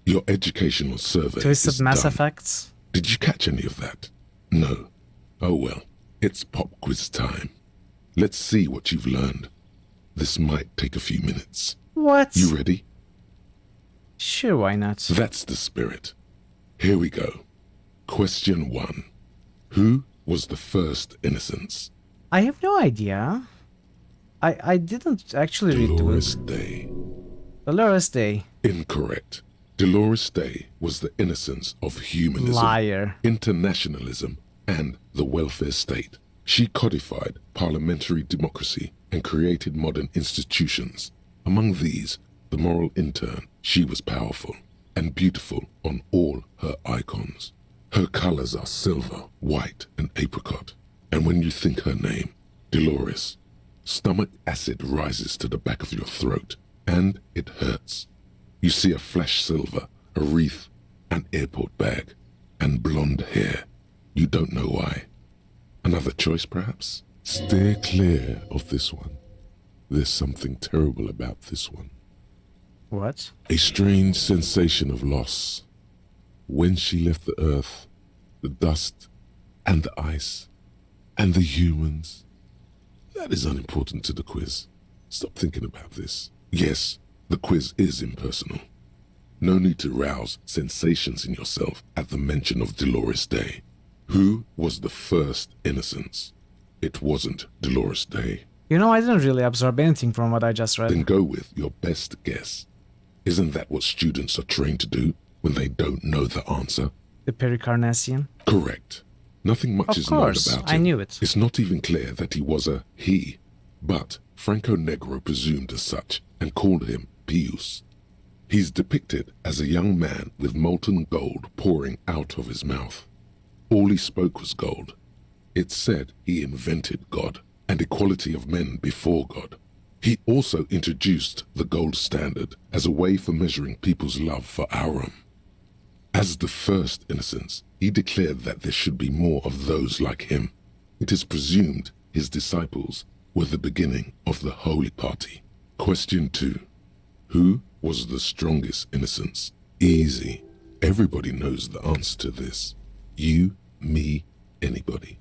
Your educational survey Twisted is mass done. effects? Did you catch any of that? No. Oh well, it's pop quiz time. Let's see what you've learned. This might take a few minutes. What? You ready? Sure, why not? That's the spirit. Here we go. Question 1. Who was the first innocence? I have no idea. I didn't actually read the book. Dolores Day. Dolores Day. Incorrect. Dolores Day was the innocence of humanism, Liar. internationalism, and the welfare state. She codified parliamentary democracy and created modern institutions. Among these, the moral intern, she was powerful and beautiful on all her icons. Her colors are silver, white, and apricot. And when you think her name, Dolores, stomach acid rises to the back of your throat, and it hurts. You see a flash silver, a wreath, an airport bag, and blonde hair. You don't know why. Another choice, perhaps? Steer clear of this one. There's something terrible about this one. What? A strange sensation of loss. When she left the earth, the dust, and the ice, and the humans. That is unimportant to the quiz. Stop thinking about this. Yes, the quiz is impersonal. No need to rouse sensations in yourself at the mention of Dolores Day. Who was the first innocence? It wasn't Dolores Day. You know, I didn't really absorb anything from what I just read. Then go with your best guess. Isn't that what students are trained to do when they don't know the answer? The Pericarnassian? Correct. Nothing much Of is known course, about him. I knew it. It's not even clear that he was a he, but Franco Negro presumed as such and called him Pius. He's depicted as a young man with molten gold pouring out of his mouth. All he spoke was gold. It's said he invented God and equality of men before God. He also introduced the gold standard as a way for measuring people's love for Aurum. As the first innocence, he declared that there should be more of those like him. It is presumed his disciples were the beginning of the Holy Party. Question 2. Who was the strongest innocence? Easy. Everybody knows the answer to this. You, me, anybody.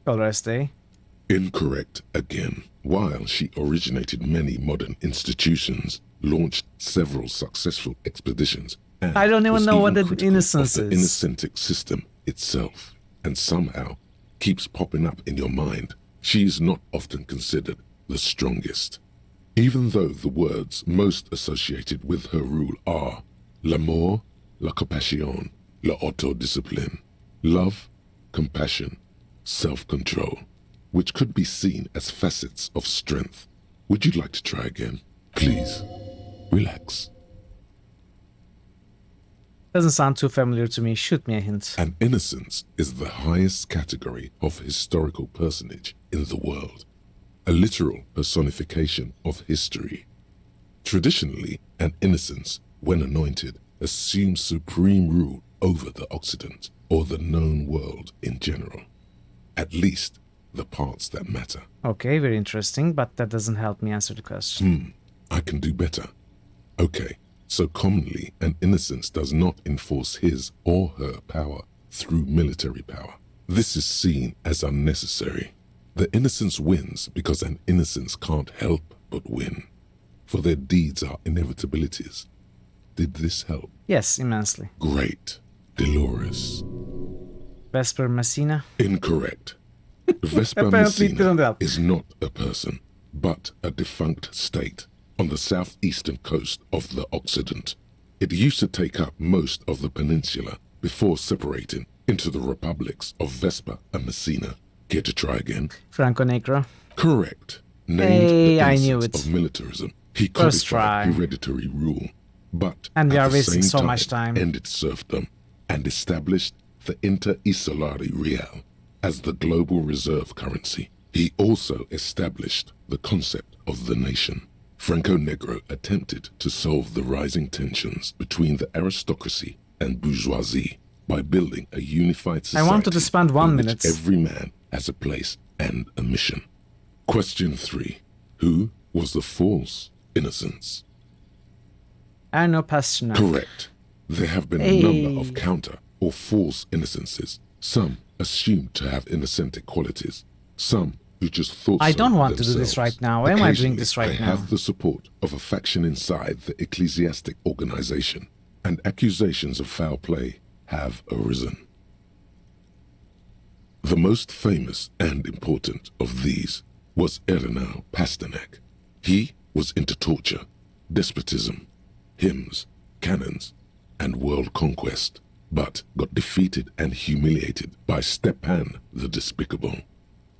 Dolores Day. Incorrect again. While she originated many modern institutions, launched several successful expeditions, and I don't even was know what even the critical innocence of the is. Innocentic system itself, and somehow keeps popping up in your mind, she is not often considered the strongest. Even though the words most associated with her rule are l'amour, la compassion, la autodiscipline, love, compassion, self-control, which could be seen as facets of strength. Would you like to try again? Please, relax. Doesn't sound too familiar to me. Shoot me a hint. An innocence is the highest category of historical personage in the world, a literal personification of history. Traditionally, an innocence, when anointed, assumes supreme rule over the Occident or the known world in general. At least, the parts that matter. Okay, very interesting, but that doesn't help me answer the question. I can do better. Okay, so commonly an innocence does not enforce his or her power through military power. This is seen as unnecessary. The innocence wins because an innocence can't help but win, for their deeds are inevitabilities. Did this help? Yes, immensely. Great. Dolores. Vesper Messina? Incorrect. Vesper Apparently it didn't Messina help. is not a person, but a defunct state on the southeastern coast of the Occident. It used to take up most of the peninsula before separating into the republics of Vesper and Messina. Care to try again? Franco Negro? Correct. Named Hey, the I knew innocence it. of militarism, he First codified try. hereditary rule, but And we at are the wasting same so much time. ended serfdom and established the Inter-Isolari Real as the global reserve currency. He also established the concept of the nation. Franco Negro attempted to solve the rising tensions between the aristocracy and bourgeoisie by building a unified society. I wanted to spend 1 in which minute. every man has a place and a mission. Question 3. Who was the false innocence? Arno Pasternak. Correct. There have been a number of counter or false innocences. Some assumed to have innocentic qualities. Some who just thought I so don't want to do themselves. this right now. Why am I doing this Occasionally, right they now? have the support of a faction inside the ecclesiastic organization, and accusations of foul play have arisen. The most famous and important of these was Arno Pasternak. He was into torture, despotism, hymns, cannons, and world conquest, but got defeated and humiliated by Stepan the Despicable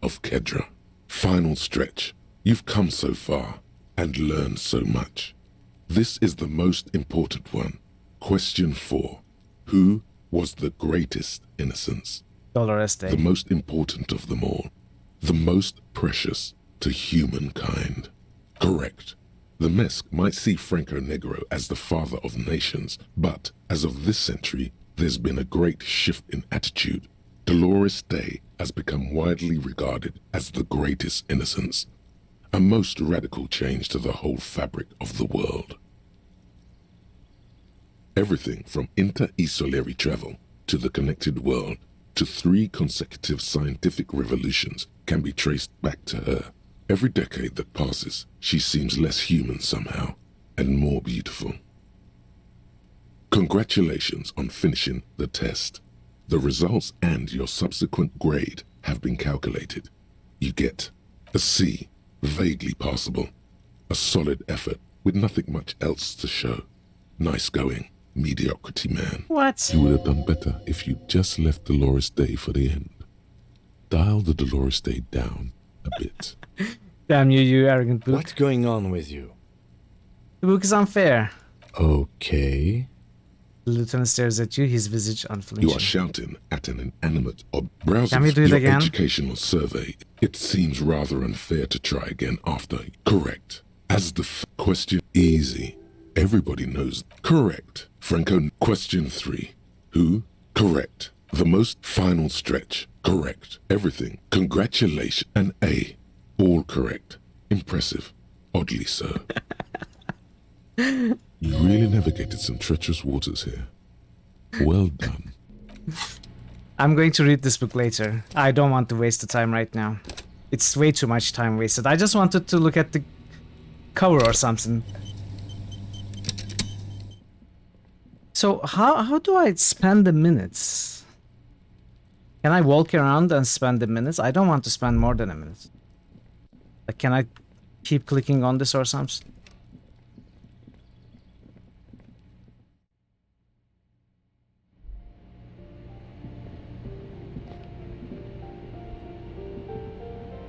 of Kedra. Final stretch. You've come so far and learned so much. This is the most important one. Question 4. Who was the greatest innocence? Dolores Day. The most important of them all. The most precious to humankind. Correct. The Mesk might see Franco Negro as the father of nations, but as of this century, there's been a great shift in attitude. Dolores Day has become widely regarded as the greatest innocence, a most radical change to the whole fabric of the world. Everything from inter-isolary travel to the connected world to 3 consecutive scientific revolutions can be traced back to her. Every decade that passes, she seems less human somehow and more beautiful. Congratulations on finishing the test. The results and your subsequent grade have been calculated. You get a C, vaguely passable, a solid effort with nothing much else to show. Nice going, mediocrity man. What? You would have done better if you just left Dolores Day for the end. Dial the Dolores Day down a bit. Damn you, you arrogant book. What's going on with you? The book is unfair. Okay. The lieutenant stares at you, his visage unflinching. You are shouting at an inanimate object. Browsing Can we do it your again? educational survey, it seems rather unfair to try again after. Correct. As the question easy. Everybody knows. Correct. Franco. Question 3. Who? Correct. The most final stretch. Correct. Everything. Congratulations. And A. All correct. Impressive. Oddly so. You really navigated some treacherous waters here. Well done. I'm going to read this book later. I don't want to waste the time right now. It's way too much time wasted. I just wanted to look at the cover or something. So how do I spend the minutes? Can I walk around and spend the minutes? I don't want to spend more than a minute. Like, can I keep clicking on this or something?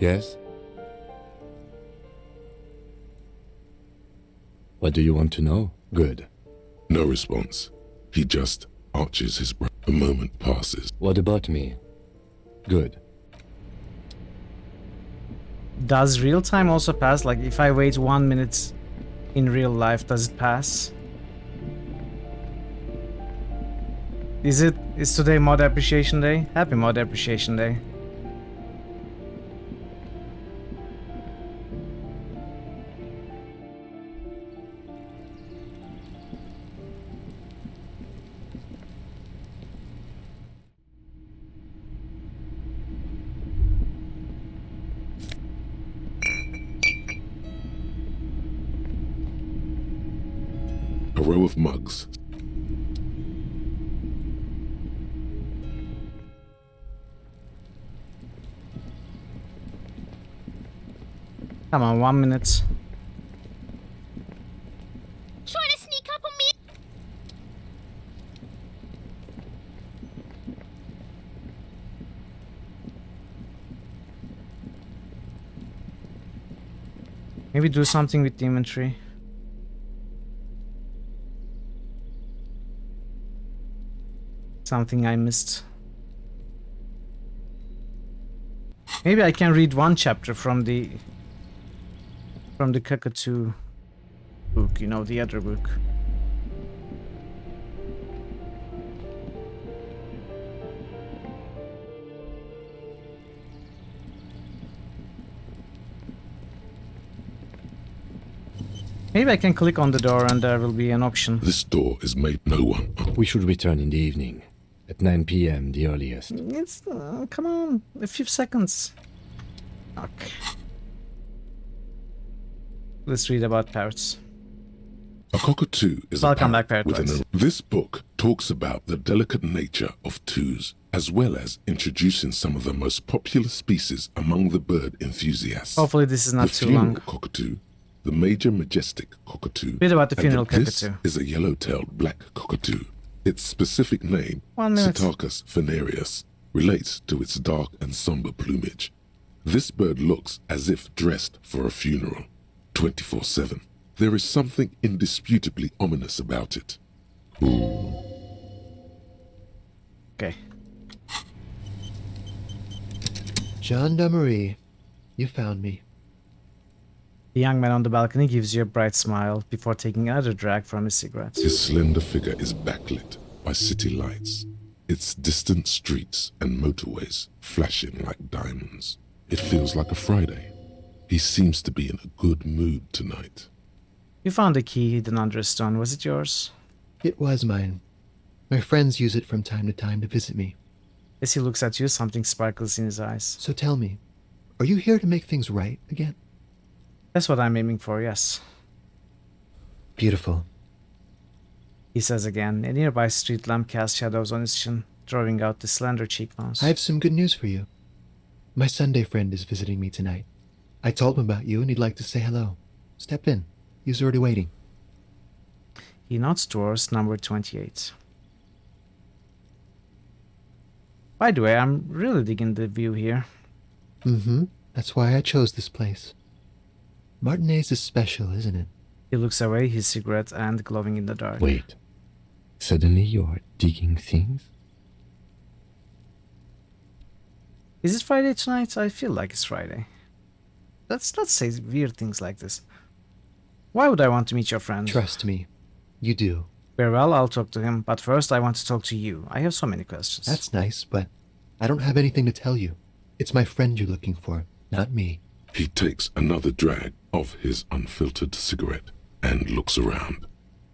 Yes? What do you want to know? Good. No response. He just arches his brow. A moment passes. What about me? Good. Does real time also pass? Like, if I wait 1 minute in real life, does it pass? Is today Mod Appreciation Day? Happy Mod Appreciation Day. A row of mugs. Come on, 1 minute. Trying to sneak up on me. Maybe do something with the inventory. Something I missed. Maybe I can read one chapter from the Cockatoo book, you know, the other book. Maybe I can click on the door and there will be an option. This door is made no one. We should return in the evening. At 9 p.m. the earliest. It's come on, a few seconds. Okay. Let's read about parrots. A cockatoo is Welcome a back, parrot Parrot with Boys. This book talks about the delicate nature of twos, as well as introducing some of the most popular species among the bird enthusiasts. Hopefully this is not the too funeral long. cockatoo, the major majestic cockatoo, Read about the and funeral this cockatoo. is a yellow-tailed black cockatoo. Its specific name, 1 minute. Psittacus venereus, relates to its dark and somber plumage. This bird looks as if dressed for a funeral, 24/7. There is something indisputably ominous about it. Okay. Gendarmerie, you found me. The young man on the balcony gives you a bright smile before taking another drag from his cigarette. His slender figure is backlit by city lights, its distant streets and motorways flashing like diamonds. It feels like a Friday. He seems to be in a good mood tonight. You found a key hidden under a stone. Was it yours? It was mine. My friends use it from time to time to visit me. As he looks at you, something sparkles in his eyes. So tell me, are you here to make things right again? That's what I'm aiming for, yes. Beautiful. He says again. A nearby street lamp casts shadows on his chin, drawing out the slender cheekbones. I have some good news for you. My Sunday friend is visiting me tonight. I told him about you and he'd like to say hello. Step in. He's already waiting. He nods towards number 28. By the way, I'm really digging the view here. Mm-hmm. That's why I chose this place. Martinez is special, isn't it? He looks away, his cigarette and glowing in the dark. Wait. Suddenly you are digging things? Is it Friday tonight? I feel like it's Friday. Let's not say weird things like this. Why would I want to meet your friend? Trust me. You do. Very well, I'll talk to him, but first I want to talk to you. I have so many questions. That's nice, but I don't have anything to tell you. It's my friend you're looking for, not me. He takes another drag of his unfiltered cigarette and looks around.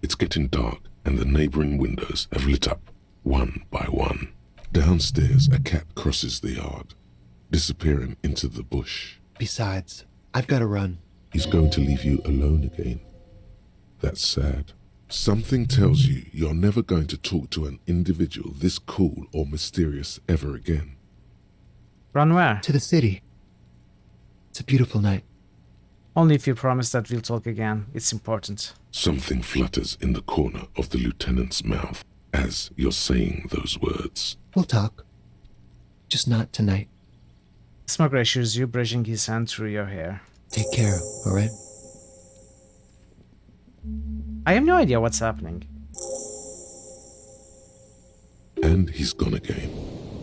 It's getting dark and the neighboring windows have lit up, one by one. Downstairs, a cat crosses the yard. disappearing into the bush. Besides, I've got to run. He's going to leave you alone again. That's sad. Something tells you you're never going to talk to an individual this cool or mysterious ever again. Run where? To the city. It's a beautiful night. Only if you promise that we'll talk again. It's important. Something flutters in the corner of the lieutenant's mouth as you're saying those words. We'll talk. Just not tonight. Smug assures you, brushing his hand through your hair. Take care, alright? I have no idea what's happening. And he's gone again.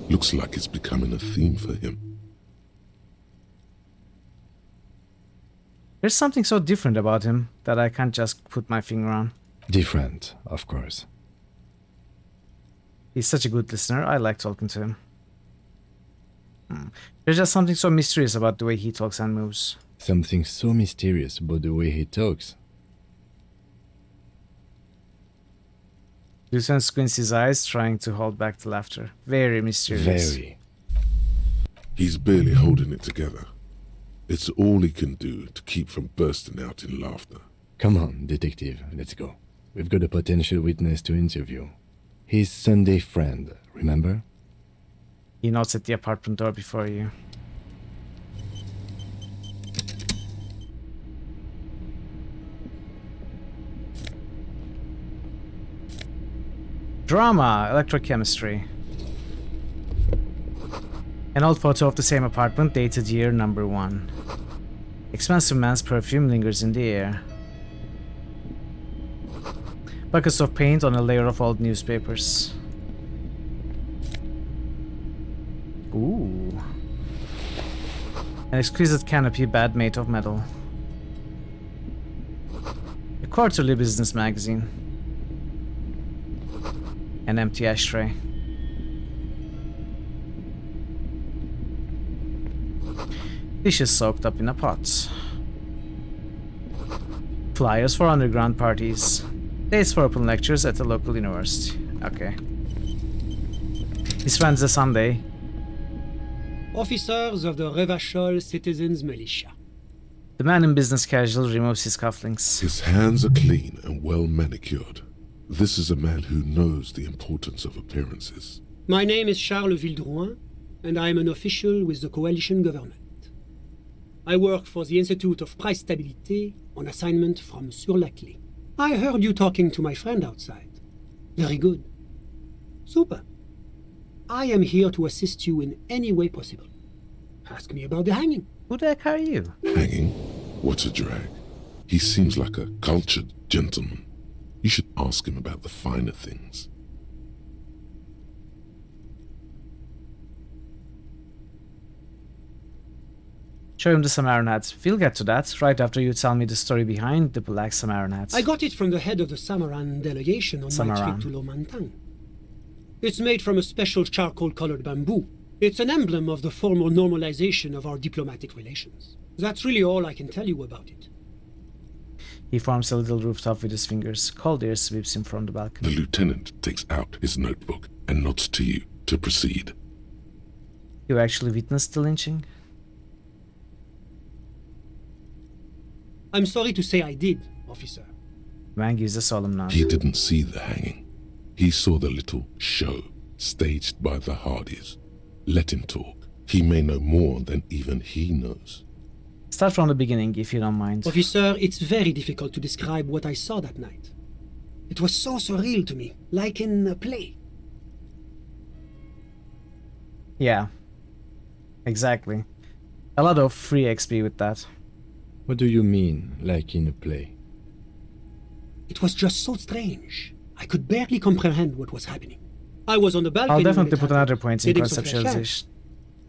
Looks like it's becoming a theme for him. There's something so different about him that I can't just put my finger on. Different, of course. He's such a good listener. I like talking to him. There's just something so mysterious about the way he talks and moves. Something so mysterious about the way he talks. Lieutenant squints his eyes, trying to hold back the laughter. Very mysterious. Very. He's barely holding it together. It's all he can do to keep from bursting out in laughter. Come on, detective, let's go. We've got a potential witness to interview. His Sunday friend, remember? He nods at the apartment door before you. Drama, electrochemistry. An old photo of the same apartment, dated year number 1. Expensive man's perfume lingers in the air. Buckets of paint on a layer of old newspapers. Ooh. An exquisite canopy bed made of metal. A quarterly business magazine. An empty ashtray. Dishes soaked up in a pot. Flyers for underground parties. Dates for open lectures at the local university. Okay. His friend's a Sunday. Officers of the Revachol Citizens Militia. The man in business casual removes his cufflinks. His hands are clean and well manicured. This is a man who knows the importance of appearances. My name is Charles Vildrouin, and I am an official with the coalition government. I work for the Institute of Price Stabilité on assignment from Sur la Clé. I heard you talking to my friend outside. Very good. Super. I am here to assist you in any way possible. Ask me about the hanging. Who the heck are you? Hanging? What a drag. He seems like a cultured gentleman. You should ask him about the finer things. Show him the Samaran hat. We'll get to that right after you tell me the story behind the black Samaran hat. I got it from the head of the Samaran delegation on my trip to Lomantang. It's made from a special charcoal-colored bamboo. It's an emblem of the formal normalization of our diplomatic relations. That's really all I can tell you about it. He forms a little rooftop with his fingers. Cold air sweeps him from the balcony. The lieutenant takes out his notebook and nods to you to proceed. You actually witnessed the lynching? I'm sorry to say I did, officer. Man gives a solemn nod. He didn't see the hanging. He saw the little show staged by the Hardys. Let him talk. He may know more than even he knows. Start from the beginning, if you don't mind. Officer, it's very difficult to describe what I saw that night. It was so surreal to me, like in a play. Yeah. Exactly. A lot of free XP with that. What do you mean, like in a play? It was just so strange. I could barely comprehend what was happening. I was on the balcony. I'll definitely put another point in sitting conceptualization.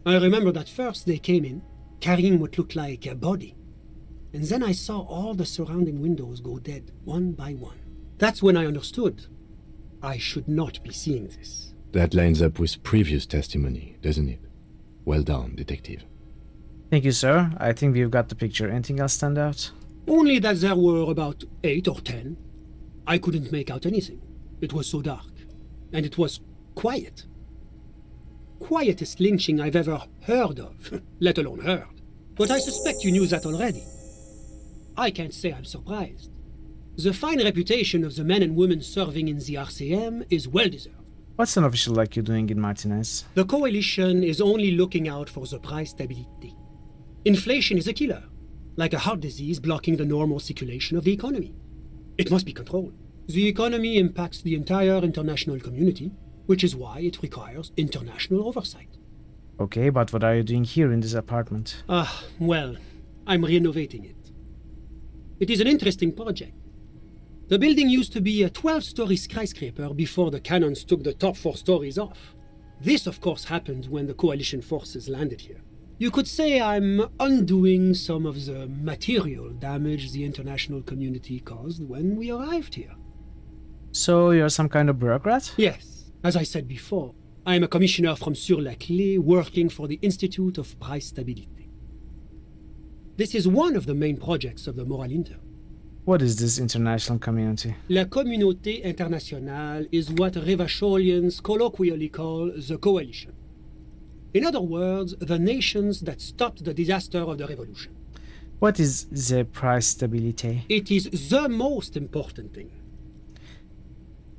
I remember that first they came in, carrying what looked like a body. And then I saw all the surrounding windows go dead, one by one. That's when I understood. I should not be seeing this. That lines up with previous testimony, doesn't it? Well done, detective. Thank you, sir. I think we've got the picture. Anything else stand out? Only that there were about 8 or 10. I couldn't make out anything. It was so dark. And it was quiet. quietest lynching I've ever heard of, let alone heard. But I suspect you knew that already. I can't say I'm surprised. The fine reputation of the men and women serving in the RCM is well-deserved. What's an official like you doing in Martinez? The Coalition is only looking out for the price stability. Inflation is a killer, like a heart disease blocking the normal circulation of the economy. It must be controlled. The economy impacts the entire international community, which is why it requires international oversight. Okay, but what are you doing here in this apartment? Well, I'm renovating it. It is an interesting project. The building used to be a 12-story skyscraper before the cannons took the top 4 stories off. This, of course, happened when the Coalition forces landed here. You could say I'm undoing some of the material damage the international community caused when we arrived here. So you're some kind of bureaucrat? Yes. As I said before, I am a commissioner from Sur-la-Clé working for the Institute of Price Stability. This is one of the main projects of the Moral Intern. What is this international community? La Communauté Internationale is what Revacholians colloquially call the Coalition. In other words, the nations that stopped the disaster of the revolution. What is the price stability? It is the most important thing.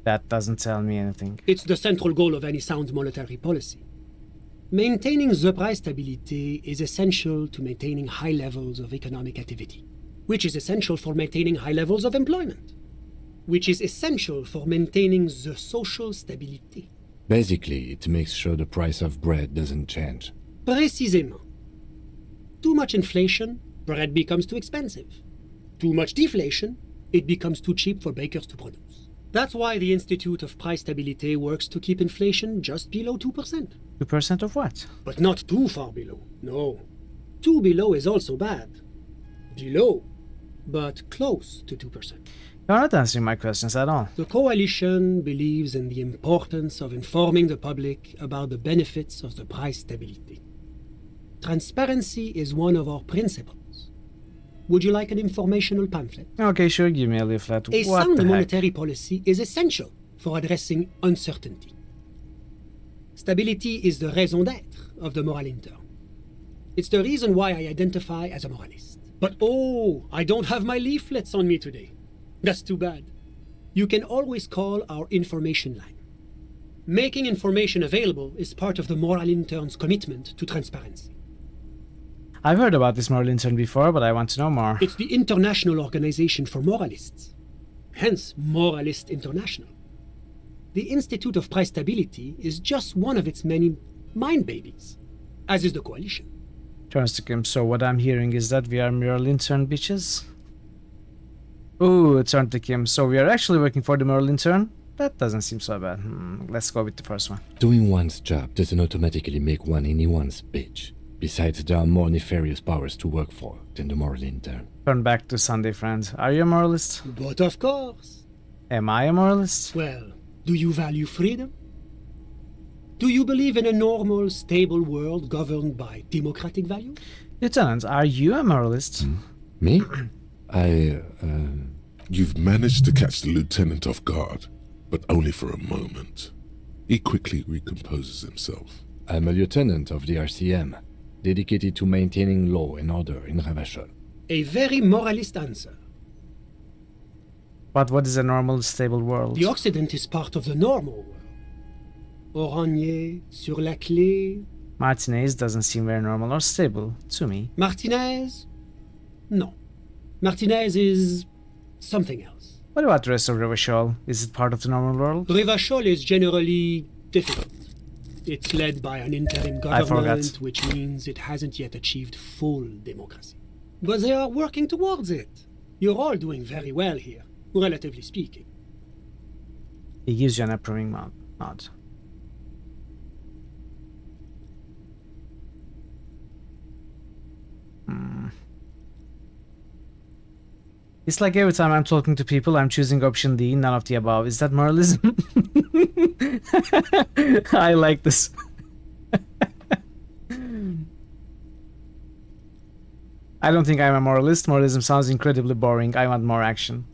That doesn't tell me anything. It's the central goal of any sound monetary policy. Maintaining the price stability is essential to maintaining high levels of economic activity, which is essential for maintaining high levels of employment, which is essential for maintaining the social stability. Basically, it makes sure the price of bread doesn't change. Précisément. Too much inflation, bread becomes too expensive. Too much deflation, it becomes too cheap for bakers to produce. That's why the Institute of Price Stability works to keep inflation just below 2%. 2% of what? But not too far below, no. Too below is also bad. Below, but close to 2%. You're not answering my questions at all. The Coalition believes in the importance of informing the public about the benefits of the price stability. Transparency is one of our principles. Would you like an informational pamphlet? Okay, sure, give me a leaflet. A What sound the heck? monetary policy is essential for addressing uncertainty. Stability is the raison d'être of the Moral Intern. It's the reason why I identify as a moralist. But oh, I don't have my leaflets on me today. That's too bad. You can always call our information line. Making information available is part of the Moral Intern's commitment to transparency. I've heard about this Moral Intern before, but I want to know more. It's the International Organization for Moralists, hence Moralist International. The Institute of Price Stability is just one of its many mind babies, as is the Coalition. Turns to Kim, so what I'm hearing is that we are Moral Intern bitches? Ooh, it turned to Kim, so we are actually working for the Moral Intern? That doesn't seem so bad. Let's go with the first one. Doing one's job doesn't automatically make one anyone's bitch. Besides, there are more nefarious powers to work for than the Moral Intern. Turn back to Sunday friend. Are you a moralist? But of course. Am I a moralist? Well, do you value freedom? Do you believe in a normal, stable world governed by democratic values? Lieutenant, are you a moralist? Me? You've managed to catch the lieutenant off guard, but only for a moment. He quickly recomposes himself. I'm a lieutenant of the RCM, dedicated to maintaining law and order in Ravachol. A very moralist answer. But what is a normal, stable world? The Occident is part of the normal world. Oranje, Sur-la-Clé. Martinez doesn't seem very normal or stable to me. Martinez? No. Martinez is something else. What about the rest of Revachol? Is it part of the normal world? Revachol is generally difficult. It's led by an interim government, which means it hasn't yet achieved full democracy. But they are working towards it. You're all doing very well here, relatively speaking. He gives you an approving nod. It's like every time I'm talking to people, I'm choosing option D, none of the above. Is that moralism? I like this. I don't think I'm a moralist. Moralism sounds incredibly boring. I want more action.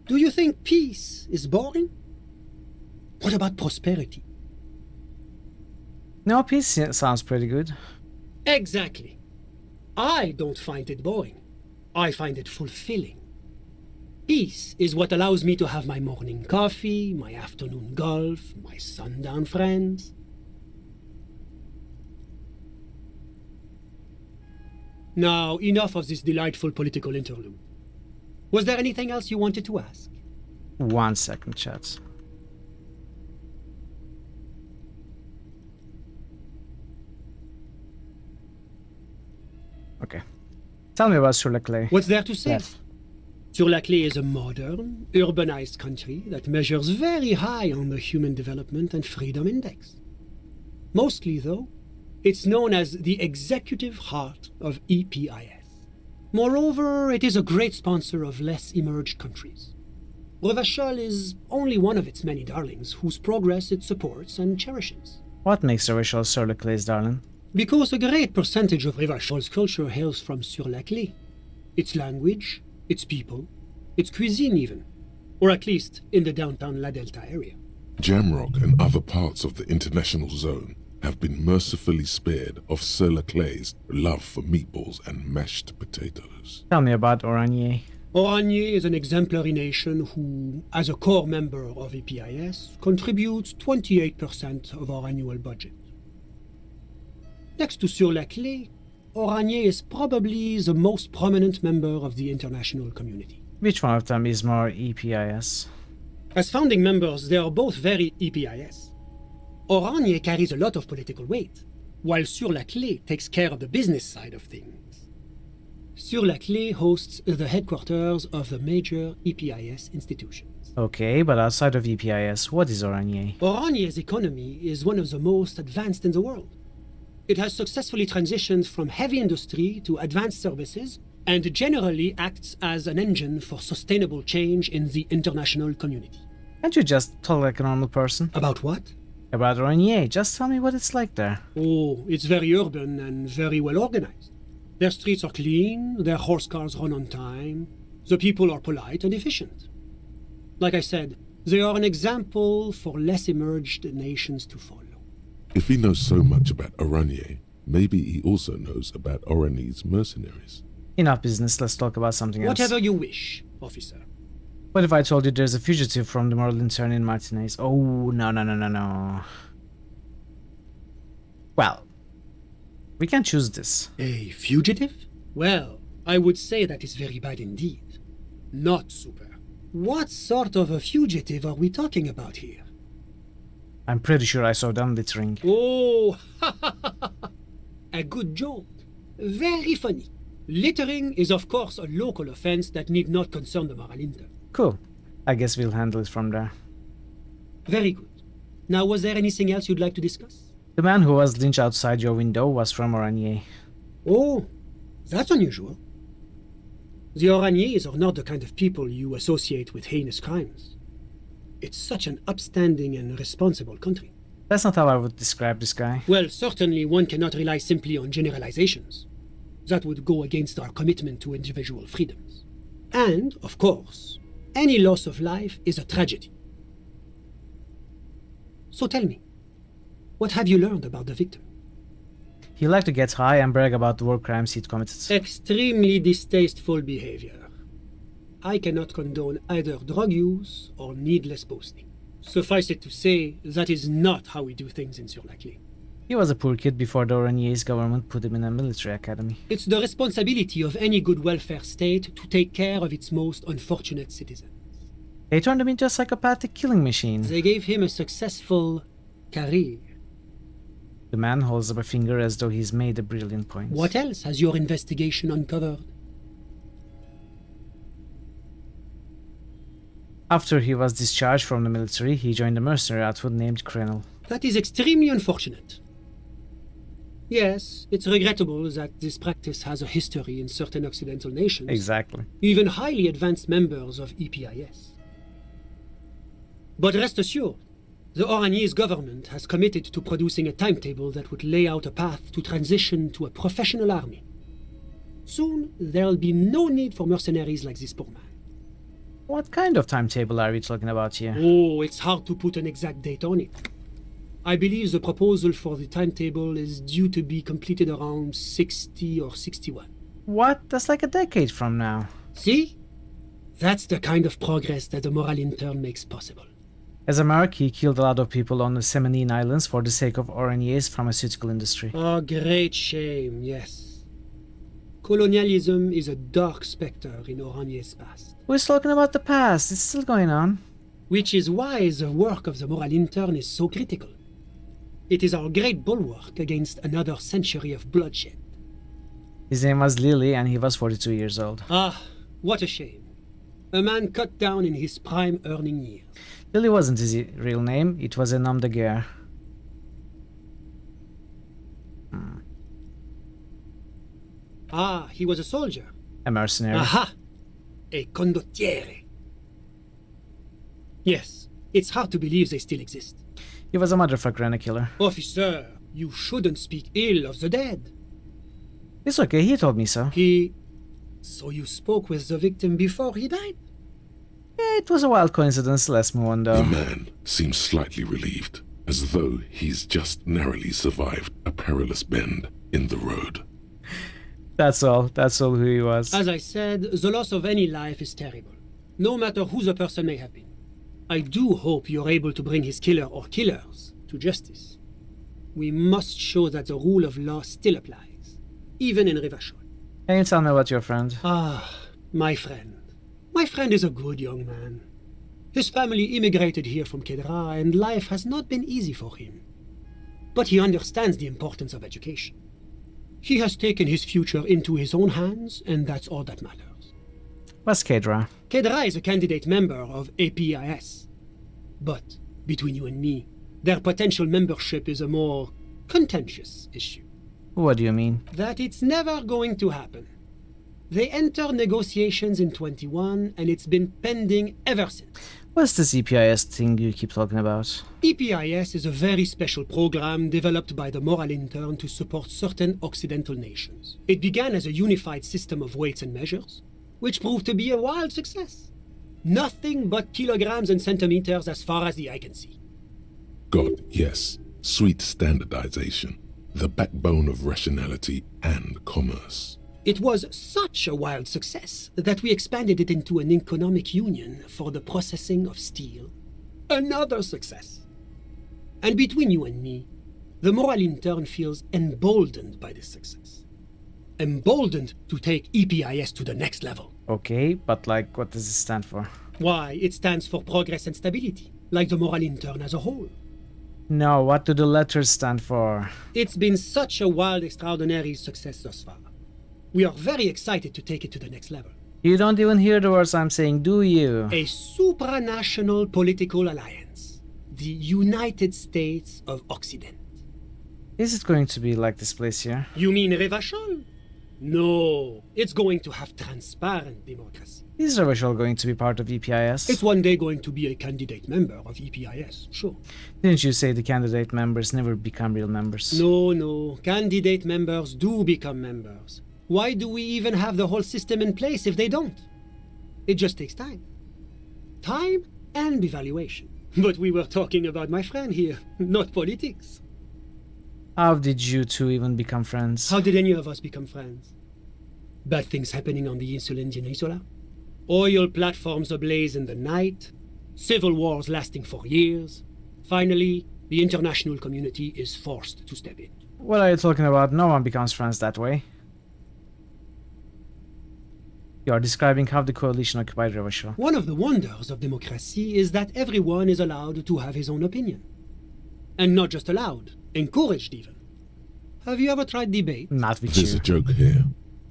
Do you think peace is boring? What about prosperity? No, peace sounds pretty good. Exactly. I don't find it boring. I find it fulfilling. Peace is what allows me to have my morning coffee, my afternoon golf, my sundown friends. Now, enough of this delightful political interlude. Was there anything else you wanted to ask? 1 second, chat. Okay. Tell me about Sur-la-Clay. What's there to say? Yes. Sur-la-Clay is a modern, urbanized country that measures very high on the Human Development and Freedom Index. Mostly, though, it's known as the executive heart of EPIS. Moreover, it is a great sponsor of less emerged countries. Revachol is only one of its many darlings whose progress it supports and cherishes. What makes Revachol Sur-la-Clay's darling? Because a great percentage of Revachol's culture hails from Sur-la-Clay. Its language, its people, its cuisine even. Or at least in the downtown La Delta area. Jamrock and other parts of the international zone have been mercifully spared of Sur-la-Clay's love for meatballs and mashed potatoes. Tell me about Oranje. Oranje is an exemplary nation who, as a core member of EPIS, contributes 28% of our annual budget. Next to Sur-la-Clay, Oranje is probably the most prominent member of the international community. Which one of them is more EPIS? As founding members, they are both very EPIS. Oranje carries a lot of political weight, while Sur-la-Clay takes care of the business side of things. Sur-la-Clay hosts the headquarters of the major EPIS institutions. Okay, but outside of EPIS, what is Oranje? Oranje's economy is one of the most advanced in the world. It has successfully transitioned from heavy industry to advanced services and generally acts as an engine for sustainable change in the international community. Can't you just talk like a normal person? About what? About Oranje. Just tell me what it's like there. Oh, it's very urban and very well organized. Their streets are clean, their horse cars run on time, the people are polite and efficient. Like I said, they are an example for less emerged nations to follow. If he knows so much about Oranje, maybe he also knows about Oranje's mercenaries. Enough business, let's talk about something else. Whatever you wish, officer. What if I told you there's a fugitive from the Merlin turn in Martinez? Oh, no. Well, we can choose this. A fugitive? Well, I would say that is very bad indeed. Not super. What sort of a fugitive are we talking about here? I'm pretty sure I saw them littering. Oh, a good joke. Very funny. Littering is of course a local offense that need not concern the Maralinter. Cool. I guess we'll handle it from there. Very good. Now, was there anything else you'd like to discuss? The man who was lynched outside your window was from Oranje. Oh, that's unusual. The Oranjés are not the kind of people you associate with heinous crimes. It's such an upstanding and responsible country. That's not how I would describe this guy. Well, certainly one cannot rely simply on generalizations. That would go against our commitment to individual freedoms. And, of course, any loss of life is a tragedy. So tell me, what have you learned about the victim? He liked to get high and brag about the war crimes he'd committed. Extremely distasteful behavior. I cannot condone either drug use or needless boasting. Suffice it to say, that is not how we do things in Sur-la-Clay. He was a poor kid before the Oranje's government put him in a military academy. It's the responsibility of any good welfare state to take care of its most unfortunate citizens. They turned him into a psychopathic killing machine. They gave him a successful career. The man holds up a finger as though he's made a brilliant point. What else has your investigation uncovered? After he was discharged from the military, he joined a mercenary outfit named Krenel. That is extremely unfortunate. Yes, it's regrettable that this practice has a history in certain Occidental nations. Exactly. Even highly advanced members of EPIS. But rest assured, the Oranjese government has committed to producing a timetable that would lay out a path to transition to a professional army. Soon, there'll be no need for mercenaries like this poor man. What kind of timetable are we talking about here? Oh, it's hard to put an exact date on it. I believe the proposal for the timetable is due to be completed around 60 or 61. What? That's like a decade from now. See? That's the kind of progress that the moral intern makes possible. As a merc, he killed a lot of people on the Semenine Islands for the sake of Oranier's pharmaceutical industry. Oh, great shame, yes. Colonialism is a dark specter in Oranier's past. Who's talking about the past? It's still going on. Which is why the work of the moral intern is so critical. It is our great bulwark against another century of bloodshed. His name was Lily and he was 42 years old. Ah, what a shame. A man cut down in his prime earning years. Lily wasn't his real name, it was a nom de guerre. Ah, he was a soldier. A mercenary. Aha! A condottiere. Yes, it's hard to believe they still exist. He was a motherfucker and a killer. Officer, you shouldn't speak ill of the dead. It's okay, he told me so. So you spoke with the victim before he died? Yeah, it was a wild coincidence. Let's move on though. The man seems slightly relieved, as though he's just narrowly survived a perilous bend in the road. That's all who he was. As I said, the loss of any life is terrible, no matter who the person may have been. I do hope you're able to bring his killer or killers to justice. We must show that the rule of law still applies, even in Rivachol. Can you tell me about your friend? Ah, my friend. My friend is a good young man. His family immigrated here from Kedra, and life has not been easy for him. But he understands the importance of education. He has taken his future into his own hands, and that's all that matters. What's Kedra? Kedra is a candidate member of APIS. But, between you and me, their potential membership is a more contentious issue. What do you mean? That it's never going to happen. They enter negotiations in 21, and it's been pending ever since. What's this EPIS thing you keep talking about? EPIS is a very special program developed by the moral intern to support certain Occidental nations. It began as a unified system of weights and measures, which proved to be a wild success. Nothing but kilograms and centimeters as far as the eye can see. God, yes. Sweet standardization. The backbone of rationality and commerce. It was such a wild success that we expanded it into an economic union for the processing of steel. Another success. And between you and me, the moral intern feels emboldened by this success. Emboldened to take EPIS to the next level. Okay, but like, what does it stand for? Why, it stands for progress and stability, like the moral intern as a whole. No, what do the letters stand for? It's been such a wild, extraordinary success thus far. We are very excited to take it to the next level. You don't even hear the words I'm saying, do you? A supranational political alliance. The United States of Occident. Is it going to be like this place here? You mean Rivachol? No, it's going to have transparent democracy. Is Rivachol going to be part of EPIS? It's one day going to be a candidate member of EPIS, sure. Didn't you say the candidate members never become real members? No, candidate members do become members. Why do we even have the whole system in place if they don't? It just takes time. Time and evaluation. But we were talking about my friend here, not politics. How did you two even become friends? How did any of us become friends? Bad things happening on the Insulindian Isola? Oil platforms ablaze in the night? Civil wars lasting for years? Finally, the international community is forced to step in. What are you talking about? No one becomes friends that way. You are describing how the coalition occupied Rivachol. One of the wonders of democracy is that everyone is allowed to have his own opinion. And not just allowed, encouraged even. Have you ever tried debate? Not with There's you. a joke here,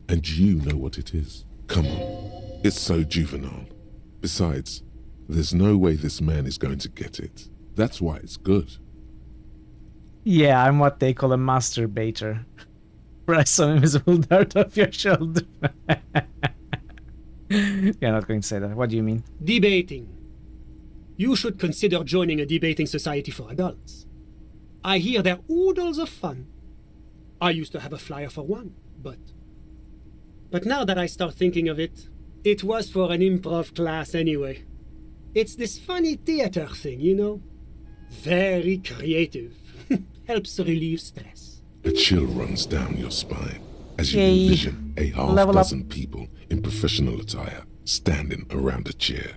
and you know what it is. Come on, it's so juvenile. Besides, there's no way this man is going to get it. That's why it's good. Yeah, I'm what they call a masturbator. Press some invisible dart off your shoulder. You're not going to say that. What do you mean? Debating. You should consider joining a debating society for adults. I hear they're oodles of fun. I used to have a flyer for one, but now that I start thinking of it, it was for an improv class anyway. It's this funny theater thing, you know? Very creative. helps relieve stress. A chill runs down your spine as you Yay. envision a half Level up. dozen people in professional attire standing around a chair,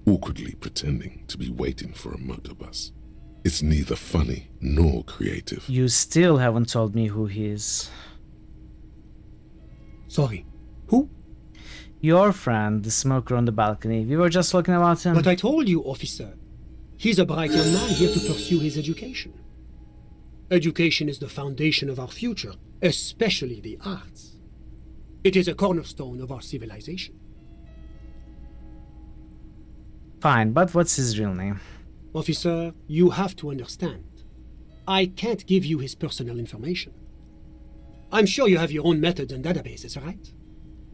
awkwardly pretending to be waiting for a motor bus. It's neither funny nor creative. You still haven't told me who he is. Sorry, who? Your friend, the smoker on the balcony. We were just talking about him. But I told you, officer. He's a bright young man here to pursue his education. Education is the foundation of our future, especially the arts. It is a cornerstone of our civilization. Fine, but what's his real name? Officer, you have to understand. I can't give you his personal information. I'm sure you have your own methods and databases, right?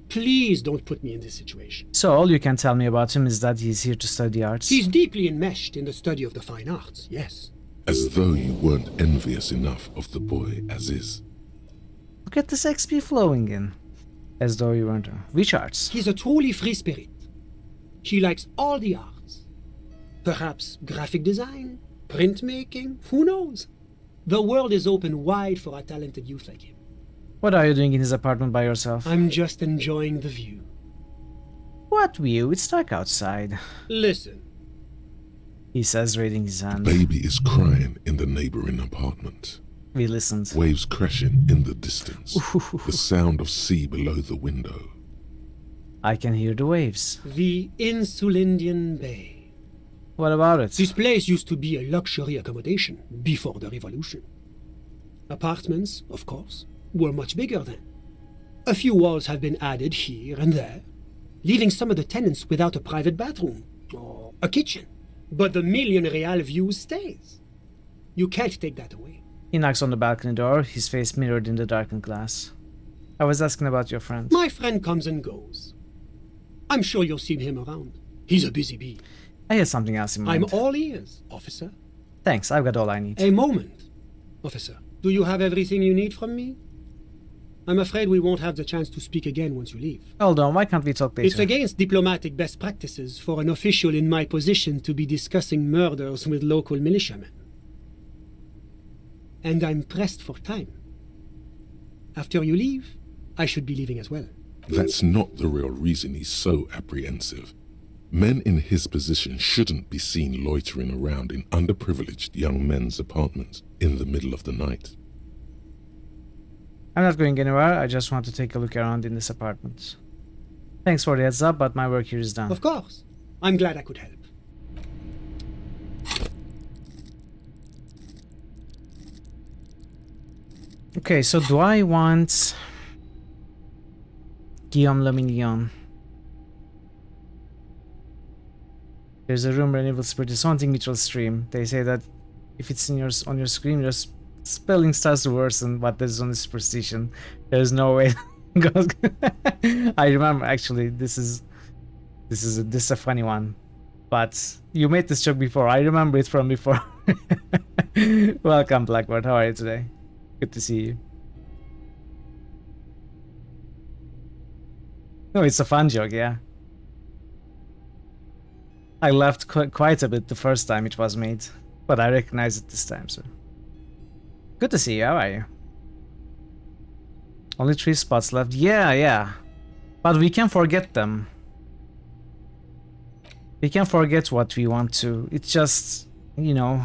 Please don't put me in this situation. So all you can tell me about him is that he's here to study arts? He's deeply enmeshed in the study of the fine arts, yes. As though you weren't envious enough of the boy as is. Look at this XP flowing in. As though you weren't. Which arts? He's a truly free spirit. He likes all the arts. Perhaps graphic design, printmaking, who knows? The world is open wide for a talented youth like him. What are you doing in his apartment by yourself? I'm just enjoying the view. What view? It's dark outside. Listen. He says, raising his hand. Baby is crying in the neighboring apartment. We listened. Waves crashing in the distance. The sound of sea below the window. I can hear the waves. The Insulindian Bay. What about it? This place used to be a luxury accommodation before the revolution. Apartments, of course, were much bigger then. A few walls have been added here and there, leaving some of the tenants without a private bathroom or a kitchen. But the million real view stays. You can't take that away. He knocks on the balcony door, his face mirrored in the darkened glass. I was asking about your friend. My friend comes and goes. I'm sure you'll see him around. He's a busy bee. I had something else in mind. I'm all ears, officer. Thanks, I've got all I need. A moment, officer. Do you have everything you need from me? I'm afraid we won't have the chance to speak again once you leave. Hold on, why can't we talk later? It's against diplomatic best practices for an official in my position to be discussing murders with local militiamen. And I'm pressed for time. After you leave, I should be leaving as well. That's not the real reason he's so apprehensive. Men in his position shouldn't be seen loitering around in underprivileged young men's apartments in the middle of the night. I'm not going anywhere, I just want to take a look around in this apartment. Thanks for the heads up, but my work here is done. Of course. I'm glad I could help. Okay, so do I want Guillaume Le Million? There's a rumor an evil spirit is haunting Mitchell's stream. They say that if it's in on your screen, your spelling starts to worsen, but there's only superstition. There's no way. I remember actually. This is a funny one, but you made this joke before. I remember it from before. Welcome, Blackbird. How are you today? Good to see you. No, it's a fun joke, yeah. I laughed quite a bit the first time it was made, but I recognize it this time, so. Good to see you, how are you? Only 3 spots left. Yeah. But we can forget them. We can forget what we want to. It just, you know,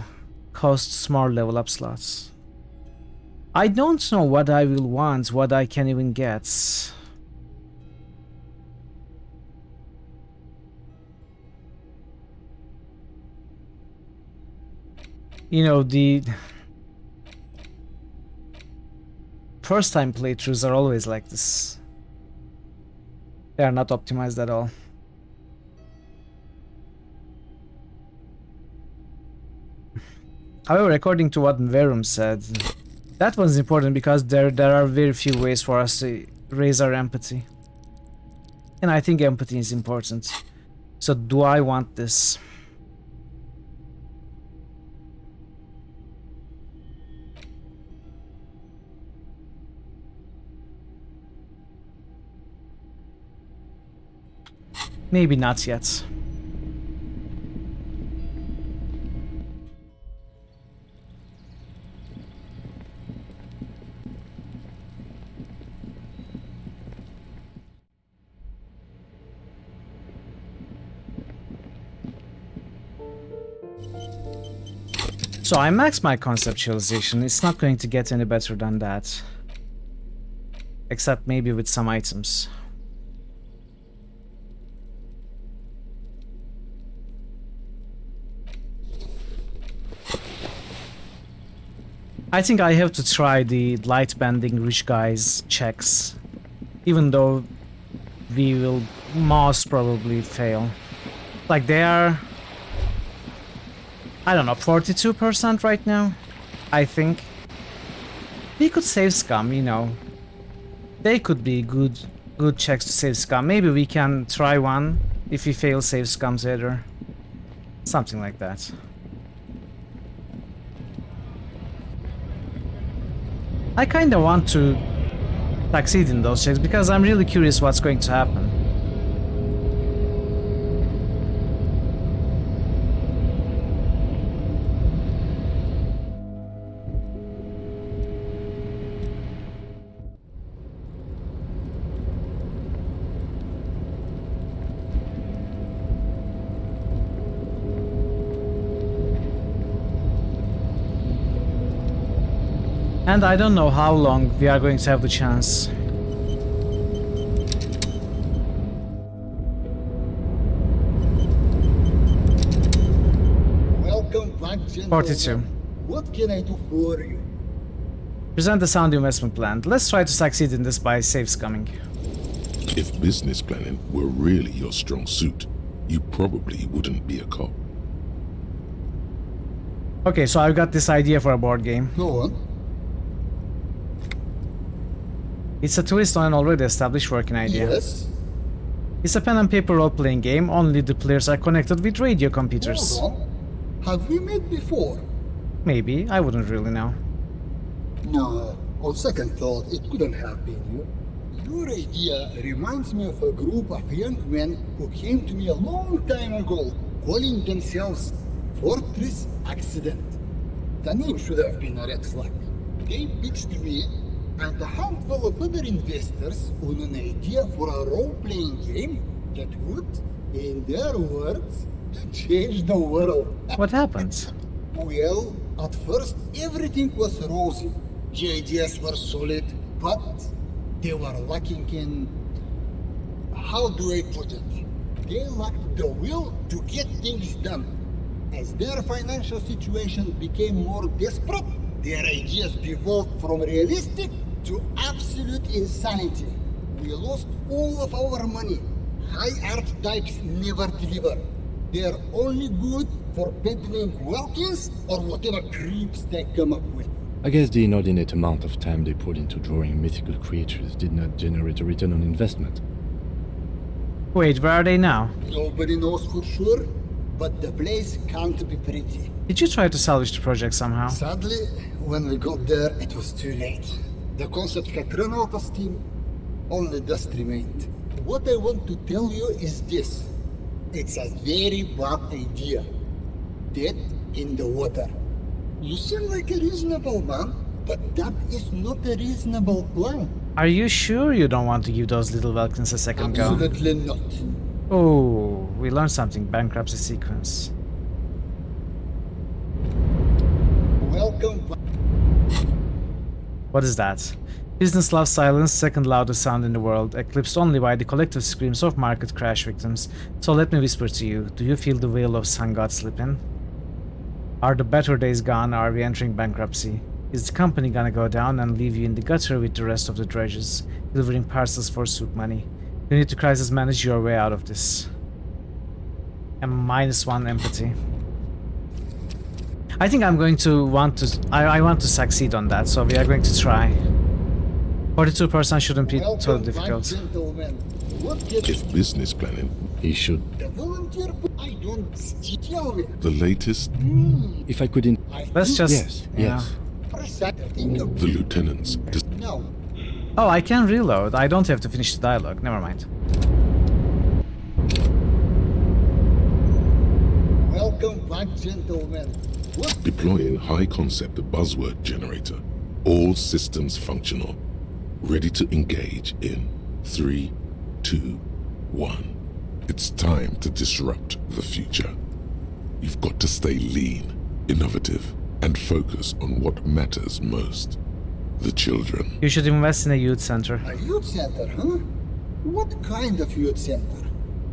costs more level up slots. I don't know what I will want, what I can even get. You know, the first time playthroughs are always like this. They are not optimized at all. However, according to what Verum said, that was important because there are very few ways for us to raise our empathy. And I think empathy is important. So do I want this? Maybe not yet. So I maxed my conceptualization. It's not going to get any better than that. Except maybe with some items. I think I have to try the light bending rich guys checks, even though we will most probably fail. Like they are, I don't know, 42% right now, I think. We could save scum, you know. They could be good checks to save scum. Maybe we can try one if we fail save scums either. Something like that. I kinda want to succeed in those checks because I'm really curious what's going to happen. And I don't know how long we are going to have the chance. Welcome back, gentlemen. 42. What can I do for you? Present the sound investment plan. Let's try to succeed in this by save scumming. If business planning were really your strong suit, you probably wouldn't be a cop. Okay, so I've got this idea for a board game. Go on. It's a twist on an already established working idea. Yes. It's a pen and paper role-playing game, only the players are connected with radio computers. Hold on. Have we met before? Maybe, I wouldn't really know. No, on second thought, it couldn't have been you. Your idea reminds me of a group of young men who came to me a long time ago, calling themselves Fortress Accident. The name should have been a red flag. They pitched me and a handful of other investors on an idea for a role-playing game that would, in their words, change the world. What happened? Well, at first everything was rosy. The ideas were solid, but they were lacking in... How do I put it? They lacked the will to get things done. As their financial situation became more desperate, their ideas devolved from realistic to absolute insanity. We lost all of our money. High art types never deliver. They're only good for peddling Welkins or whatever creeps they come up with. I guess the inordinate amount of time they put into drawing mythical creatures did not generate a return on investment. Wait, where are they now? Nobody knows for sure, but the place can't be pretty. Did you try to salvage the project somehow? Sadly, when we got there, it was too late. The concept had run out of steam. Only dust remained. What I want to tell you is this. It's a very bad idea. Dead in the water. You seem like a reasonable man, but that is not a reasonable plan. Are you sure you don't want to give those little Welkins a second go? Absolutely not. Oh, we learned something. Bankruptcy sequence. Welcome back. What is that? Business loves silence, second loudest sound in the world, eclipsed only by the collective screams of market crash victims. So let me whisper to you, do you feel the veil of sun god slip in? Are the better days gone? Are we entering bankruptcy? Is the company gonna go down and leave you in the gutter with the rest of the dredges, delivering parcels for soup money? You need to crisis manage your way out of this. And -1 empathy. I think I'm going to want to... I want to succeed on that, so we are going to try. 42% shouldn't be so difficult. If business planning... He should. The volunteer... I don't... Tell me. The latest... If I couldn't... Let's just... Yes, yes. The lieutenants... No. Oh, I can reload. I don't have to finish the dialogue. Never mind. Welcome back, gentlemen. Deploying high concept buzzword generator. All systems functional. Ready to engage in 3, 2, 1. It's time to disrupt the future. You've got to stay lean, innovative, and focus on what matters most. The children. You should invest in a youth center. A youth center, huh? What kind of youth center?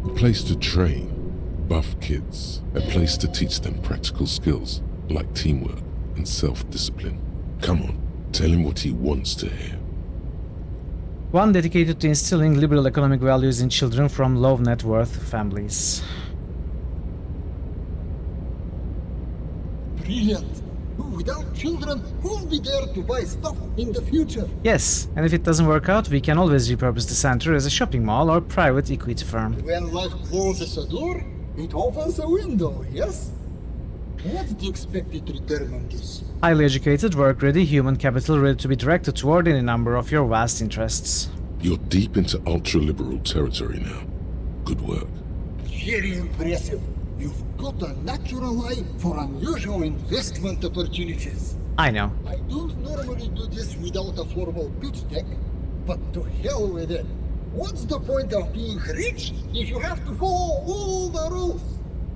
A place to train, buff kids. A place to teach them practical skills like teamwork and self-discipline. Come on, tell him what he wants to hear. One dedicated to instilling liberal economic values in children from low net worth families. Brilliant. Without children, who'll be there to buy stuff in the future? Yes, and if it doesn't work out, we can always repurpose the center as a shopping mall or private equity firm. When life closes a door, it opens a window, yes? What's the expected return on this? Highly educated, work-ready, human capital ready to be directed toward any number of your vast interests. You're deep into ultra-liberal territory now. Good work. Very impressive. You've got a natural eye for unusual investment opportunities. I know. I don't normally do this without a formal pitch deck, but to hell with it. What's the point of being rich if you have to follow all the rules?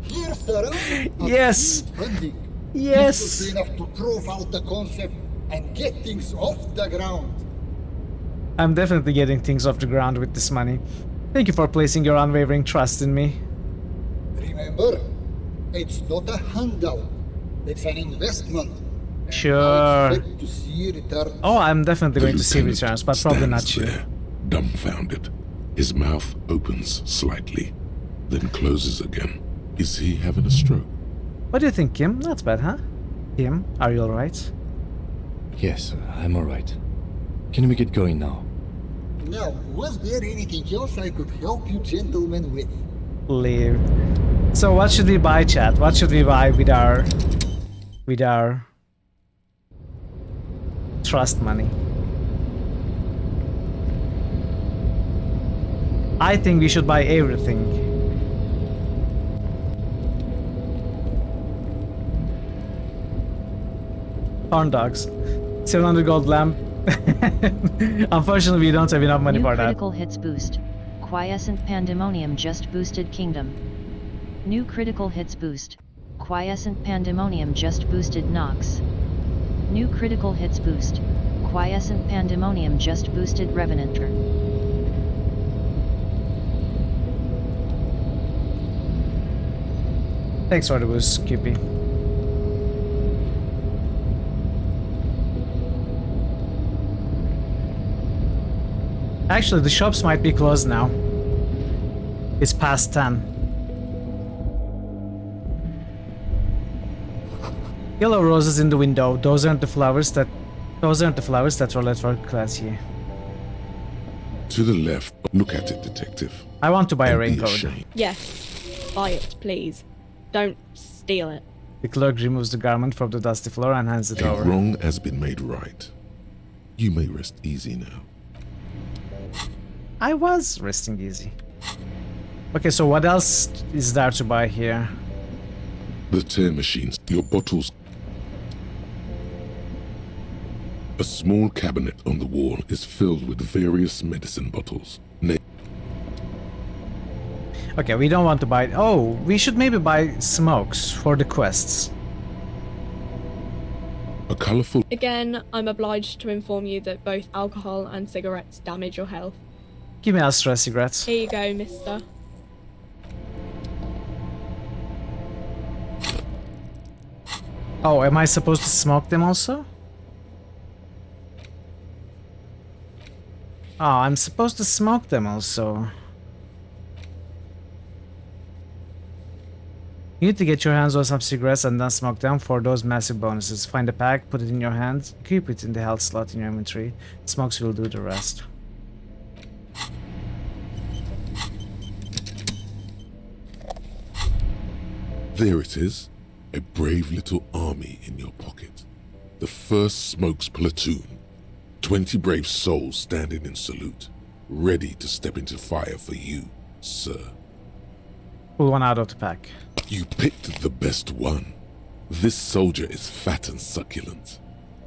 Here's the rule. Yes. Funding. Yes. This will be enough to prove out the concept and get things off the ground. I'm definitely getting things off the ground with this money. Thank you for placing your unwavering trust in me. Remember, it's not a handout. It's an investment. Sure. Expect to see returns. Oh, I'm definitely going to see returns, but probably not you. There, dumbfounded. His mouth opens slightly, then closes again. Is he having a stroke? What do you think, Kim? Not bad, huh? Kim, are you alright? Yes, I'm alright. Can we get going now? Now, was there anything else I could help you gentlemen with? Leave. So what should we buy, chat? What should we buy with our trust money? I think we should buy everything. Corn dogs. 700 gold lamp. Unfortunately, we don't have enough money for that. Critical hits boost. Quiescent Pandemonium just boosted Kingdom. New critical hits boost. Quiescent Pandemonium just boosted Nox. New critical hits boost. Quiescent Pandemonium just boosted Revenanter. Thanks for the boost, QP. Actually, the shops might be closed now. It's past 10. Yellow roses in the window. Those aren't the flowers that are left for class here. To the left. Look at it, detective. I want to buy a Don't be raincoat. ashamed. Yes, buy it, please. Don't steal it. The clerk removes the garment from the dusty floor and hands it A over. wrong has been made right. You may rest easy now. I was resting easy. Okay, so what else is there to buy here? The tear machines, your bottles. A small cabinet on the wall is filled with various medicine bottles. Okay, we don't want to buy... Oh, we should maybe buy smokes for the quests. A colorful... Again, I'm obliged to inform you that both alcohol and cigarettes damage your health. Give me Astra cigarettes. Here you go, mister. Oh, am I supposed to smoke them also? Oh, I'm supposed to smoke them also. You need to get your hands on some cigarettes and then smoke them for those massive bonuses. Find a pack, put it in your hand, keep it in the health slot in your inventory. Smokes will do the rest. There it is. A brave little army in your pocket. The first Smokes platoon. 20 brave souls standing in salute, ready to step into fire for you, sir. Pull one out of the pack. You picked the best one. This soldier is fat and succulent.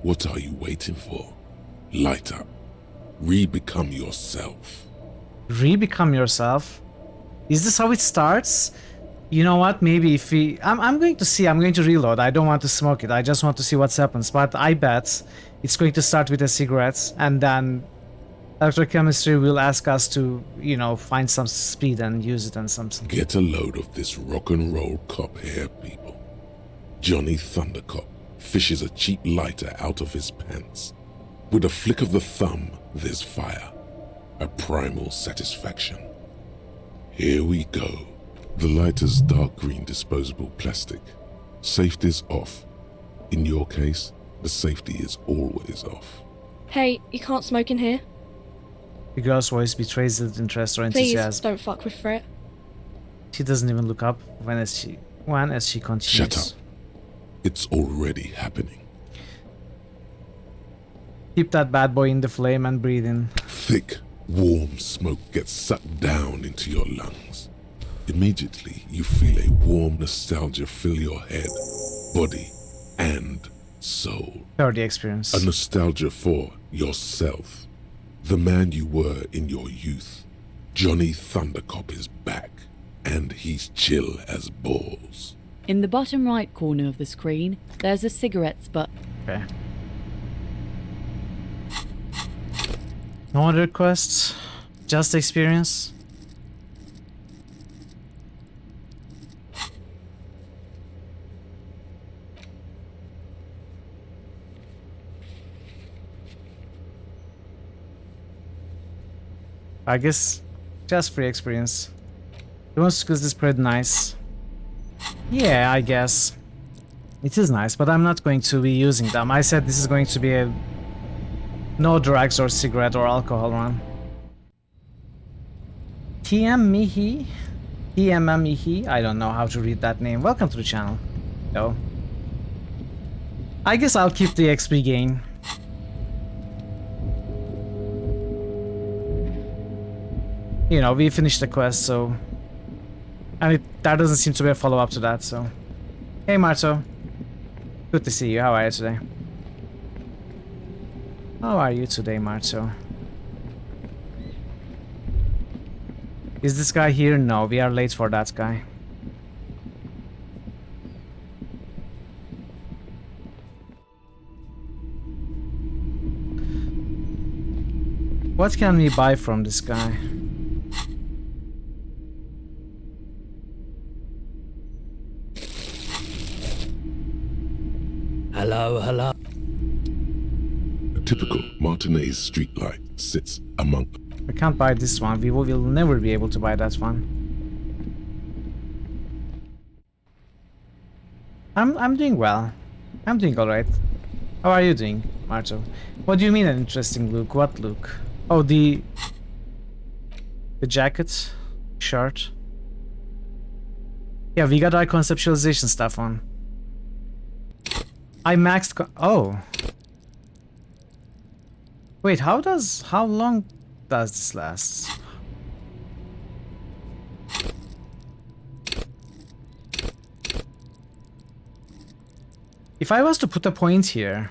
What are you waiting for? Light up. Re-become yourself. Re-become yourself? Is this how it starts? You know what? Maybe if we... I'm going to see. I'm going to reload. I don't want to smoke it. I just want to see what happens. But I bet it's going to start with a cigarette. And then electrochemistry will ask us to, you know, find some speed and use it and something. Get a load of this rock and roll cop here, people. Johnny Thundercop fishes a cheap lighter out of his pants. With a flick of the thumb, there's fire. A primal satisfaction. Here we go. The lighter's dark green disposable plastic. Safety's off. In your case, the safety is always off. Hey, you can't smoke in here. The girl's voice betrays the interest or Please, enthusiasm. don't fuck with Frit. She doesn't even look up as she continues. Shut up. It's already happening. Keep that bad boy in the flame and breathe in. Thick, warm smoke gets sucked down into your lungs. Immediately, you feel a warm nostalgia fill your head, body, and soul. Third experience. A nostalgia for yourself. The man you were in your youth. Johnny Thundercop is back, and he's chill as balls. In the bottom right corner of the screen, there's a cigarettes button. Okay. No other quests? Just experience? I guess just free experience. The one skills is pretty nice. Yeah, I guess. It is nice, but I'm not going to be using them. I said this is going to be a no drugs or cigarette or alcohol run. TM Mihi? TMM Mihi? I don't know how to read that name. Welcome to the channel. No. I guess I'll keep the XP gain. You know, we finished the quest, so... And that doesn't seem to be a follow-up to that, so... Hey, Marto. Good to see you. How are you today? How are you today, Marto? Is this guy here? No, we are late for that guy. What can we buy from this guy? Hello, hello. A typical Martinez streetlight sits among... I can't buy this one. We will never be able to buy that one. I'm doing well. I'm doing alright. How are you doing, Marto? What do you mean an interesting look? What look? Oh, the jacket? Shirt? Yeah, we got our conceptualization stuff on. I maxed oh. Wait, how long does this last? If I was to put a point here,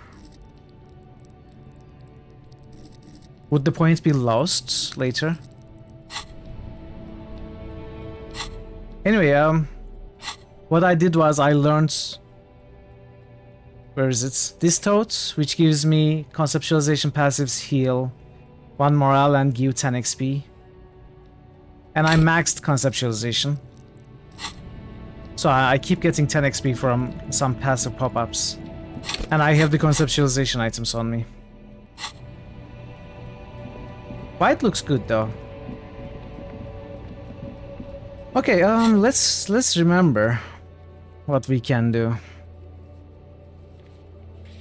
would the point be lost later? Anyway, what I did was I learned... Where is it? This tote, which gives me conceptualization passives, heal, 1 morale, and give 10 XP. And I maxed conceptualization. So I keep getting 10 XP from some passive pop-ups. And I have the conceptualization items on me. White looks good though. Okay, let's remember what we can do.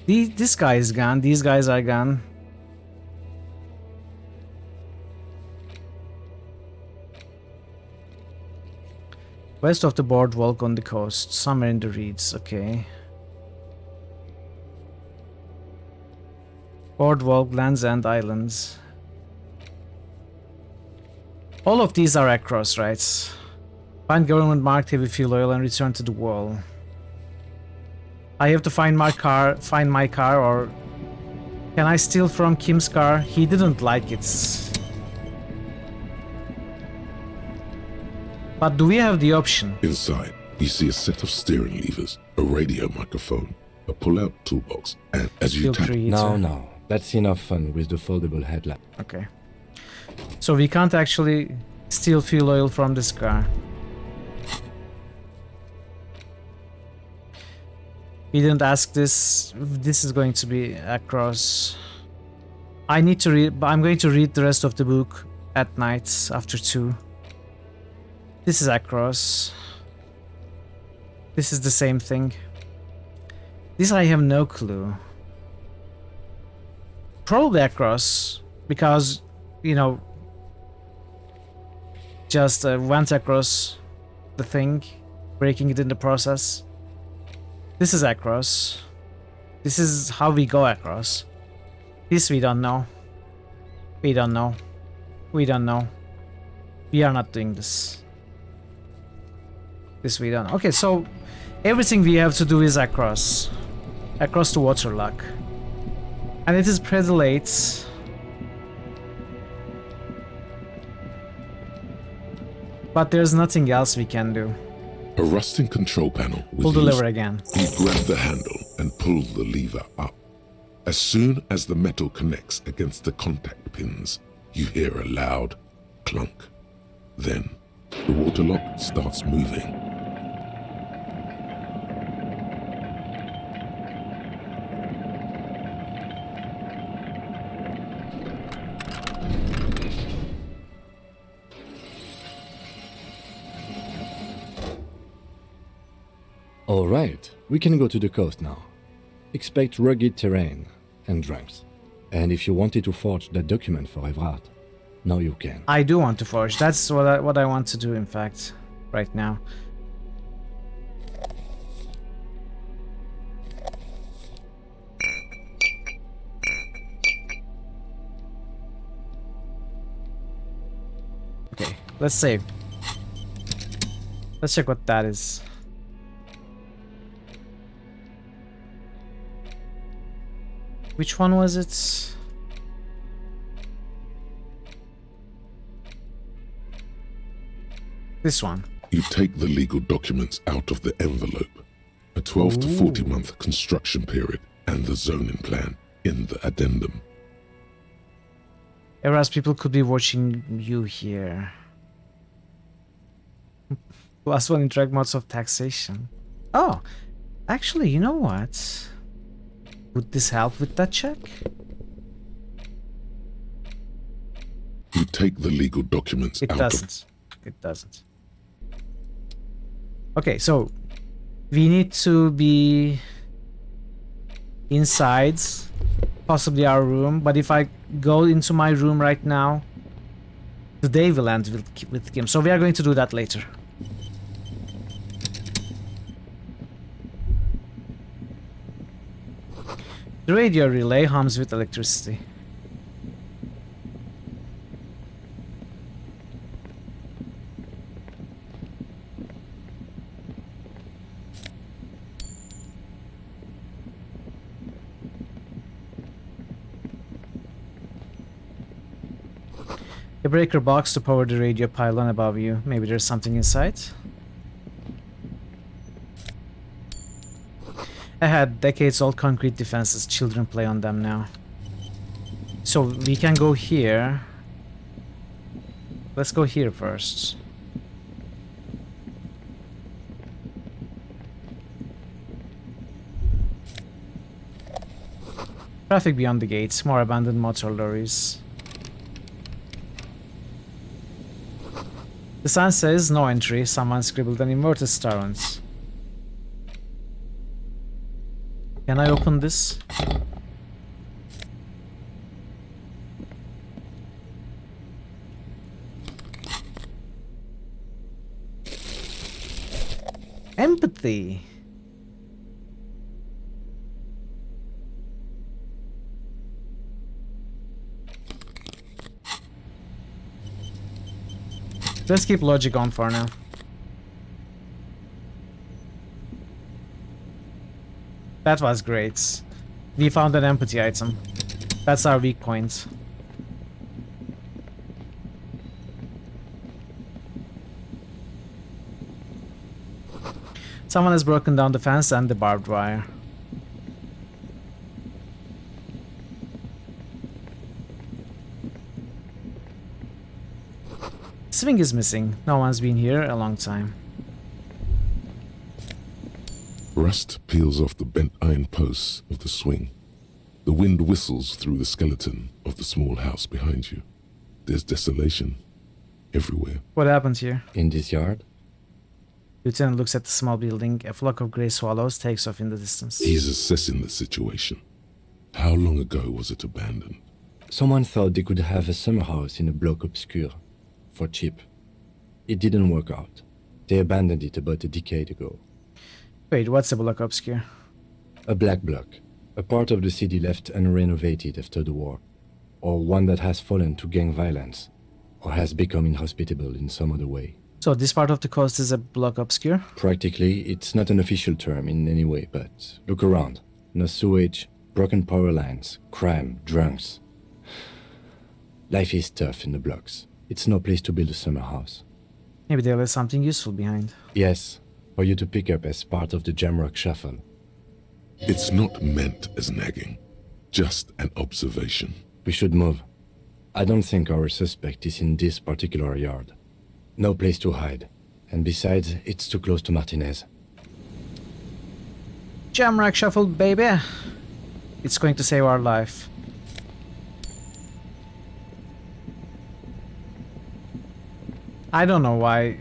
This guy is gone, these guys are gone. West of the boardwalk on the coast, somewhere in the reeds, okay. Boardwalk, Land's End Islands. All of these are across, right? Find government marked heavy fuel oil and return to the wall. I have to find my car, or can I steal from Kim's car? He didn't like it. But do we have the option? Inside, you see a set of steering levers, a radio microphone, a pull-out toolbox, and as you tap... No. That's enough fun with the foldable headlamp. Okay. So we can't actually steal fuel oil from this car. We didn't ask this. This is going to be across. I need to read, but I'm going to read the rest of the book at night after 2. This is across. This is the same thing. This I have no clue. Probably across, because, you know, just went across the thing, breaking it in the process. This is across. This is how we go across. This we don't know. We don't know. We don't know. We are not doing this. This we don't know. Okay, so everything we have to do is across. Across the water lock. And it is pretty late. But there's nothing else we can do. A rusting control panel with Pull the lever again. You grab the handle and pull the lever up. As soon as the metal connects against the contact pins, you hear a loud clunk. Then, the water lock starts moving. Alright, we can go to the coast now. Expect rugged terrain and drunks. And if you wanted to forge that document for Evrard, now you can. I do want to forge. That's what I want to do, in fact, right now. Okay, let's save. Let's check what that is. Which one was it? This one. You take the legal documents out of the envelope. A 12 to 40 month construction period and the zoning plan in the addendum. Whereas people could be watching you here. +1 interact modes of taxation. Oh, actually, you know what? Would this help with that check? You take the legal documents It out doesn't. It doesn't. Okay, so we need to be inside, possibly our room. But if I go into my room right now, the day will end with Kim. So we are going to do that later. The radio relay hums with electricity. A breaker box to power the radio pylon above you. Maybe there's something inside. Ahead, decades-old concrete defenses. Children play on them now. So we can go here. Let's go here first. Traffic beyond the gates. More abandoned motor lorries. The sign says no entry. Someone scribbled an inverted star on it. Can I open this? Empathy. Let's keep logic on for now. That was great. We found an empathy item. That's our weak point. Someone has broken down the fence and the barbed wire. Swing is missing. No one's been here a long time. Rust peels off the bent iron posts of the swing. The wind whistles through the skeleton of the small house behind you. There's desolation everywhere. What happened here? In this yard? Lieutenant looks at the small building. A flock of grey swallows takes off in the distance. He's assessing the situation. How long ago was it abandoned? Someone thought they could have a summer house in a bloc obscure. For cheap. It didn't work out. They abandoned it about a decade ago. Wait, what's a block obscure? A black block. A part of the city left unrenovated after the war. Or one that has fallen to gang violence. Or has become inhospitable in some other way. So this part of the coast is a block obscure? Practically, it's not an official term in any way, but look around. No sewage, broken power lines, crime, drunks. Life is tough in the blocks. It's no place to build a summer house. Maybe they left something useful behind. Yes, for you to pick up as part of the Jamrock Shuffle. It's not meant as nagging, just an observation. We should move. I don't think our suspect is in this particular yard. No place to hide. And besides, it's too close to Martinez. Jamrock Shuffle, baby! It's going to save our life. I don't know why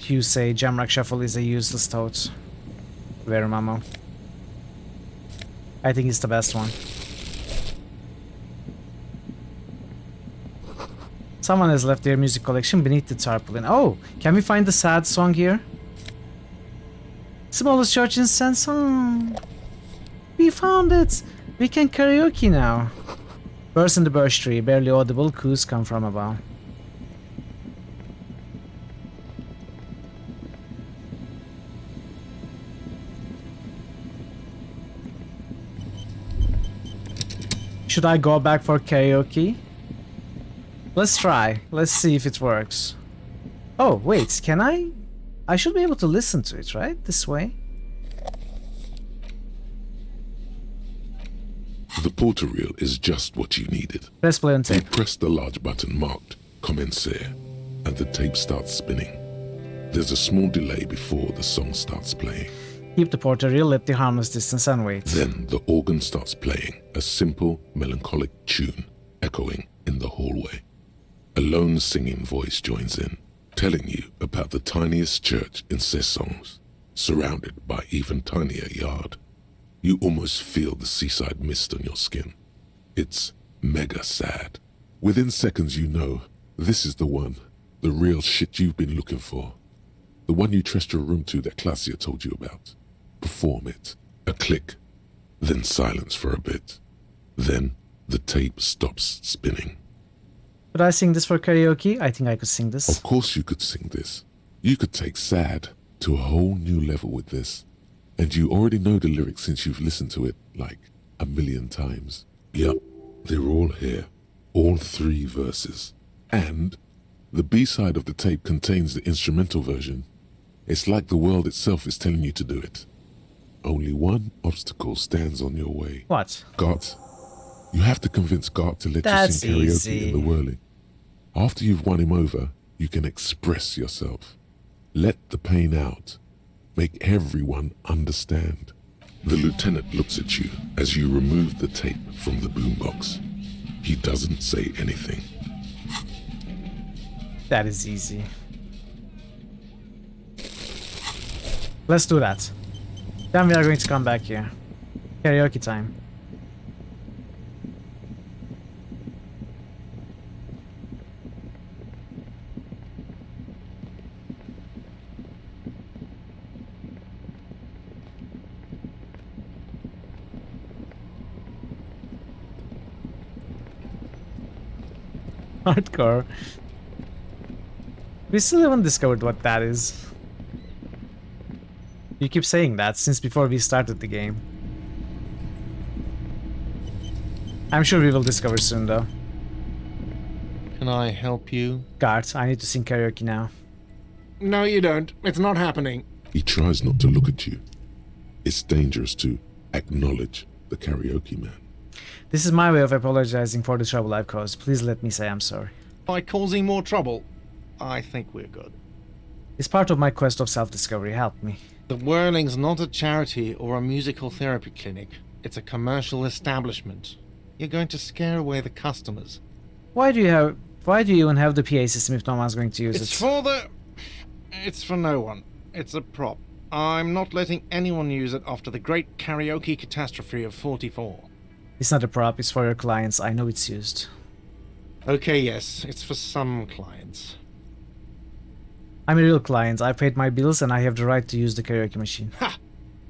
you say Jamrock Shuffle is a useless toad. Very mamo. I think it's the best one. Someone has left their music collection beneath the tarpaulin. Oh, can we find the sad song here? Smallest church in Sanson. We found it. We can karaoke now. Birds in the birch tree, barely audible coos come from above. Should I go back for karaoke? Let's try. Let's see if it works. Oh, wait, can I? I should be able to listen to it, right? This way? The porter reel is just what you needed. Press play on tape. You press the large button marked Commencer, and the tape starts spinning. There's a small delay before the song starts playing. Keep the porter reel at the harmless distance and wait. Then the organ starts playing a simple, melancholic tune echoing in the hallway. A lone singing voice joins in, telling you about the tiniest church in Cessons, surrounded by even tinier yard. You almost feel the seaside mist on your skin. It's mega sad. Within seconds you know, this is the one, the real shit you've been looking for. The one you trust your room to that Claudia told you about. Perform it. A click. Then silence for a bit. Then the tape stops spinning. Could I sing this for karaoke? I think I could sing this. Of course you could sing this. You could take sad to a whole new level with this. And you already know the lyrics since you've listened to it like 1,000,000 times. Yup, they're all here. All 3 verses. And the B-side of the tape contains the instrumental version. It's like the world itself is telling you to do it. Only one obstacle stands on your way. What? Gart. You have to convince Gart to let you sing karaoke easy. in the whirling. After you've won him over, you can express yourself. Let the pain out. Make everyone understand. The lieutenant looks at you as you remove the tape from the boombox. He doesn't say anything. That is easy. Let's do that. Then we are going to come back here. Karaoke time. Hardcore. We still haven't discovered what that is. You keep saying that since before we started the game. I'm sure we will discover soon though. Can I help you? Gart, I need to sing karaoke now. No, you don't. It's not happening. He tries not to look at you. It's dangerous to acknowledge the karaoke man. This is my way of apologizing for the trouble I've caused. Please let me say I'm sorry. By causing more trouble, I think we're good. It's part of my quest of self-discovery. Help me. The Whirling's not a charity or a musical therapy clinic. It's a commercial establishment. You're going to scare away the customers. Why do you even have the PA system if no one's going to use it? It's for no one. It's a prop. I'm not letting anyone use it after the great karaoke catastrophe of 44. It's not a prop, it's for your clients. I know it's used. Okay, yes, it's for some clients. I'm a real client. I paid my bills and I have the right to use the karaoke machine. Ha!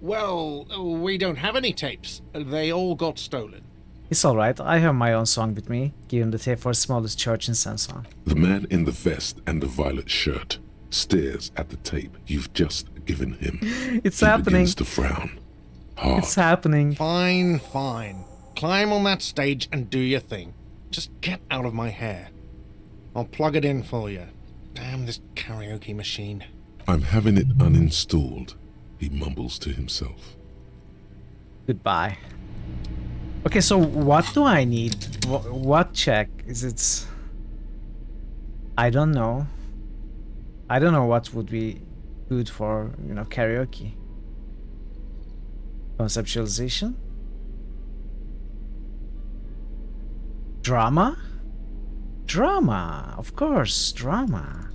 Well, we don't have any tapes. They all got stolen. It's alright, I have my own song with me. Give him the tape for smallest church in Sanson. The man in the vest and the violet shirt stares at the tape you've just given him. It's he happening. Begins to frown. Hard. It's happening. Fine. Climb on that stage and do your thing. Just get out of my hair. I'll plug it in for you. Damn this karaoke machine. I'm having it uninstalled, he mumbles to himself. Goodbye. Okay, so what do I need? What check? Is it... I don't know. I don't know what would be good for, karaoke. Conceptualization? Drama? Drama, of course, drama.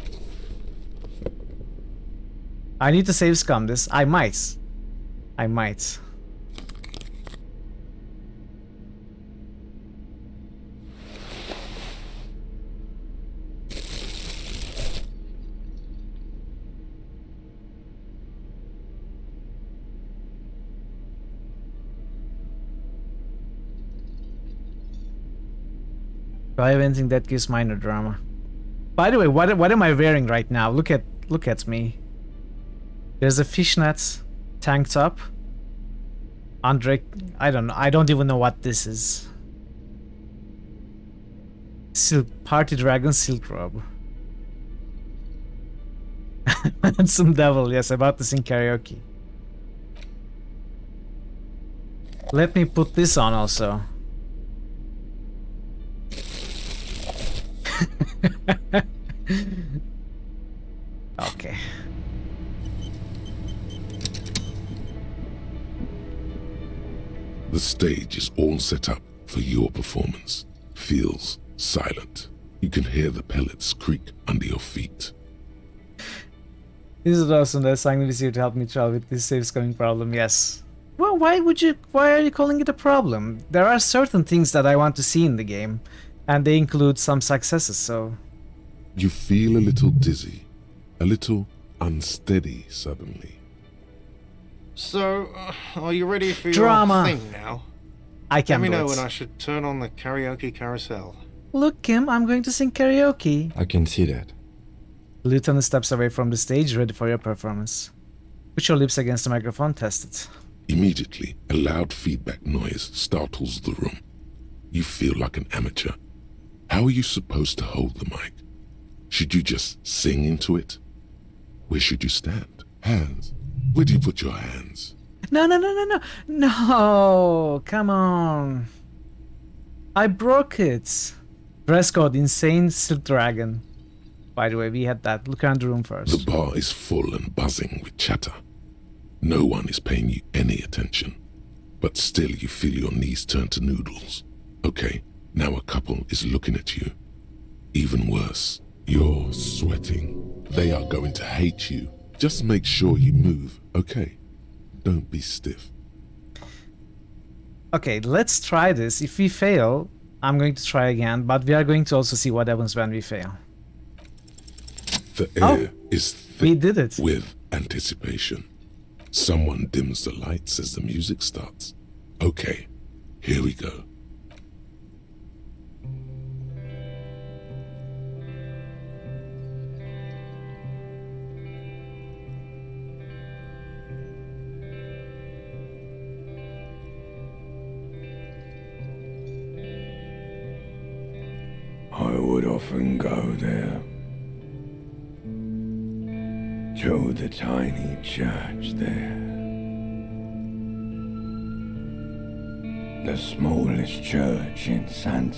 I need to save scum this. I might. Do I have anything that gives minor drama? By the way, what am I wearing right now? Look at me. There's a fishnet tank top. Andre, I don't even know what this is. Party Dragon silk robe. Handsome devil, yes, about to sing karaoke. Let me put this on also. Okay. The stage is all set up for your performance. Feels silent. You can hear the pellets creak under your feet. This is awesome. That's I'm with you to help me travel with this saves coming problem. Yes. Well, why are you calling it a problem? There are certain things that I want to see in the game, and they include some successes, so... You feel a little dizzy, a little unsteady suddenly. So, are you ready for Drama. your thing now? I can Let me do know it. when I should turn on the karaoke carousel. Look, Kim, I'm going to sing karaoke. I can see that. Lieutenant steps away from the stage, ready for your performance. Put your lips against the microphone, test it. Immediately, a loud feedback noise startles the room. You feel like an amateur. How are you supposed to hold the mic? Should you just sing into it? Where should you stand? Hands. Where do you put your hands? No, come on. I broke it. Dress code, insane silk dragon. By the way, we had that. Look around the room first. The bar is full and buzzing with chatter. No one is paying you any attention. But still you feel your knees turn to noodles. Okay, now a couple is looking at you. Even worse, you're sweating. They are going to hate you. Just make sure you move, okay? Don't be stiff. Okay, let's try this. If we fail, I'm going to try again, but we are going to also see what happens when we fail. The air is thick we did it. with anticipation. Someone dims the lights as the music starts. Okay, here we go. I would often go there, to the tiny church there. The smallest church in San.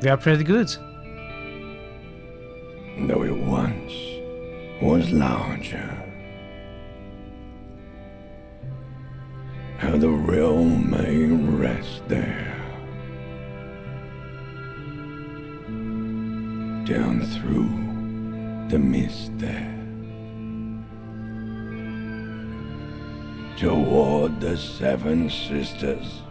We are pretty good. Though it once was larger. How the realm may rest there. Down through the mist there. Toward the Seven Sisters.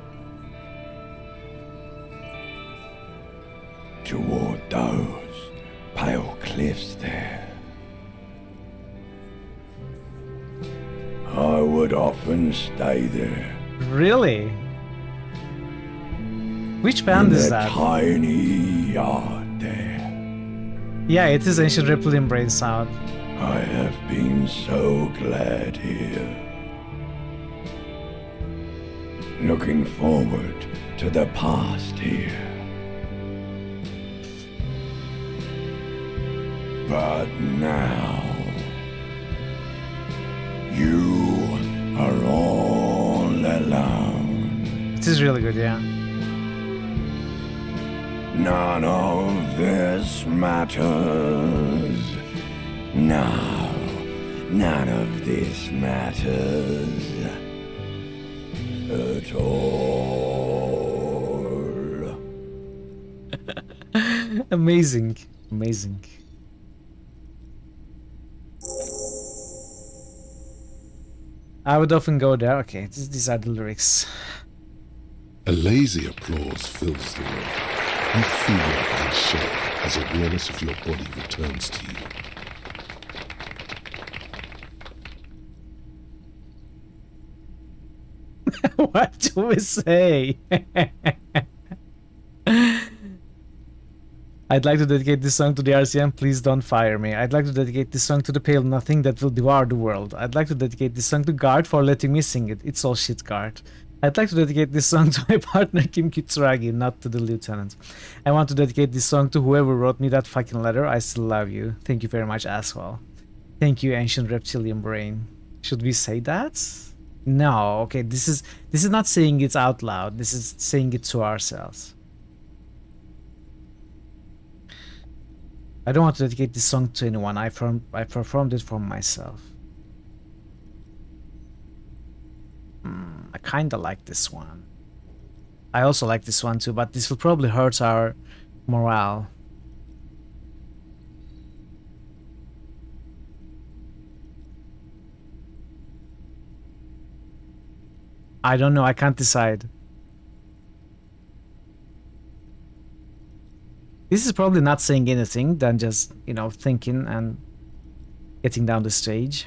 Toward those pale cliffs there. I would often stay there. Really? Which band is that? Tiny yard there. Yeah, it is Ancient Reptilian Brain sound. I have been so glad here. Looking forward to the past here. But now, you are all alone. It is really good, yeah. None of this matters. No, none of this matters at all. Amazing, amazing. I would often go there. Okay, these are the lyrics. A lazy applause fills the room. You feel and shake as awareness of your body returns to you. What do we say? I'd like to dedicate this song to the RCM, please don't fire me. I'd like to dedicate this song to the pale nothing that will devour the world. I'd like to dedicate this song to Guard for letting me sing it. It's all shit, Guard. I'd like to dedicate this song to my partner Kim Kitsuragi, not to the lieutenant. I want to dedicate this song to whoever wrote me that fucking letter. I still love you. Thank you very much, asshole. Thank you, ancient reptilian brain. Should we say that? No, okay, this is not saying it out loud. This is saying it to ourselves. I don't want to dedicate this song to anyone. I performed it for myself. I kinda like this one. I also like this one too, but this will probably hurt our morale. I don't know, I can't decide. This is probably not saying anything than just, you know, thinking and getting down the stage.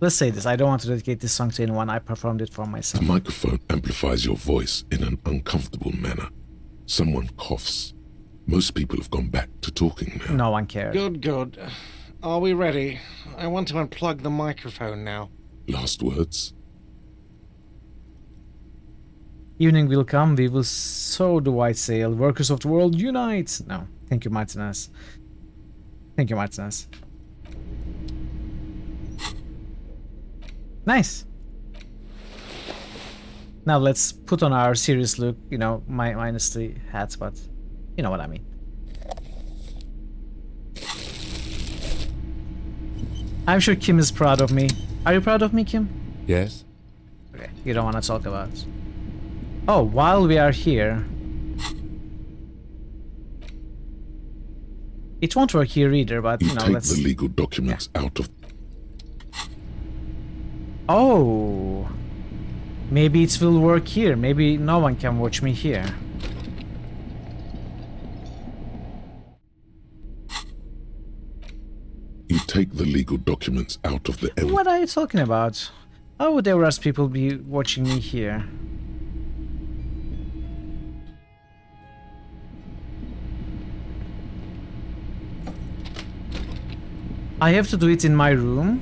Let's say this, I don't want to dedicate this song to anyone, I performed it for myself. The microphone amplifies your voice in an uncomfortable manner. Someone coughs. Most people have gone back to talking now. No one cares. Good, good. Are we ready? I want to unplug the microphone now. Last words? Evening will come, we will sow the white sail. Workers of the world, unite! No, thank you, Martinez. Thank you, Martinez. Nice. Now let's put on our serious look, you know, minus the hats, but you know what I mean. I'm sure Kim is proud of me. Are you proud of me, Kim? Yes. Okay, you don't want to talk about it. Oh, while we are here... It won't work here either, but you know, take let's... the legal documents out of... Oh, maybe it will work here. Maybe no one can watch me here. You take the legal documents out of the... What are you talking about? How would ever else people be watching me here? I have to do it in my room?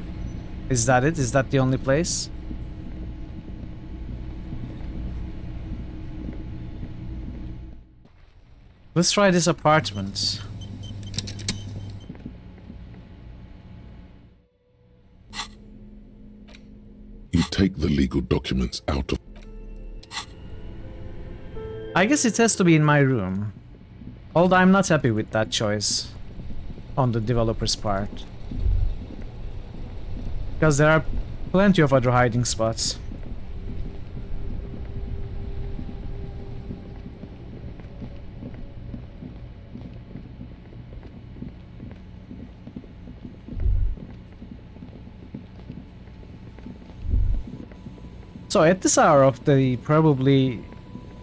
Is that it? Is that the only place? Let's try this apartment. take the legal documents out of... I guess it has to be in my room. Although I'm not happy with that choice on the developer's part. Because there are plenty of other hiding spots. So at this hour of the day, probably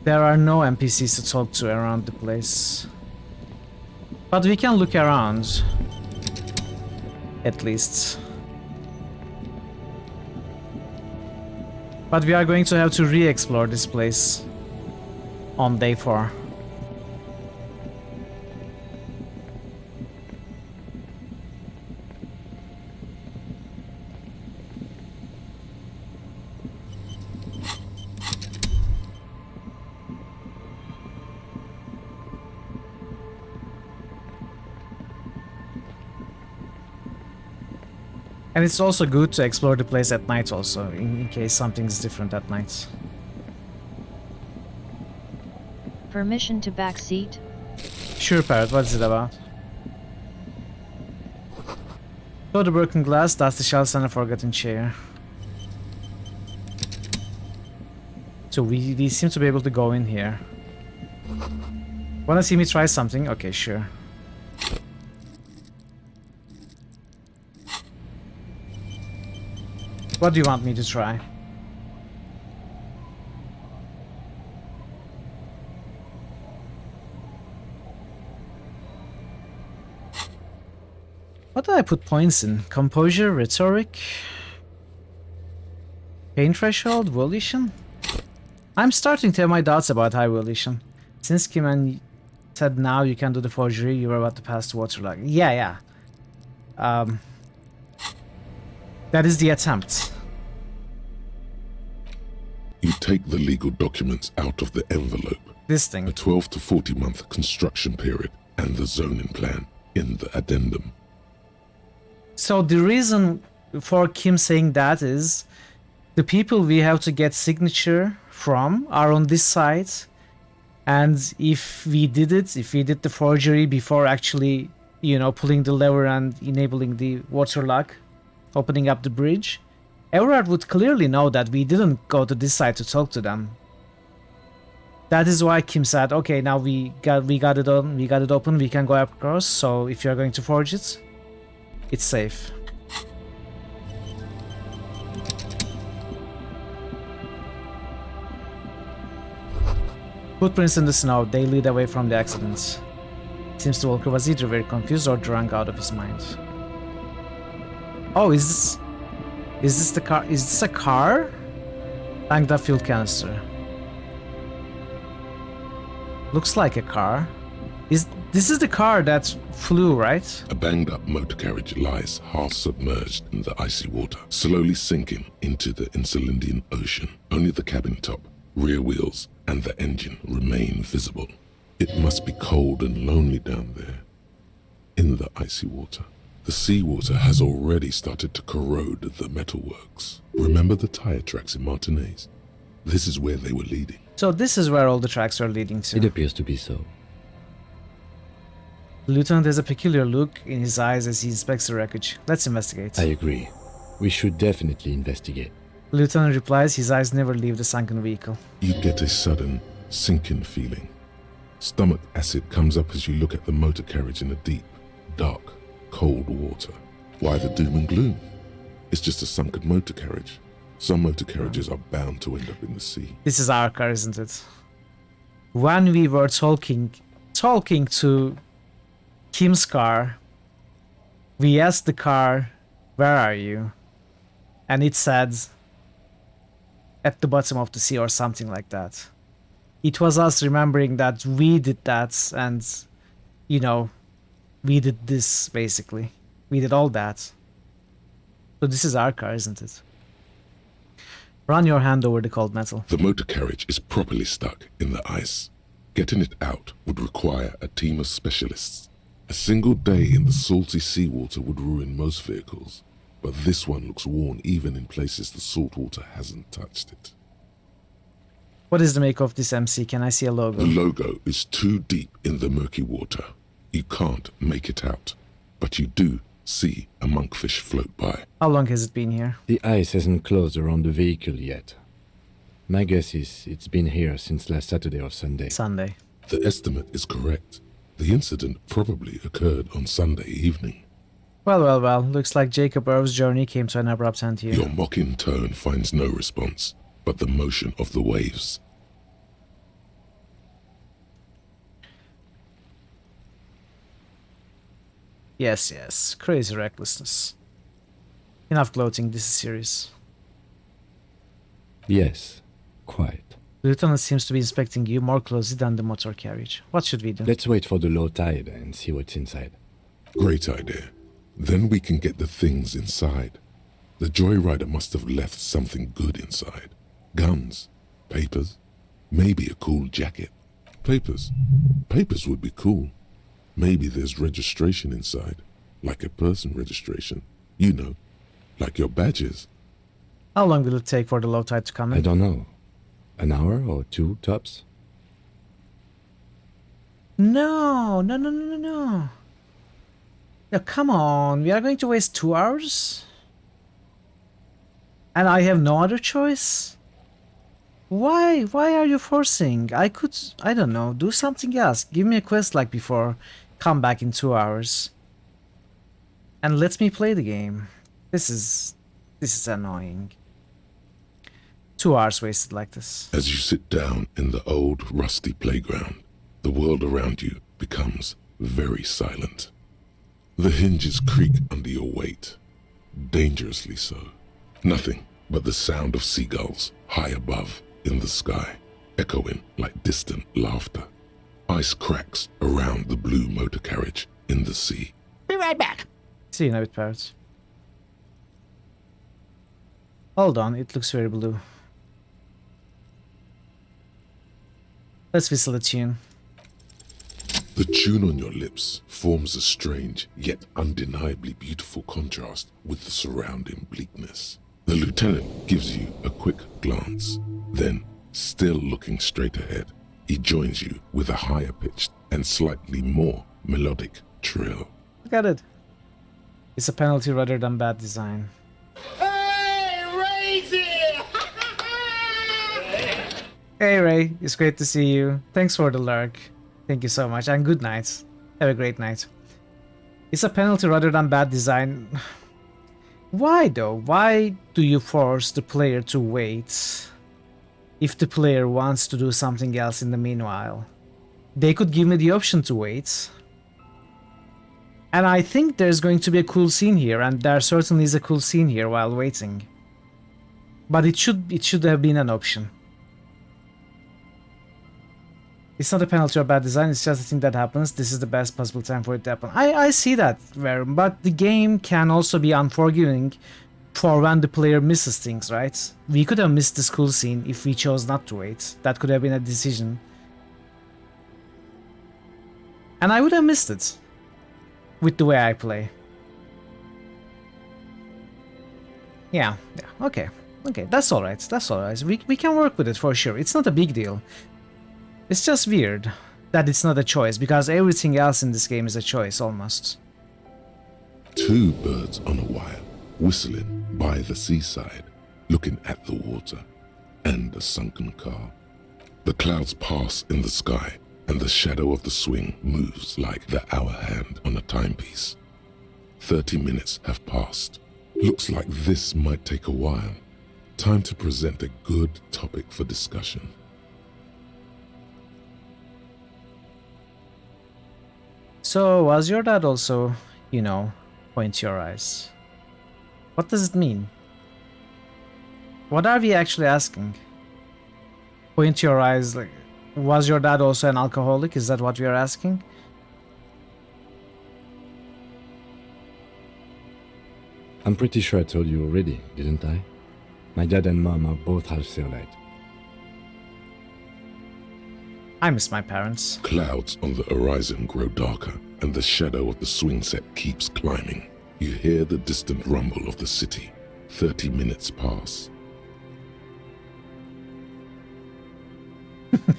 there are no NPCs to talk to around the place. But we can look around. At least. But we are going to have to re-explore this place on day 4. And it's also good to explore the place at night also, in case something's different at night. Permission to backseat? Sure, Parrot, what is it about? Show the broken glass, dusty shelves and a forgotten chair. So we seem to be able to go in here. Wanna see me try something? Okay, sure. What do you want me to try? What did I put points in? Composure, rhetoric, pain threshold, volition? I'm starting to have my doubts about high volition. Since Kim said now you can do the forgery, you were about to pass the waterlock. Yeah. That is the attempt. You take the legal documents out of the envelope. This thing. A 12 to 40 month construction period and the zoning plan in the addendum. So the reason for Kim saying that is the people we have to get signature from are on this side, and if we did the forgery before actually, you know, pulling the lever and enabling the waterlock, opening up the bridge, Everard would clearly know that we didn't go to this side to talk to them. That is why Kim said, okay, now we got it open, we can go across, so if you're going to forge it, it's safe. Footprints in the snow, they lead away from the accidents. Seems the walker was either very confused or drunk out of his mind. Oh, is this the car? Is this a car? Banked up fuel canister. Looks like a car. This is the car that flew, right? A banged up motor carriage lies half submerged in the icy water, slowly sinking into the Insulindian Ocean. Only the cabin top, rear wheels, and the engine remain visible. It must be cold and lonely down there, in the icy water. The seawater has already started to corrode the metalworks. Remember the tire tracks in Martinez? This is where they were leading. So this is where all the tracks are leading to. It appears to be so. The lieutenant has a peculiar look in his eyes as he inspects the wreckage. Let's investigate. I agree. We should definitely investigate. The lieutenant replies, his eyes never leave the sunken vehicle. You get a sudden, sinking feeling. Stomach acid comes up as you look at the motor carriage in the deep, dark, cold water. Why the doom and gloom? It's just a sunken motor carriage. Some motor carriages are bound to end up in the sea. This is our car, isn't it? When we were talking to Kim's car, we asked the car, where are you? And it said, at the bottom of the sea or something like that. It was us remembering that we did that and, you know, we did this basically. We did all that. So this is our car, isn't it? Run your hand over the cold metal. The motor carriage is properly stuck in the ice. Getting it out would require a team of specialists. A single day in the salty seawater would ruin most vehicles. but this one looks worn even in places the salt water hasn't touched it. What is the make of this MC? Can I see a logo? The logo is too deep in the murky water. You can't make it out, but you do see a monkfish float by. How long has it been here? The ice hasn't closed around the vehicle yet. My guess is it's been here since last Saturday or Sunday. Sunday. The estimate is correct. The incident probably occurred on Sunday evening. Well. Looks like Jacob Earl's journey came to an abrupt end here. Your mocking tone finds no response, but the motion of the waves. Yes. Crazy recklessness. Enough gloating, this is serious. Yes, quite. The lieutenant seems to be inspecting you more closely than the motor carriage. What should we do? Let's wait for the low tide and see what's inside. Great idea. Then we can get the things inside. The joyrider must have left something good inside. Guns, papers, maybe a cool jacket. Papers would be cool. Maybe there's registration inside, like a person registration. You know, like your badges. How long will it take for the low tide to come in? I don't know. An hour or two, tops? No. No, come on. We are going to waste 2 hours? And I have no other choice? Why are you forcing? I could, I don't know, do something else. Give me a quest like before. Come back in 2 hours. And let me play the game. This is annoying. 2 hours wasted like this. As you sit down in the old rusty playground, the world around you becomes very silent. The hinges creak under your weight, dangerously so. Nothing but the sound of seagulls high above in the sky, echoing like distant laughter. Ice cracks around the blue motor carriage in the sea. Be right back. See you in a bit, parrots. Hold on, it looks very blue. Let's whistle a tune. The tune on your lips forms a strange yet undeniably beautiful contrast with the surrounding bleakness. The lieutenant gives you a quick glance. Then, still looking straight ahead, he joins you with a higher pitched and slightly more melodic trill. Look at it. It's a penalty rather than bad design. Hey Ray, it's great to see you. Thanks for the lurk. Thank you so much, and good night. Have a great night. It's a penalty rather than bad design. Why though? Why do you force the player to wait if the player wants to do something else in the meanwhile? They could give me the option to wait. And I think there's going to be a cool scene here, and there certainly is a cool scene here while waiting. But it should have been an option. It's not a penalty or bad design, it's just a thing that happens. This is the best possible time for it to happen. I see that, but the game can also be unforgiving for when the player misses things, right? We could have missed this cool scene if we chose not to wait. That could have been a decision. And I would have missed it with the way I play. Yeah, okay, that's alright, we can work with it for sure. It's not a big deal. It's just weird that it's not a choice, because everything else in this game is a choice, almost. Two birds on a wire, whistling by the seaside, looking at the water, and a sunken car. The clouds pass in the sky, and the shadow of the swing moves like the hour hand on a timepiece. 30 minutes have passed. Looks like this might take a while. Time to present a good topic for discussion. So, was your dad also, you know, point your eyes? What does it mean? What are we actually asking? Point your eyes, like, was your dad also an alcoholic? Is that what we are asking? I'm pretty sure I told you already, didn't I? My dad and mom are both half Celite. I miss my parents. Clouds on the horizon grow darker, and the shadow of the swing set keeps climbing. You hear the distant rumble of the city. 30 minutes pass.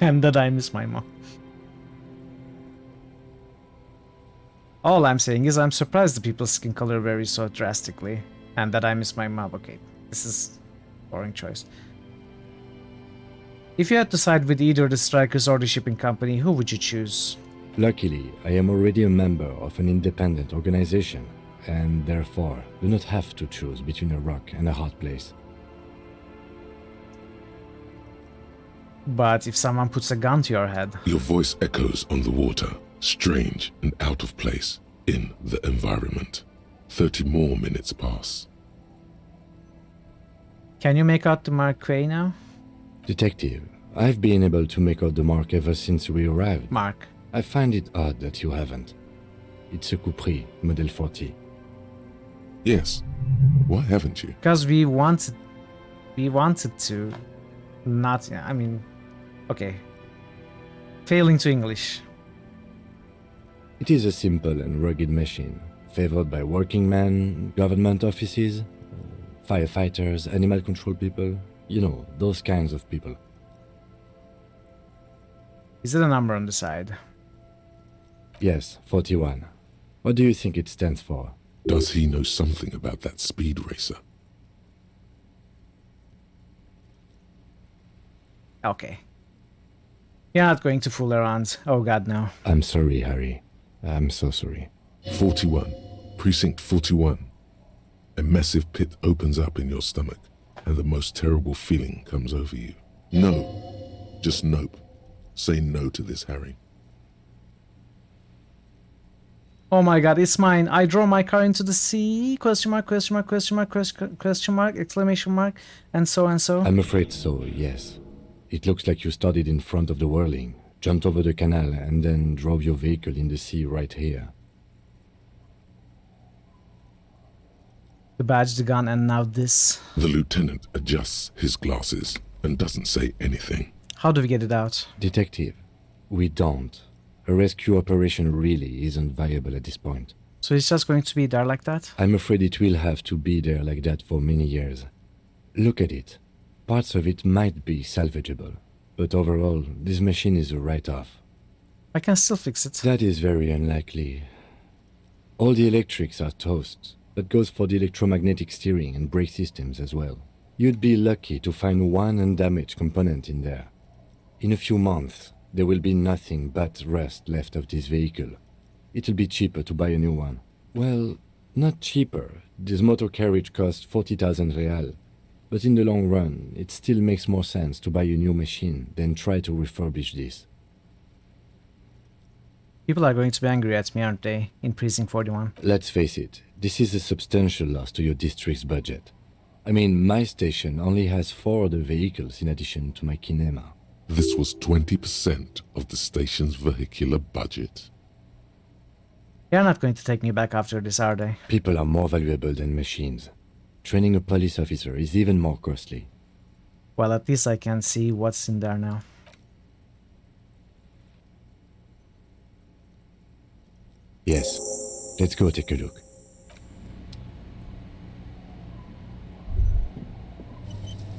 And that I miss my mom. All I'm saying is I'm surprised the people's skin color varies so drastically. And that I miss my mom. Okay, this is a boring choice. If you had to side with either the strikers or the shipping company, who would you choose? Luckily, I am already a member of an independent organization, and therefore do not have to choose between a rock and a hard place. But if someone puts a gun to your head... Your voice echoes on the water, strange and out of place in the environment. 30 more minutes pass. Can you make out the Mark Quay now? Detective, I've been able to make out the mark ever since we arrived. Mark. I find it odd that you haven't. It's a Capri, Model 40. Yes. Why haven't you? Because we wanted to. Not, I mean, okay. Failing to English. It is a simple and rugged machine, favored by working men, government offices, firefighters, animal control people, you know, those kinds of people. Is it a number on the side? Yes, 41. What do you think it stands for? Does he know something about that speed racer? Okay. You're not going to fool around. Oh god, no. I'm sorry, Harry. I'm so sorry. 41. Precinct 41. A massive pit opens up in your stomach, and the most terrible feeling comes over you. No. Just nope. Say no to this, Harry. Oh my god, it's mine. I draw my car into the sea. Question mark, question mark, question mark, question mark, exclamation mark, and so and so. I'm afraid so, yes. It looks like you started in front of the whirling, jumped over the canal, and then drove your vehicle in the sea right here. The badge, the gun, and now this. The lieutenant adjusts his glasses and doesn't say anything. How do we get it out? Detective, we don't. A rescue operation really isn't viable at this point. So it's just going to be there like that? I'm afraid it will have to be there like that for many years. Look at it. Parts of it might be salvageable, but overall, this machine is a write-off. I can still fix it. That is very unlikely. All the electrics are toast. That goes for the electromagnetic steering and brake systems as well. You'd be lucky to find one undamaged component in there. In a few months, there will be nothing but rust left of this vehicle. It'll be cheaper to buy a new one. Well, not cheaper. This motor carriage costs 40,000 real. But in the long run, it still makes more sense to buy a new machine than try to refurbish this. People are going to be angry at me, aren't they, in Precinct 41? Let's face it, this is a substantial loss to your district's budget. I mean, my station only has 4 other vehicles in addition to my kinema. This was 20% of the station's vehicular budget. You're not going to take me back after this, are they? People are more valuable than machines. Training a police officer is even more costly. Well, at least I can see what's in there now. Yes, let's go take a look.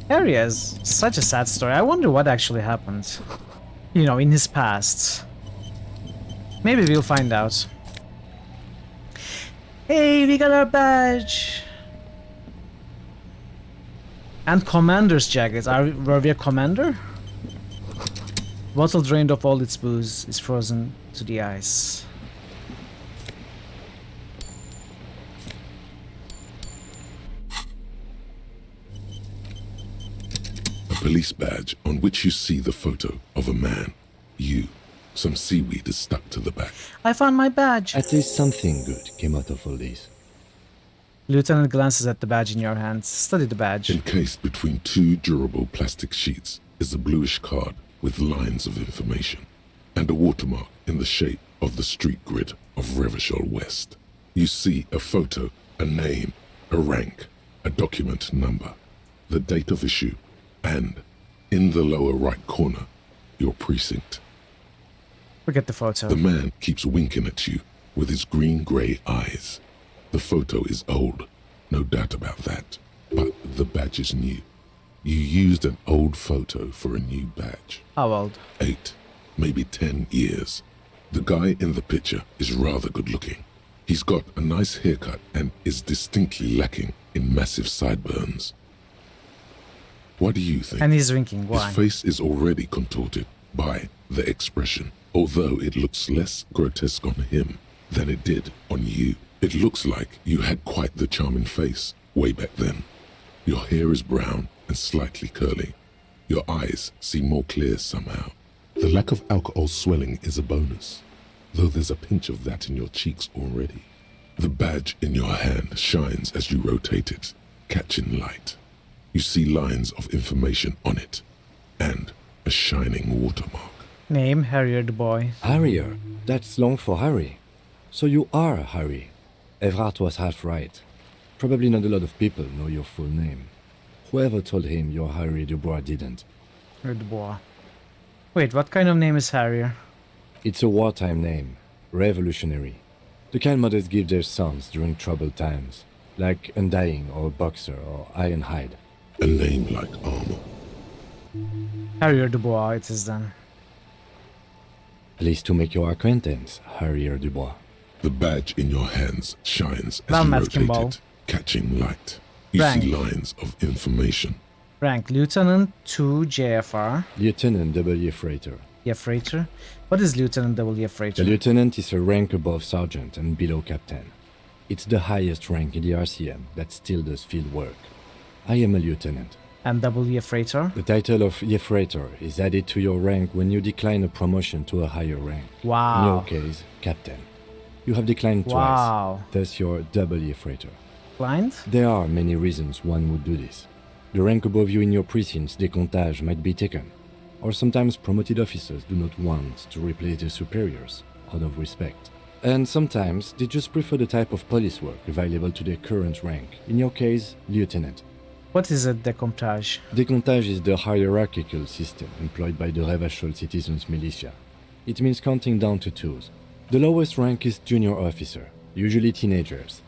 Harry has such a sad story. I wonder what actually happened. You know, in his past. Maybe we'll find out. Hey, we got our badge! And commander's jacket. Were we a commander? Bottle drained of all its booze is frozen to the ice. A police badge on which you see the photo of a man. You. Some seaweed is stuck to the back. I found my badge! At least something good came out of all this. Lieutenant glances at the badge in your hands. Study the badge. Encased between 2 durable plastic sheets is a bluish card with lines of information and a watermark in the shape of the street grid of Revachol West. You see a photo, a name, a rank, a document number, the date of issue, and, in the lower right corner, your precinct. Look at the photo. The man keeps winking at you with his green-grey eyes. The photo is old, no doubt about that, but the badge is new. You used an old photo for a new badge. How old? 8, maybe 10 years. The guy in the picture is rather good looking. He's got a nice haircut and is distinctly lacking in massive sideburns. What do you think? And he's winking, why? His face is already contorted by the expression, although it looks less grotesque on him than it did on you. It looks like you had quite the charming face way back then. Your hair is brown and slightly curly. Your eyes seem more clear somehow. The lack of alcohol swelling is a bonus, though there's a pinch of that in your cheeks already. The badge in your hand shines as you rotate it, catching light. You see lines of information on it, and a shining watermark. Name, Harrier the boy. Harrier? That's long for Harry. So you are Harry. Evrard was half right. Probably not a lot of people know your full name. Whoever told him you're Harry Dubois didn't. Dubois. Wait, what kind of name is Harrier? It's a wartime name. Revolutionary. The kind mothers give their sons during troubled times. Like Undying or Boxer or Ironhide. A name like armor. Harrier Dubois it is then. Pleased to make your acquaintance, Harrier Dubois. The badge in your hands shines as Well you met, rotate Kimball. it, catching light. You Rank. see lines of information. Rank Lieutenant 2 JFR. Lieutenant W. Freighter. Freighter. What is Lieutenant W. Freighter? The lieutenant is a rank above sergeant and below captain. It's the highest rank in the RCM that still does field work. I am a lieutenant. And W. Freighter? The title of Freighter is added to your rank when you decline a promotion to a higher rank. Wow. In your case, captain. You have declined Wow. twice, thus you're W. Freighter. Blind? There are many reasons one would do this. The rank above you in your precinct's decomptage might be taken, or sometimes promoted officers do not want to replace their superiors, out of respect. And sometimes they just prefer the type of police work available to their current rank, in your case, lieutenant. What is a decomptage? Decomptage is the hierarchical system employed by the Revachol Citizens Militia. It means counting down to twos. The lowest rank is junior officer, usually teenagers.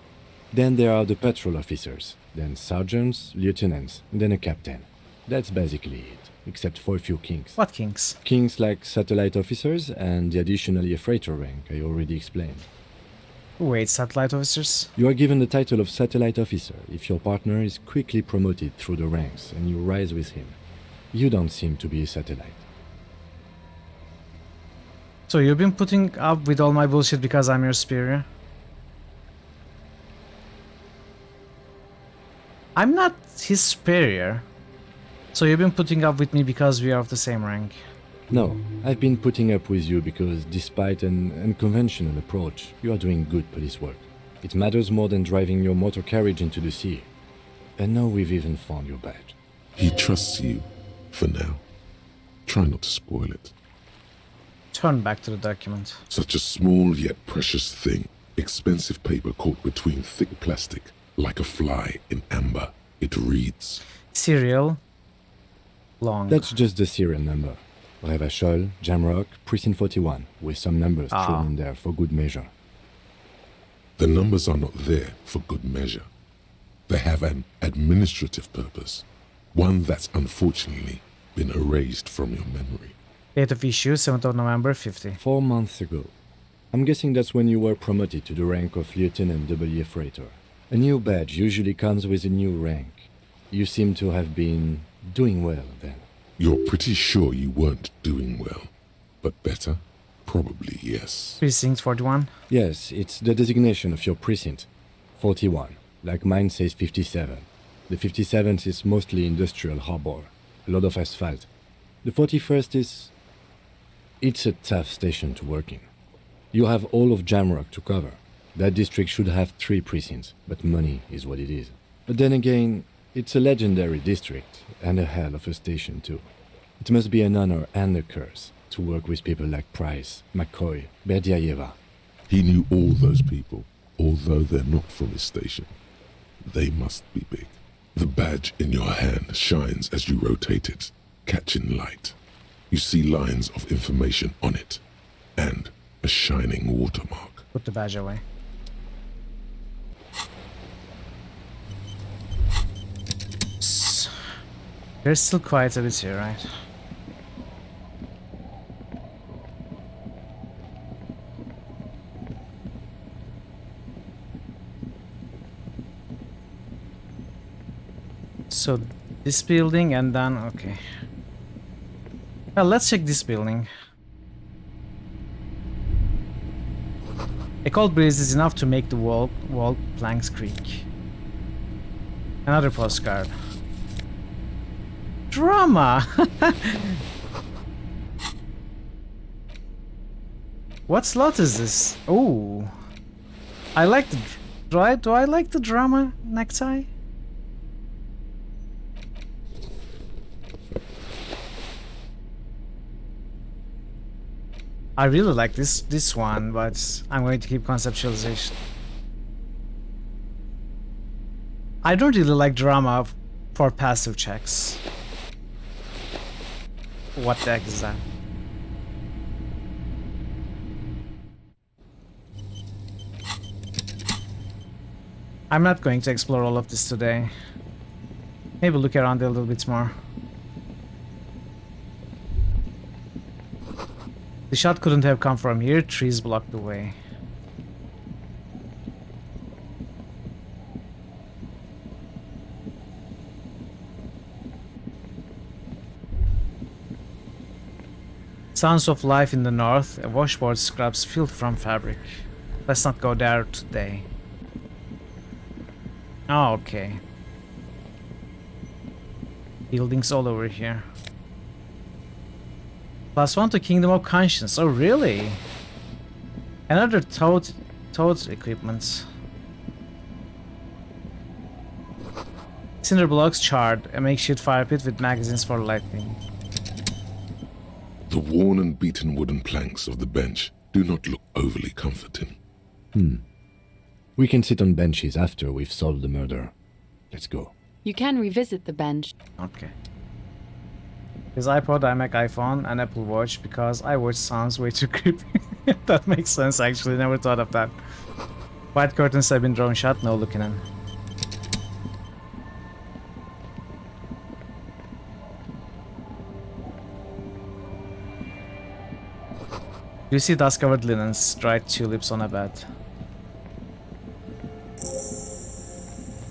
Then there are the patrol officers, then sergeants, lieutenants, and then a captain. That's basically it, except for a few kings. What kings? Kings like satellite officers and the additional freighter rank I already explained. Wait, satellite officers? You are given the title of satellite officer if your partner is quickly promoted through the ranks and you rise with him. You don't seem to be a satellite. So you've been putting up with all my bullshit because I'm your superior? I'm not his superior. So you've been putting up with me because we are of the same rank? No, I've been putting up with you because despite an unconventional approach, you are doing good police work. It matters more than driving your motor carriage into the sea. And now we've even found your badge. He trusts you, for now. Try not to spoil it. Turn back to the document. Such a small yet precious thing. Expensive paper caught between thick plastic, like a fly in amber. It reads... Serial. Long. That's just the serial number. Revachol, Jamrock, Precinct 41, with some numbers thrown in there for good measure. The numbers are not there for good measure. They have an administrative purpose, one that's unfortunately been erased from your memory. Date of issue, 7th of November, 50. 4 months ago. I'm guessing that's when you were promoted to the rank of Lieutenant W. Freighter. A new badge usually comes with a new rank. You seem to have been doing well then. You're pretty sure you weren't doing well, but better? Probably yes. Precinct 41? Yes, it's the designation of your precinct. 41. Like mine says 57. The 57th is mostly industrial harbor. A lot of asphalt. The 41st is... It's a tough station to work in. You have all of Jamrock to cover. That district should have 3 precincts, but money is what it is. But then again, it's a legendary district, and a hell of a station too. It must be an honor and a curse to work with people like Price, McCoy, Berdiaeva. He knew all those people, although they're not from his station. They must be big. The badge in your hand shines as you rotate it, catching light. You see lines of information on it, and a shining watermark. Put the badge away. There's still quite a bit here, right? So this building and then okay. Well, let's check this building. A cold breeze is enough to make the wall planks creak. Another postcard. Drama! What slot is this? Oh, I like the. Do I like the drama necktie? I really like this one, but I'm going to keep conceptualization. I don't really like drama for passive checks. What the heck is that? I'm not going to explore all of this today. Maybe look around a little bit more. The shot couldn't have come from here, trees blocked the way. Sounds of life in the north, a washboard scrubs filth from fabric. Let's not go there today. Oh, okay. Buildings all over here. +1 to Kingdom of Conscience. Oh, really? Another toad equipment. Cinder blocks charred. A makeshift fire pit with magazines for lighting. The worn and beaten wooden planks of the bench do not look overly comforting. We can sit on benches after we've solved the murder. Let's go. You can revisit the bench. Okay. His iPod, iMac, iPhone, and Apple Watch because iWatch sounds way too creepy. That makes sense actually, never thought of that. White curtains have been drawn shut, no looking in. You see dust-covered linens, dried tulips on a bed.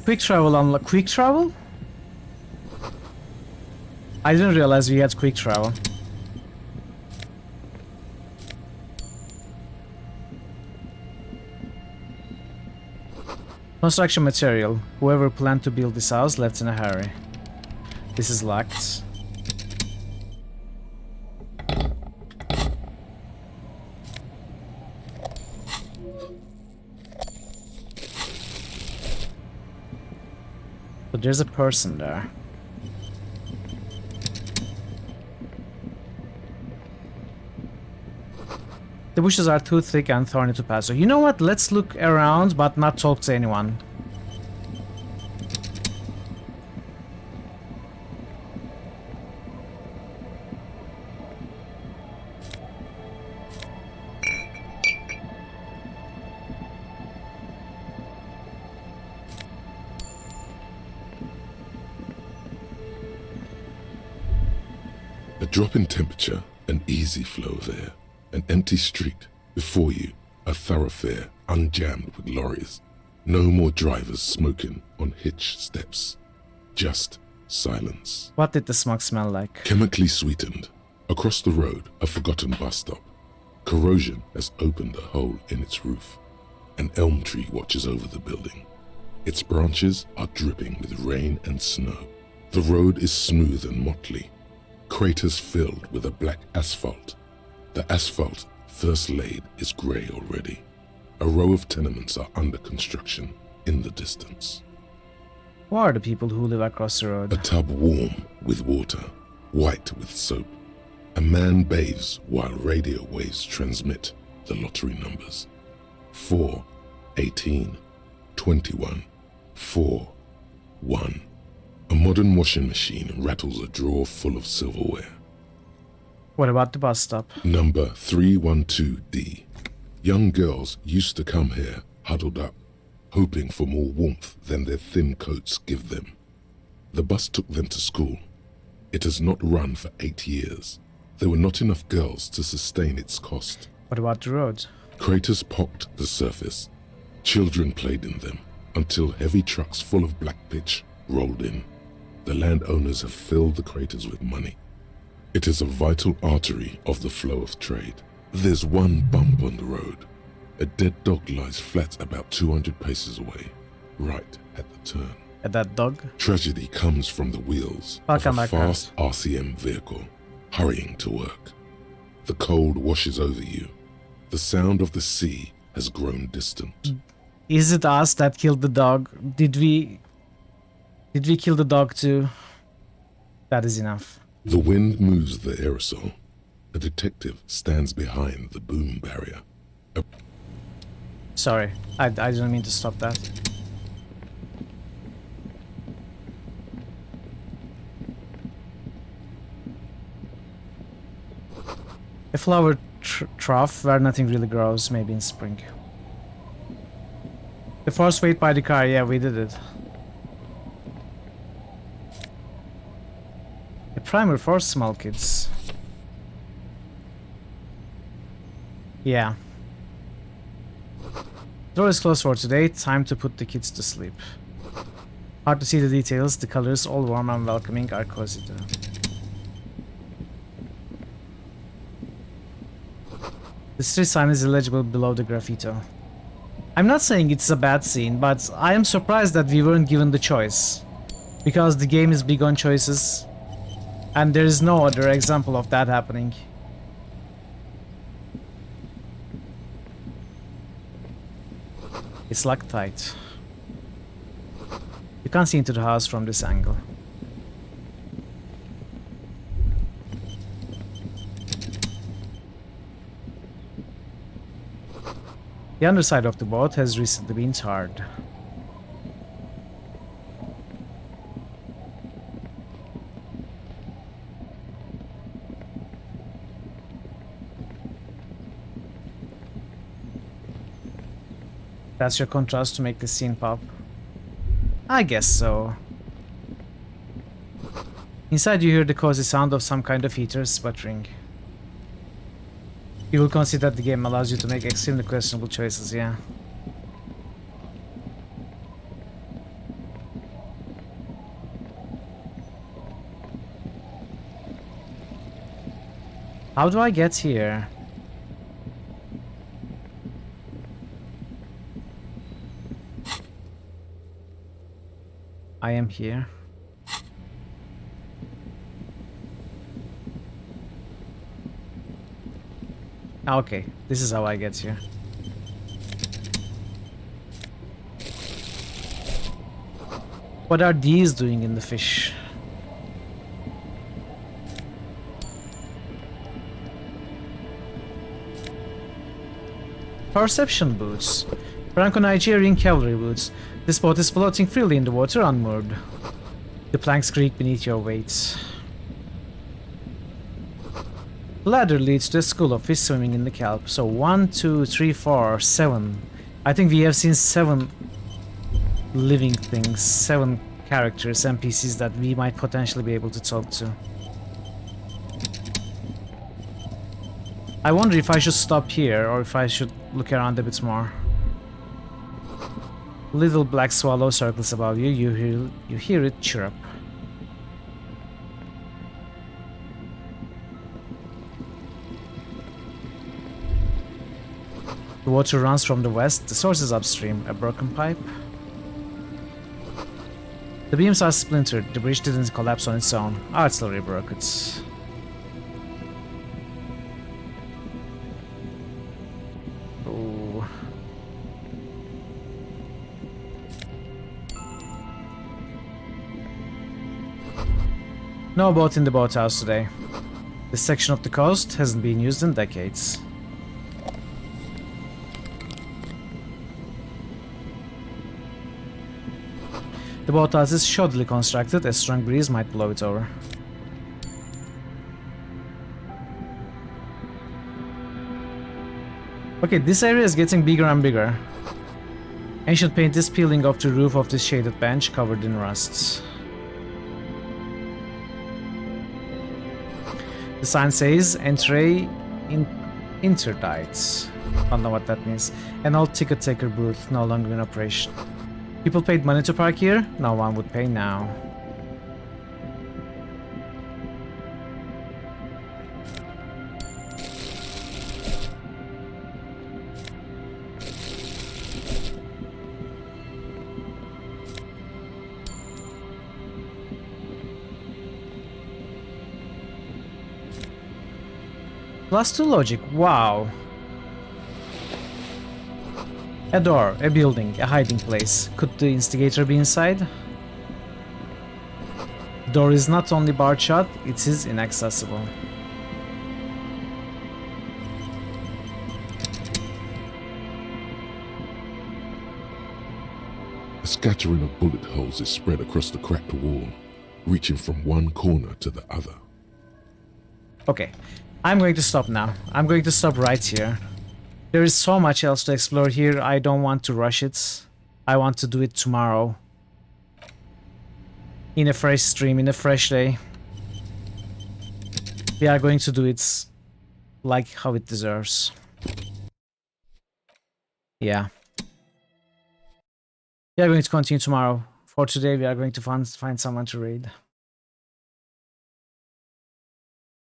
Quick travel unlock. Quick travel? I didn't realize we had quick travel. Construction material. Whoever planned to build this house left in a hurry. This is locked. But there's a person there. The bushes are too thick and thorny to pass. So you know what? Let's look around but not talk to anyone. A drop in temperature, an easy flow of air, an empty street, before you, a thoroughfare unjammed with lorries. No more drivers smoking on hitch steps. Just silence. What did the smoke smell like? Chemically sweetened. Across the road, a forgotten bus stop. Corrosion has opened a hole in its roof. An elm tree watches over the building. Its branches are dripping with rain and snow. The road is smooth and motley. Craters filled with a black asphalt. The asphalt, first laid, is grey already. A row of tenements are under construction in the distance. Who are the people who live across the road? A tub warm with water, white with soap. A man bathes while radio waves transmit the lottery numbers. 4, 18, 21, 4, 1. A modern washing machine rattles a drawer full of silverware. What about the bus stop? Number 312D. Young girls used to come here, huddled up, hoping for more warmth than their thin coats give them. The bus took them to school. It has not run for 8 years. There were not enough girls to sustain its cost. What about the road? Craters pocked the surface. Children played in them until heavy trucks full of black pitch rolled in. The landowners have filled the craters with money. It is a vital artery of the flow of trade. There's one bump on the road. A dead dog lies flat about 200 paces away, right at the turn. At that dog? Tragedy comes from the wheels of a fast RCM vehicle, hurrying to work. The cold washes over you. The sound of the sea has grown distant. Is it us that killed the dog? Did we kill the dog too? That is enough. The wind moves the aerosol. A detective stands behind the boom barrier. Sorry, I didn't mean to stop that. A flower trough where nothing really grows, maybe in spring. The force weight by the car, yeah, we did it. A primer for small kids. Yeah. Door is closed for today, time to put the kids to sleep. Hard to see the details, the colors, all warm and welcoming, are cozy too. The street sign is illegible below the graffito. I'm not saying it's a bad scene, but I am surprised that we weren't given the choice. Because the game is big on choices, and there is no other example of that happening. It's locked tight. You can't see into the house from this angle. The underside of the boat has recently been tarred. That's your contrast to make the scene pop? I guess so. Inside you hear the cozy sound of some kind of heater sputtering. You will concede that the game allows you to make extremely questionable choices, yeah. How do I get here? I am here. Okay, this is how I get here. What are these doing in the fish? Perception boots. Franco-Nigerian cavalry boots. This boat is floating freely in the water unmoored. The planks creak beneath your weight. Ladder leads to a school of fish swimming in the kelp. So 1, 2, 3, 4, 7. I think we have seen 7 living things, 7 characters, NPCs that we might potentially be able to talk to. I wonder if I should stop here or if I should look around a bit more. Little black swallow circles above you. You hear it chirp. The water runs from the west. The source is upstream. A broken pipe. The beams are splintered. The bridge didn't collapse on its own. Artillery broke it. Oh. No boat in the boathouse today. This section of the coast hasn't been used in decades. The boathouse is shoddily constructed, a strong breeze might blow it over. Okay, this area is getting bigger and bigger. Ancient paint is peeling off the roof of this shaded bench covered in rust. The sign says entry in interdict. Don't know what that means. An old ticket taker booth, no longer in operation. People paid money to park here? No one would pay now. +2 logic, wow. A door, a building, a hiding place. Could the instigator be inside? The door is not only barred shut, it is inaccessible. A scattering of bullet holes is spread across the cracked wall, reaching from one corner to the other. Okay, I'm going to stop now. I'm going to stop right here. There is so much else to explore here, I don't want to rush it. I want to do it tomorrow. In a fresh stream, in a fresh day. We are going to do it like how it deserves. Yeah. We are going to continue tomorrow. For today, we are going to find someone to raid.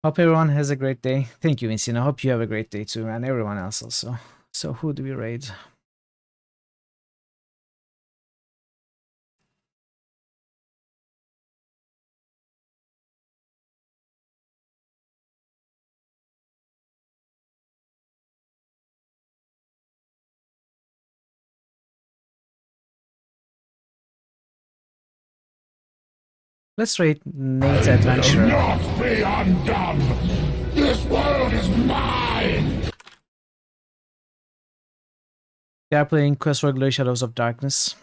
Hope everyone has a great day. Thank you, Vincent. I hope you have a great day too, and everyone else also. So who do we raid? Let's raid Nate Adventure. Not be undone! This world is mine! They are playing Quest for Glory Shadows of Darkness.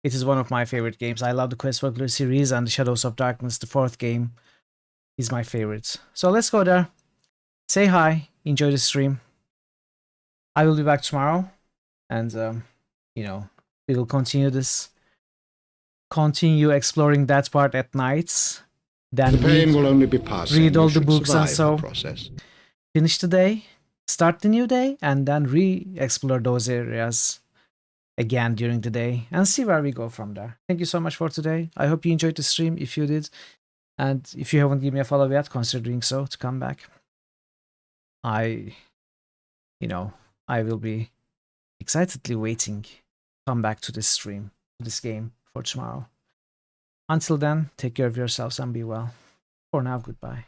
It is one of my favorite games. I love the Quest for Glory series, and the Shadows of Darkness, the 4th game, is my favorite. So let's go there. Say hi. Enjoy the stream. I will be back tomorrow. And, you know, we will continue this. Continue exploring that part at night. Then The pain will only be passing. read all You the should books and survive so. the process. Finish the day. Start the new day. And then re-explore those areas again during the day and see where we go from there. Thank you so much for today. I hope you enjoyed the stream. If you did, and if you haven't given me a follow yet, consider doing so to come back. I will be excitedly waiting to come back to this stream, to this game for tomorrow. Until then, take care of yourselves and be well. For now, goodbye.